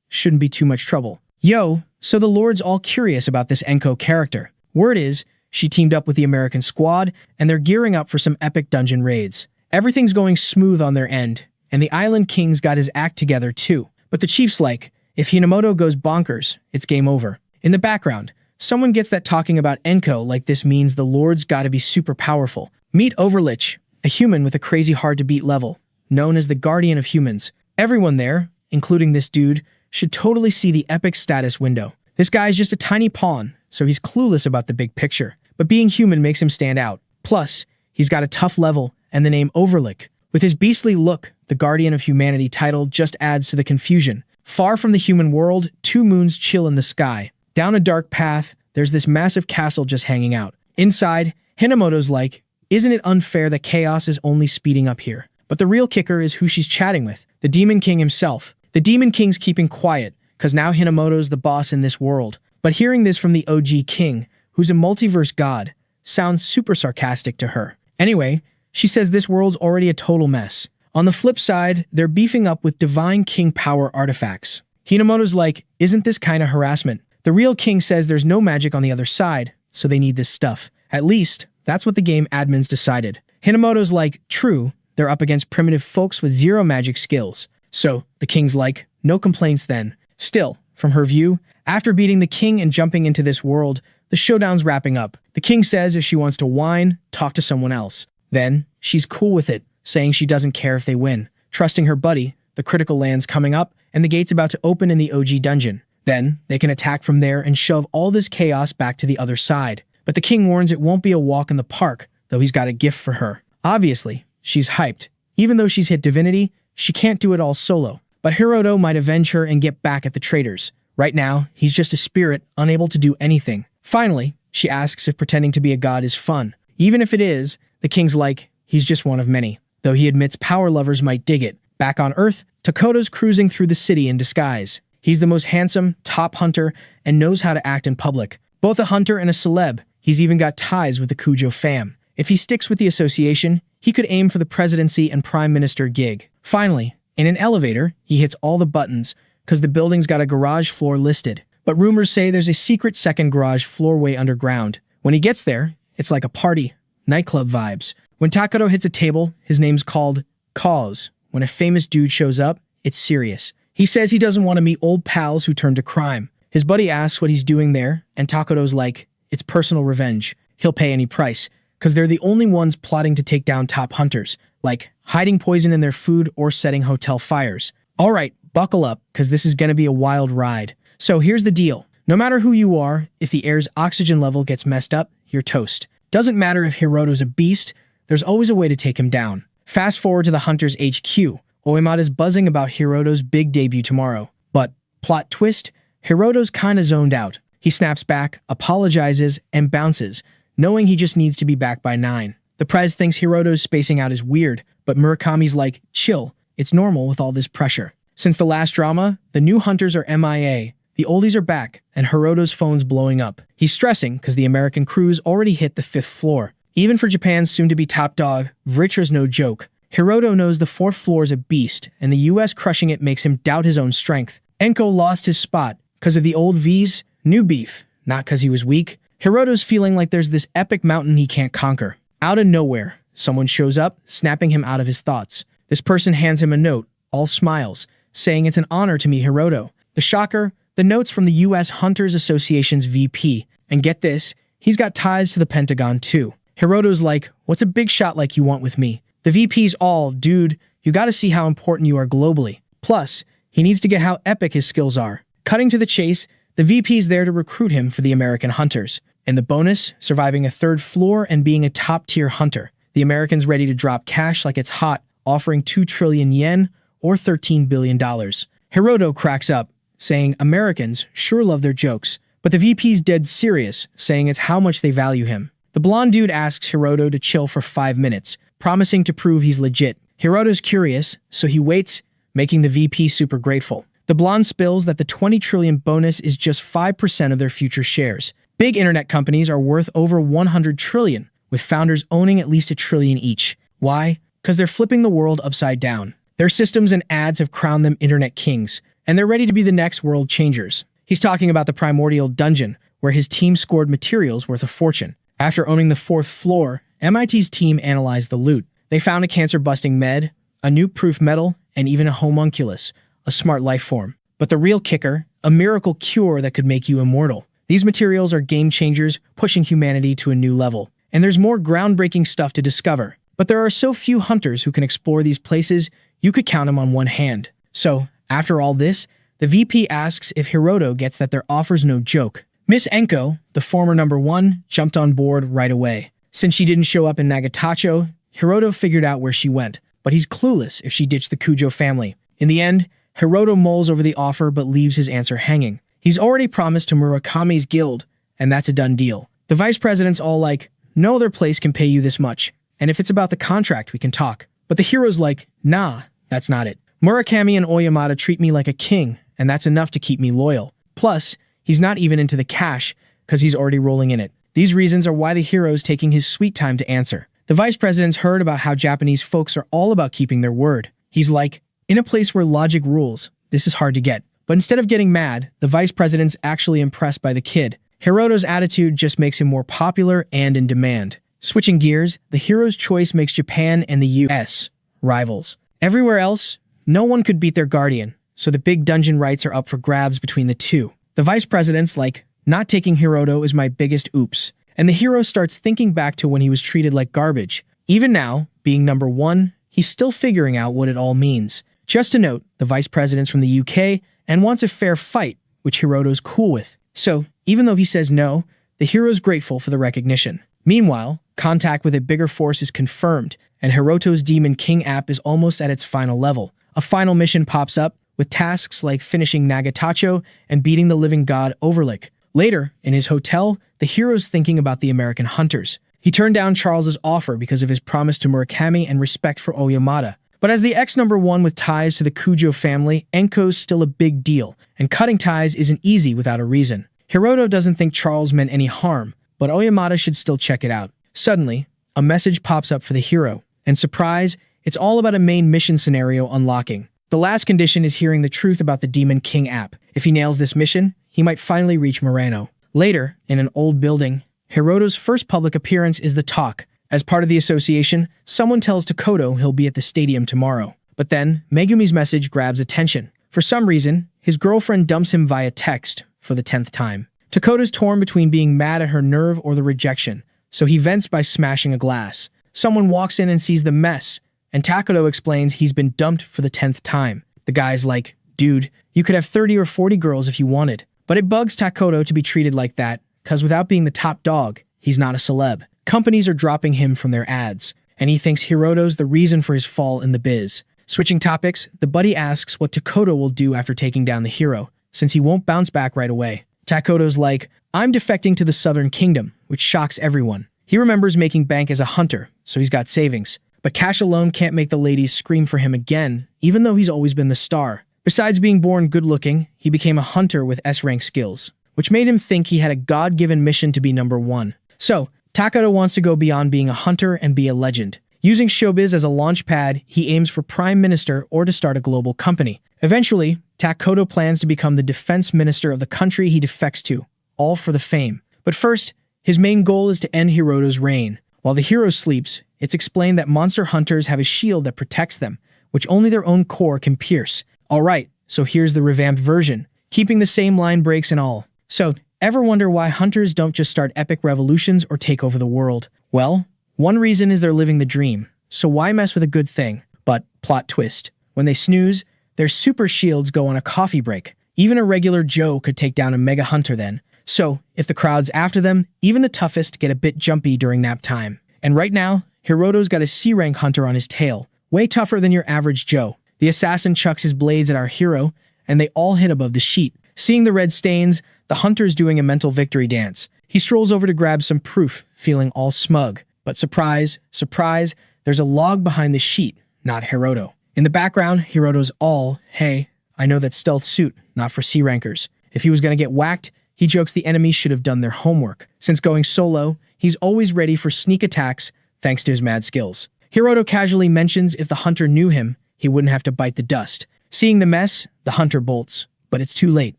shouldn't be too much trouble. Yo, so the Lord's all curious about this Enko character. Word is, she teamed up with the American squad, and they're gearing up for some epic dungeon raids. Everything's going smooth on their end, and the Island King's got his act together too. But the chief's like, if Hinamoto goes bonkers, it's game over. In the background, someone gets that talking about Enko like this means the Lord's gotta be super powerful. Meet Overlich, a human with a crazy hard-to-beat level, known as the Guardian of Humans. Everyone there, including this dude, should totally see the epic status window. This guy's just a tiny pawn, so he's clueless about the big picture. But being human makes him stand out. Plus, he's got a tough level and the name Overlich. With his beastly look, the Guardian of Humanity title just adds to the confusion. Far from the human world, two moons chill in the sky. Down a dark path, there's this massive castle just hanging out. Inside, Hinamoto's like, isn't it unfair that chaos is only speeding up here? But the real kicker is who she's chatting with, the Demon King himself. The Demon King's keeping quiet, because now Hinamoto's the boss in this world. But hearing this from the OG King, who's a multiverse god, sounds super sarcastic to her. Anyway, she says this world's already a total mess. On the flip side, they're beefing up with Divine King power artifacts. Hinamoto's like, isn't this kinda harassment? The real king says there's no magic on the other side, so they need this stuff. At least, that's what the game admins decided. Hinamoto's like, true, they're up against primitive folks with zero magic skills. So, the king's like, no complaints then. Still, from her view, after beating the king and jumping into this world, the showdown's wrapping up. The king says if she wants to whine, talk to someone else. Then, she's cool with it, saying she doesn't care if they win. Trusting her buddy, the critical land's coming up, and the gate's about to open in the OG dungeon. Then, they can attack from there and shove all this chaos back to the other side. But the king warns it won't be a walk in the park, though he's got a gift for her. Obviously, she's hyped. Even though she's hit divinity, she can't do it all solo. But Hiroto might avenge her and get back at the traitors. Right now, he's just a spirit, unable to do anything. Finally, she asks if pretending to be a god is fun. Even if it is, the king's like, he's just one of many. Though he admits power lovers might dig it. Back on Earth, Takoto's cruising through the city in disguise. He's the most handsome, top hunter, and knows how to act in public. Both a hunter and a celeb, he's even got ties with the Kujo fam. If he sticks with the association, he could aim for the presidency and prime minister gig. Finally, in an elevator, he hits all the buttons, because the building's got a garage floor listed. But rumors say there's a secret second garage floor way underground. When he gets there, it's like a party, nightclub vibes. When Takoto hits a table, his name's called Cause. When a famous dude shows up, it's serious. He says he doesn't want to meet old pals who turn to crime. His buddy asks what he's doing there, and Takoto's like, it's personal revenge. He'll pay any price, because they're the only ones plotting to take down top hunters, like hiding poison in their food or setting hotel fires. Alright, buckle up, because this is gonna be a wild ride. So here's the deal. No matter who you are, if the air's oxygen level gets messed up, you're toast. Doesn't matter if Hiroto's a beast, there's always a way to take him down. Fast forward to the Hunter's HQ. Oyamada's buzzing about Hiroto's big debut tomorrow. But, plot twist, Hiroto's kinda zoned out. He snaps back, apologizes, and bounces, knowing he just needs to be back by 9. The Prez thinks Hiroto's spacing out is weird, but Murakami's like, chill, it's normal with all this pressure. Since the last drama, the new hunters are MIA, the oldies are back, and Hiroto's phone's blowing up. He's stressing because the American crew's already hit the 5th floor. Even for Japan's soon-to-be top dog, Vritra's no joke. Hiroto knows the 4th floor's a beast, and the US crushing it makes him doubt his own strength. Enko lost his spot because of the old V's, new beef, not because he was weak. Hiroto's feeling like there's this epic mountain he can't conquer. Out of nowhere, someone shows up, snapping him out of his thoughts. This person hands him a note, all smiles, saying it's an honor to meet Hiroto. The shocker, the note's from the US Hunters Association's VP. And get this, he's got ties to the Pentagon too. Hiroto's like, what's a big shot like you want with me? The VP's all, dude, you gotta see how important you are globally. Plus, he needs to get how epic his skills are. Cutting to the chase, the VP's there to recruit him for the American Hunters. And the bonus, surviving a 3rd floor and being a top-tier hunter. The Americans ready to drop cash like it's hot, offering 2 trillion yen or $13 billion. Hiroto cracks up, saying Americans sure love their jokes. But the VP's dead serious, saying it's how much they value him. The blonde dude asks Hiroto to chill for 5 minutes, promising to prove he's legit. Hiroto's curious, so he waits, making the VP super grateful. The blonde spills that the 20 trillion bonus is just 5% of their future shares. Big internet companies are worth over 100 trillion, with founders owning at least $1 trillion each. Why? Because they're flipping the world upside down. Their systems and ads have crowned them internet kings, and they're ready to be the next world changers. He's talking about the primordial dungeon, where his team scored materials worth a fortune. After owning the 4th floor, MIT's team analyzed the loot. They found a cancer-busting med, a nuke-proof metal, and even a homunculus, a smart life form. But the real kicker, a miracle cure that could make you immortal. These materials are game changers, pushing humanity to a new level. And there's more groundbreaking stuff to discover. But there are so few hunters who can explore these places, you could count them on one hand. So, after all this, the VP asks if Hiroto gets that their offer's no joke. Miss Enko, the former #1, jumped on board right away. Since she didn't show up in Nagatacho, Hiroto figured out where she went, but he's clueless if she ditched the Kujo family. In the end, Hiroto mulls over the offer but leaves his answer hanging. He's already promised to Murakami's guild, and that's a done deal. The vice president's all like, no other place can pay you this much, and if it's about the contract, we can talk. But the hero's like, nah, that's not it. Murakami and Oyamada treat me like a king, and that's enough to keep me loyal. Plus, he's not even into the cash, because he's already rolling in it. These reasons are why the hero's taking his sweet time to answer. The vice president's heard about how Japanese folks are all about keeping their word. He's like, in a place where logic rules, this is hard to get. But instead of getting mad, the vice president's actually impressed by the kid. Hiroto's attitude just makes him more popular and in demand. Switching gears, the hero's choice makes Japan and the US rivals. Everywhere else, no one could beat their guardian, so the big dungeon rights are up for grabs between the two. The vice president's like, not taking Hiroto is my biggest oops. And the hero starts thinking back to when he was treated like garbage. Even now, being #1, he's still figuring out what it all means. Just a note, the vice president's from the UK and wants a fair fight, which Hiroto's cool with. So, even though he says no, the hero's grateful for the recognition. Meanwhile, contact with a bigger force is confirmed, and Hiroto's Demon King app is almost at its final level. A final mission pops up, with tasks like finishing Nagatacho and beating the living god Overlick. Later, in his hotel, the hero's thinking about the American hunters. He turned down Charles's offer because of his promise to Murakami and respect for Oyamada. But as the ex-1 with ties to the Kujo family, Enko's still a big deal, and cutting ties isn't easy without a reason. Hiroto doesn't think Charles meant any harm, but Oyamada should still check it out. Suddenly, a message pops up for the hero, and surprise, it's all about a main mission scenario unlocking. The last condition is hearing the truth about the Demon King app. If he nails this mission, he might finally reach Murano. Later, in an old building, Hiroto's first public appearance is the talk. As part of the association, someone tells Takoto he'll be at the stadium tomorrow. But then, Megumi's message grabs attention. For some reason, his girlfriend dumps him via text for the 10th time. Takoto's torn between being mad at her nerve or the rejection, so he vents by smashing a glass. Someone walks in and sees the mess, and Takoto explains he's been dumped for the 10th time. The guy's like, dude, you could have 30 or 40 girls if you wanted. But it bugs Takoto to be treated like that, cause without being the top dog, he's not a celeb. Companies are dropping him from their ads, and he thinks Hiroto's the reason for his fall in the biz. Switching topics, the buddy asks what Takoto will do after taking down the hero, since he won't bounce back right away. Takoto's like, I'm defecting to the Southern Kingdom, which shocks everyone. He remembers making bank as a hunter, so he's got savings. But cash alone can't make the ladies scream for him again, even though he's always been the star. Besides being born good-looking, he became a hunter with S-rank skills, which made him think he had a God-given mission to be #1. So, Takoto wants to go beyond being a hunter and be a legend. Using showbiz as a launch pad, he aims for prime minister or to start a global company. Eventually, Takoto plans to become the defense minister of the country he defects to, all for the fame. But first, his main goal is to end Hiroto's reign. While the hero sleeps, it's explained that monster hunters have a shield that protects them, which only their own core can pierce. Alright, so here's the revamped version, keeping the same line breaks and all. So, ever wonder why hunters don't just start epic revolutions or take over the world? Well, one reason is they're living the dream, so why mess with a good thing? But, plot twist, when they snooze, their super shields go on a coffee break. Even a regular Joe could take down a mega hunter then. So, if the crowd's after them, even the toughest get a bit jumpy during nap time. And right now, Hiroto's got a C-rank hunter on his tail, way tougher than your average Joe. The assassin chucks his blades at our hero, and they all hit above the sheet. Seeing the red stains, the hunter's doing a mental victory dance. He strolls over to grab some proof, feeling all smug. But surprise, surprise, there's a log behind the sheet, not Hiroto. In the background, Hiroto's all, hey, I know that stealth suit, not for C-rankers. If he was gonna get whacked, he jokes the enemies should have done their homework. Since going solo, he's always ready for sneak attacks thanks to his mad skills. Hiroto casually mentions if the hunter knew him, he wouldn't have to bite the dust. Seeing the mess, the hunter bolts. But it's too late.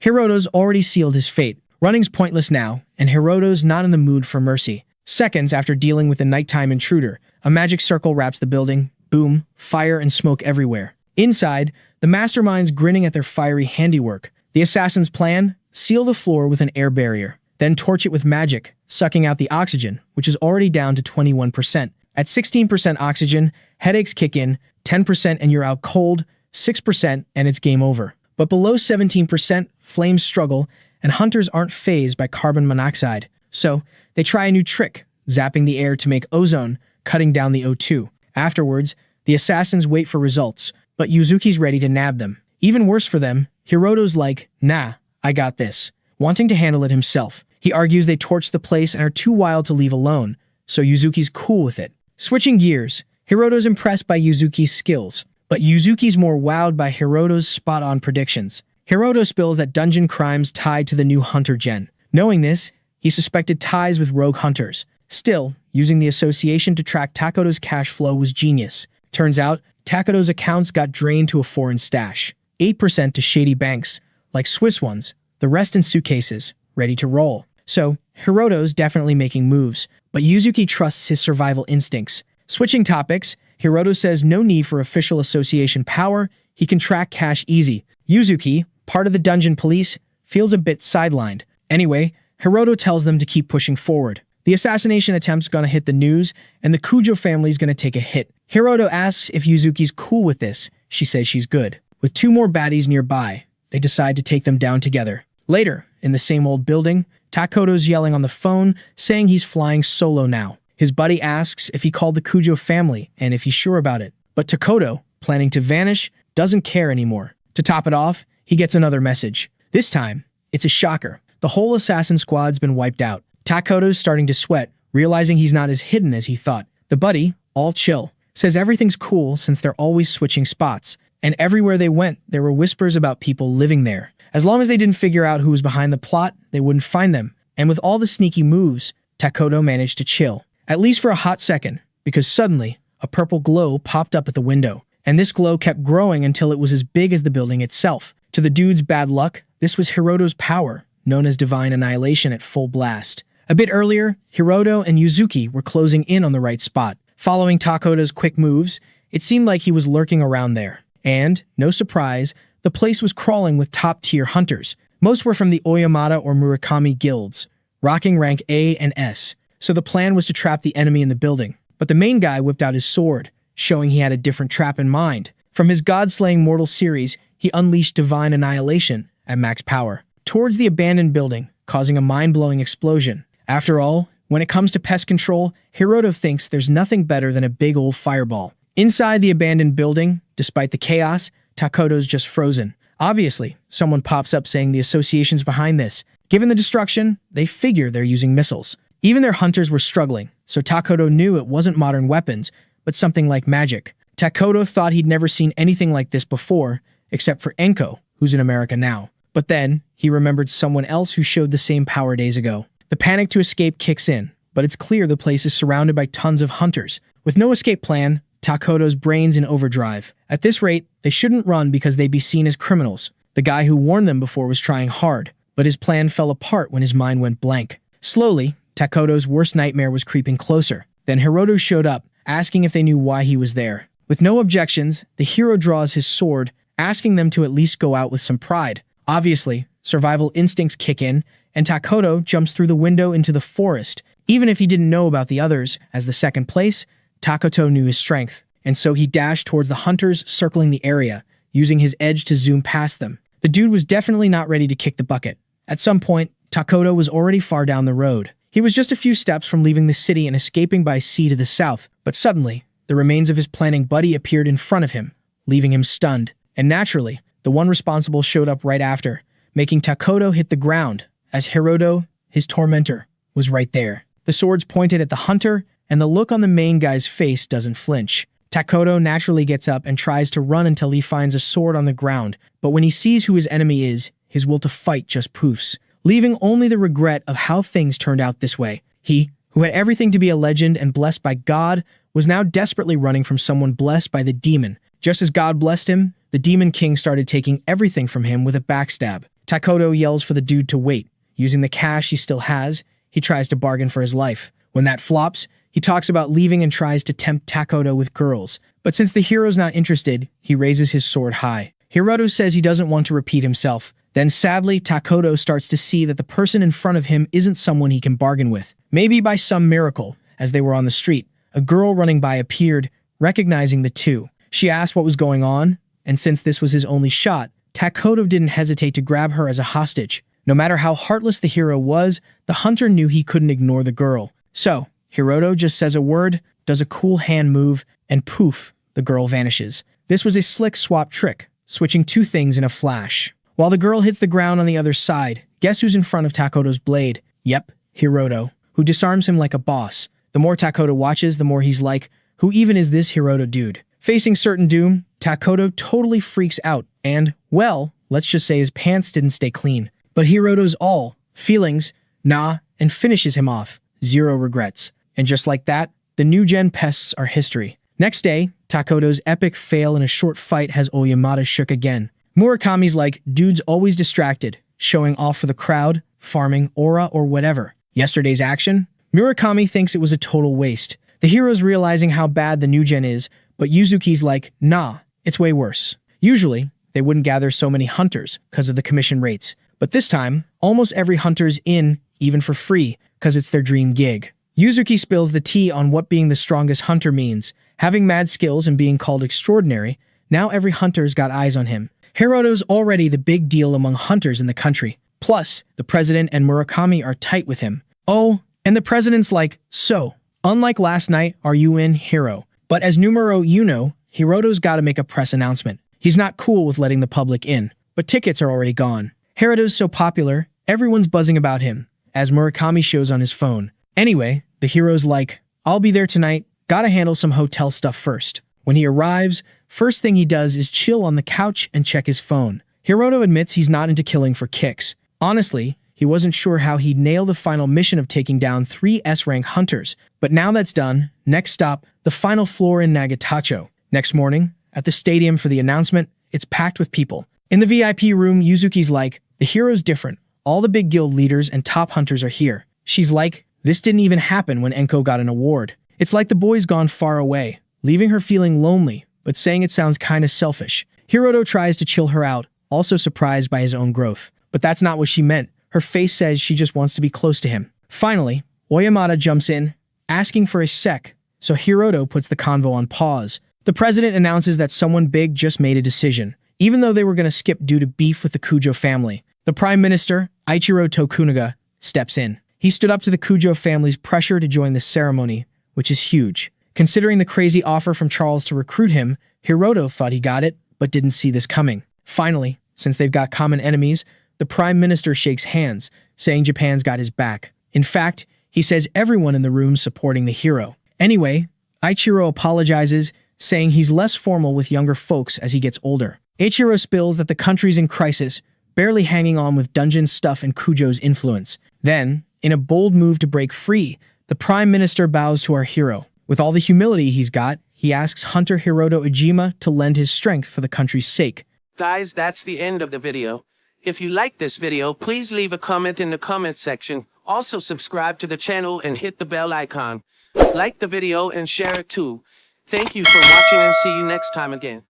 Hiroto's already sealed his fate. Running's pointless now, and Hiroto's not in the mood for mercy. Seconds after dealing with the nighttime intruder, a magic circle wraps the building. Boom, fire and smoke everywhere. Inside, the masterminds grinning at their fiery handiwork. The assassin's plan? Seal the floor with an air barrier, then torch it with magic, sucking out the oxygen, which is already down to 21%. At 16% oxygen, headaches kick in, 10% and you're out cold, 6% and it's game over. But below 17%, flames struggle, and hunters aren't fazed by carbon monoxide. So, they try a new trick, zapping the air to make ozone, cutting down the O2. Afterwards, the assassins wait for results, but Yuzuki's ready to nab them. Even worse for them, Hiroto's like, nah, I got this. Wanting to handle it himself, he argues they torched the place and are too wild to leave alone, so Yuzuki's cool with it. Switching gears, Hiroto's impressed by Yuzuki's skills, but Yuzuki's more wowed by Hiroto's spot-on predictions. Hiroto spills that dungeon crimes tied to the new hunter gen. Knowing this, he suspected ties with rogue hunters. Still, using the association to track Takoto's cash flow was genius. Turns out, Takoto's accounts got drained to a foreign stash. 8% to shady banks, like Swiss ones, the rest in suitcases, ready to roll. So, Hiroto's definitely making moves, but Yuzuki trusts his survival instincts. Switching topics, Hiroto says no need for official association power, he can track cash easy. Yuzuki, part of the dungeon police, feels a bit sidelined. Anyway, Hiroto tells them to keep pushing forward. The assassination attempt's gonna hit the news, and the Kujo family's gonna take a hit. Hiroto asks if Yuzuki's cool with this. She says she's good. With 2 more baddies nearby, they decide to take them down together. Later, in the same old building, Takoto's yelling on the phone, saying he's flying solo now. His buddy asks if he called the Kujo family and if he's sure about it. But Takoto, planning to vanish, doesn't care anymore. To top it off, he gets another message. This time, it's a shocker. The whole assassin squad's been wiped out. Takoto's starting to sweat, realizing he's not as hidden as he thought. The buddy, all chill, says everything's cool since they're always switching spots. And everywhere they went, there were whispers about people living there. As long as they didn't figure out who was behind the plot, they wouldn't find them. And with all the sneaky moves, Takoto managed to chill. At least for a hot second, because suddenly, a purple glow popped up at the window. And this glow kept growing until it was as big as the building itself. To the dude's bad luck, this was Hiroto's power, known as Divine Annihilation at full blast. A bit earlier, Hiroto and Yuzuki were closing in on the right spot. Following Takoto's quick moves, it seemed like he was lurking around there. And, no surprise, the place was crawling with top-tier hunters. Most were from the Oyamata or Murakami guilds, rocking rank A and S. So the plan was to trap the enemy in the building. But the main guy whipped out his sword, showing he had a different trap in mind. From his god-slaying mortal series, he unleashed divine annihilation at max power towards the abandoned building, causing a mind-blowing explosion. After all, when it comes to pest control, Hiroto thinks there's nothing better than a big old fireball. Inside the abandoned building, despite the chaos, Takoto's just frozen. Obviously, someone pops up saying the association's behind this. Given the destruction, they figure they're using missiles. Even their hunters were struggling, so Takoto knew it wasn't modern weapons, but something like magic. Takoto thought he'd never seen anything like this before, except for Enko, who's in America now. But then, he remembered someone else who showed the same power days ago. The panic to escape kicks in, but it's clear the place is surrounded by tons of hunters. With no escape plan, Takoto's brain's in overdrive. At this rate, they shouldn't run because they'd be seen as criminals. The guy who warned them before was trying hard, but his plan fell apart when his mind went blank. Slowly, Takoto's worst nightmare was creeping closer. Then Hiroto showed up, asking if they knew why he was there. With no objections, the hero draws his sword, asking them to at least go out with some pride. Obviously, survival instincts kick in, and Takoto jumps through the window into the forest. Even if he didn't know about the others, as the second place, Takoto knew his strength, and so he dashed towards the hunters circling the area, using his edge to zoom past them. The dude was definitely not ready to kick the bucket. At some point, Takoto was already far down the road. He was just a few steps from leaving the city and escaping by sea to the south, but suddenly, the remains of his planning buddy appeared in front of him, leaving him stunned. And naturally, the one responsible showed up right after, making Takoto hit the ground, as Hiroto, his tormentor, was right there. The swords pointed at the hunter, and the look on the main guy's face doesn't flinch. Takoto naturally gets up and tries to run until he finds a sword on the ground, but when he sees who his enemy is, his will to fight just poofs, leaving only the regret of how things turned out this way. He, who had everything to be a legend and blessed by God, was now desperately running from someone blessed by the demon. Just as God blessed him, the Demon King started taking everything from him with a backstab. Takoto yells for the dude to wait. Using the cash he still has, he tries to bargain for his life. When that flops, he talks about leaving and tries to tempt Takoto with girls. But since the hero's not interested, he raises his sword high. Hiroto says he doesn't want to repeat himself. Then sadly, Takoto starts to see that the person in front of him isn't someone he can bargain with. Maybe by some miracle, as they were on the street, a girl running by appeared, recognizing the two. She asked what was going on, and since this was his only shot, Takoto didn't hesitate to grab her as a hostage. No matter how heartless the hero was, the hunter knew he couldn't ignore the girl. So, Hiroto just says a word, does a cool hand move, and poof, the girl vanishes. This was a slick swap trick, switching two things in a flash. While the girl hits the ground on the other side, guess who's in front of Takoto's blade? Yep, Hiroto, who disarms him like a boss. The more Takoto watches, the more he's like, who even is this Hiroto dude? Facing certain doom, Takoto totally freaks out and, well, let's just say his pants didn't stay clean. But Hiroto's all feelings, nah, and finishes him off. Zero regrets. And just like that, the new gen pests are history. Next day, Takoto's epic fail in a short fight has Oyamada shook again. Murakami's like, dude's always distracted, showing off for the crowd, farming, aura, or whatever. Yesterday's action? Murakami thinks it was a total waste. The hero's realizing how bad the new gen is, but Yuzuki's like, nah, it's way worse. Usually, they wouldn't gather so many hunters because of the commission rates. But this time, almost every hunter's in, even for free, because it's their dream gig. Yuzuki spills the tea on what being the strongest hunter means. Having mad skills and being called extraordinary, now every hunter's got eyes on him. Hiroto's already the big deal among hunters in the country. Plus, the president and Murakami are tight with him. Oh, and the president's like, so, unlike last night, are you in, hero? But as numero uno, Hiroto's gotta make a press announcement. He's not cool with letting the public in, but tickets are already gone. Hiroto's so popular, everyone's buzzing about him, as Murakami shows on his phone. Anyway, the hero's like, I'll be there tonight, gotta handle some hotel stuff first. When he arrives, first thing he does is chill on the couch and check his phone. Hiroto admits he's not into killing for kicks. Honestly, he wasn't sure how he'd nail the final mission of taking down 3 S-rank hunters. But now that's done, next stop, the final floor in Nagatacho. Next morning, at the stadium for the announcement, it's packed with people. In the VIP room, Yuzuki's like, the hero's different. All the big guild leaders and top hunters are here. She's like, this didn't even happen when Enko got an award. It's like the boy's gone far away, leaving her feeling lonely, but saying it sounds kinda selfish. Hiroto tries to chill her out, also surprised by his own growth. But that's not what she meant. Her face says she just wants to be close to him. Finally, Oyamata jumps in, asking for a sec, so Hiroto puts the convo on pause. The president announces that someone big just made a decision, even though they were going to skip due to beef with the Kujo family. The prime minister, Ichiro Tokunaga, steps in. He stood up to the Kujo family's pressure to join the ceremony, which is huge. Considering the crazy offer from Charles to recruit him, Hiroto thought he got it, but didn't see this coming. Finally, since they've got common enemies, the prime minister shakes hands, saying Japan's got his back. In fact, he says everyone in the room's supporting the hero. Anyway, Ichiro apologizes, saying he's less formal with younger folks as he gets older. Ichiro spills that the country's in crisis, barely hanging on with dungeon stuff and Kujo's influence. Then, in a bold move to break free, the prime minister bows to our hero. With all the humility he's got, he asks Hunter Hiroto Ujima to lend his strength for the country's sake. Guys, that's the end of the video. If you liked this video, please leave a comment in the comment section. Also subscribe to the channel and hit the bell icon. Like the video and share it too. Thank you for watching and see you next time again.